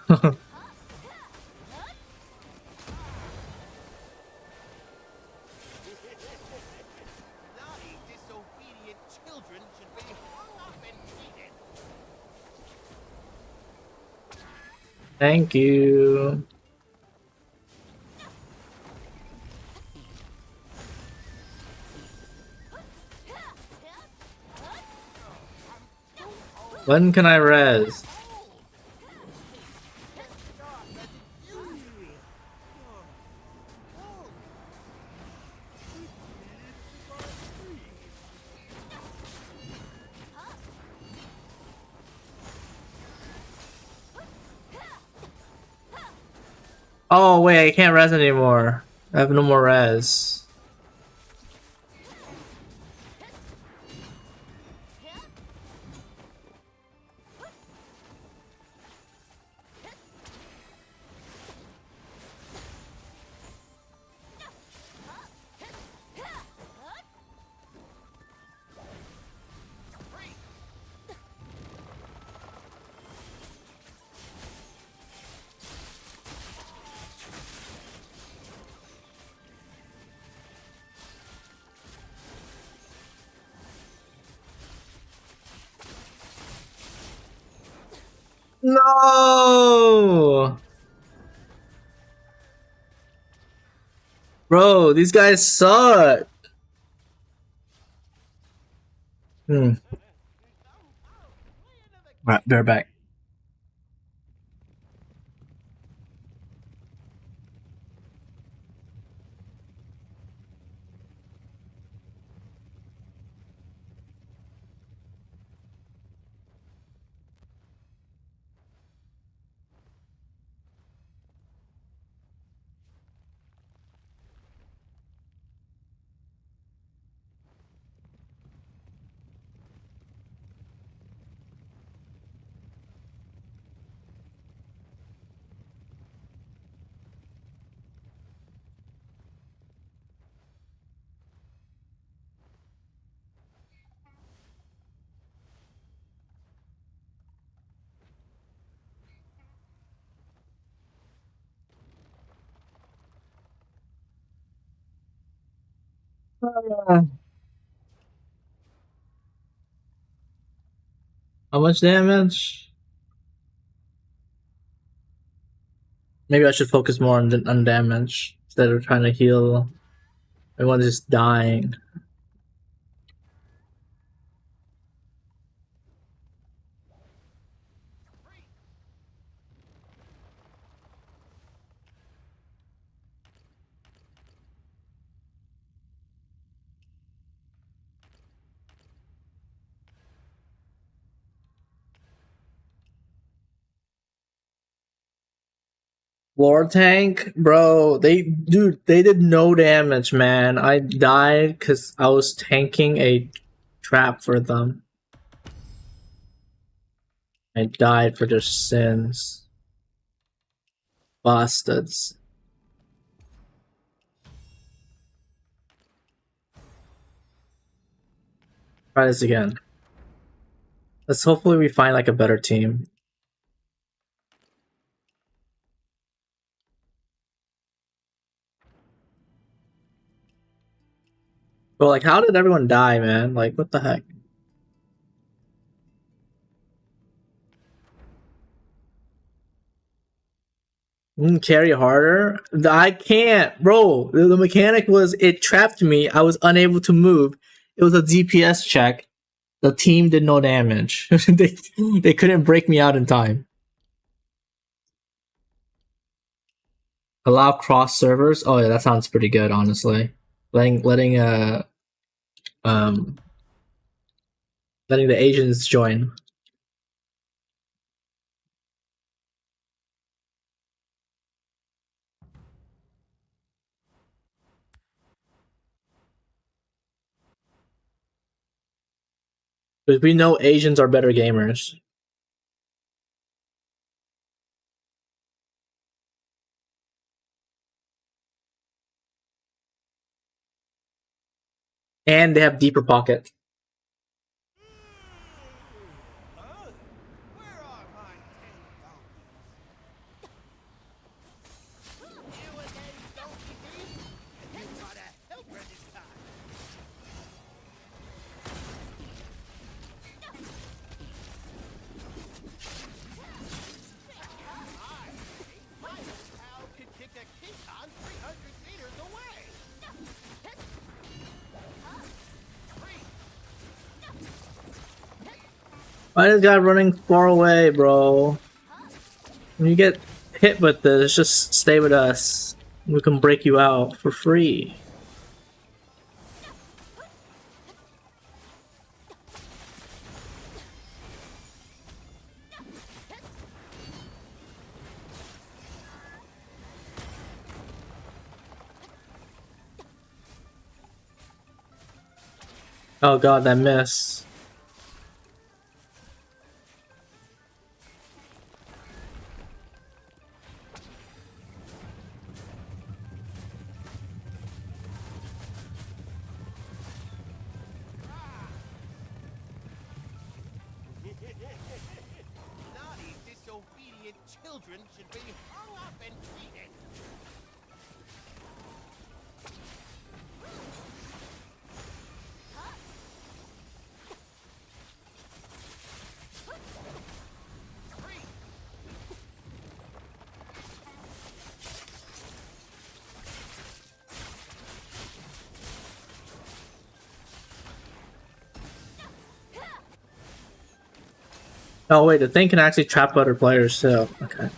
Thank you. When can I res? Oh wait, I can't res anymore. I have no more res. No! Bro, these guys suck. Right, they're back. How much damage? Maybe I should focus more on damage instead of trying to heal. Everyone's just dying. War tank, bro. They did no damage, man. I died because I was tanking a trap for them. I died for their sins. Bastards. Try this again. Let's hopefully we find like a better team. But like, how did everyone die, man? Like, what the heck? Carry harder? I can't, bro. The mechanic was it trapped me. I was unable to move. It was a DPS check. The team did no damage. they couldn't break me out in time. Allow cross servers. Oh yeah, that sounds pretty good, honestly. Letting the Asians join. Because we know Asians are better gamers. And they have deeper pockets. Why is this guy running far away, bro? When you get hit with this, just stay with us. We can break you out for free. Oh god, that miss. Naughty, disobedient children should be hung up and treated. Oh wait, the thing can actually trap other players too. Okay.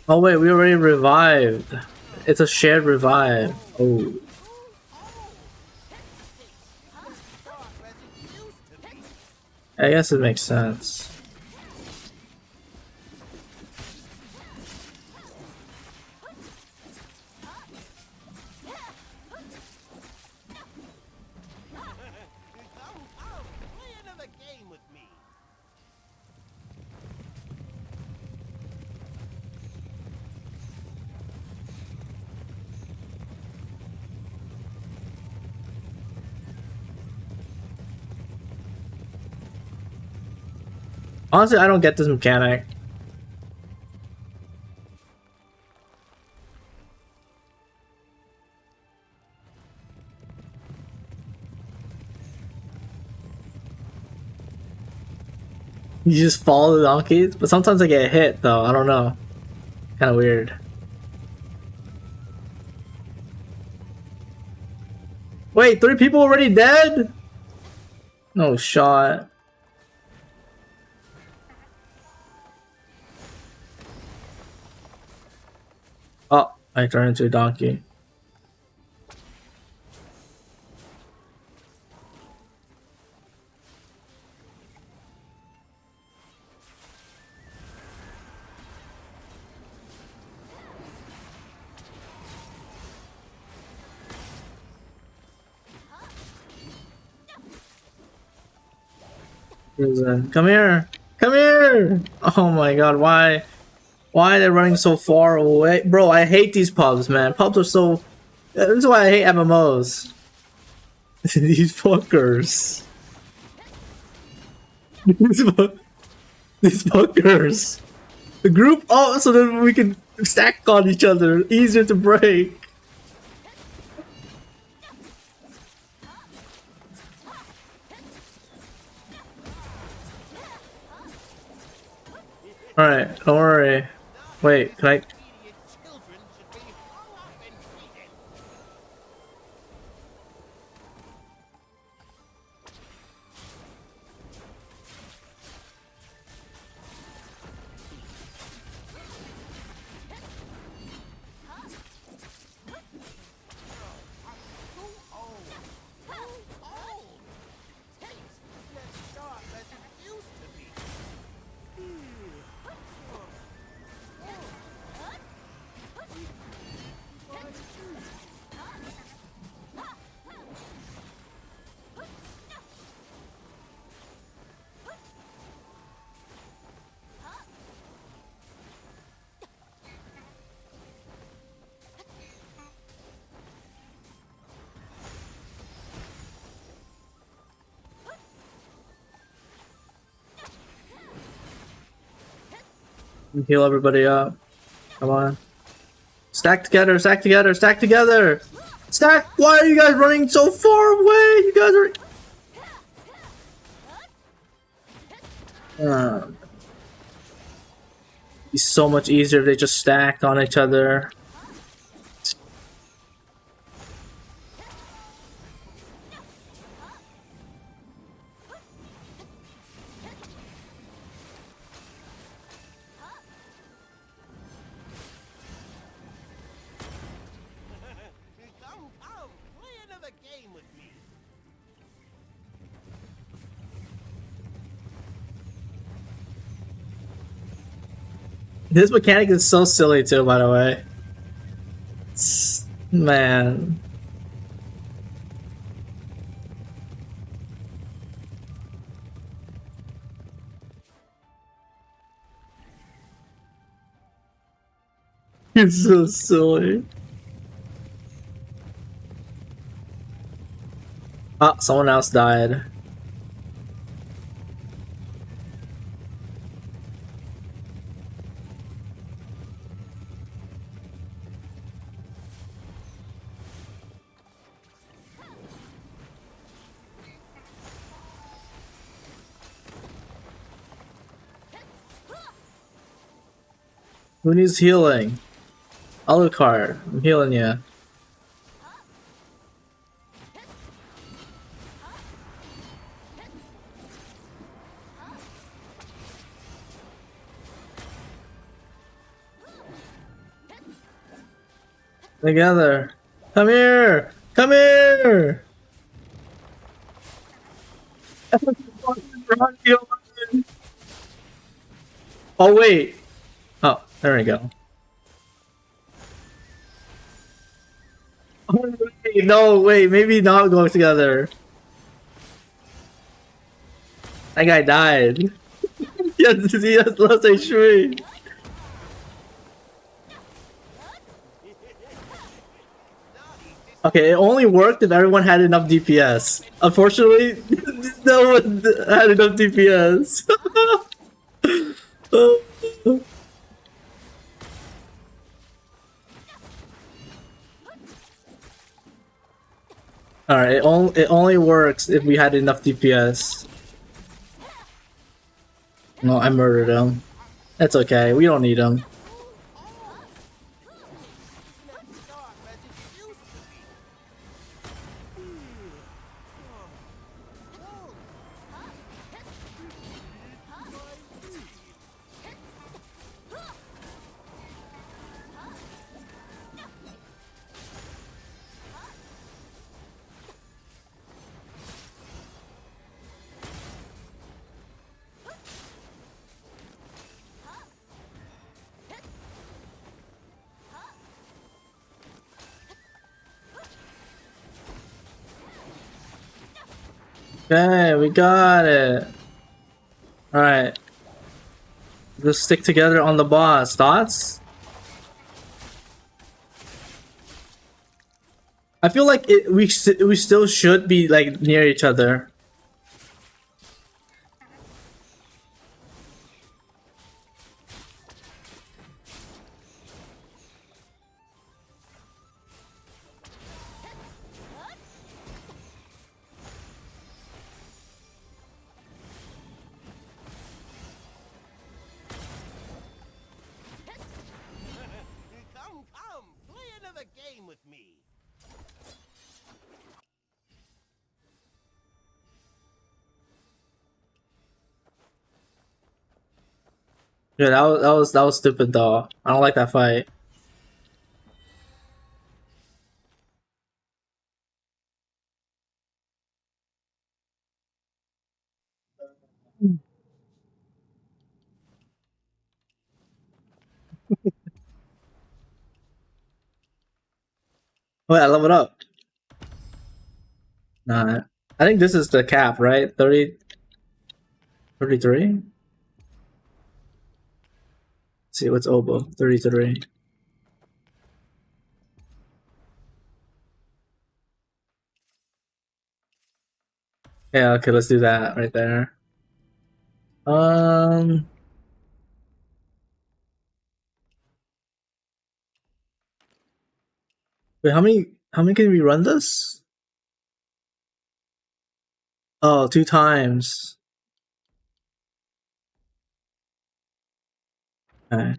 Oh wait, we already revived. It's a shared revive. Oh. I guess it makes sense. Honestly, I don't get this mechanic. You just follow the donkeys? But sometimes I get hit though, I don't know. Kinda weird. Wait, 3 people already dead? No shot. Oh, I turned into a donkey. Come here! Come here! Oh my god, why Why are they running so far away? Bro, I hate these pubs, man. Pubs are so... This is why I hate MMOs. These fuckers. These fuckers. The group up so that we can stack on each other. Easier to break. Alright, don't worry. Wait, can I... Heal everybody up. Come on. Stack together, stack together, stack together! Stack! Why are you guys running so far away? You guys are... It's so much easier if they just stacked on each other. This mechanic is so silly too, by the way. Man. It's so silly. Ah, someone else died. Who needs healing? Alucard, I'm healing you. Together. Come here! Come here! Oh wait. Oh, there we go. Oh, wait, no, wait, maybe not go together. That guy died. He has less HP. Okay, it only worked if everyone had enough DPS. Unfortunately, no one had enough DPS. Alright, it only works if we had enough DPS. No, I murdered him. That's okay, we don't need him. Okay, we got it. Alright. Just stick together on the boss. Thoughts? I feel like we still should be like near each other. Come, play another game with me. Yeah, that was stupid though. I don't like that fight. Wait, I leveled up. Nah, I think this is the cap, right? 30, 33? See what's Obo, 33. Yeah, okay, let's do that right there. Wait, how many can we run this? Oh, 2 times. Okay.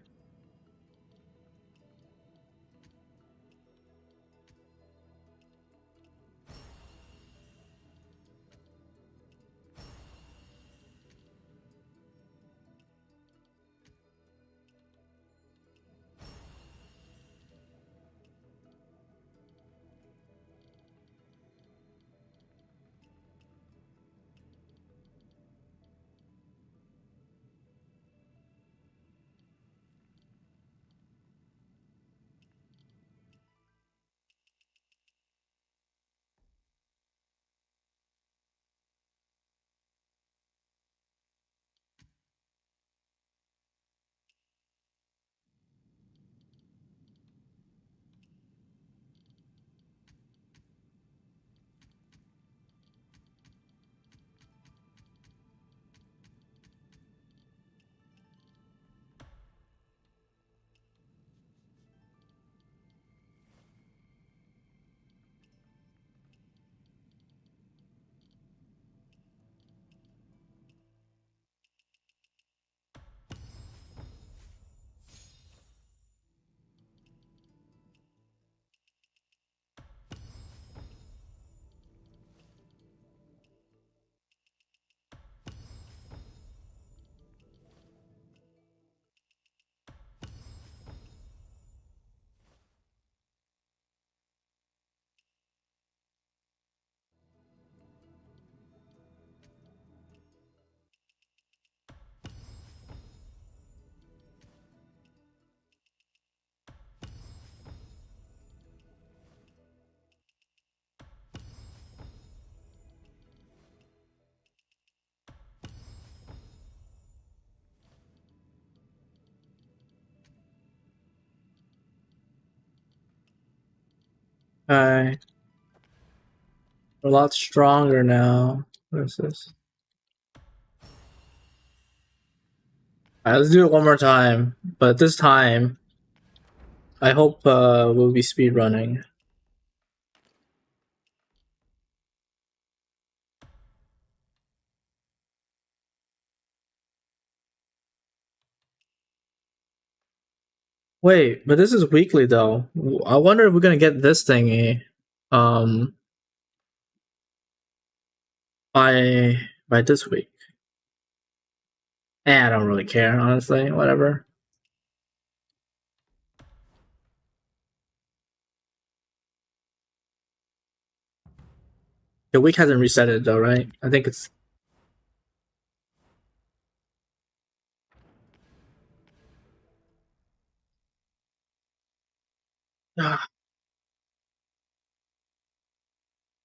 Okay. We're a lot stronger now. What is this? Alright, let's do it one more time. But this time, I hope we'll be speedrunning. Wait, but this is weekly though. I wonder if we're gonna get this thingy by this week. I don't really care, honestly. Whatever. The week hasn't reset it though, right? I think it's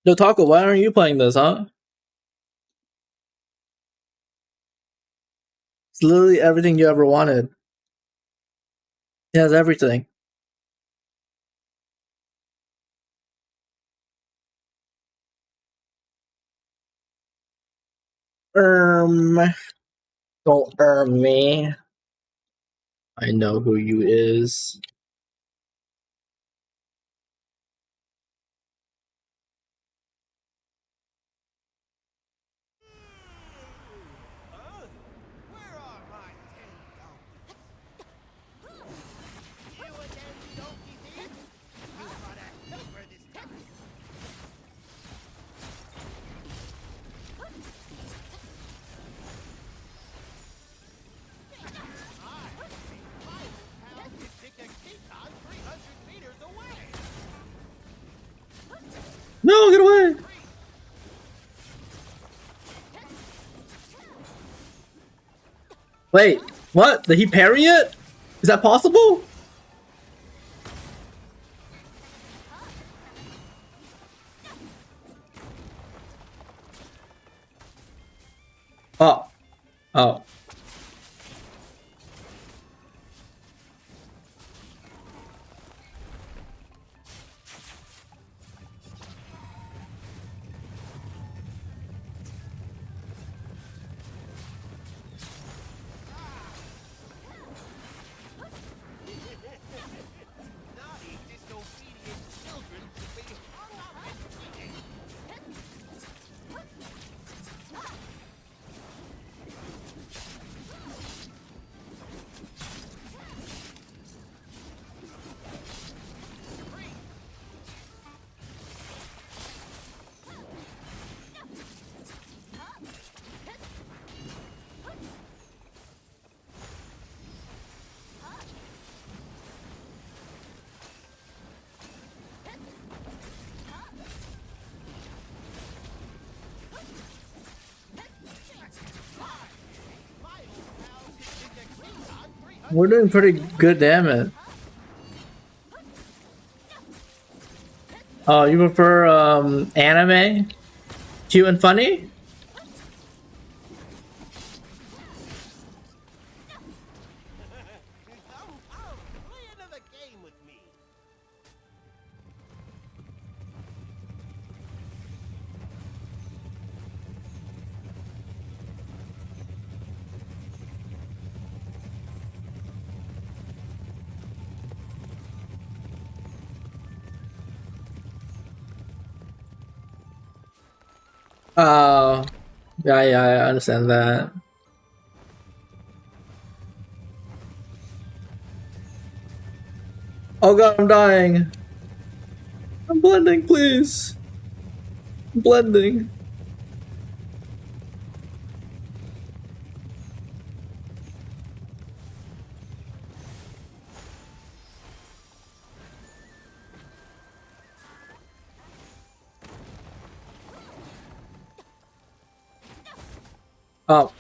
Yo, Taco, why aren't you playing this, huh? It's literally everything you ever wanted. It has everything. Don't me. I know who you is. No, get away! Wait, what? Did he parry it? Is that possible? Oh. Oh. We're doing pretty good damage. Oh, you prefer anime? Cute and funny? Oh, yeah, I understand that. Oh god, I'm dying. I'm blending, please. I'm blending. Oh.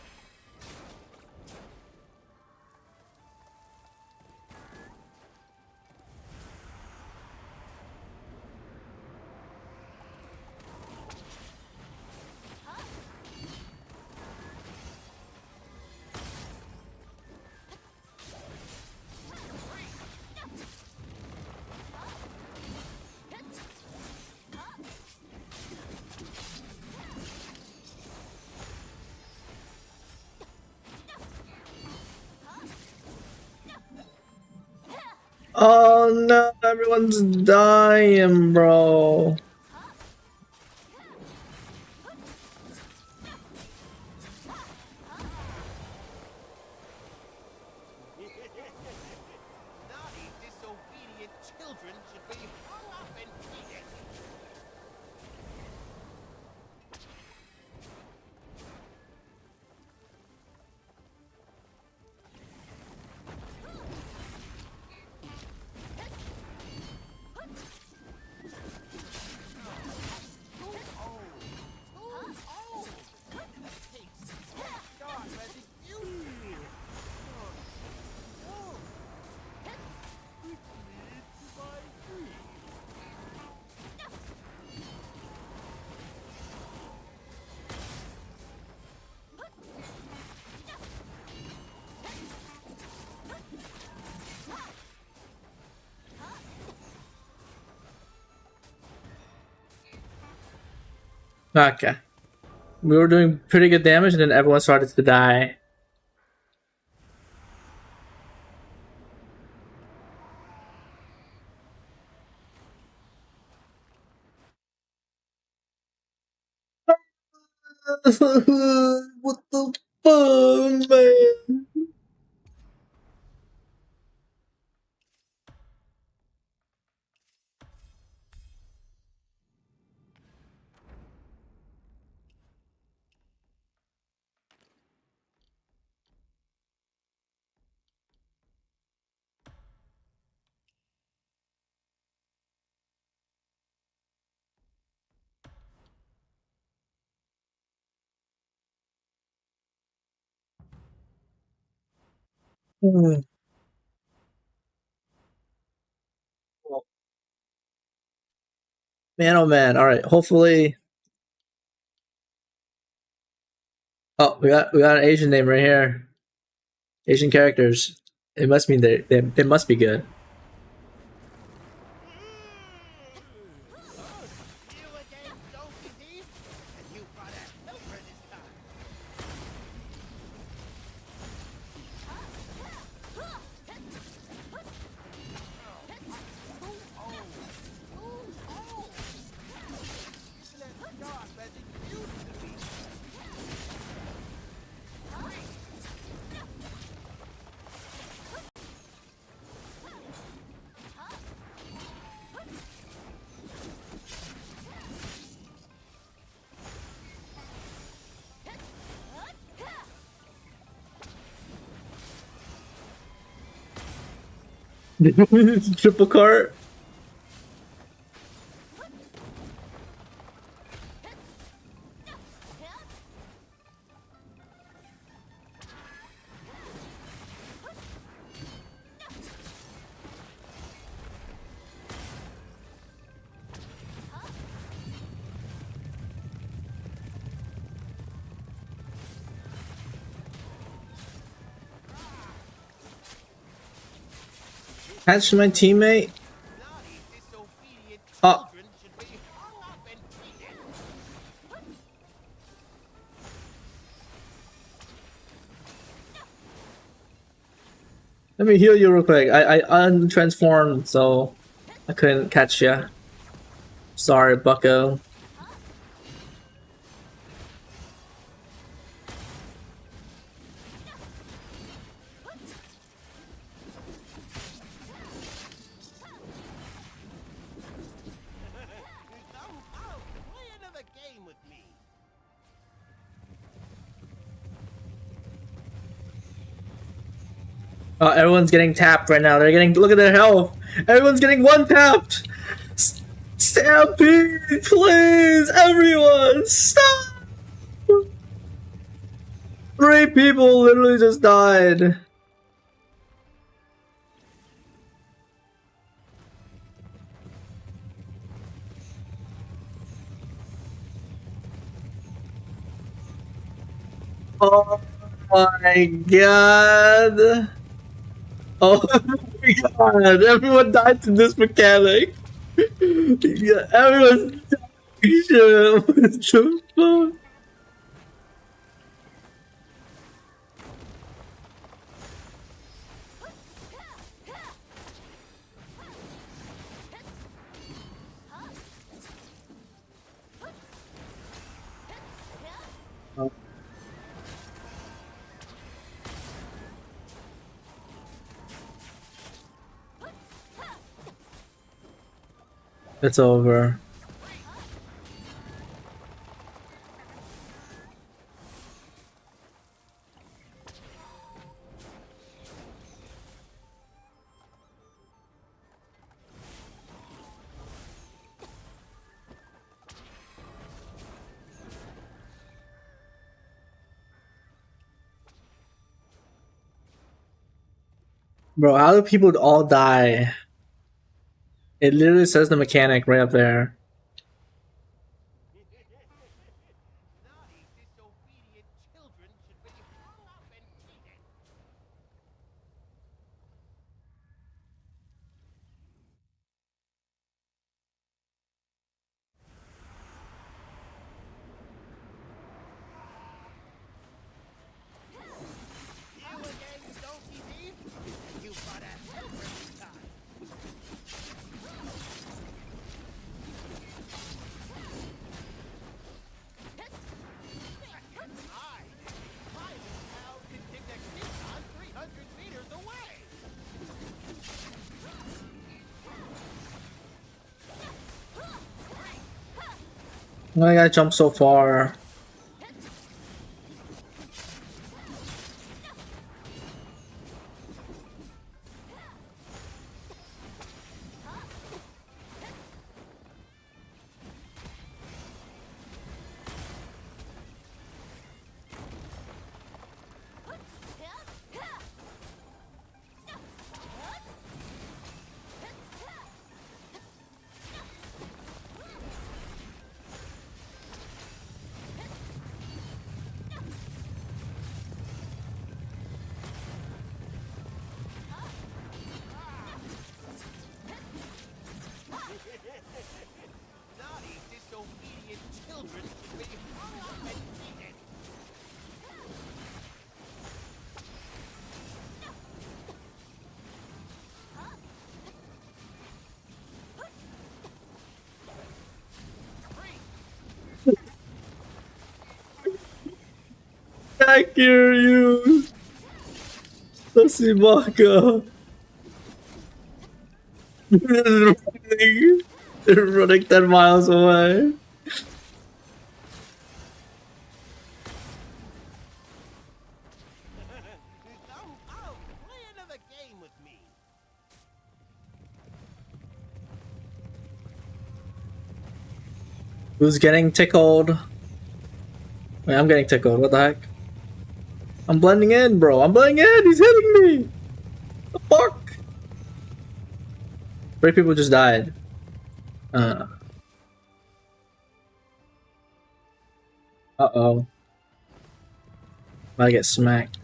Oh no, everyone's dying, bro. Okay. We were doing pretty good damage, and then everyone started to die. What the fuck, man? Hmm. Man, oh man. All right. Hopefully. Oh, we got an Asian name right here. Asian characters. It must mean they must be good. Triple cart. Catch my teammate. Oh. Let me heal you real quick. I untransformed, so I couldn't catch ya. Sorry, bucko. Oh, everyone's getting tapped right now. They're getting, look at their health. Everyone's getting one tapped. Stampede, please, everyone, stop. 3 people literally just died. Oh my god. Oh my god, everyone died to this mechanic. Yeah, everyone's shit. What the fuck? It's over. Bro, how do people all die? It literally says the mechanic right up there. I gotta jump so far. Naughty, disobedient children should be hung up and beaten. I hear you. Sasimaka. They're running 10 miles away. Who's getting tickled? Wait, I'm getting tickled. What the heck? I'm blending in, bro. I'm blending in. He's hitting me. The fuck? 3 people just died. Uh-oh. I get smacked.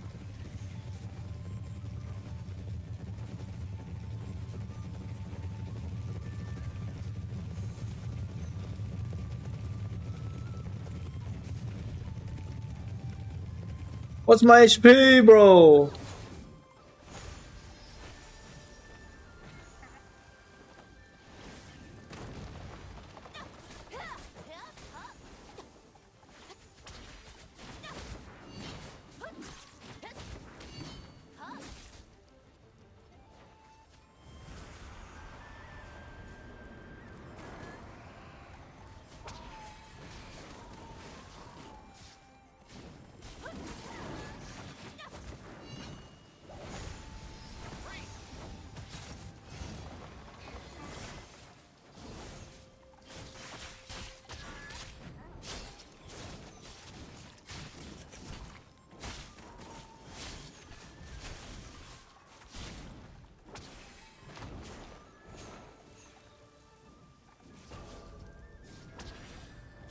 What's my HP, bro?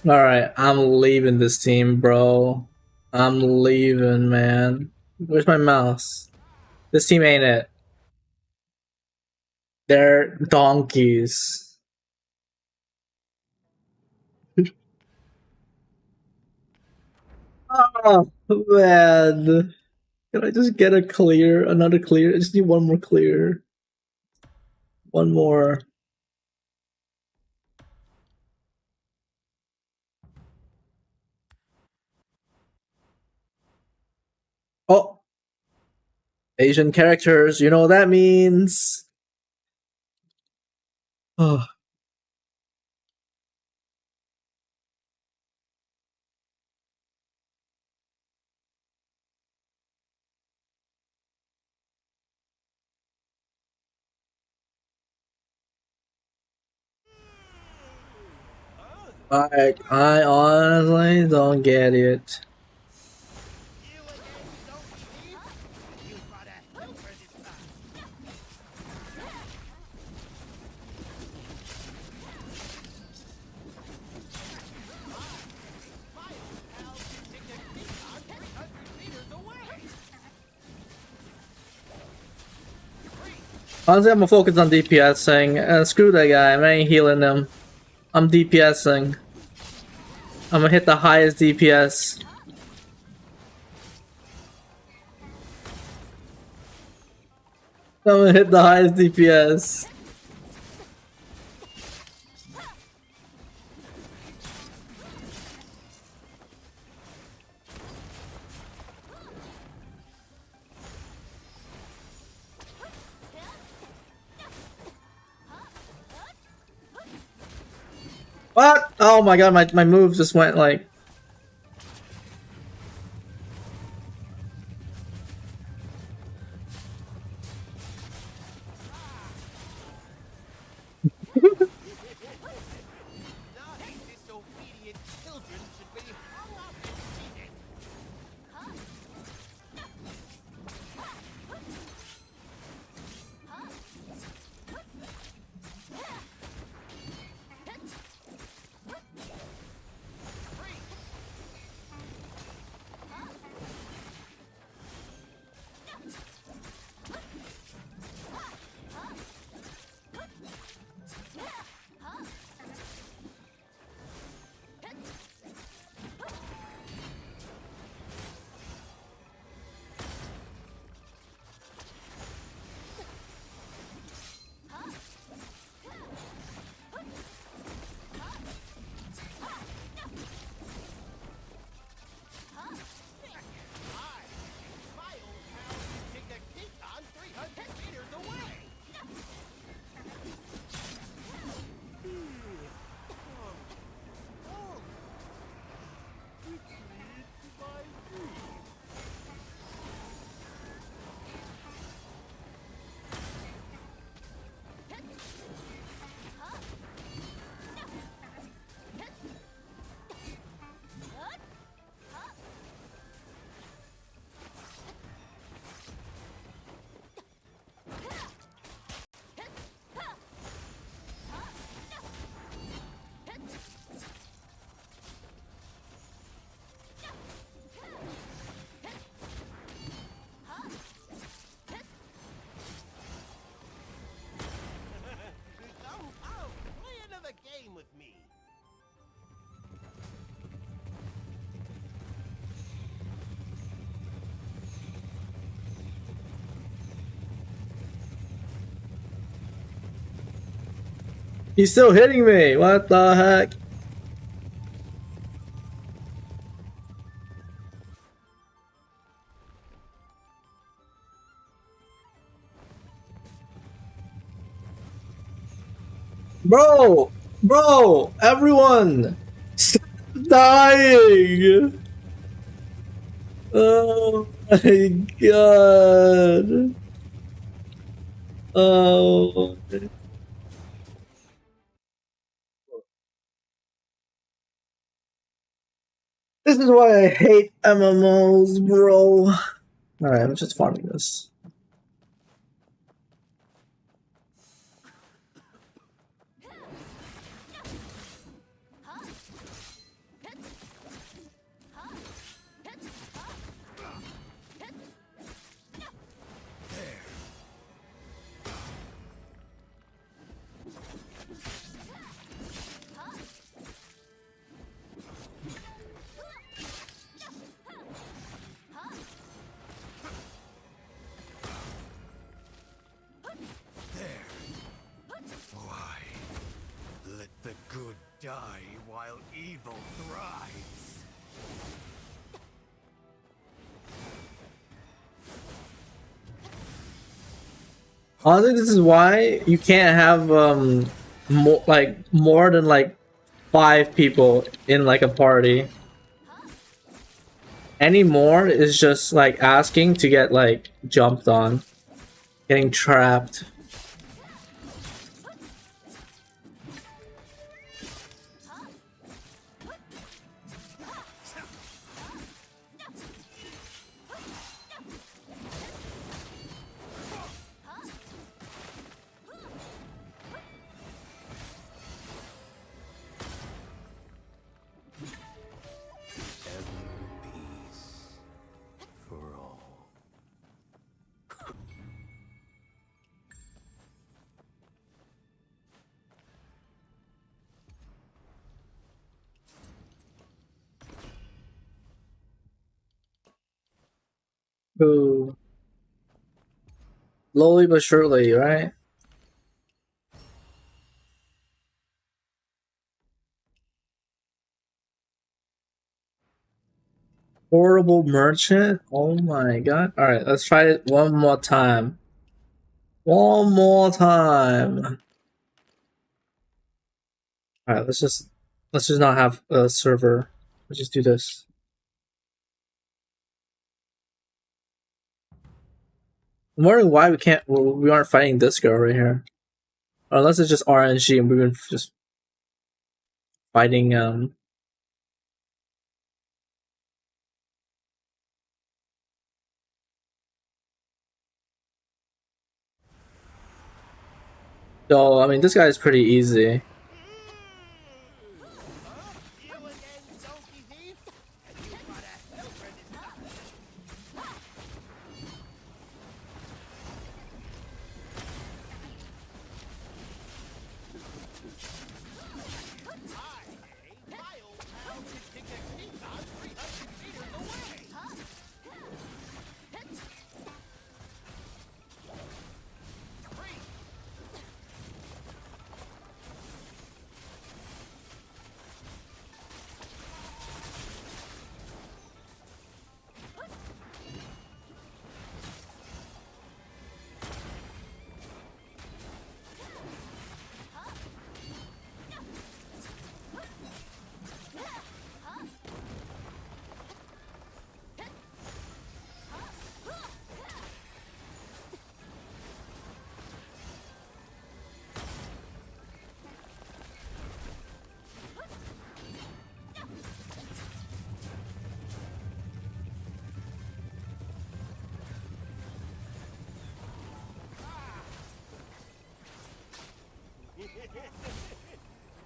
Alright, I'm leaving this team, bro. I'm leaving, man. Where's my mouse? This team ain't it. They're donkeys. Oh, man. Can I just get a clear? Another clear? I just need one more clear. One more. Oh! Asian characters, you know what that means. Oh. I honestly don't get it. Honestly, I'm gonna focus on DPSing. Screw that guy, I ain't healing him. I'm DPSing. I'm gonna hit the highest DPS. I'm gonna hit the highest DPS. What? Oh my god, my move just went like... He's still hitting me! What the heck? Bro! Bro! Everyone! Stop dying! Oh my god! Oh... This is why I hate MMOs, bro. Alright, I'm just farming this. Die while evil thrives. Honestly, this is why you can't have more than like 5 people in like a party. Any more is just like asking to get like jumped on, getting trapped. Ooh. Slowly but surely, right? Horrible merchant? Oh my god. Alright, let's try it one more time. One more time. Alright, let's just Let's just not have a server. Let's just do this. I'm wondering why we aren't fighting this girl right here. Or unless it's just RNG and we've been just fighting So, I mean, this guy is pretty easy.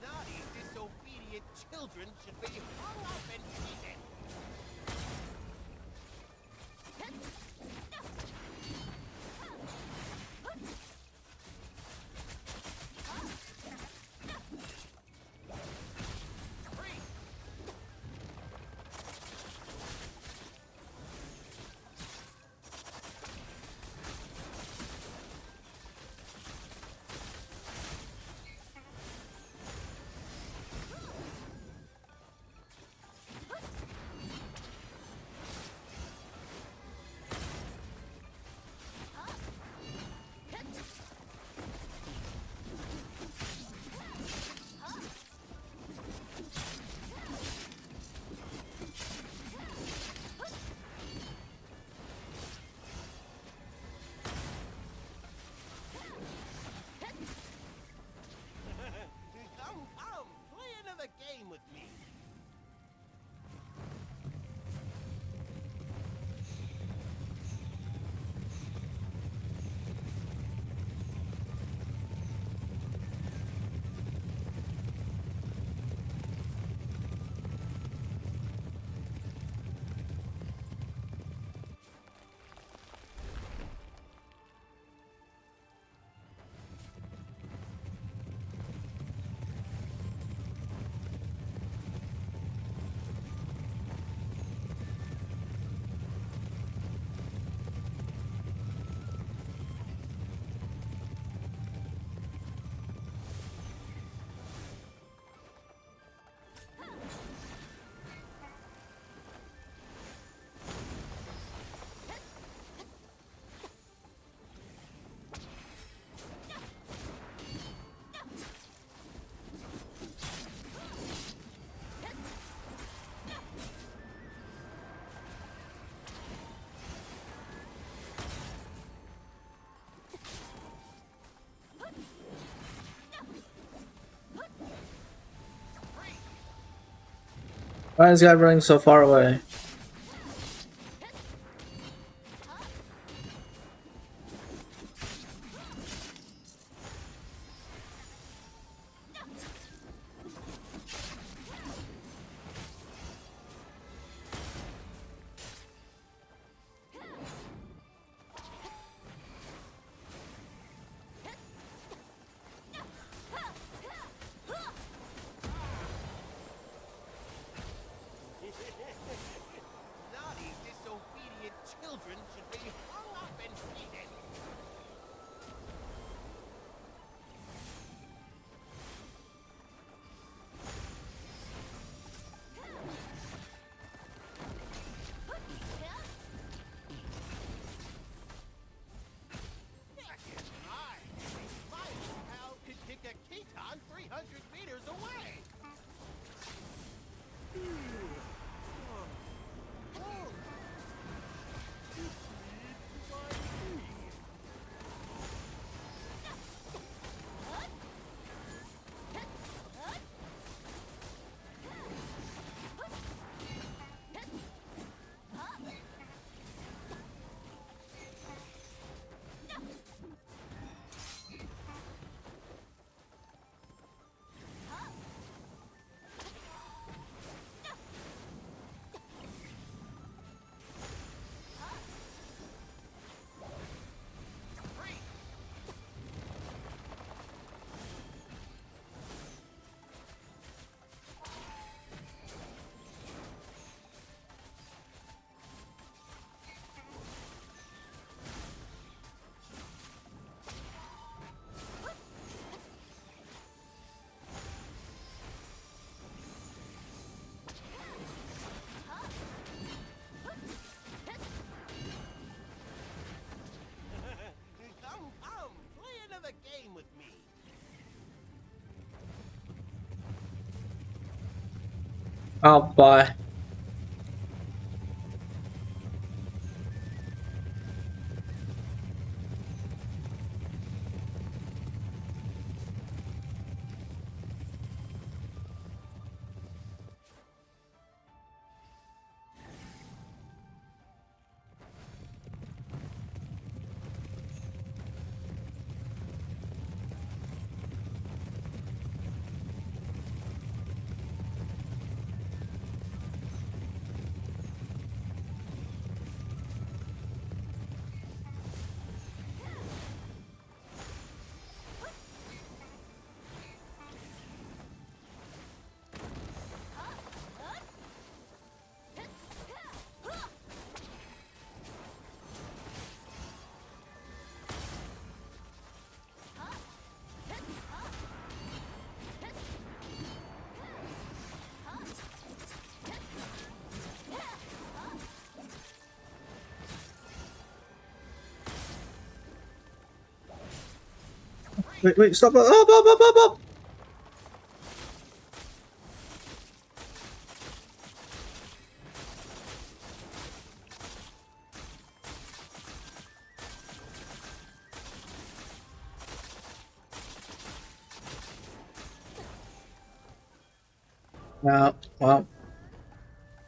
Naughty, disobedient children should be hung up and beaten. Come, play another game with me. Why is this guy running so far away? Naughty, disobedient children should be hung up and beaten. Back in my pal could kick a Keaton 300 meters away. Oh, bye. Wait, stop. Up. Wow.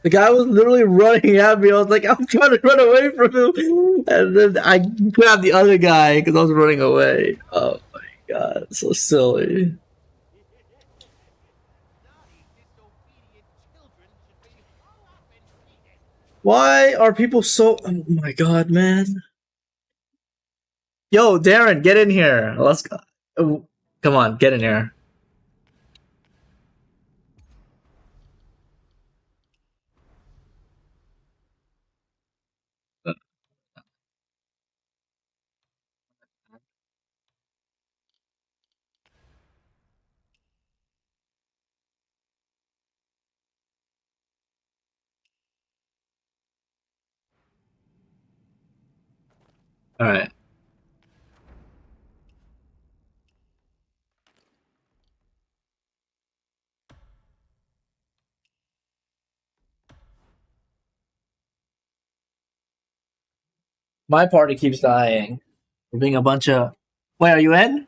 The guy was literally running at me. I was like, I'm trying to run away from him. And then I grabbed the other guy because I was running away. Oh my god, so silly. Why are people so... Oh my god, man. Yo, Darren, get in here. Let's go. Oh, come on, get in here. Alright. My party keeps dying. We're being a bunch of... Wait, are you in?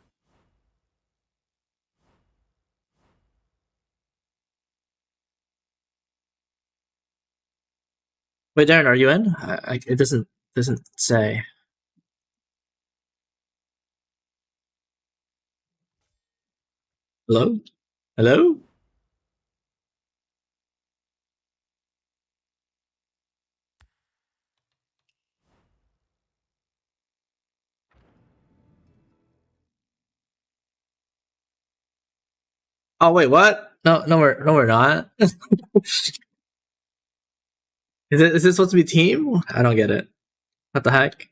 Wait, Darren, are you in? It doesn't say. Hello? Hello? Oh wait, what? No, we're not. Is this supposed to be team? I don't get it. What the heck?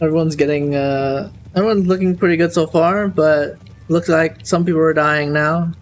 Everyone's getting everyone's looking pretty good so far, but looks like some people are dying now.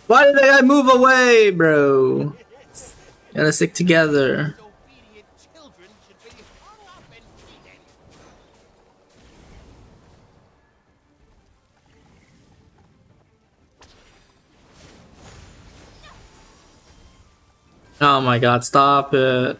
Why did that guy move away, bro? Gotta stick together. Oh my god, stop it.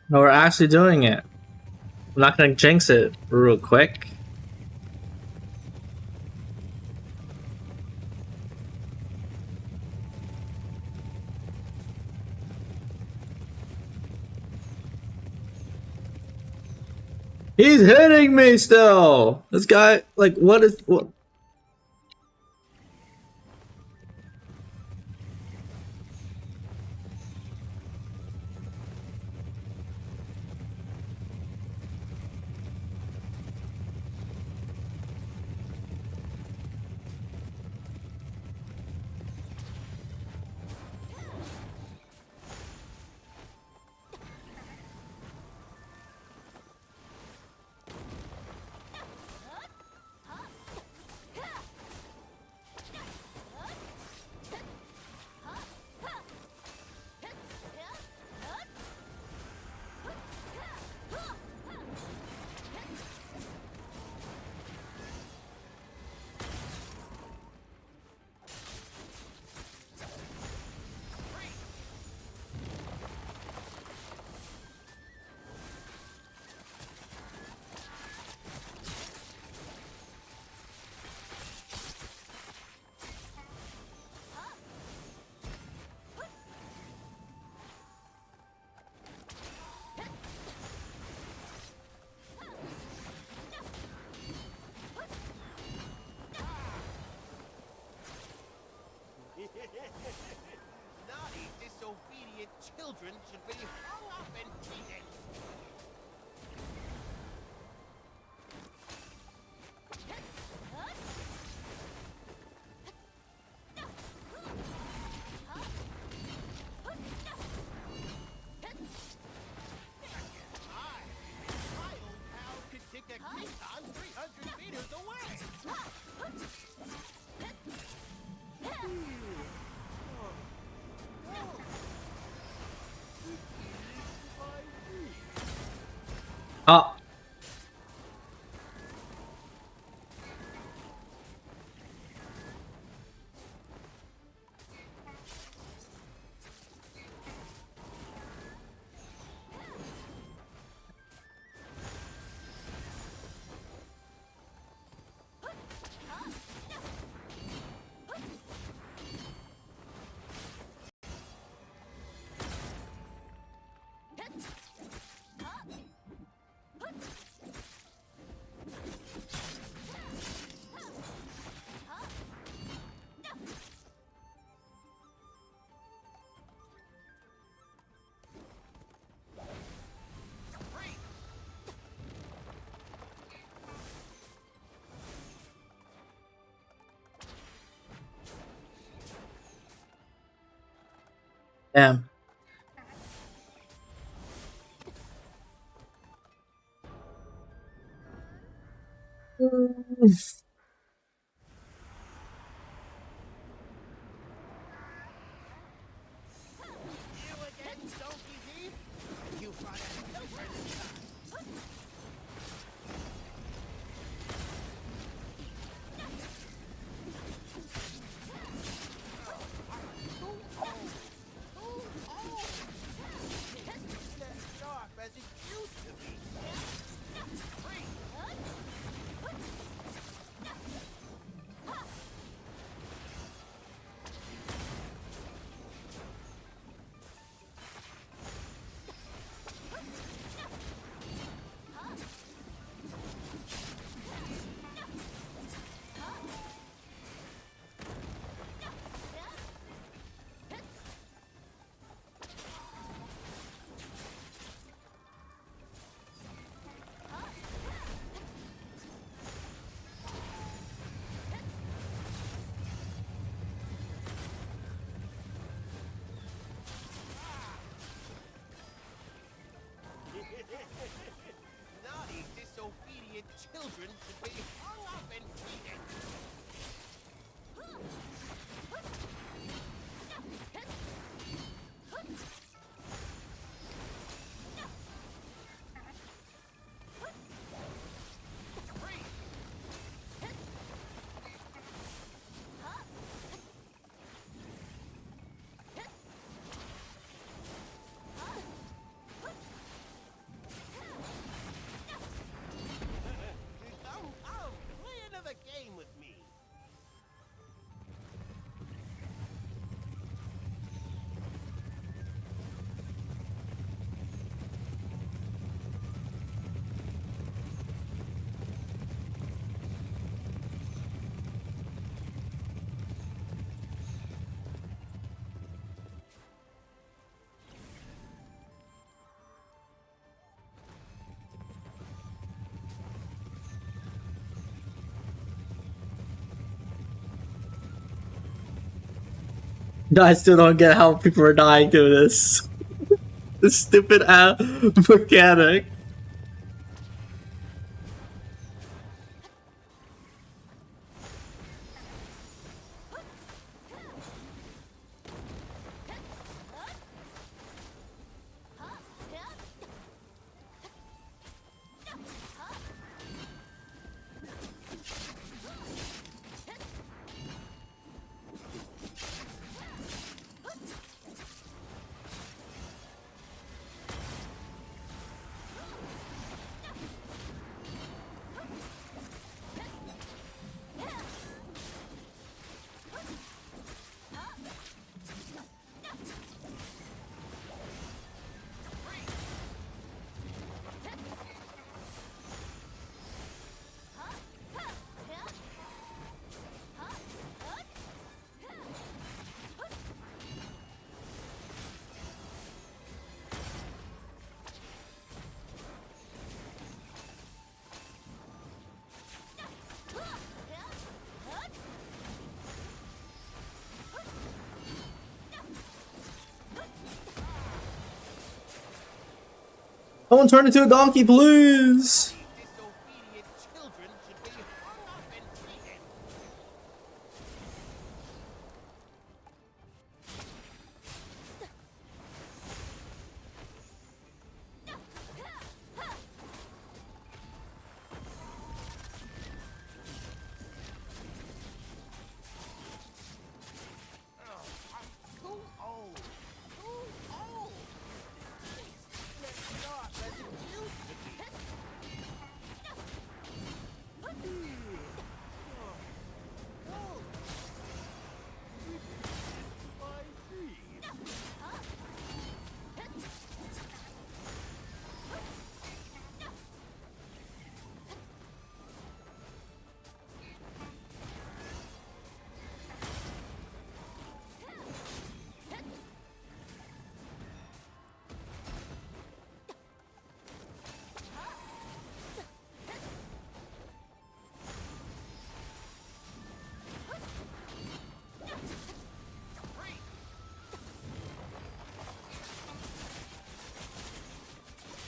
No, we're actually doing it. I'm not gonna jinx it real quick. He's hitting me still! This guy, like, what is... what? Naughty, disobedient children should be hung up and beaten. Damn. You again, Donkey Thief? You brought a helper this time. Sharp as it used to be. Naughty, disobedient children should be hung up and treated. Play another game with me. I still don't get how people are dying to this. This stupid ass mechanic. Someone turn into a donkey, please. Disobedient children should be hung up and treated. Too old. Too old. Sharp as it used to be.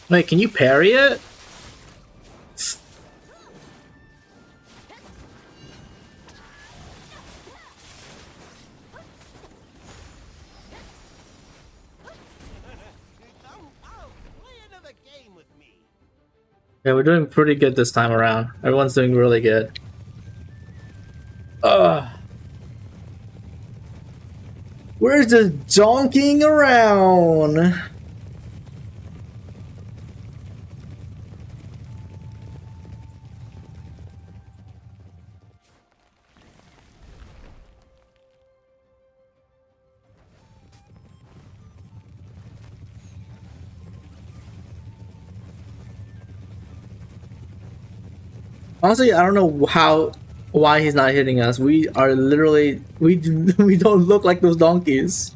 Wait, can you parry it? Yeah, we're doing pretty good this time around. Everyone's doing really good. Ugh. We're just donking around. Honestly, I don't know why he's not hitting us. We are literally we don't look like those donkeys.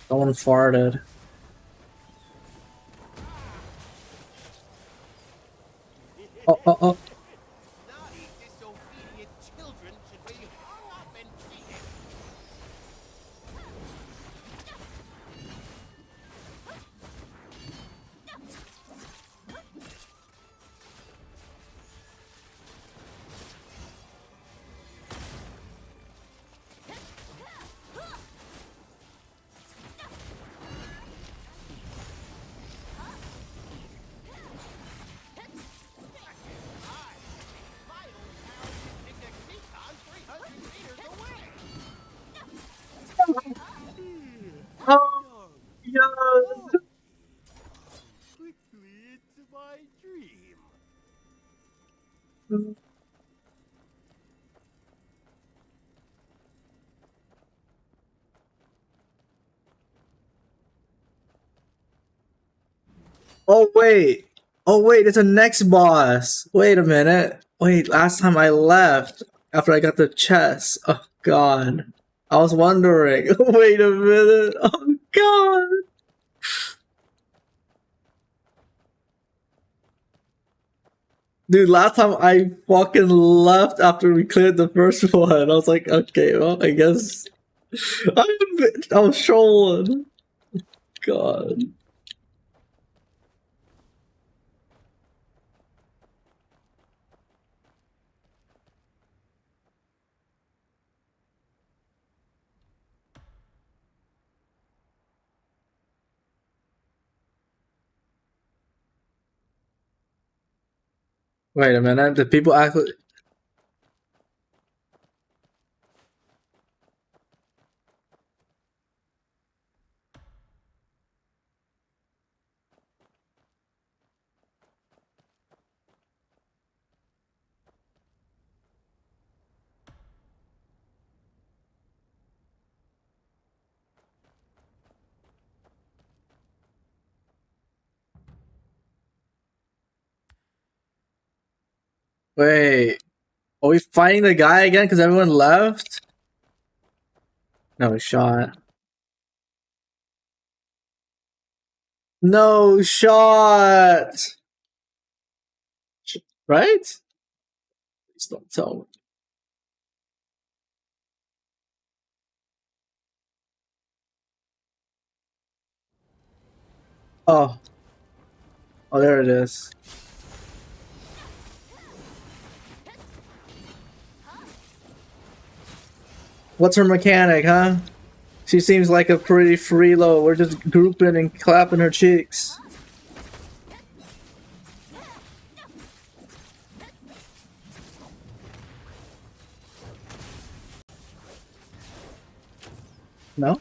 Someone farted. Oh. Oh, yes. Quickly into my dream. Oh wait. Oh wait, there's a next boss. Wait a minute. Wait, last time I left after I got the chest. Oh god. I was wondering. Wait a minute. Oh god. Dude, last time I fucking left after we cleared the first one, I was like, okay, well, I guess I was trolling. God. Wait a minute, did people actually... Wait, are we fighting the guy again because everyone left? No shot. No shot! Right? Please don't tell me. Oh. Oh, there it is. What's her mechanic, huh? She seems like a pretty freeload. We're just grouping and clapping her cheeks. No?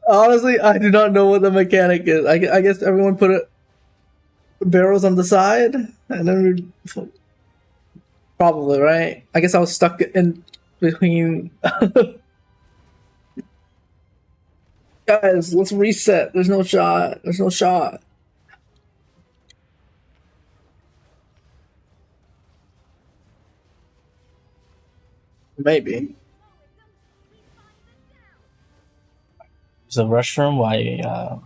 Honestly, I do not know what the mechanic is. I guess everyone put barrels on the side, and then we probably right. I guess I was stuck in between. Guys, let's reset. There's no shot. There's no shot. Maybe. There's a restroom. Why?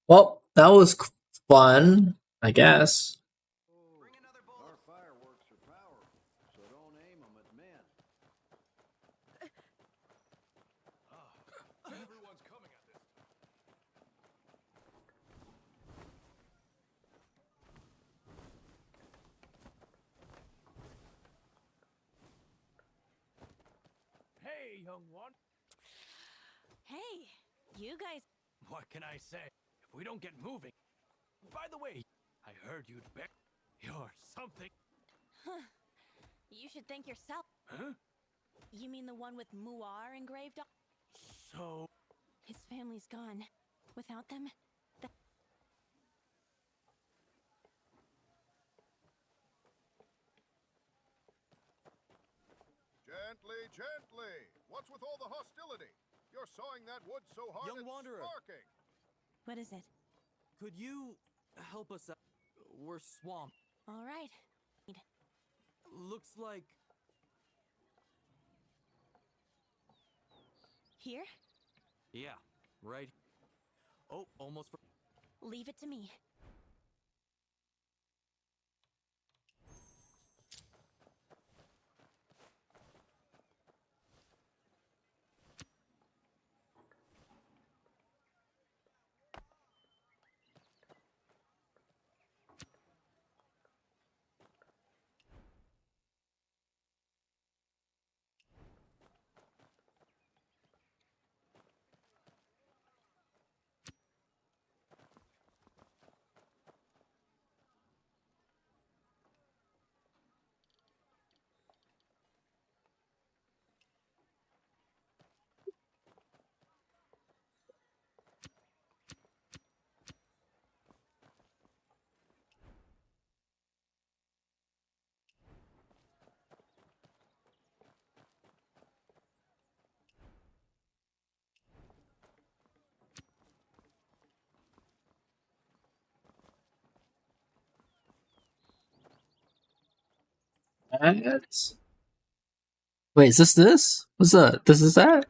Well, that was fun, I guess. Our fireworks are powerful, so don't aim them at men. Everyone's coming at this. Hey, young one. Hey, you guys. What can I say? If we don't get moving. By the way, I heard you'd bet you're something. Huh. You should thank yourself. Huh? You mean the one with Muar engraved on? So. His family's gone. Without them, Gently, gently! What's with all the hostility? You're sawing that wood so hard Young it's Wanderer. sparking! what is it? Could you help us out? We're swamped. All right. Looks like Here? yeah, right. Oh, almost. Leave it to me. What? Wait, is this? What's that? This is that?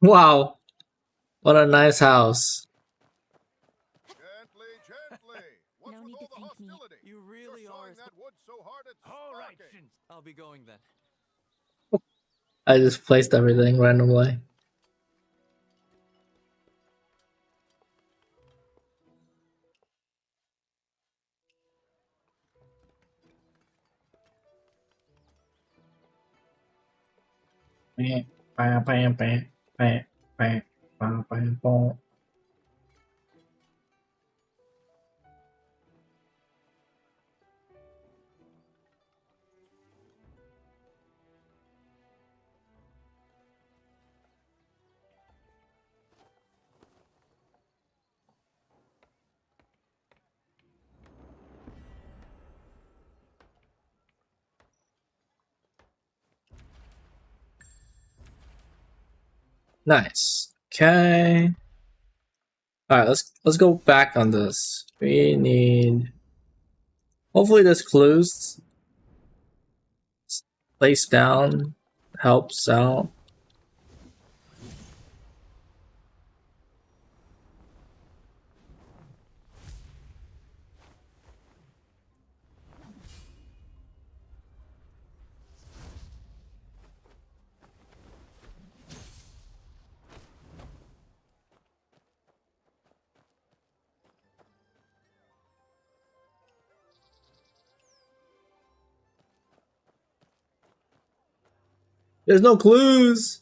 Wow, what a nice house. Gently, gently! What's No with need all to the thank me. hostility? You really You're are. sawing that wood so hard it's All right, sparking! Shin. I'll be going then. I just placed everything randomly. Bam, bam, bam, bam, bam, bam, bam, bam, bam. Nice. Okay. Alright, let's go back on this. We need hopefully this clues place down helps out. There's no clues.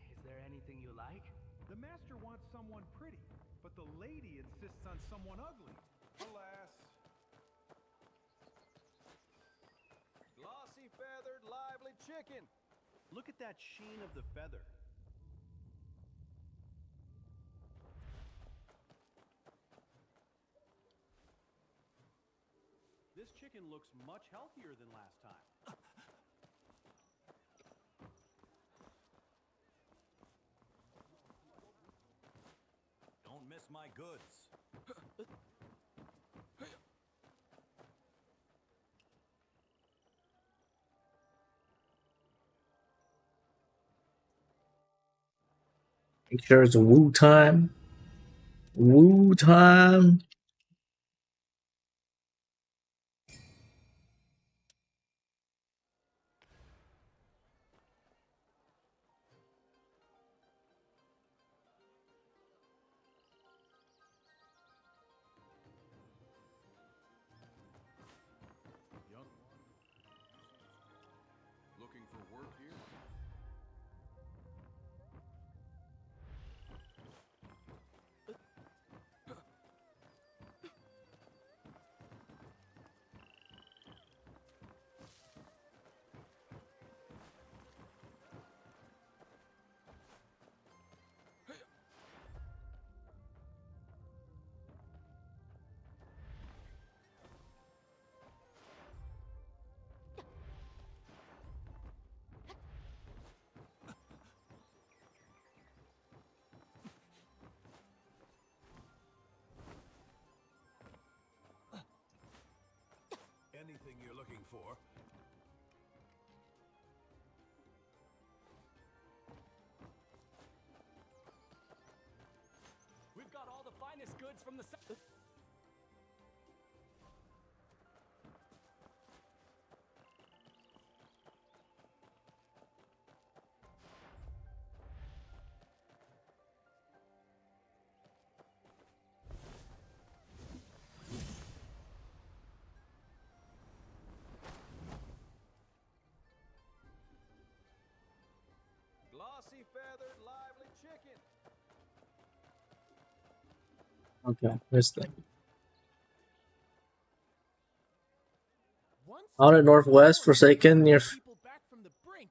Is there anything you like? The master wants someone pretty, but the lady insists on someone ugly. Alas. Glossy feathered, lively chicken. Look at that sheen of the feather. This chicken looks much healthier than last time. Don't miss my goods. Make sure it's woo time. Woo time. Young. Looking for work here? Anything you're looking for? We've got all the finest goods from the south. Glossy feathered, lively chicken. Okay, this thing. Out at Northwest, Forsaken near People back from the brink,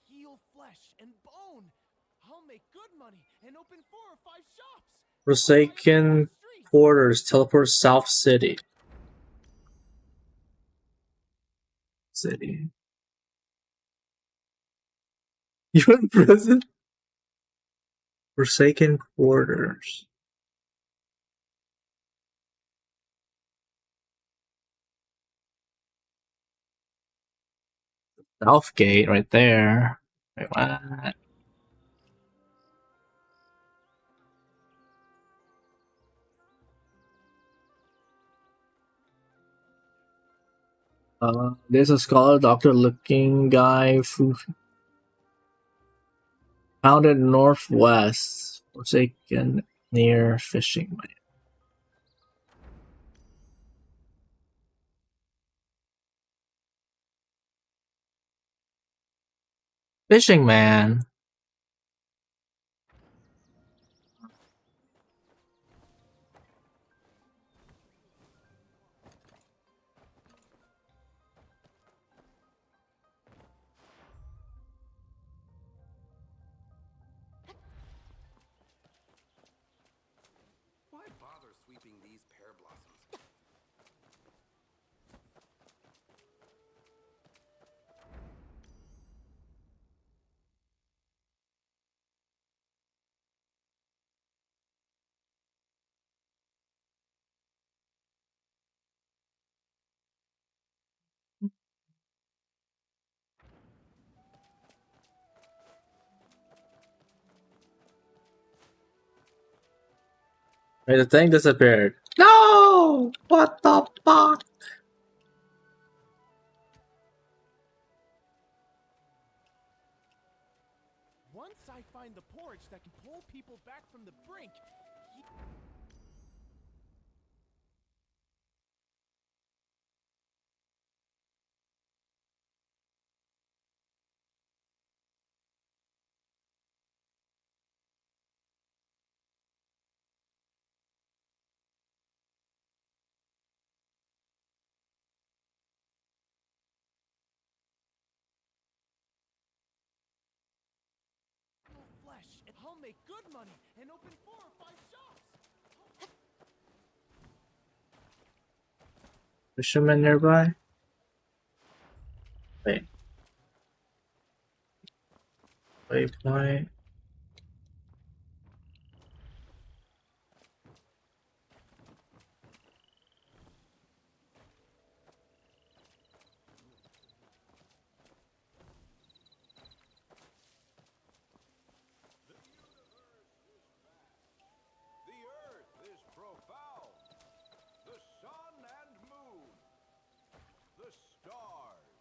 heal flesh and bone. I'll make good money and open 4 or 5 shops. Forsaken Quarters. Teleport South City. City. You in prison? Forsaken Quarters. Southgate right there. Wait, what? There's a scholar doctor looking guy who found it Northwest. Forsaken near Fishing Man. Fishing Man. sweeping these pear blossoms. Wait, the thing disappeared. No! What the fuck? Once I find the porch that can pull people back from the brink, flesh, and I'll make good money and open 4 or 5 shops. Fisherman nearby? Wait. Waypoint. The earth is profound. The sun and moon. The stars.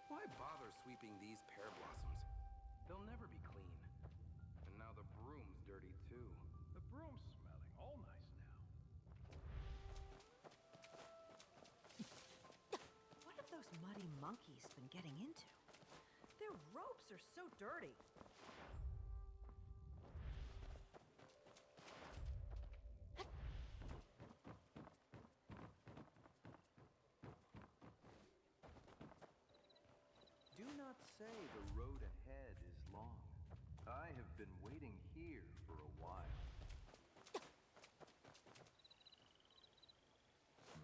Why bother sweeping these pear blossoms? They'll never be clean. And now the broom's dirty too. The broom's smelling all nice now. What have those muddy monkeys been getting into? Their ropes are so dirty. Do not say the road ahead is long. I have been waiting here for a while.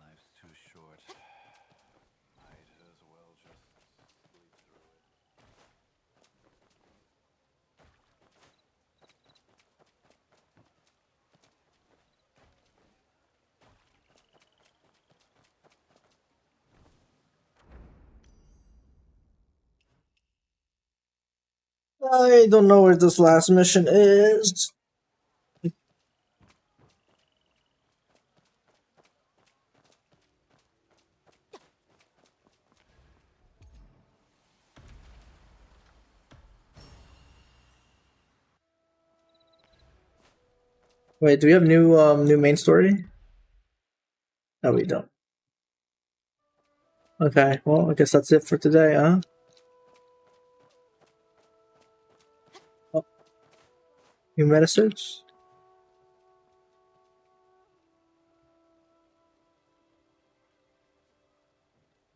Life's too short. Might as well just sleep through it. I don't know where this last mission is. Wait, do we have new main story? No, we don't. Okay, well, I guess that's it for today, huh? Oh. New meta search?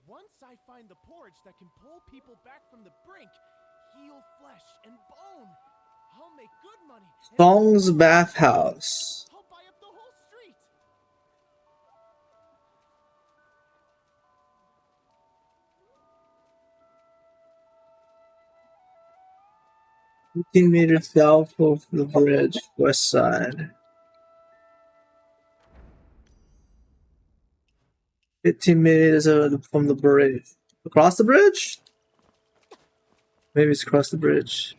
Once I find the porch that can pull people back from the brink, heal flesh and bone, I'll make good money. Thong's Bathhouse. I'll buy up the whole street. 15 meters south of the bridge, west side. 15 meters from the bridge. Across the bridge? Maybe it's across the bridge.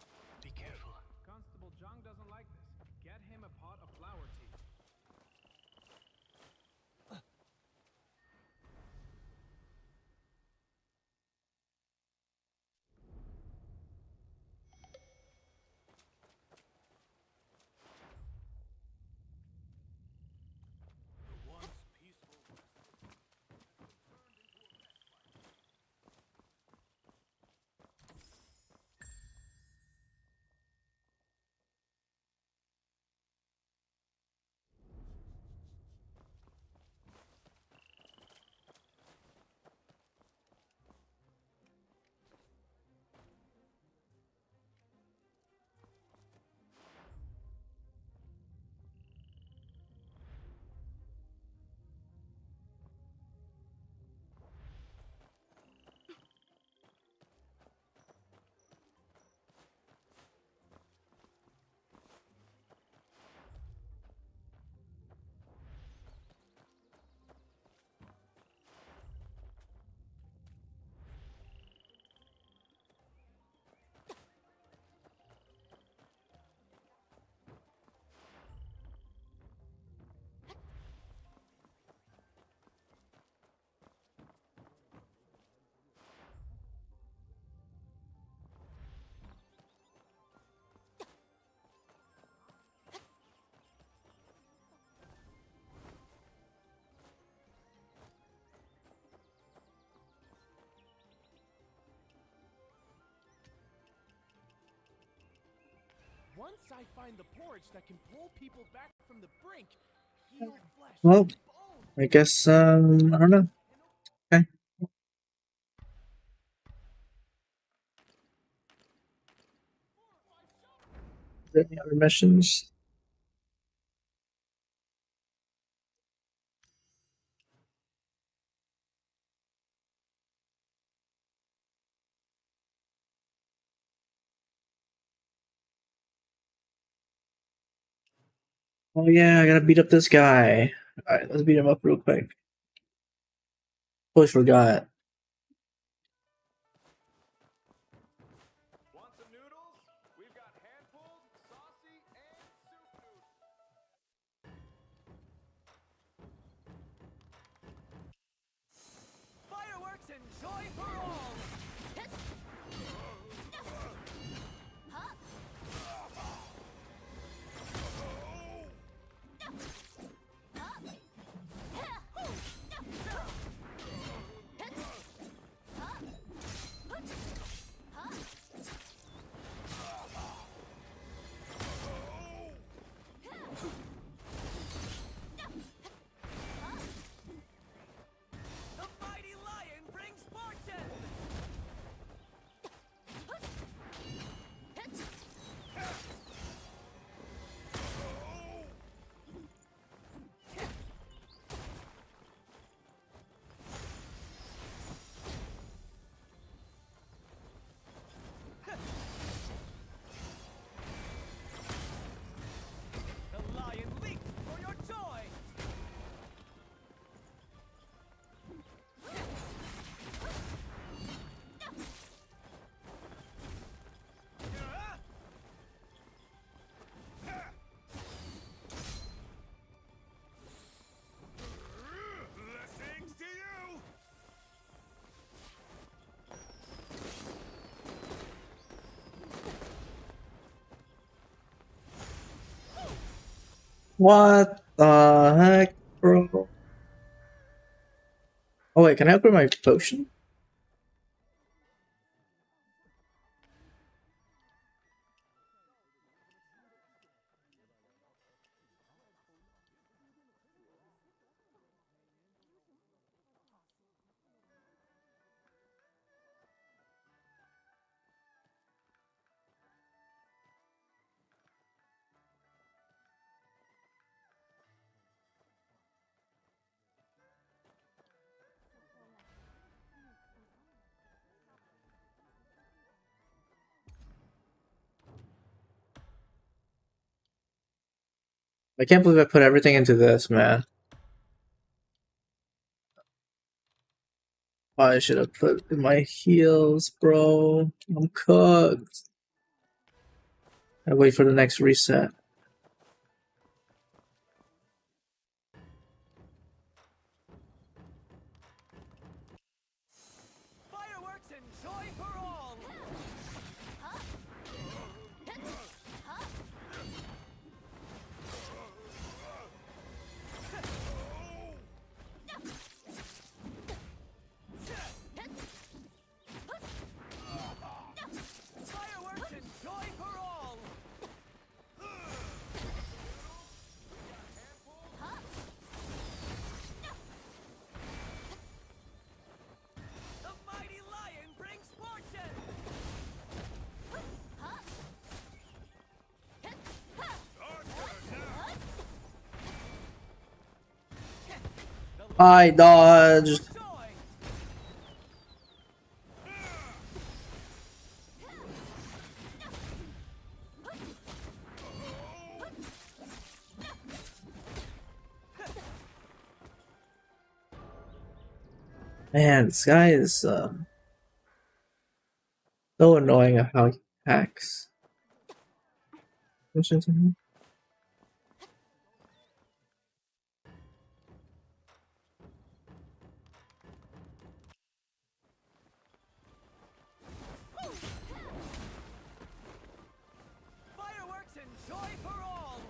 Constable Jung doesn't like this. Get him a pot of flower tea. Once I find the porch that can pull people back from the brink, heal flesh. Well, I guess I don't know. Okay. Are there any other missions? Oh yeah, I gotta beat up this guy. Alright, let's beat him up real quick. Totally forgot. Fireworks and joy for all! The mighty lion brings fortune! The lion leaps for your joy! Blessings to you! What the heck, bro? Oh wait, can I upgrade my potion? I can't believe I put everything into this, man. I should have put in my heals, bro. I'm cooked. I wait for the next reset. Fireworks and joy for all! Fireworks and joy for all! The mighty lion brings fortune! I dodged. Man, this guy is so annoying at how he hacks. Fireworks and joy for all!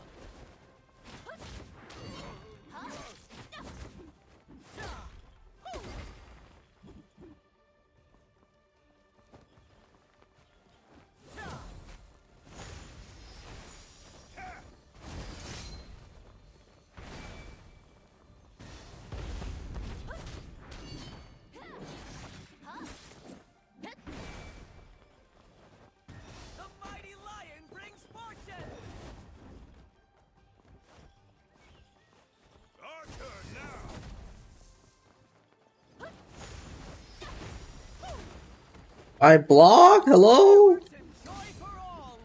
I block? Hello? Fireworks and joy for all!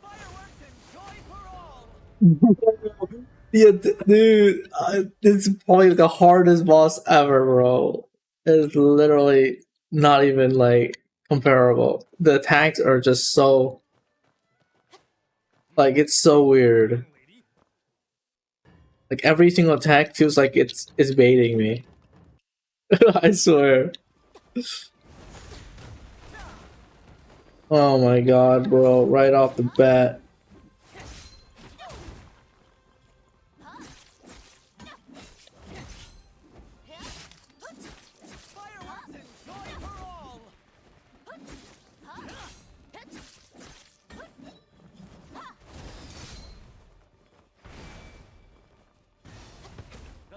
Fireworks and joy for all! Yeah, dude, this is probably the hardest boss ever, bro. It's literally not even like comparable. The attacks are just so like it's so weird. Like every single attack feels like it's baiting me. I swear. Oh my god, bro! Right off the bat.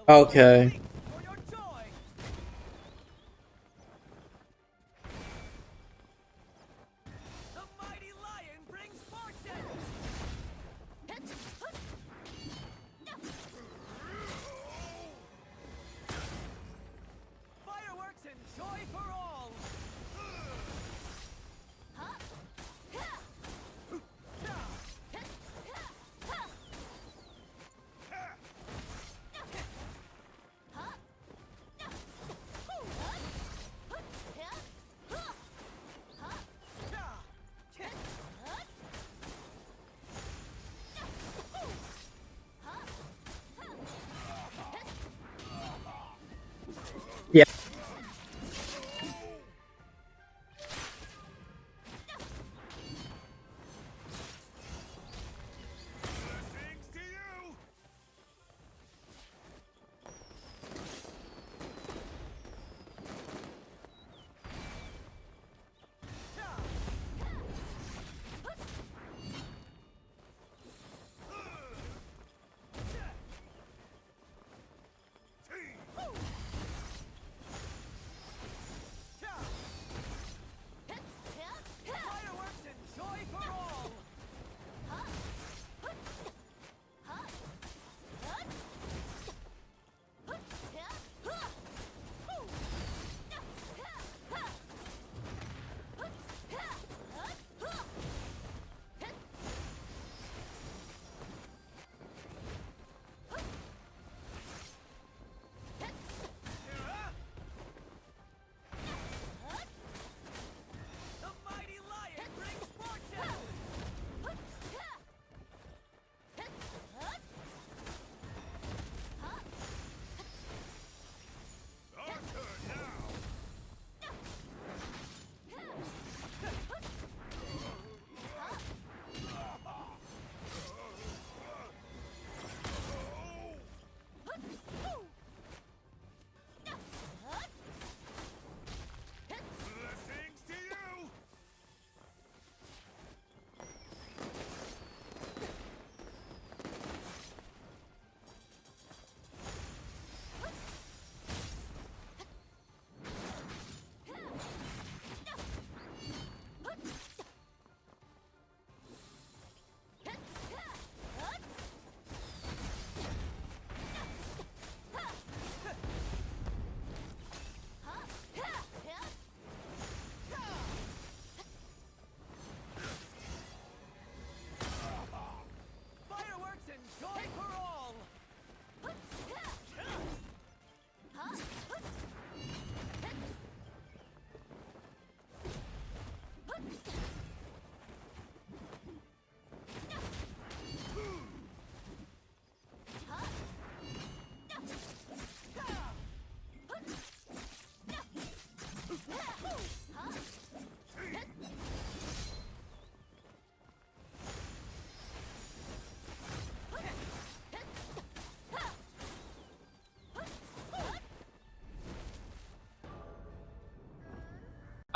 Okay. The mighty lion brings fortune! Fireworks and joy for all!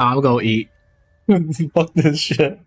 I'm gonna eat. Fuck this shit.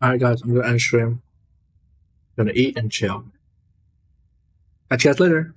Alright guys, I'm gonna end stream. Gonna eat and chill. Catch you guys later.